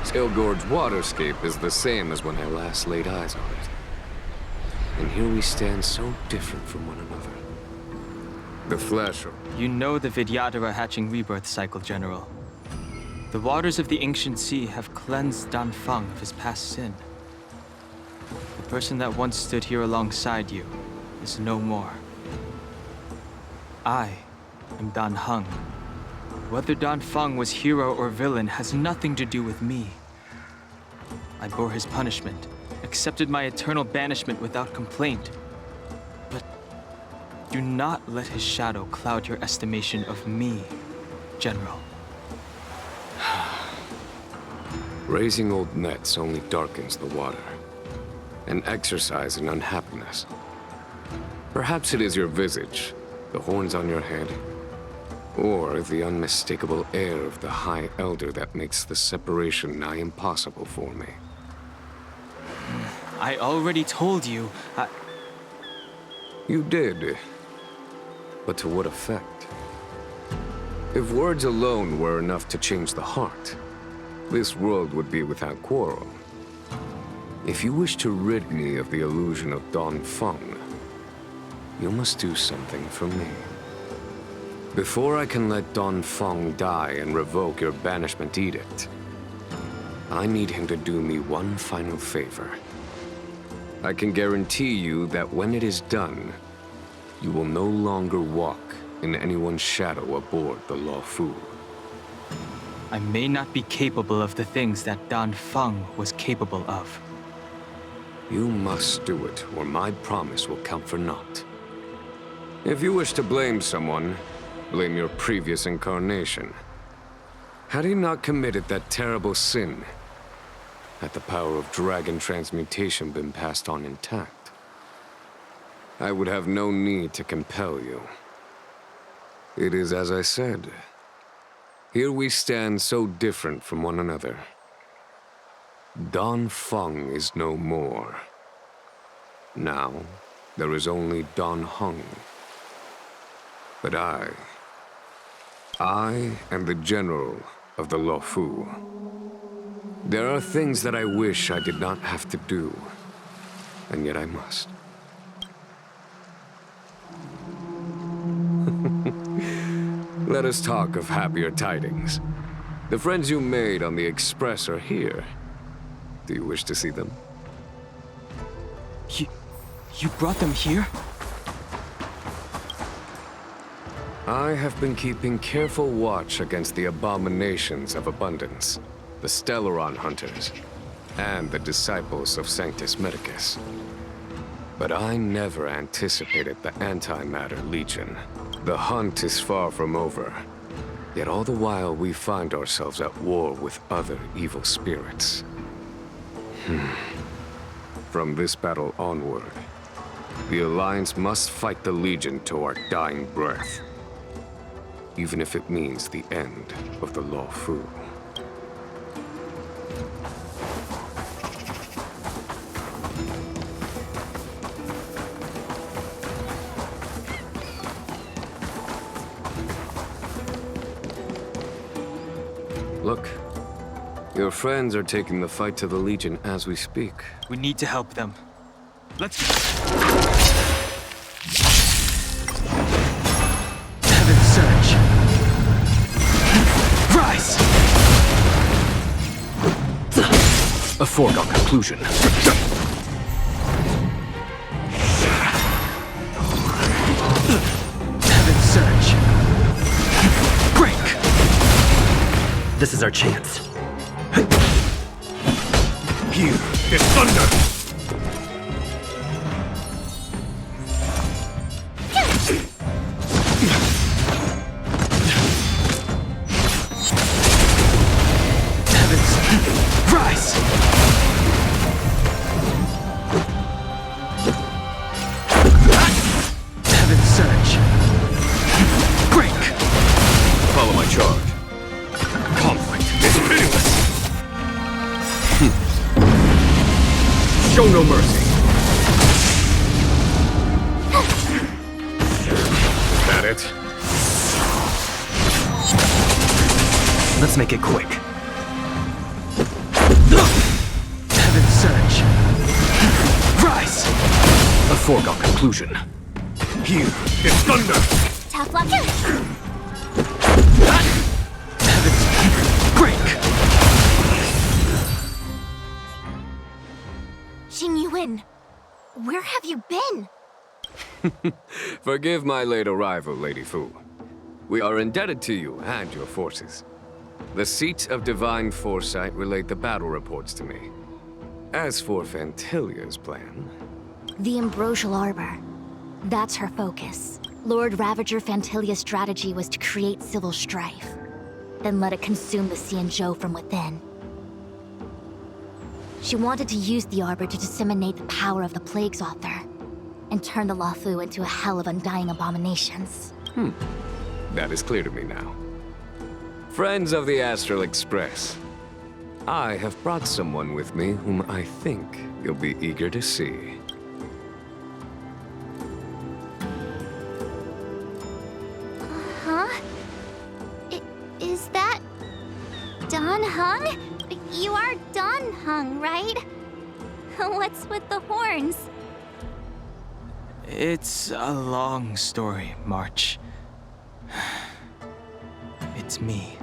Scale Gorge Waterscape is the same as when I last laid eyes on it. And here we stand so different from one another. The flesh of... You know the Vidyadhara hatching rebirth cycle, General. The waters of the ancient sea have cleansed Danfeng of his past sin. The person that once stood here alongside you is no more. I am Dan Heng. Whether Danfeng was hero or villain has nothing to do with me. I bore his punishment, accepted my eternal banishment without complaint. But do not let his shadow cloud your estimation of me, General. Raising old nets only darkens the water. An exercise in unhappiness. Perhaps it is your visage, the horns on your head, or the unmistakable air of the High Elder that makes the separation nigh impossible for me. I already told you, You did. But to what effect? If words alone were enough to change the heart, this world would be without quarrel. If you wish to rid me of the illusion of Danfeng, you must do something for me. Before I can let Danfeng die and revoke your banishment edict, I need him to do me one final favor. I can guarantee you that when it is done, you will no longer walk in anyone's shadow aboard the Luofu. I may not be capable of the things that Danfeng was capable of. You must do it, or my promise will count for naught. If you wish to blame someone, blame your previous incarnation. Had he not committed that terrible sin, had the power of dragon transmutation been passed on intact, I would have no need to compel you. It is as I said. Here we stand so different from one another. Danfeng is no more. Now, there is only Dan Heng. But I am the general of the Luofu. There are things that I wish I did not have to do, and yet I must. Let us talk of happier tidings. The friends you made on the Express are here. Do you wish to see them? You brought them here? I have been keeping careful watch against the abominations of abundance. the Stellaron Hunters, and the disciples of Sanctus Medicus. But I never anticipated the Antimatter Legion. The hunt is far from over. Yet all the while we find ourselves at war with other evil spirits. From this battle onward, the Alliance must fight the Legion to our dying breath. Even if it means the end of the Luofu. Look, your friends are taking the fight to the Legion as we speak. We need to help them. Let's... Heaven Surge! Rise! A foregone conclusion. Heaven Surge! Break! This is our chance. Here is thunder! Rise! Heaven Surge! Break! Follow my charge. Conflict is pitiless! Show no mercy. Is that it? Let's make it quick. Heaven Surge! Rise! A foregone conclusion. Here is thunder! Tough luck. Heavens... Break! Xing Yuan, where have you been? Forgive my late arrival, Lady Fu. We are indebted to you and your forces. The Seat of Divine Foresight relayed the battle reports to me. As for Fantilia's plan... The Ambrosial Arbor. That's her focus. Lord Ravager Fantilia's strategy was to create civil strife, then let it consume the Xianzhou from within. She wanted to use the Arbor to disseminate the power of the Plague's Author, and turn the Luofu into a hell of undying abominations. That is clear to me now. Friends of the Astral Express, I have brought someone with me whom I think you'll be eager to see. Huh? Is that... Dan Heng? You are Dan Heng, right? What's with the horns? It's a long story, March. It's me.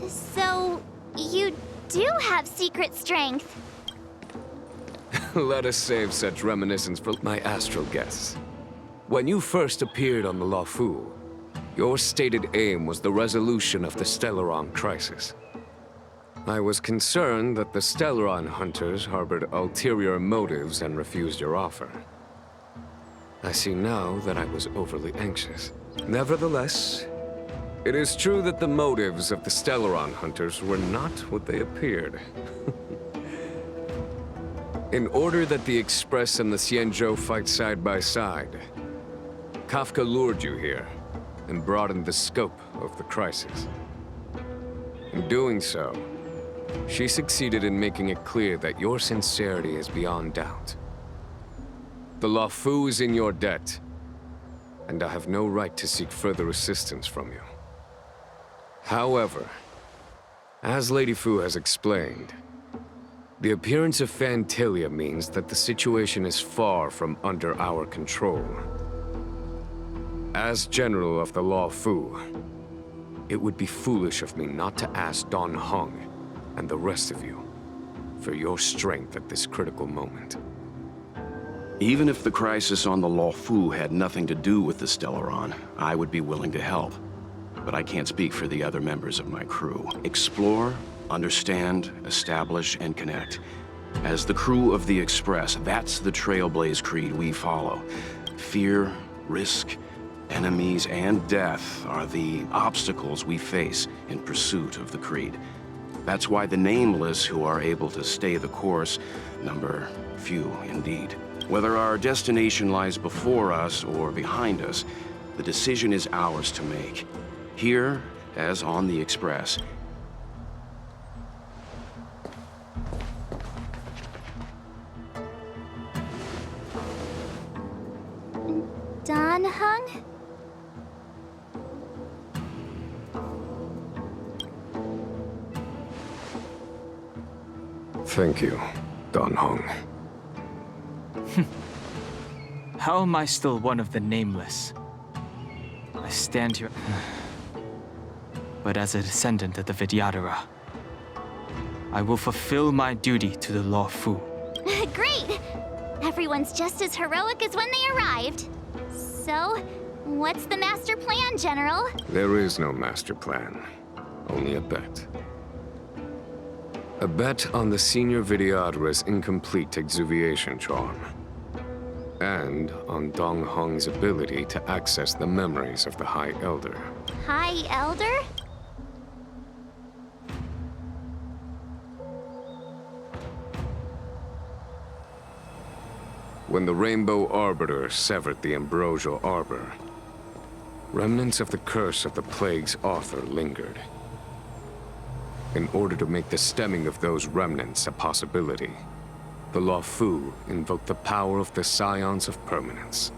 So, you do have secret strength. Let us save such reminiscence for my astral guests. When you first appeared on the Luofu, your stated aim was the resolution of the Stellaron crisis. I was concerned that the Stellaron hunters harbored ulterior motives and refused your offer. I see now that I was overly anxious. Nevertheless, it is true that the motives of the Stellaron hunters were not what they appeared. In order that the Express and the Xianzhou fight side by side, Kafka lured you here and broadened the scope of the crisis. In doing so, she succeeded in making it clear that your sincerity is beyond doubt. The Luofu is in your debt, and I have no right to seek further assistance from you. However, as Lady Fu has explained, the appearance of Fantilia means that the situation is far from under our control. As General of the Luofu, it would be foolish of me not to ask Dan Heng and the rest of you for your strength at this critical moment. Even if the crisis on the Luofu had nothing to do with the Stellaron, I would be willing to help. But I can't speak for the other members of my crew. Explore Understand, establish, and connect. As the crew of the Express, that's the Trailblaze creed we follow. Fear, risk, enemies, and death are the obstacles we face in pursuit of the creed. That's why the nameless who are able to stay the course number few indeed. Whether our destination lies before us or behind us, the decision is ours to make. Here, as on the Express, Dan Heng? Thank you, Dan Heng. How am I still one of the nameless? I stand here, but as a descendant of the Vidyadhara, I will fulfill my duty to the Luofu. Great! Everyone's just as heroic as when they arrived. So, what's the master plan, General? There is no master plan, only a bet. A bet on the senior Vidyadhara's incomplete exuviation charm. And on Dong Hong's ability to access the memories of the High Elder. High Elder? When the Rainbow Arbiter severed the Ambrosial Arbor, remnants of the curse of the Plague's author lingered. In order to make the stemming of those remnants a possibility, the Luofu invoked the power of the Scions of Permanence.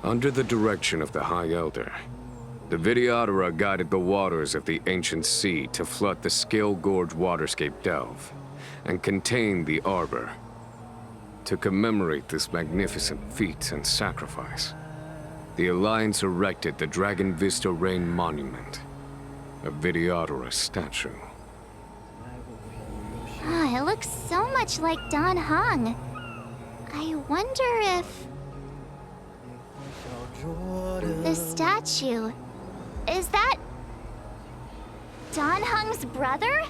Under the direction of the High Elder, the Vidyadhara guided the waters of the ancient sea to flood the Scale Gorge waterscape delve and contain the Arbor. To commemorate this magnificent feat and sacrifice, the Alliance erected the Dragon Vista Rain Monument, a Vidyadhara statue. Ah, it looks so much like Dan Heng. I wonder if... the statue... is that... Dan Heng's brother?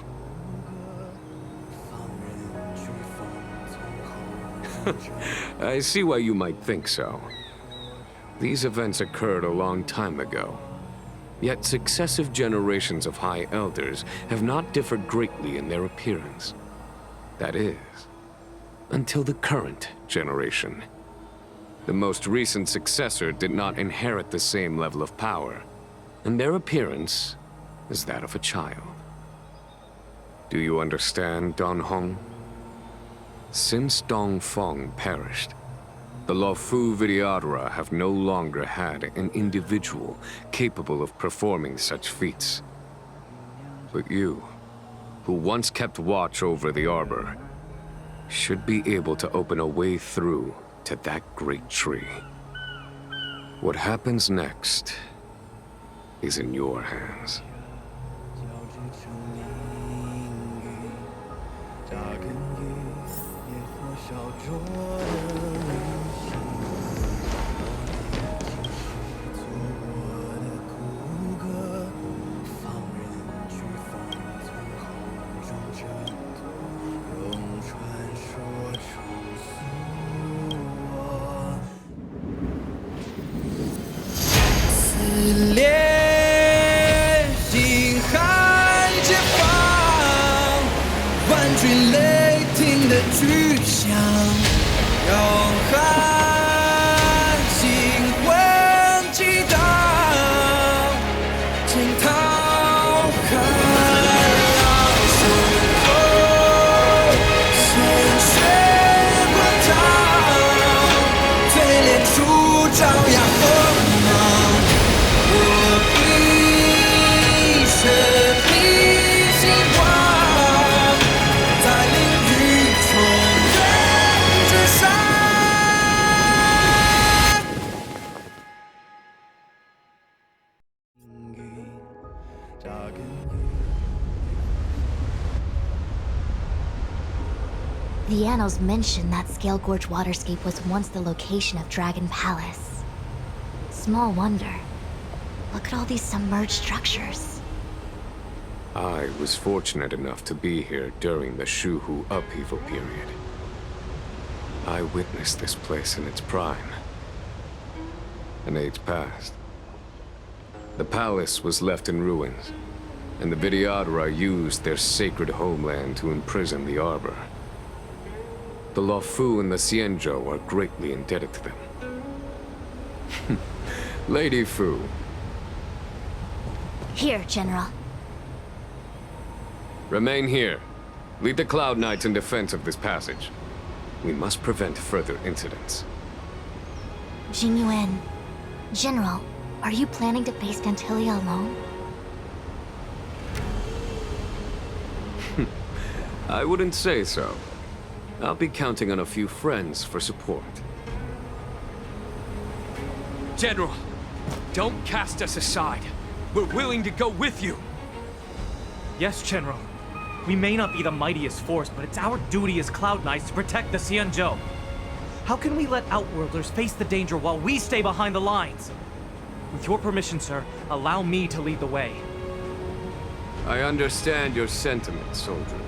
I see why you might think so. These events occurred a long time ago. Yet successive generations of High Elders have not differed greatly in their appearance. That is, until the current generation. The most recent successor did not inherit the same level of power, and their appearance is that of a child. Do you understand, Dan Heng? Since Dong Feng perished, the Luofu Vidyadhara have no longer had an individual capable of performing such feats. But you, who once kept watch over the Arbor, should be able to open a way through to that great tree. What happens next is in your hands. The annals mention that Scale Gorge waterscape was once the location of Dragon Palace. Small wonder. Look at all these submerged structures. I was fortunate enough to be here during the Shuhu upheaval period. I witnessed this place in its prime. An age passed. The palace was left in ruins, and the Vidyadhara used their sacred homeland to imprison the Arbor. The Luofu and the Xianzhou are greatly indebted to them. Lady Fu. Here, General. Remain here. Lead the Cloud Knights in defense of this passage. We must prevent further incidents. Jing Yuan. General, are you planning to face Dantilia alone? I wouldn't say so. I'll be counting on a few friends for support. General, don't cast us aside. We're willing to go with you. Yes, General. We may not be the mightiest force, but it's our duty as Cloud Knights to protect the Xianzhou. How can we let Outworlders face the danger while we stay behind the lines? With your permission, sir, allow me to lead the way. I understand your sentiments, soldiers.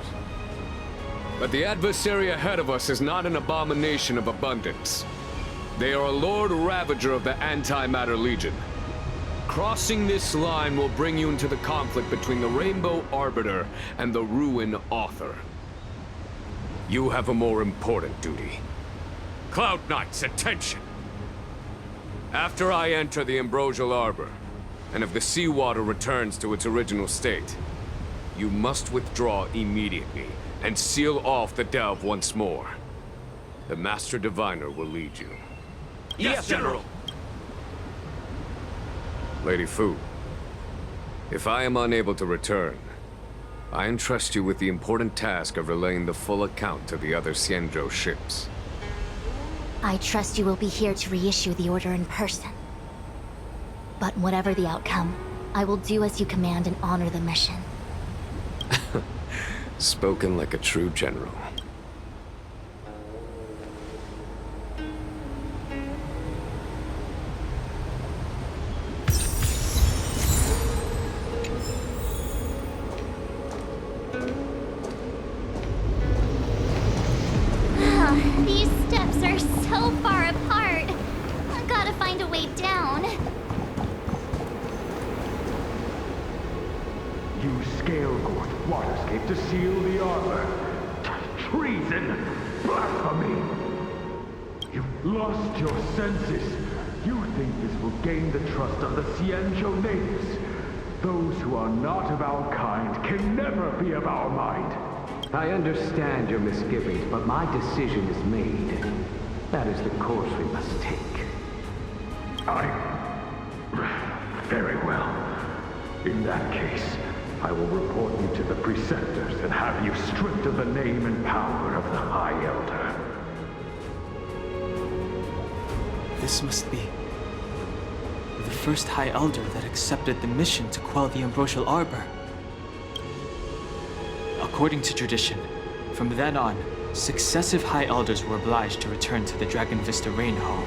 But the adversary ahead of us is not an abomination of abundance. They are a Lord Ravager of the Antimatter Legion. Crossing this line will bring you into the conflict between the Rainbow Arbiter and the Ruin Author. You have a more important duty. Cloud Knights, attention! After I enter the Ambrosial Arbor, and if the seawater returns to its original state, you must withdraw immediately and seal off the delve once more. The Master Diviner will lead you. Yes, General! Lady Fu, if I am unable to return, I entrust you with the important task of relaying the full account to the other Xianzhou ships. I trust you will be here to reissue the order in person. But whatever the outcome, I will do as you command and honor the mission. Spoken like a true general. These steps are so far apart. I've gotta find a way down. You scale Gorth Waterscape to seal the arbor. Treason! Blasphemy! You've lost your senses. You think this will gain the trust of the Xianzhou natives. Those who are not of our kind can never be of our mind. I understand your misgivings, but my decision is made. That is the course we must take. Very well. In that case, I will report you to the Preceptors and have you stripped of the name and power of the High Elder. This must be the first High Elder that accepted the mission to quell the Ambrosial Arbor. According to tradition, from then on, successive High Elders were obliged to return to the Dragon Vista Rain Hall.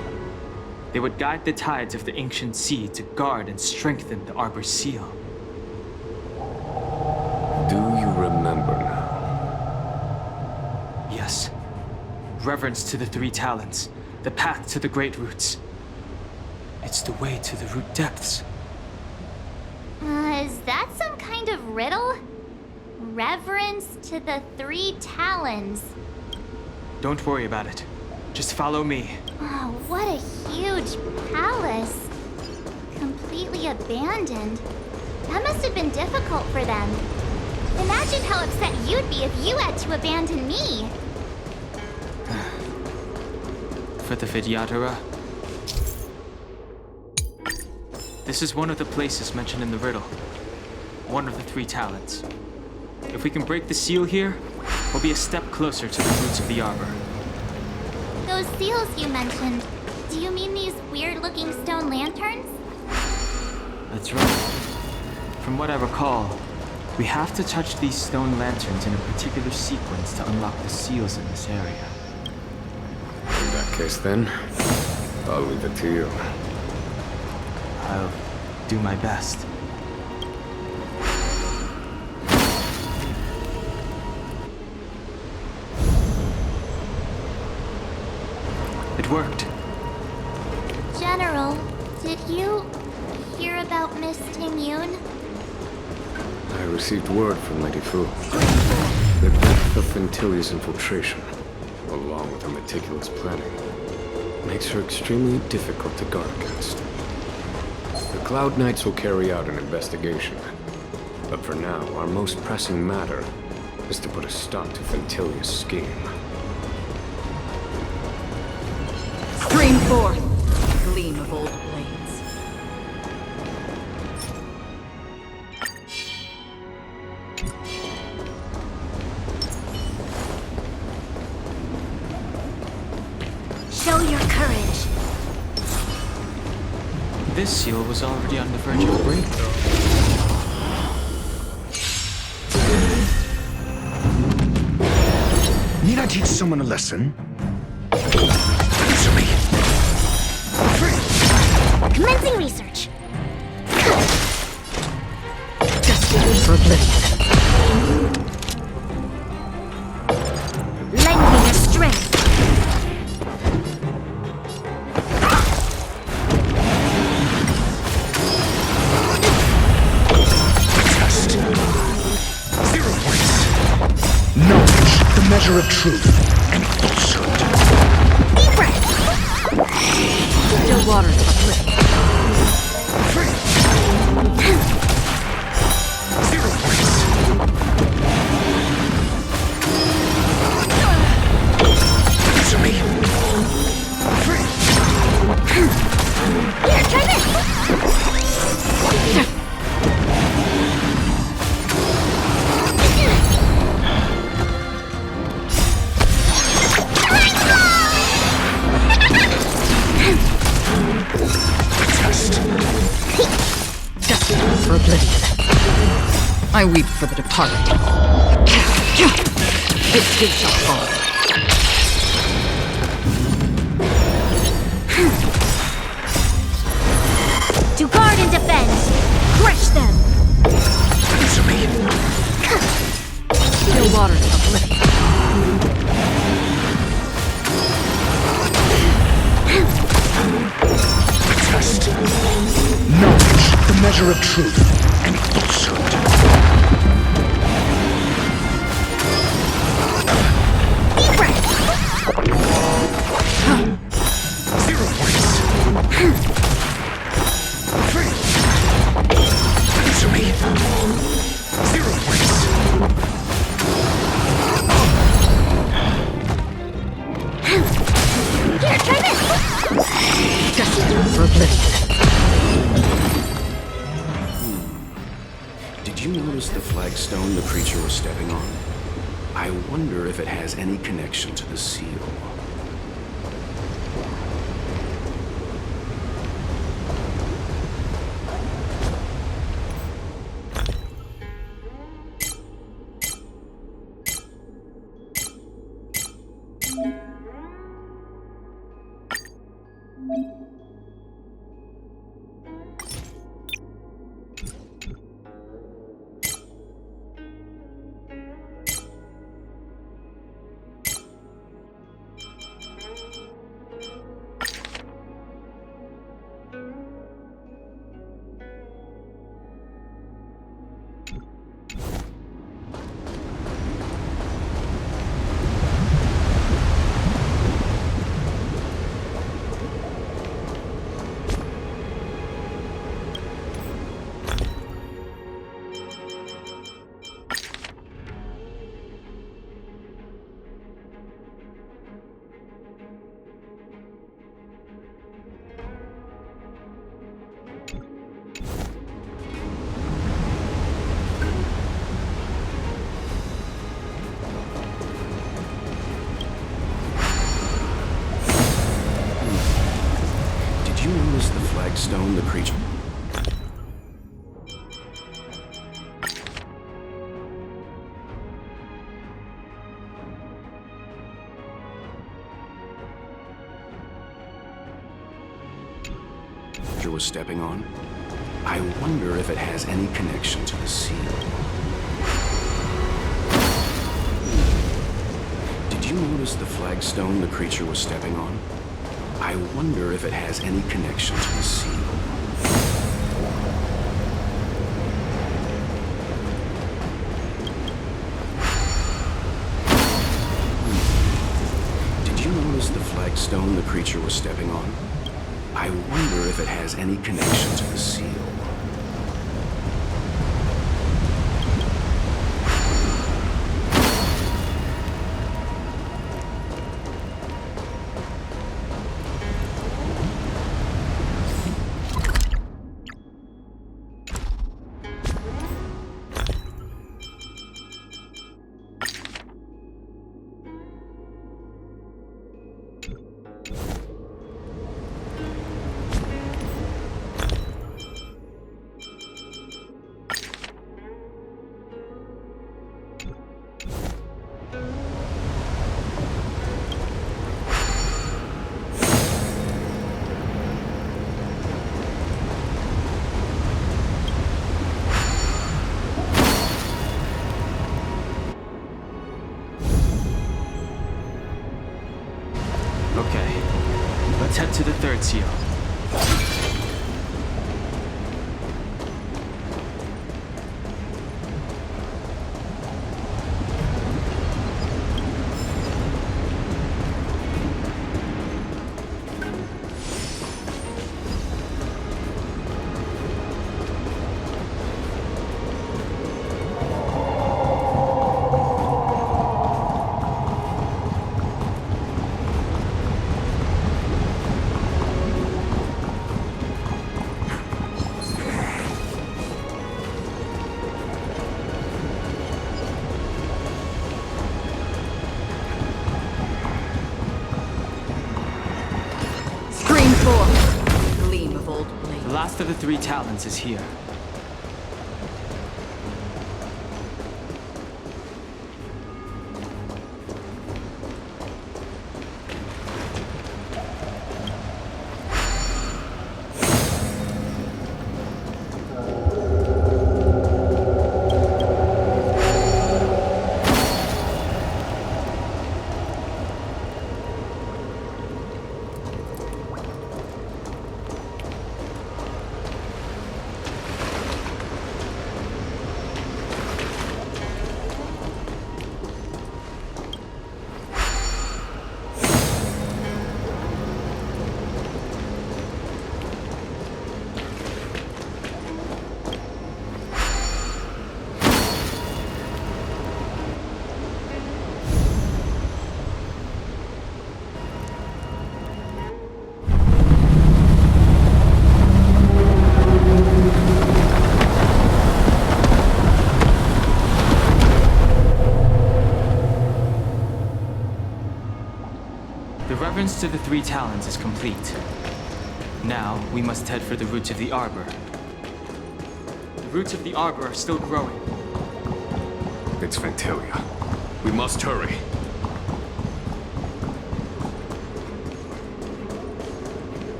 They would guide the tides of the ancient sea to guard and strengthen the Arbor's seal. Do you remember now? Yes. Reverence to the Three Talents, the path to the Great Roots. It's the way to the root depths. Is that some kind of riddle? Reverence to the Three Talons. Don't worry about it. Just follow me. Oh, what a huge palace. Completely abandoned. That must have been difficult for them. Imagine how upset you'd be if you had to abandon me. For the Vidyadhara. This is one of the places mentioned in the riddle. One of the Three Talents. If we can break the seal here, we'll be a step closer to the roots of the arbor. Those seals you mentioned, do you mean these weird-looking stone lanterns? That's right. From what I recall, we have to touch these stone lanterns in a particular sequence to unlock the seals in this area. In that case then, I'll leave it to you. I'll do my best. worked. General, did you hear about Miss Tingyun? I received word from Lady Fu. The depth of Ventilia's infiltration, along with her meticulous planning, makes her extremely difficult to guard against. The Cloud Knights will carry out an investigation. But for now, our most pressing matter is to put a stop to Ventilia's scheme. Stream forth, gleam of old blades. Show your courage. This seal was already on the verge of a breakthrough. Need I teach someone a lesson? Answer me. Commencing research. Destined for oblivion. Lend me your strength. Test. 0 points. Knowledge, the measure of truth and falsehood. Deep breath. Still waters of oblivion. 0 points. Answer me. Here, try this. Destined for oblivion. I weep for the departed. It too shall fall. To guard and defend. Crush them. Answer me. Still waters of oblivion. Test. Knowledge, the measure of truth and falsehood. Deep breath. 0 points. Answer me. 0 points. Here, try this. Destined for oblivion. Did you notice the flagstone the creature was stepping on? I wonder if it has any connection to the seal. Flagstone the creature. Was stepping on. I wonder if it has any connection to the seal. Did you notice the flagstone the creature was stepping on? I wonder if it has any connection to the seal. Did you notice the flagstone the creature was stepping on? I wonder if it has any connection to the seal. Okay, let's head to the third seal. Gleam of old blade. The last of the three talons is here. The reverence to the three talons is complete. Now, we must head for the roots of the arbor. The roots of the arbor are still growing. It's Ventilia. We must hurry.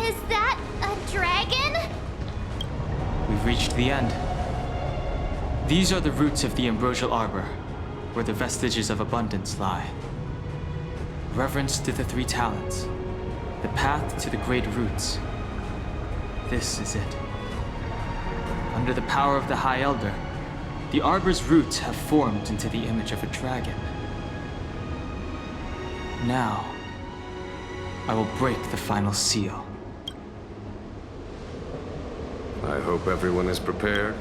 Is that a dragon? We've reached the end. These are the roots of the ambrosial arbor, where the vestiges of abundance lie. Reverence to the three talons, the path to the great roots. This is it. Under the power of the High Elder, the arbor's roots have formed into the image of a dragon. Now, I will break the final seal. I hope everyone is prepared.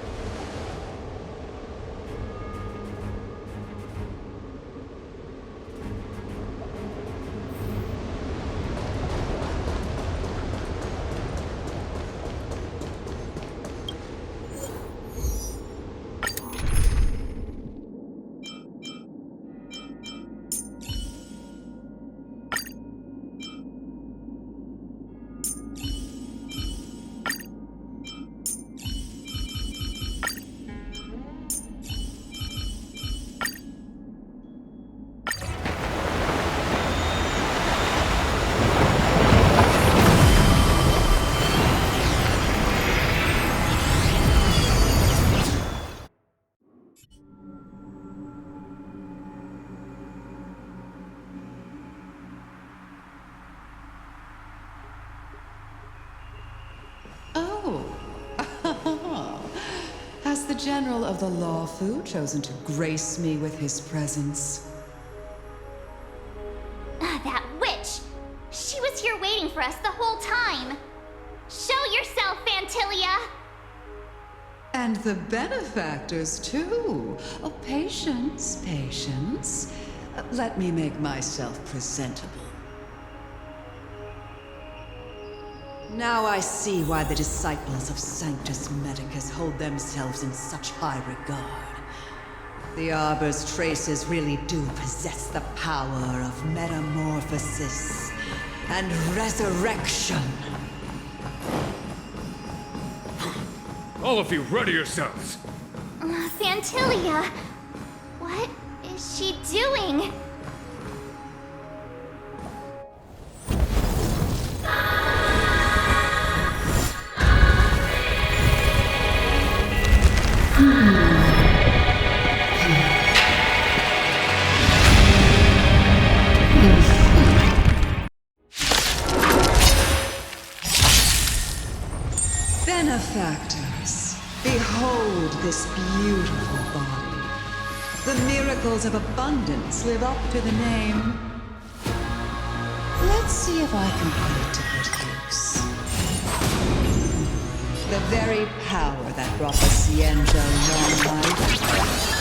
Has the General of the Luofu chosen to grace me with his presence? That witch! She was here waiting for us the whole time! Show yourself, Fantilia! And the benefactors, too. Oh, patience, patience. Let me make myself presentable. Now I see why the disciples of Sanctus Medicus hold themselves in such high regard. The Arbor's traces really do possess the power of metamorphosis and resurrection. All of you, ready yourselves! Fantilia! What is she doing? Benefactors, behold this beautiful body. The miracles of abundance live up to the name. Let's see if I can put it to good use. The very power that brought the Xianzhou long life,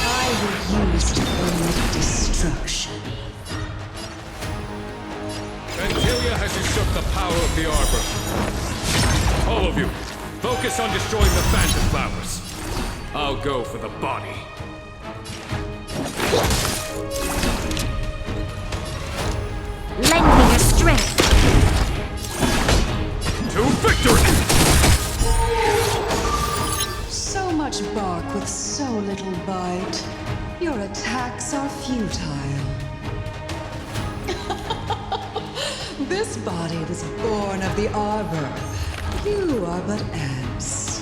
I will use to bring destruction. Fantilia has usurped the power of the Arbor. All of you, focus on destroying the phantom flowers. I'll go for the body. Lend me your strength. To victory! So much bark with so little bite. Your attacks are futile. This body was born of the Arbor. You are but ants.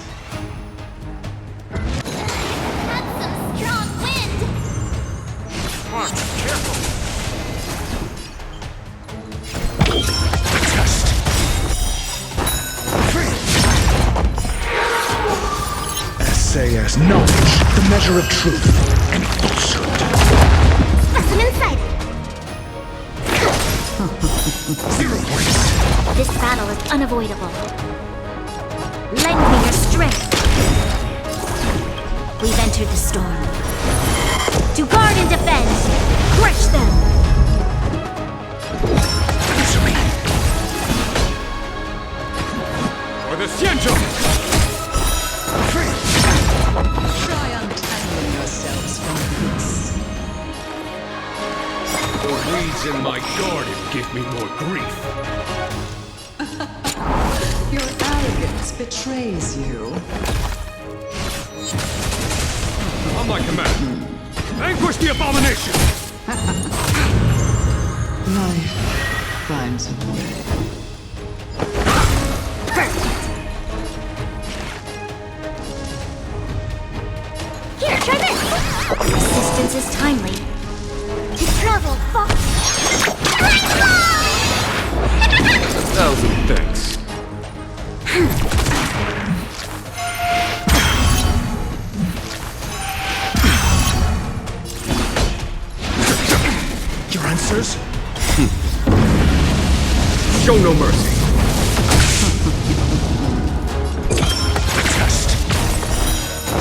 That's some strong wind! March, careful! SAS knowledge, the measure of truth and falsehood. Specimen sighted! 0 points. This battle is unavoidable. Lend me your strength. We've entered the storm. To guard and defend, crush them! For the Xianzhou! Try untangling yourselves from this. The weeds in my garden give me more grief. Your arrogance betrays you. On my command, vanquish the abomination! Life finds a way. Here, try this! Resistance is timely. To travel far. 1,000 thanks. Your answers? Show no mercy. Test.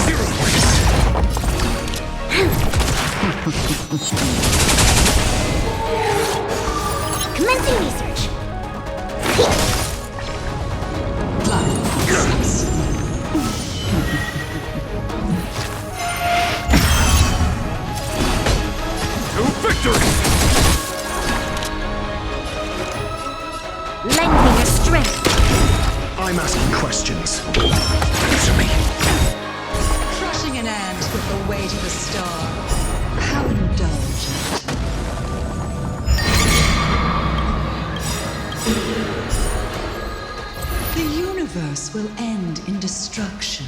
0 points. Commencing research. To victory! Lend me your strength. I'm asking questions. Answer me. Crushing an ant with the weight of a star. How indulgent. The universe will end in destruction.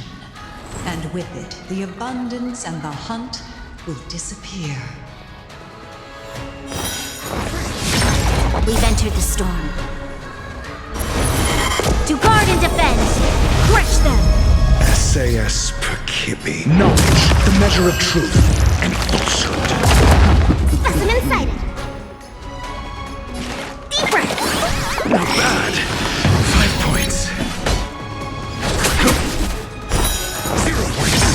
And with it, the abundance and the hunt will disappear. We've entered the storm. To guard and defend, crush them! SAS per hippie. Knowledge, the measure of truth and falsehood. Specimen sighted. Deep breath. Not bad. 5 points. 0 points.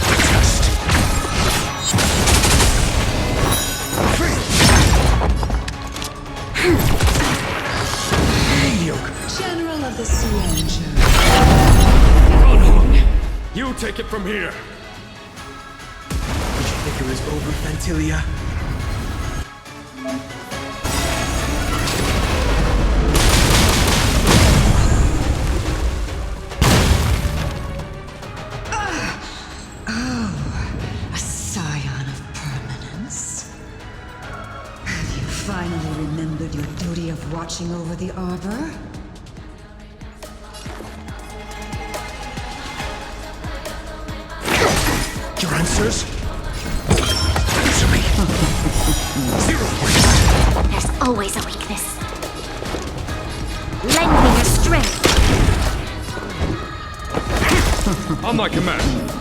Adjust. 3. Mediocre. General of the Xianzhou. You take it from here. Did you think it was over, Fantilia? A scion of permanence. Have you finally remembered your duty of watching over the Arbor? Your answers? Answer me. 0 points. There's always a weakness. Lend me your strength. On my command.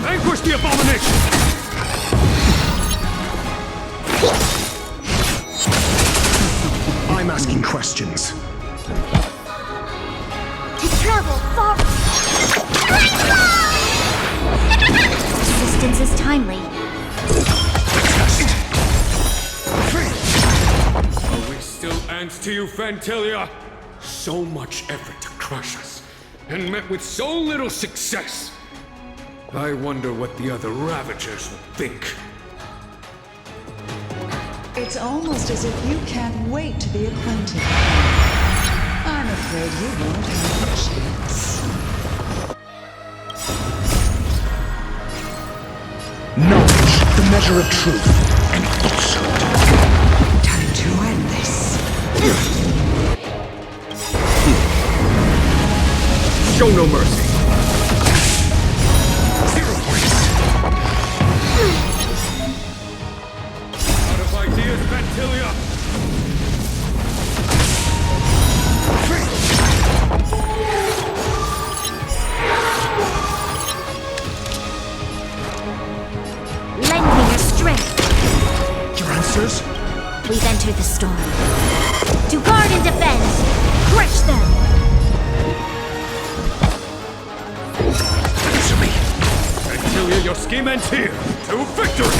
Vanquish the abomination! I'm asking questions. To travel far. Persistence is timely. Are we still ants to you, Fantilia? So much effort to crush us, and met with so little success. I wonder what the other Ravagers would think. It's almost as if you can't wait to be acquainted with me. I'm afraid you won't have a chance. Knowledge, the measure of truth and falsehood. Time to end this. Show no mercy. 0 points. Out of ideas, Fantilia! Lend me your strength. Your answers? We've entered the storm. To guard and defend. Crush them. Answer me. Fantilia, your scheme ends here. To victory!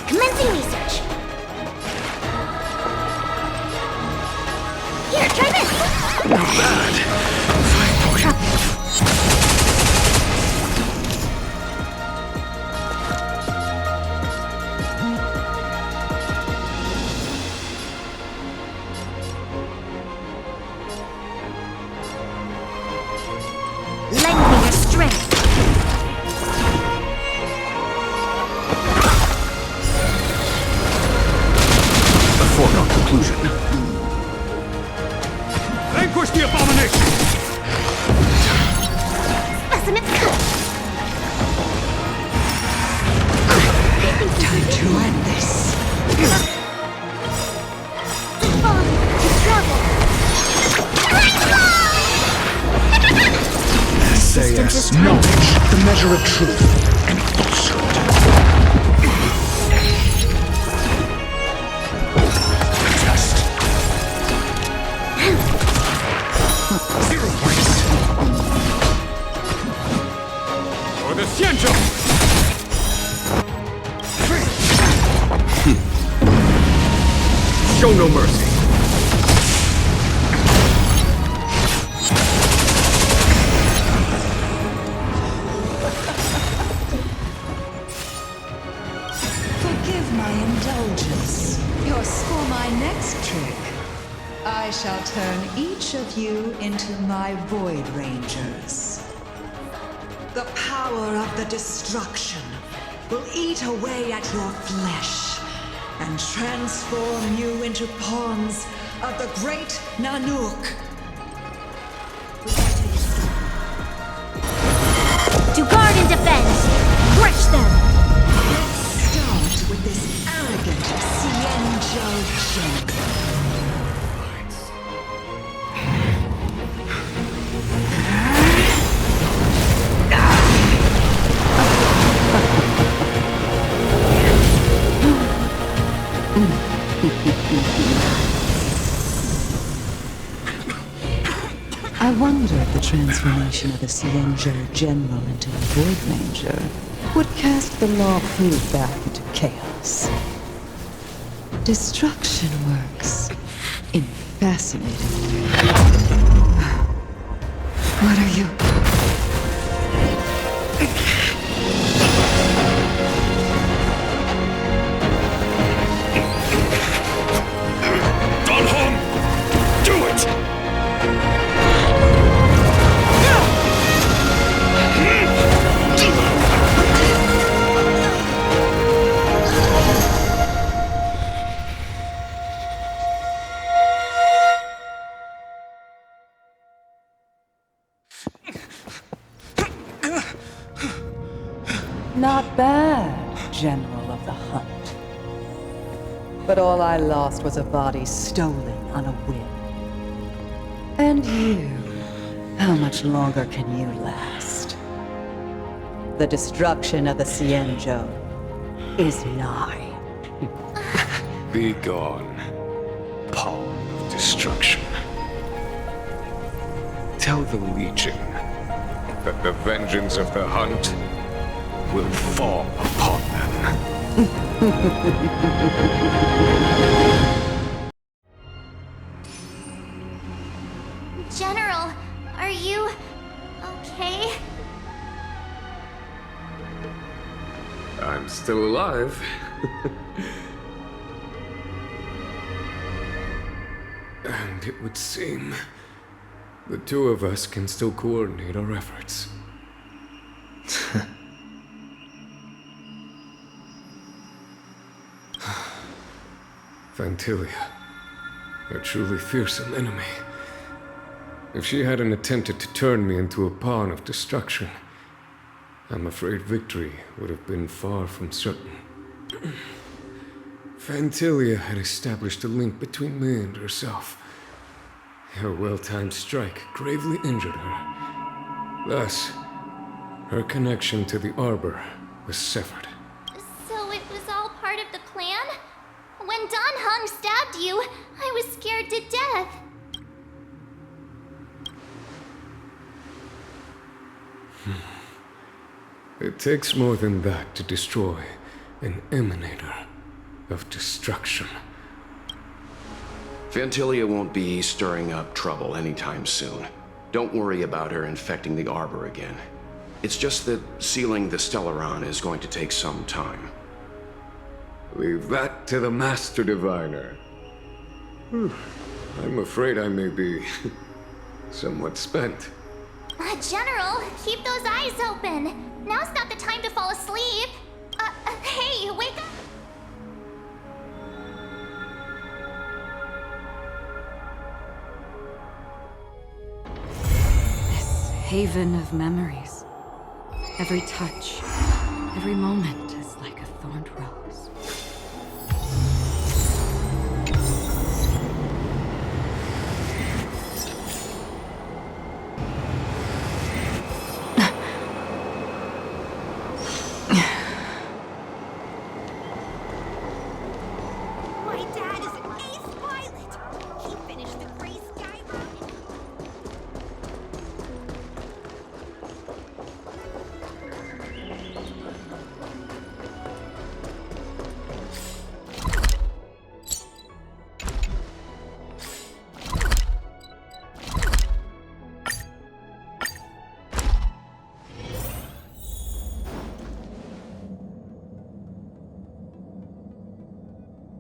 Commencing research. Here, try this. Not bad. 5 points. Lend me your strength. A foregone conclusion. Vanquish the abomination! Specimens cut. Time to end this. On to travel. Say yes. Knowledge, the measure of truth and falsehood. Adjust. 0 points. For the Xianzhou! Show no mercy. Forgive my indulgence. For my next trick, I shall turn each of you into my Void Rangers. The power of the destruction will eat away at your flesh and transform you into pawns of the great Nanook. To guard and defend. Crush them. Start with this arrogant Xianzhou joke. I wonder if the transformation of the Xianzhou General into a Void Ranger would cast the Luofu back into chaos. Destruction works in fascinating ways. What are you? Not bad, General of the Hunt. But all I lost was a body stolen on a whim. And you, how much longer can you last? The destruction of the Xianzhou is nigh. Be gone, pawn of destruction. Tell the Legion that the vengeance of the Hunt will fall upon them. General, are you okay? I'm still alive. And it would seem the two of us can still coordinate our efforts. Phantilia, a truly fearsome enemy. If she hadn't attempted to turn me into a pawn of destruction, I'm afraid victory would have been far from certain. Phantilia had established a link between me and herself. Her well-timed strike gravely injured her. Thus, her connection to the Arbor was severed. So it was all part of the plan? When Dan Heng stabbed you, I was scared to death. It takes more than that to destroy an emanator of destruction. Phantilia won't be stirring up trouble anytime soon. Don't worry about her infecting the Arbor again. It's just that sealing the Stellaron is going to take some time. Leave that to the Master Diviner. I'm afraid I may be somewhat spent. General, keep those eyes open. Now's not the time to fall asleep. Hey, wake up! This haven of memories. Every touch, every moment is like a thorned rose.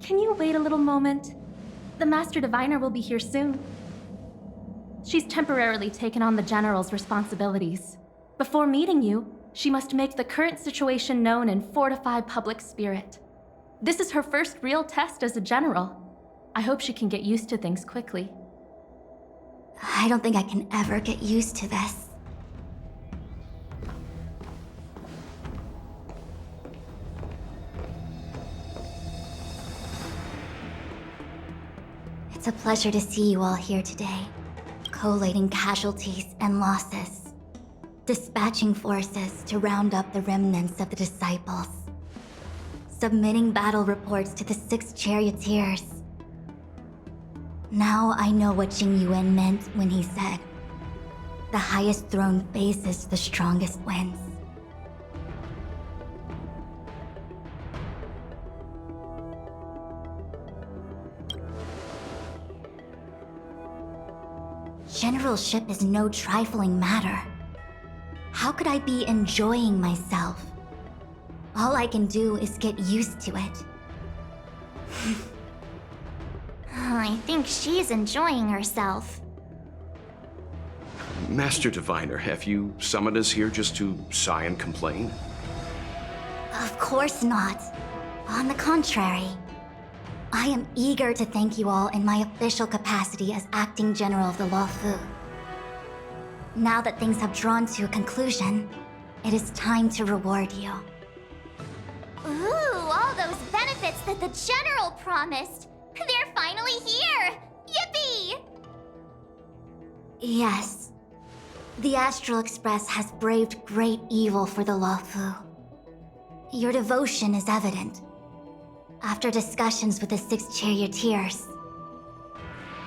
Can you wait a little moment? The Master Diviner will be here soon. She's temporarily taken on the General's responsibilities. Before meeting you, she must make the current situation known and fortify public spirit. This is her first real test as a General. I hope she can get used to things quickly. I don't think I can ever get used to this. It's a pleasure to see you all here today, collating casualties and losses, dispatching forces to round up the remnants of the disciples, submitting battle reports to the 6 charioteers. Now I know what Jing Yuan meant when he said, The highest throne faces the strongest wins. Generalship is no trifling matter. How could I be enjoying myself? All I can do is get used to it. I think she's enjoying herself. Master Diviner, have you summoned us here just to sigh and complain? Of course not. On the contrary, I am eager to thank you all in my official capacity as acting general of the Luofu. Now that things have drawn to a conclusion, it is time to reward you. Ooh, all those benefits that the general promised! They're finally here! Yippee! Yes. The Astral Express has braved great evil for the Luofu. Your devotion is evident. After discussions with the 6 charioteers,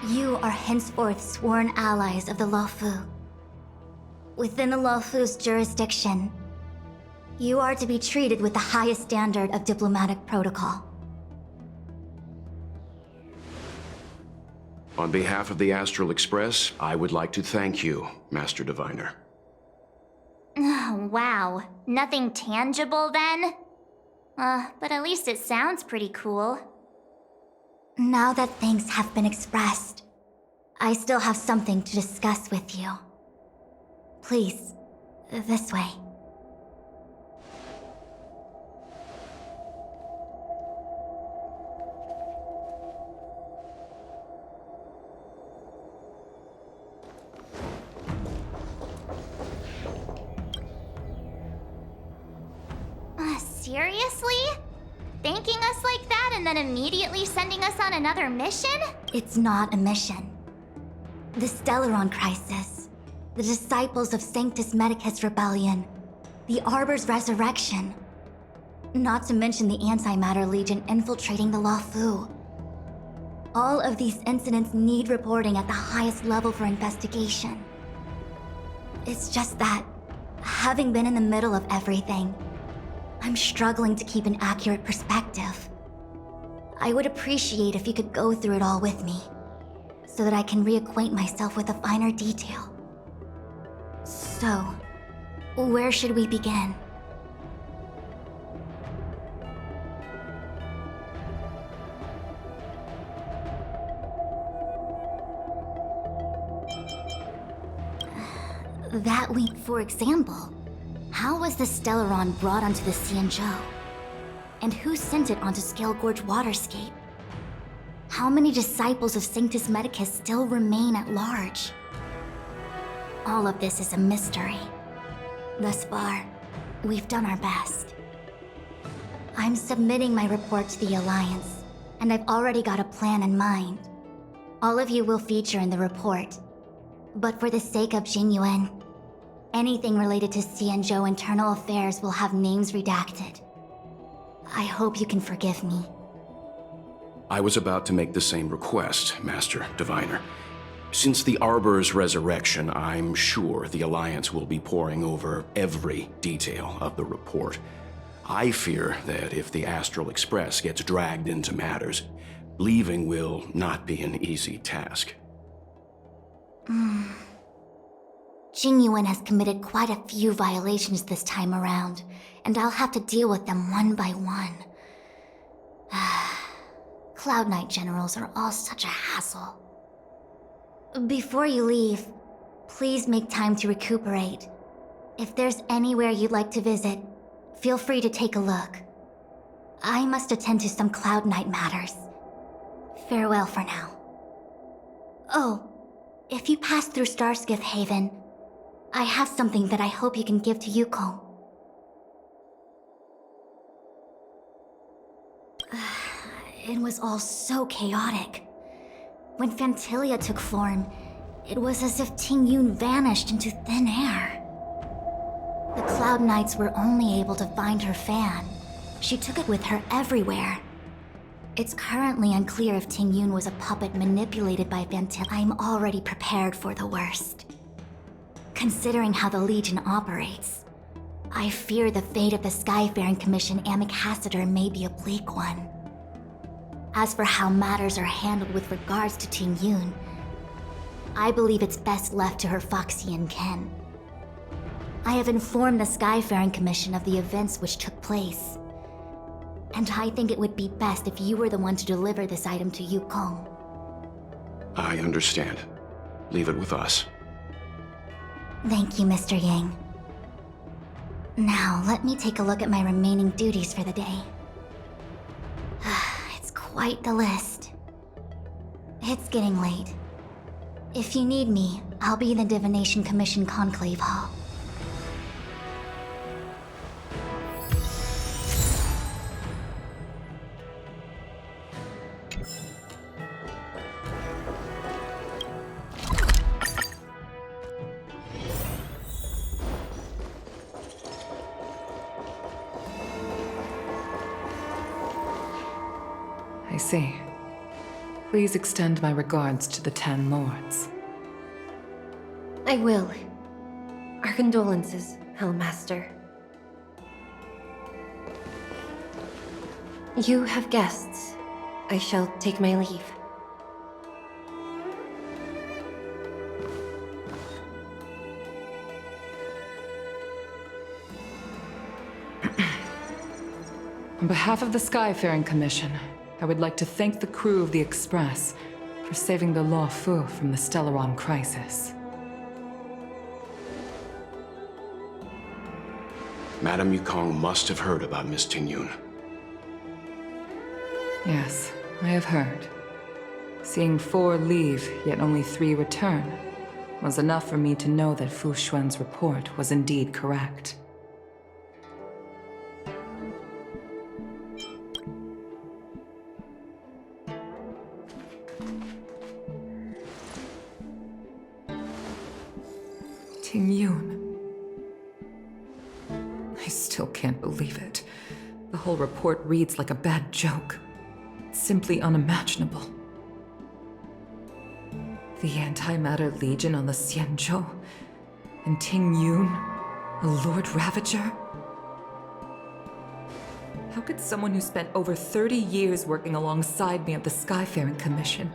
you are henceforth sworn allies of the Luofu. Within the Luofu's jurisdiction, you are to be treated with the highest standard of diplomatic protocol. On behalf of the Astral Express, I would like to thank you, Master Diviner. Oh, wow. Nothing tangible then? But at least it sounds pretty cool. Now that things have been expressed, I still have something to discuss with you. Please, this way. Seriously? Thanking us like that and then immediately sending us on another mission? It's not a mission. The Stellaron Crisis, the Disciples of Sanctus Medicus Rebellion, the Arbor's Resurrection. Not to mention the Antimatter Legion infiltrating the Luofu. All of these incidents need reporting at the highest level for investigation. It's just that, having been in the middle of everything, I'm struggling to keep an accurate perspective. I would appreciate if you could go through it all with me, so that I can reacquaint myself with a finer detail. So, where should we begin? That week, for example. How was the Stellaron brought onto the Xianzhou? And who sent it onto Scale Gorge Waterscape? How many disciples of Sanctus Medicus still remain at large? All of this is a mystery. Thus far, we've done our best. I'm submitting my report to the Alliance, and I've already got a plan in mind. All of you will feature in the report. But for the sake of Jingyuan, anything related to Xianzhou internal affairs will have names redacted. I hope you can forgive me. I was about to make the same request, Master Diviner. Since the Arbor's resurrection, I'm sure the Alliance will be poring over every detail of the report. I fear that if the Astral Express gets dragged into matters, leaving will not be an easy task. Jingyuan has committed quite a few violations this time around, and I'll have to deal with them one by one. Cloud Knight generals are all such a hassle. Before you leave, please make time to recuperate. If there's anywhere you'd like to visit, feel free to take a look. I must attend to some Cloud Knight matters. Farewell for now. Oh, if you pass through Starskiff Haven, I have something that I hope you can give to Yuko. It was all so chaotic. When Phantilia took form, it was as if Tingyun vanished into thin air. The Cloud Knights were only able to find her fan. She took it with her everywhere. It's currently unclear if Tingyun was a puppet manipulated by Phantilia. I'm already prepared for the worst. Considering how the Legion operates, I fear the fate of the Skyfaring Commission ambassador may be a bleak one. As for how matters are handled with regards to Ting Yun, I believe it's best left to her Foxian ken. I have informed the Skyfaring Commission of the events which took place, and I think it would be best if you were the one to deliver this item to Yukong. I understand. Leave it with us. Thank you, Mr. Yang. Now, let me take a look at my remaining duties for the day. It's quite the list. It's getting late. If you need me, I'll be in the Divination Commission Conclave Hall. I see. Please extend my regards to the 10 Lords. I will. Our condolences, Hellmaster. You have guests. I shall take my leave. On behalf of the Skyfaring Commission, I would like to thank the crew of the Express for saving the Luofu from the Stellaron crisis. Madame Yukong must have heard about Miss Ting Yun. Yes, I have heard. Seeing 4 leave, yet only 3 return, was enough for me to know that Fu Xuan's report was indeed correct. Ting Yun. I still can't believe it. The whole report reads like a bad joke. It's simply unimaginable. The Antimatter Legion on the Xianzhou, and Ting Yun, a Lord Ravager? How could someone who spent over 30 years working alongside me at the Skyfaring Commission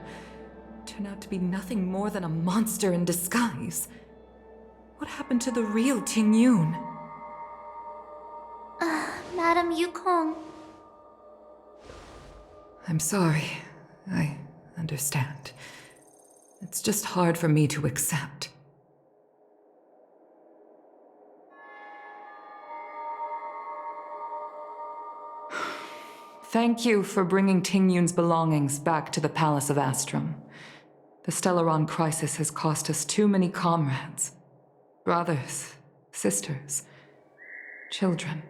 turn out to be nothing more than a monster in disguise? What happened to the real Ting Yun? Madame Yukong. I'm sorry. I understand. It's just hard for me to accept. Thank you for bringing Ting Yun's belongings back to the Palace of Astrum. The Stellaron crisis has cost us too many comrades. Brothers, sisters, children.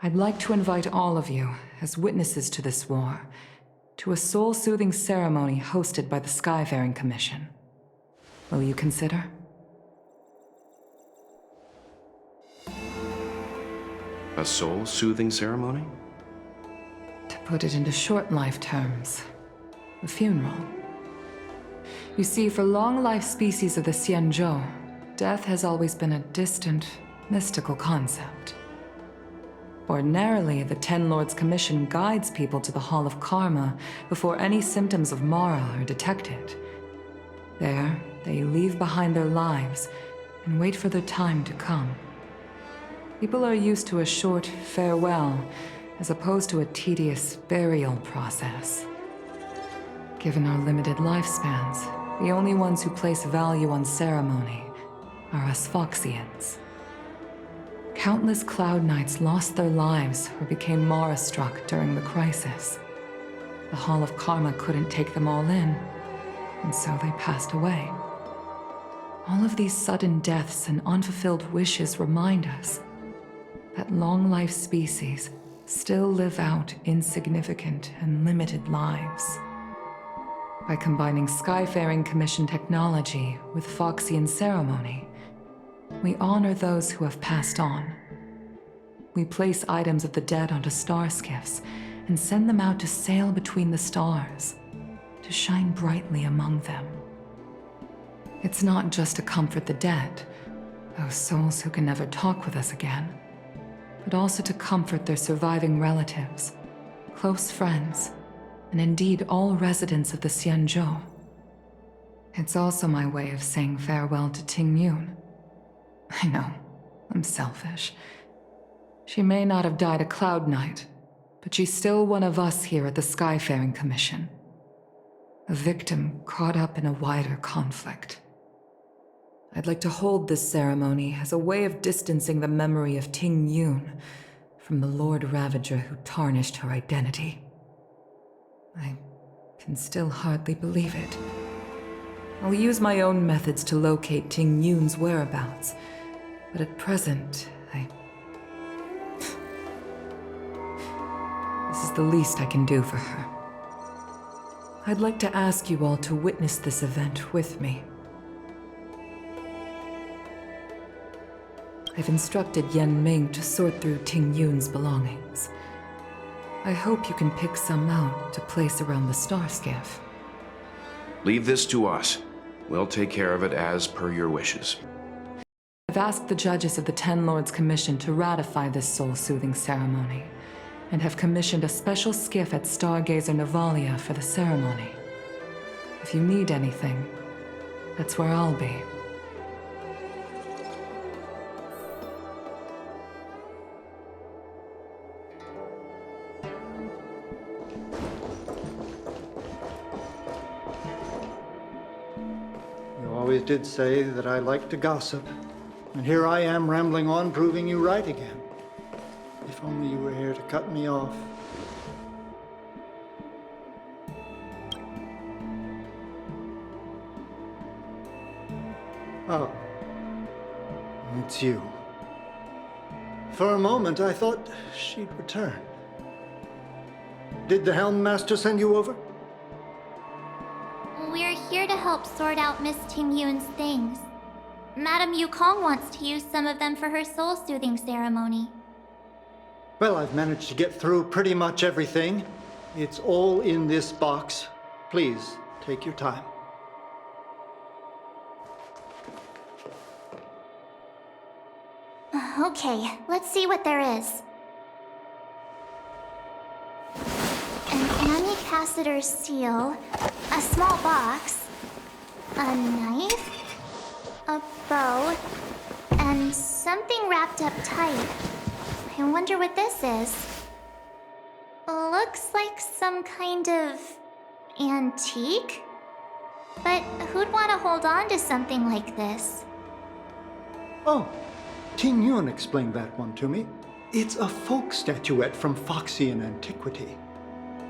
I'd like to invite all of you, as witnesses to this war, to a soul-soothing ceremony hosted by the Skyfaring Commission. Will you consider? A soul-soothing ceremony? To put it into short life terms, a funeral. You see, for long-life species of the Xianzhou, death has always been a distant, mystical concept. Ordinarily, the 10 Lords Commission guides people to the Hall of Karma before any symptoms of Mara are detected. There, they leave behind their lives and wait for their time to come. People are used to a short farewell as opposed to a tedious burial process. Given our limited lifespans, the only ones who place value on ceremony are us Foxians. Countless Cloud Knights lost their lives or became Mara-struck during the crisis. The Hall of Karma couldn't take them all in, and so they passed away. All of these sudden deaths and unfulfilled wishes remind us that long-life species still live out insignificant and limited lives. By combining Skyfaring Commission technology with Foxian ceremony, we honor those who have passed on. We place items of the dead onto star skiffs and send them out to sail between the stars, to shine brightly among them. It's not just to comfort the dead, those souls who can never talk with us again, but also to comfort their surviving relatives, close friends, and indeed all residents of the Xianzhou. It's also my way of saying farewell to Ting Yun. I know, I'm selfish. She may not have died a Cloud Knight, but she's still one of us here at the Skyfaring Commission. A victim caught up in a wider conflict. I'd like to hold this ceremony as a way of distancing the memory of Ting Yun from the Lord Ravager who tarnished her identity. I can still hardly believe it. I'll use my own methods to locate Ting Yun's whereabouts, but at present, This is the least I can do for her. I'd like to ask you all to witness this event with me. I've instructed Yan Ming to sort through Ting Yun's belongings. I hope you can pick some out to place around the star skiff. Leave this to us. We'll take care of it as per your wishes. I've asked the judges of the Ten Lords Commission to ratify this soul-soothing ceremony, and have commissioned a special skiff at Stargazer Navalia for the ceremony. If you need anything, that's where I'll be. You always did say that I like to gossip, and here I am rambling on, proving you right again. If only you were here to cut me off. Oh. It's you. For a moment, I thought she'd return. Did the Helm Master send you over? We're here to help sort out Miss Ting Yun's things. Madame Yukong wants to use some of them for her soul-soothing ceremony. Well, I've managed to get through pretty much everything. It's all in this box. Please, take your time. Okay, let's see what there is. An Amnesiac seal, a small box, a knife, a bow, and something wrapped up tight. I wonder what this is. Looks like some kind of antique? But who'd want to hold on to something like this? Oh, Ting Yun explained that one to me. It's a folk statuette from Foxian antiquity.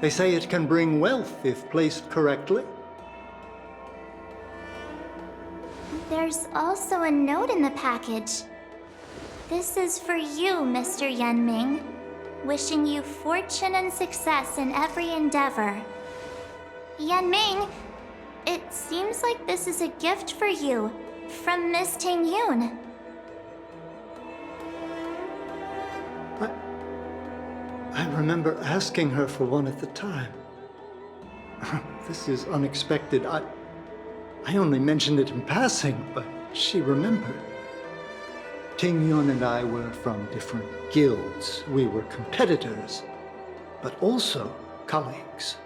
They say it can bring wealth if placed correctly. There's also a note in the package. This is for you, Mr. Yan Ming. Wishing you fortune and success in every endeavor. Yan Ming, it seems like this is a gift for you from Miss Ting Yun. I remember asking her for one at the time. This is unexpected. I only mentioned it in passing, but she remembered. Ting Yun and I were from different guilds. We were competitors, but also colleagues.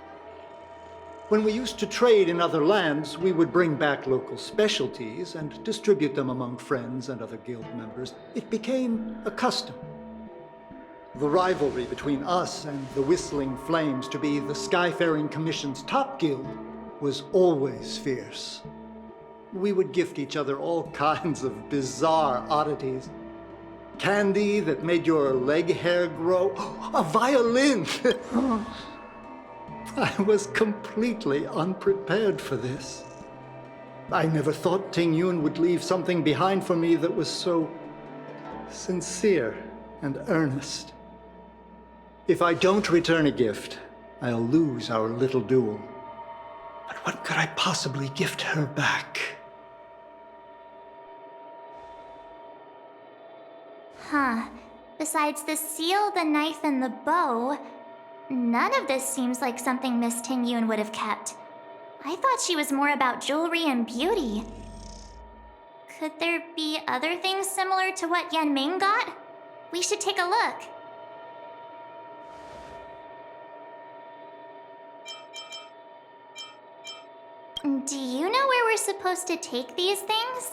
When we used to trade in other lands, we would bring back local specialties and distribute them among friends and other guild members. It became a custom. The rivalry between us and the Whistling Flames to be the Skyfaring Commission's top guild was always fierce. We would gift each other all kinds of bizarre oddities. Candy that made your leg hair grow. A violin! I was completely unprepared for this. I never thought Ting Yun would leave something behind for me that was so sincere and earnest. If I don't return a gift, I'll lose our little duel. But what could I possibly gift her back? Huh. Besides the seal, the knife, and the bow, none of this seems like something Miss Ting Yun would have kept. I thought she was more about jewelry and beauty. Could there be other things similar to what Yan Ming got? We should take a look. Do you know where we're supposed to take these things?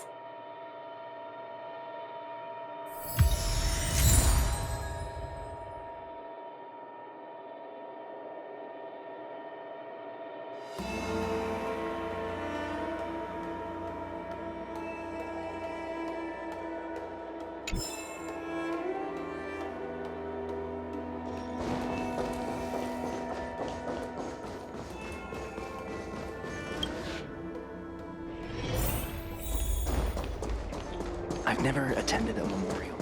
I've never attended a memorial.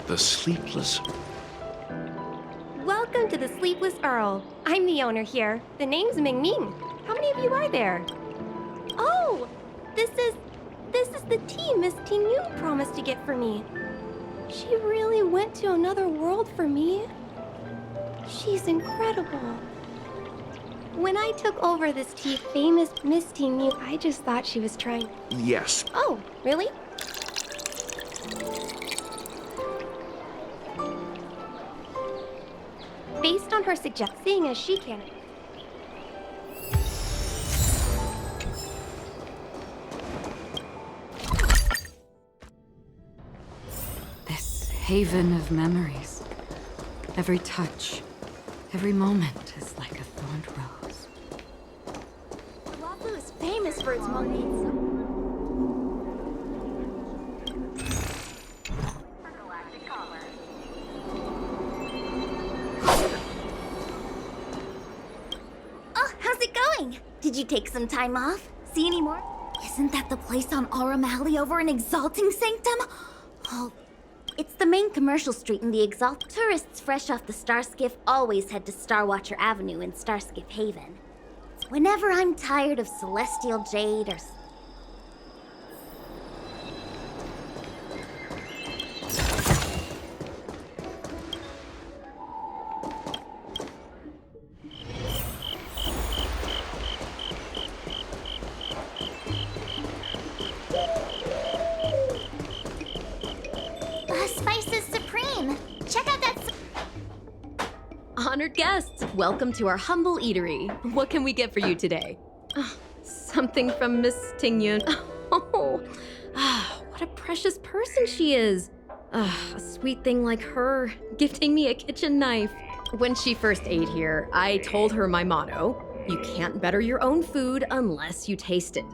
The Sleepless... Welcome to the Sleepless Earl. I'm the owner here. The name's Ming Ming. How many of you are there? Oh! This is the tea Miss Ting Yun promised to get for me. She really went to another world for me. She's incredible. When I took over this tea, famous Miss Ting Yun, I just thought she was trying... Yes. Oh, really? Based on her seeing as she can. This haven of memories. Every touch, every moment is like a thorned rose. Luofu is famous for its moments. Oh, how's it going? Did you take some time off? See any more? Isn't that the place on Aurum Alley over in Exalting Sanctum? Oh, it's the main commercial street in the Exalt. Tourists fresh off the Starskiff always head to Starwatcher Avenue in Starskiff Haven. Whenever I'm tired of Celestial Jade or... Spice is supreme. Check out that... Honored guests, welcome to our humble eatery. What can we get for you today? Something from Miss Ting Yun. Oh, what a precious person she is. A sweet thing like her, gifting me a kitchen knife. When she first ate here, I told her my motto, you can't better your own food unless you taste it.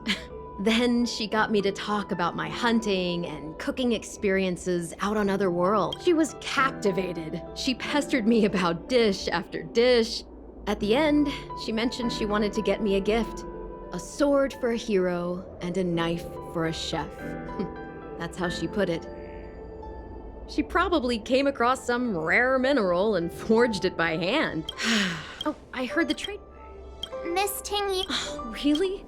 Then she got me to talk about my hunting and cooking experiences out on other worlds. She was captivated. She pestered me about dish after dish. At the end, she mentioned she wanted to get me a gift. A sword for a hero and a knife for a chef. That's how she put it. She probably came across some rare mineral and forged it by hand. Oh, I heard the trade... Miss Ting Yun... Oh, really?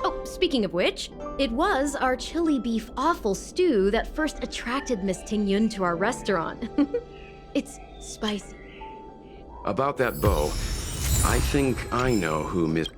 Oh, speaking of which, it was our chili beef offal stew that first attracted Miss Ting Yun to our restaurant. It's spicy. About that bow, I think I know who Miss...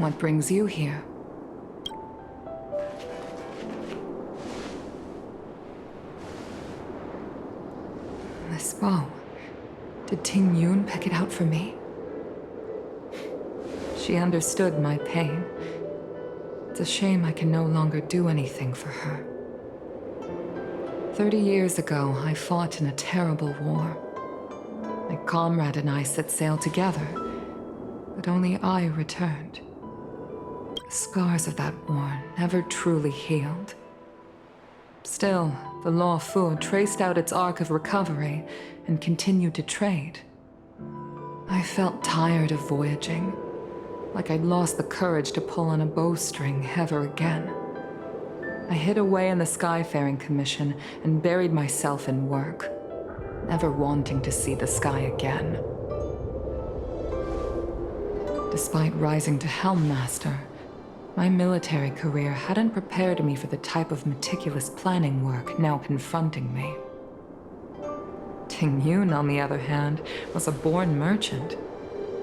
What brings you here? This bow. Did Ting Yun pick it out for me? She understood my pain. It's a shame I can no longer do anything for her. 30 years ago, I fought in a terrible war. My comrade and I set sail together, but only I returned. The scars of that war never truly healed. Still, the Luofu traced out its arc of recovery and continued to trade. I felt tired of voyaging, like I'd lost the courage to pull on a bowstring ever again. I hid away in the Skyfaring Commission and buried myself in work, never wanting to see the sky again. Despite rising to Helm Master, my military career hadn't prepared me for the type of meticulous planning work now confronting me. Ting Yun, on the other hand, was a born merchant,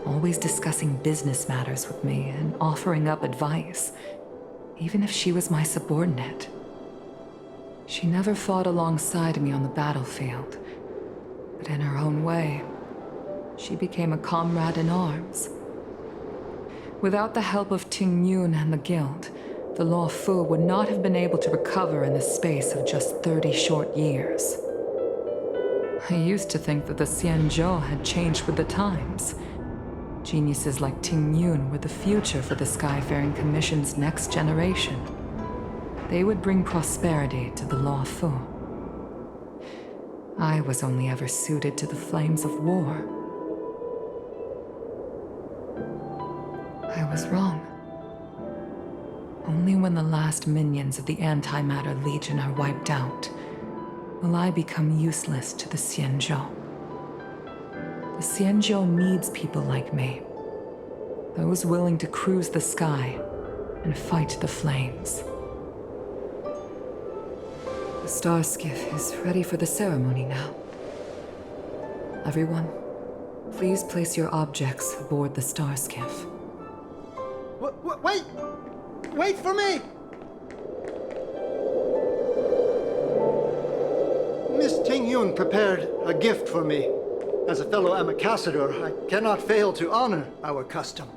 always discussing business matters with me and offering up advice, even if she was my subordinate. She never fought alongside me on the battlefield, but in her own way, she became a comrade in arms. Without the help of Ting Yun and the Guild, the Luofu would not have been able to recover in the space of just 30 short years. I used to think that the Xianzhou had changed with the times. Geniuses like Ting Yun were the future for the Skyfaring Commission's next generation. They would bring prosperity to the Luofu. I was only ever suited to the flames of war. I was wrong. Only when the last minions of the Antimatter Legion are wiped out will I become useless to the Xianzhou. The Xianzhou needs people like me. Those willing to cruise the sky and fight the flames. The star skiff is ready for the ceremony now. Everyone, please place your objects aboard the star skiff. Wait! Wait for me! Miss Ting Yun prepared a gift for me. As a fellow ambassador, I cannot fail to honor our custom.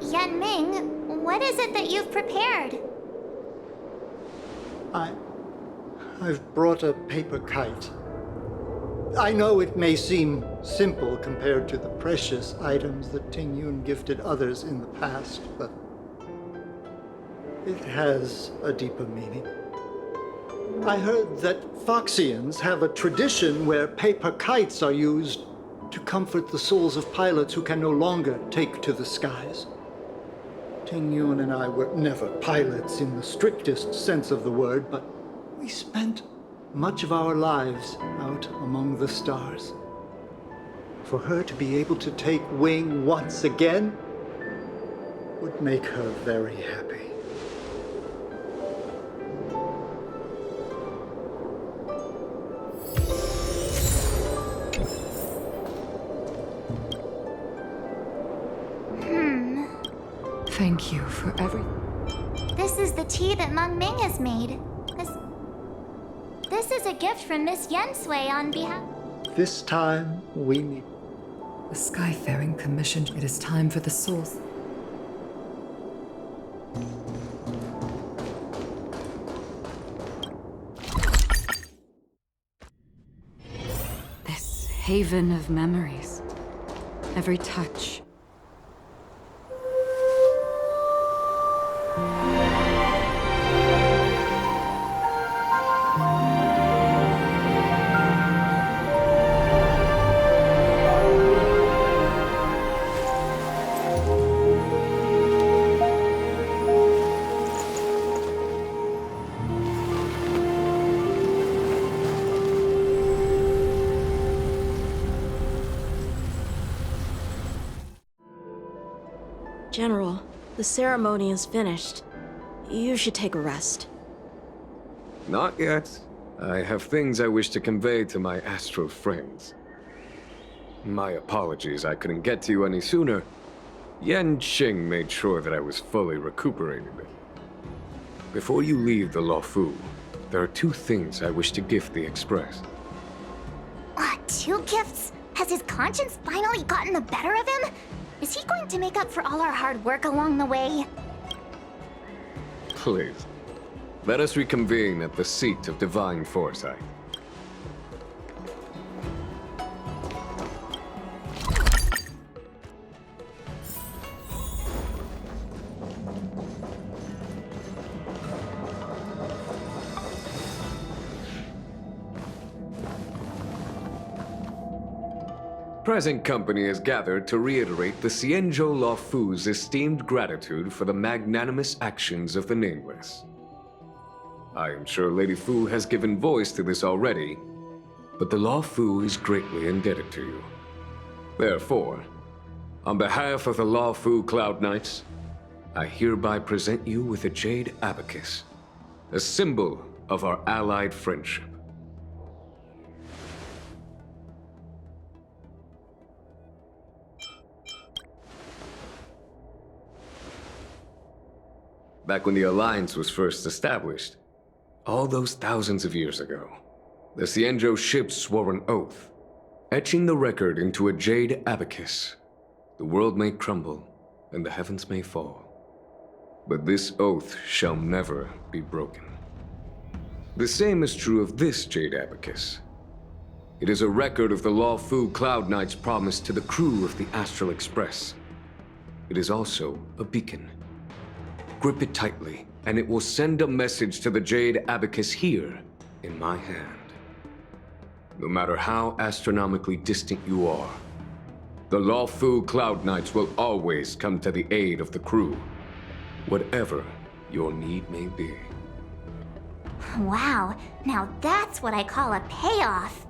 Yan Ming, what is it that you've prepared? I've brought a paper kite. I know it may seem simple compared to the precious items that Ting Yun gifted others in the past, but it has a deeper meaning. I heard that Foxians have a tradition where paper kites are used to comfort the souls of pilots who can no longer take to the skies. Ting Yun and I were never pilots in the strictest sense of the word, but we spent much of our lives out among the stars. For her to be able to take wing once again would make her very happy. Thank you for everything. This is the tea that Meng Ming has made. This is a gift from Miss Yen-Sui on behalf... This time, we need... The Skyfaring Commission. It is time for the souls. This haven of memories. Every touch. General, the ceremony is finished. You should take a rest. Not yet. I have things I wish to convey to my astral friends. My apologies I couldn't get to you any sooner. Yan Qing made sure that I was fully recuperated. Before you leave the Luofu, there are 2 things I wish to gift the Express. 2 gifts? Has his conscience finally gotten the better of him? Is he going to make up for all our hard work along the way? Please, let us reconvene at the seat of divine foresight. Present company is gathered to reiterate the Xianzhou Luofu's esteemed gratitude for the magnanimous actions of the Nameless. I am sure Lady Fu has given voice to this already, but the Luofu is greatly indebted to you. Therefore, on behalf of the Luofu Cloud Knights, I hereby present you with a jade abacus, a symbol of our allied friendship. Back when the Alliance was first established, all those thousands of years ago, the Xianzhou ships swore an oath, etching the record into a jade abacus. The world may crumble, and the heavens may fall, but this oath shall never be broken. The same is true of this jade abacus. It is a record of the Luofu Cloud Knight's promise to the crew of the Astral Express. It is also a beacon. Grip it tightly, and it will send a message to the jade abacus here, in my hand. No matter how astronomically distant you are, the Luofu Cloud Knights will always come to the aid of the crew, whatever your need may be. Wow, now that's what I call a payoff.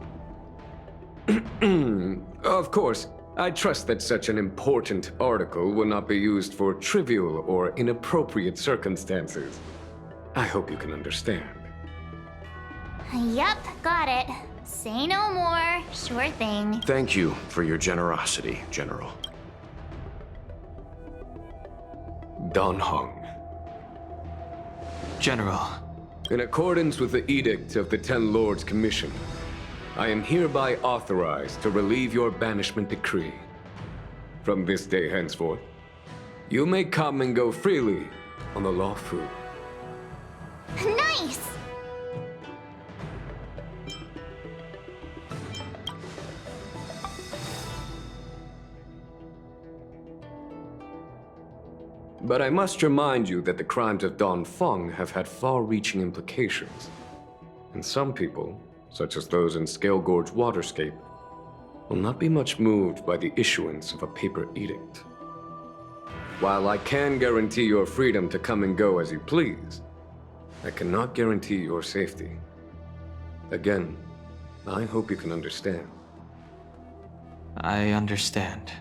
Of course, I trust that such an important article will not be used for trivial or inappropriate circumstances. I hope you can understand. Yup, got it. Say no more. Sure thing. Thank you for your generosity, General. Dan Heng. General. In accordance with the Edict of the Ten Lords Commission, I am hereby authorized to relieve your banishment decree. From this day henceforth, you may come and go freely on the Luofu. Nice! But I must remind you that the crimes of Don Feng have had far-reaching implications. And some people, such as those in Scale Gorge Waterscape, will not be much moved by the issuance of a paper edict. While I can guarantee your freedom to come and go as you please, I cannot guarantee your safety. Again, I hope you can understand. I understand.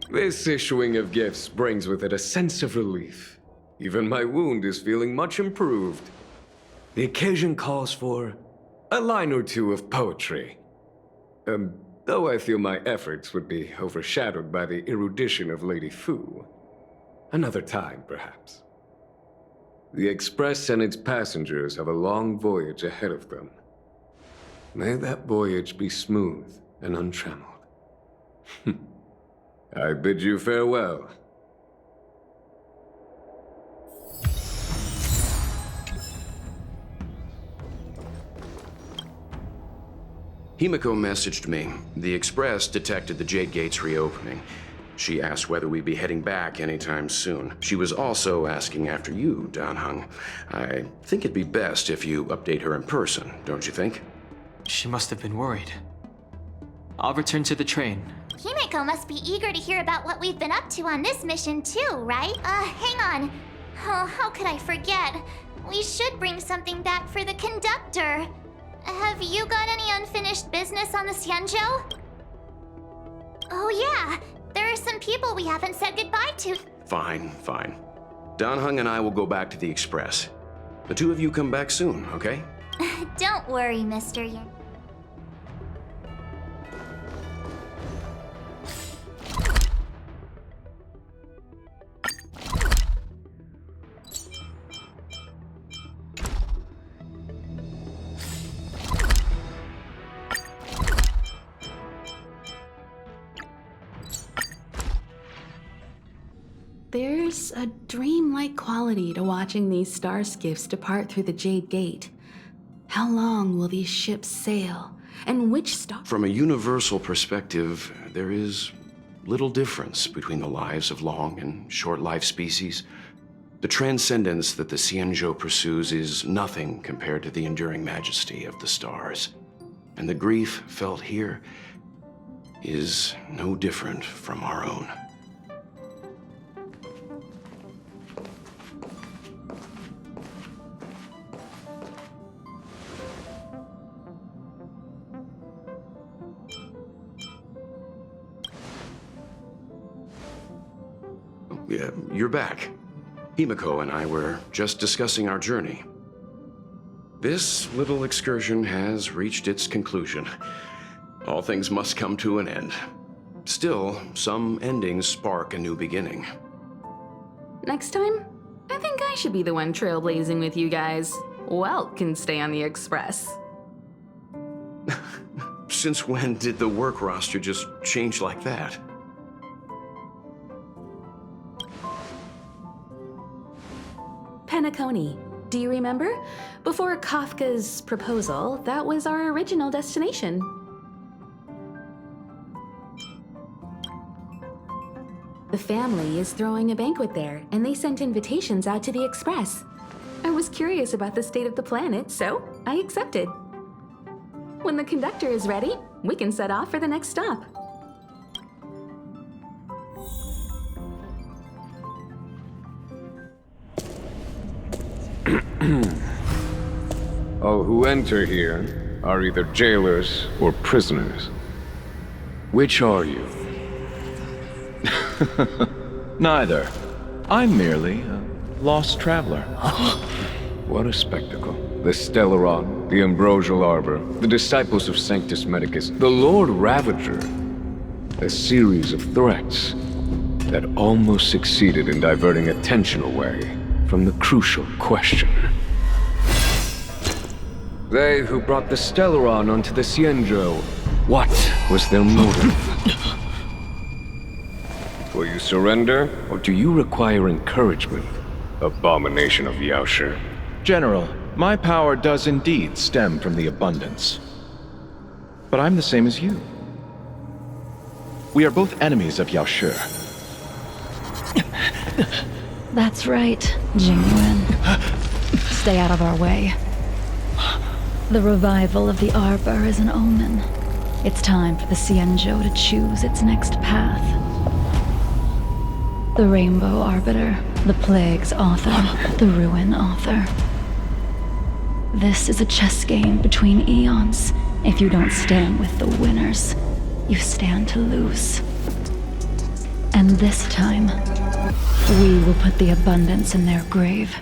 This issuing of gifts brings with it a sense of relief. Even my wound is feeling much improved. The occasion calls for a line or two of poetry. Though I feel my efforts would be overshadowed by the erudition of Lady Fu. Another time, perhaps. The Express and its passengers have a long voyage ahead of them. May that voyage be smooth and untrammeled. I bid you farewell. Himiko messaged me. The Express detected the Jade Gates reopening. She asked whether we'd be heading back anytime soon. She was also asking after you, Dan Heng. I think it'd be best if you update her in person, don't you think? She must have been worried. I'll return to the train. Himiko must be eager to hear about what we've been up to on this mission too, right? Hang on. Oh, how could I forget? We should bring something back for the conductor. Have you got any unfinished business on the Xianzhou? Oh yeah, there are some people we haven't said goodbye to. Fine. Dan Heng and I will go back to the Express. The two of you come back soon, okay? Don't worry, Mr. Yin. There's a dreamlike quality to watching these star skiffs depart through the Jade Gate. How long will these ships sail? And which star? From a universal perspective, there is little difference between the lives of long and short-lived species. The transcendence that the Xianzhou pursues is nothing compared to the enduring majesty of the stars. And the grief felt here is no different from our own. Yeah, you're back. Himiko and I were just discussing our journey. This little excursion has reached its conclusion. All things must come to an end. Still, some endings spark a new beginning. Next time, I think I should be the one trailblazing with you guys. Welt can stay on the Express. Since when did the work roster just change like that? Penacony. Do you remember? Before Kafka's proposal, that was our original destination. The family is throwing a banquet there, and they sent invitations out to the Express. I was curious about the state of the planet, so I accepted. When the conductor is ready, we can set off for the next stop. All who enter here are either jailers or prisoners. Which are you? Neither. I'm merely a lost traveler. What a spectacle. The Stellaron, the Ambrosial Arbor, the disciples of Sanctus Medicus, the Lord Ravager. A series of threats that almost succeeded in diverting attention away from the crucial question. They who brought the Stellaron onto the Xianzhou, what was their motive? Will you surrender, or do you require encouragement, abomination of Yaoshi? General, my power does indeed stem from the abundance. But I'm the same as you. We are both enemies of Yaoshi. That's right, Genuine. Stay out of our way. The revival of the Arbor is an omen. It's time for the Xianzhou to choose its next path. The Rainbow Arbiter, the Plague's author, the Ruin author. This is a chess game between eons. If you don't stand with the winners, you stand to lose. And this time, we will put the abundance in their grave.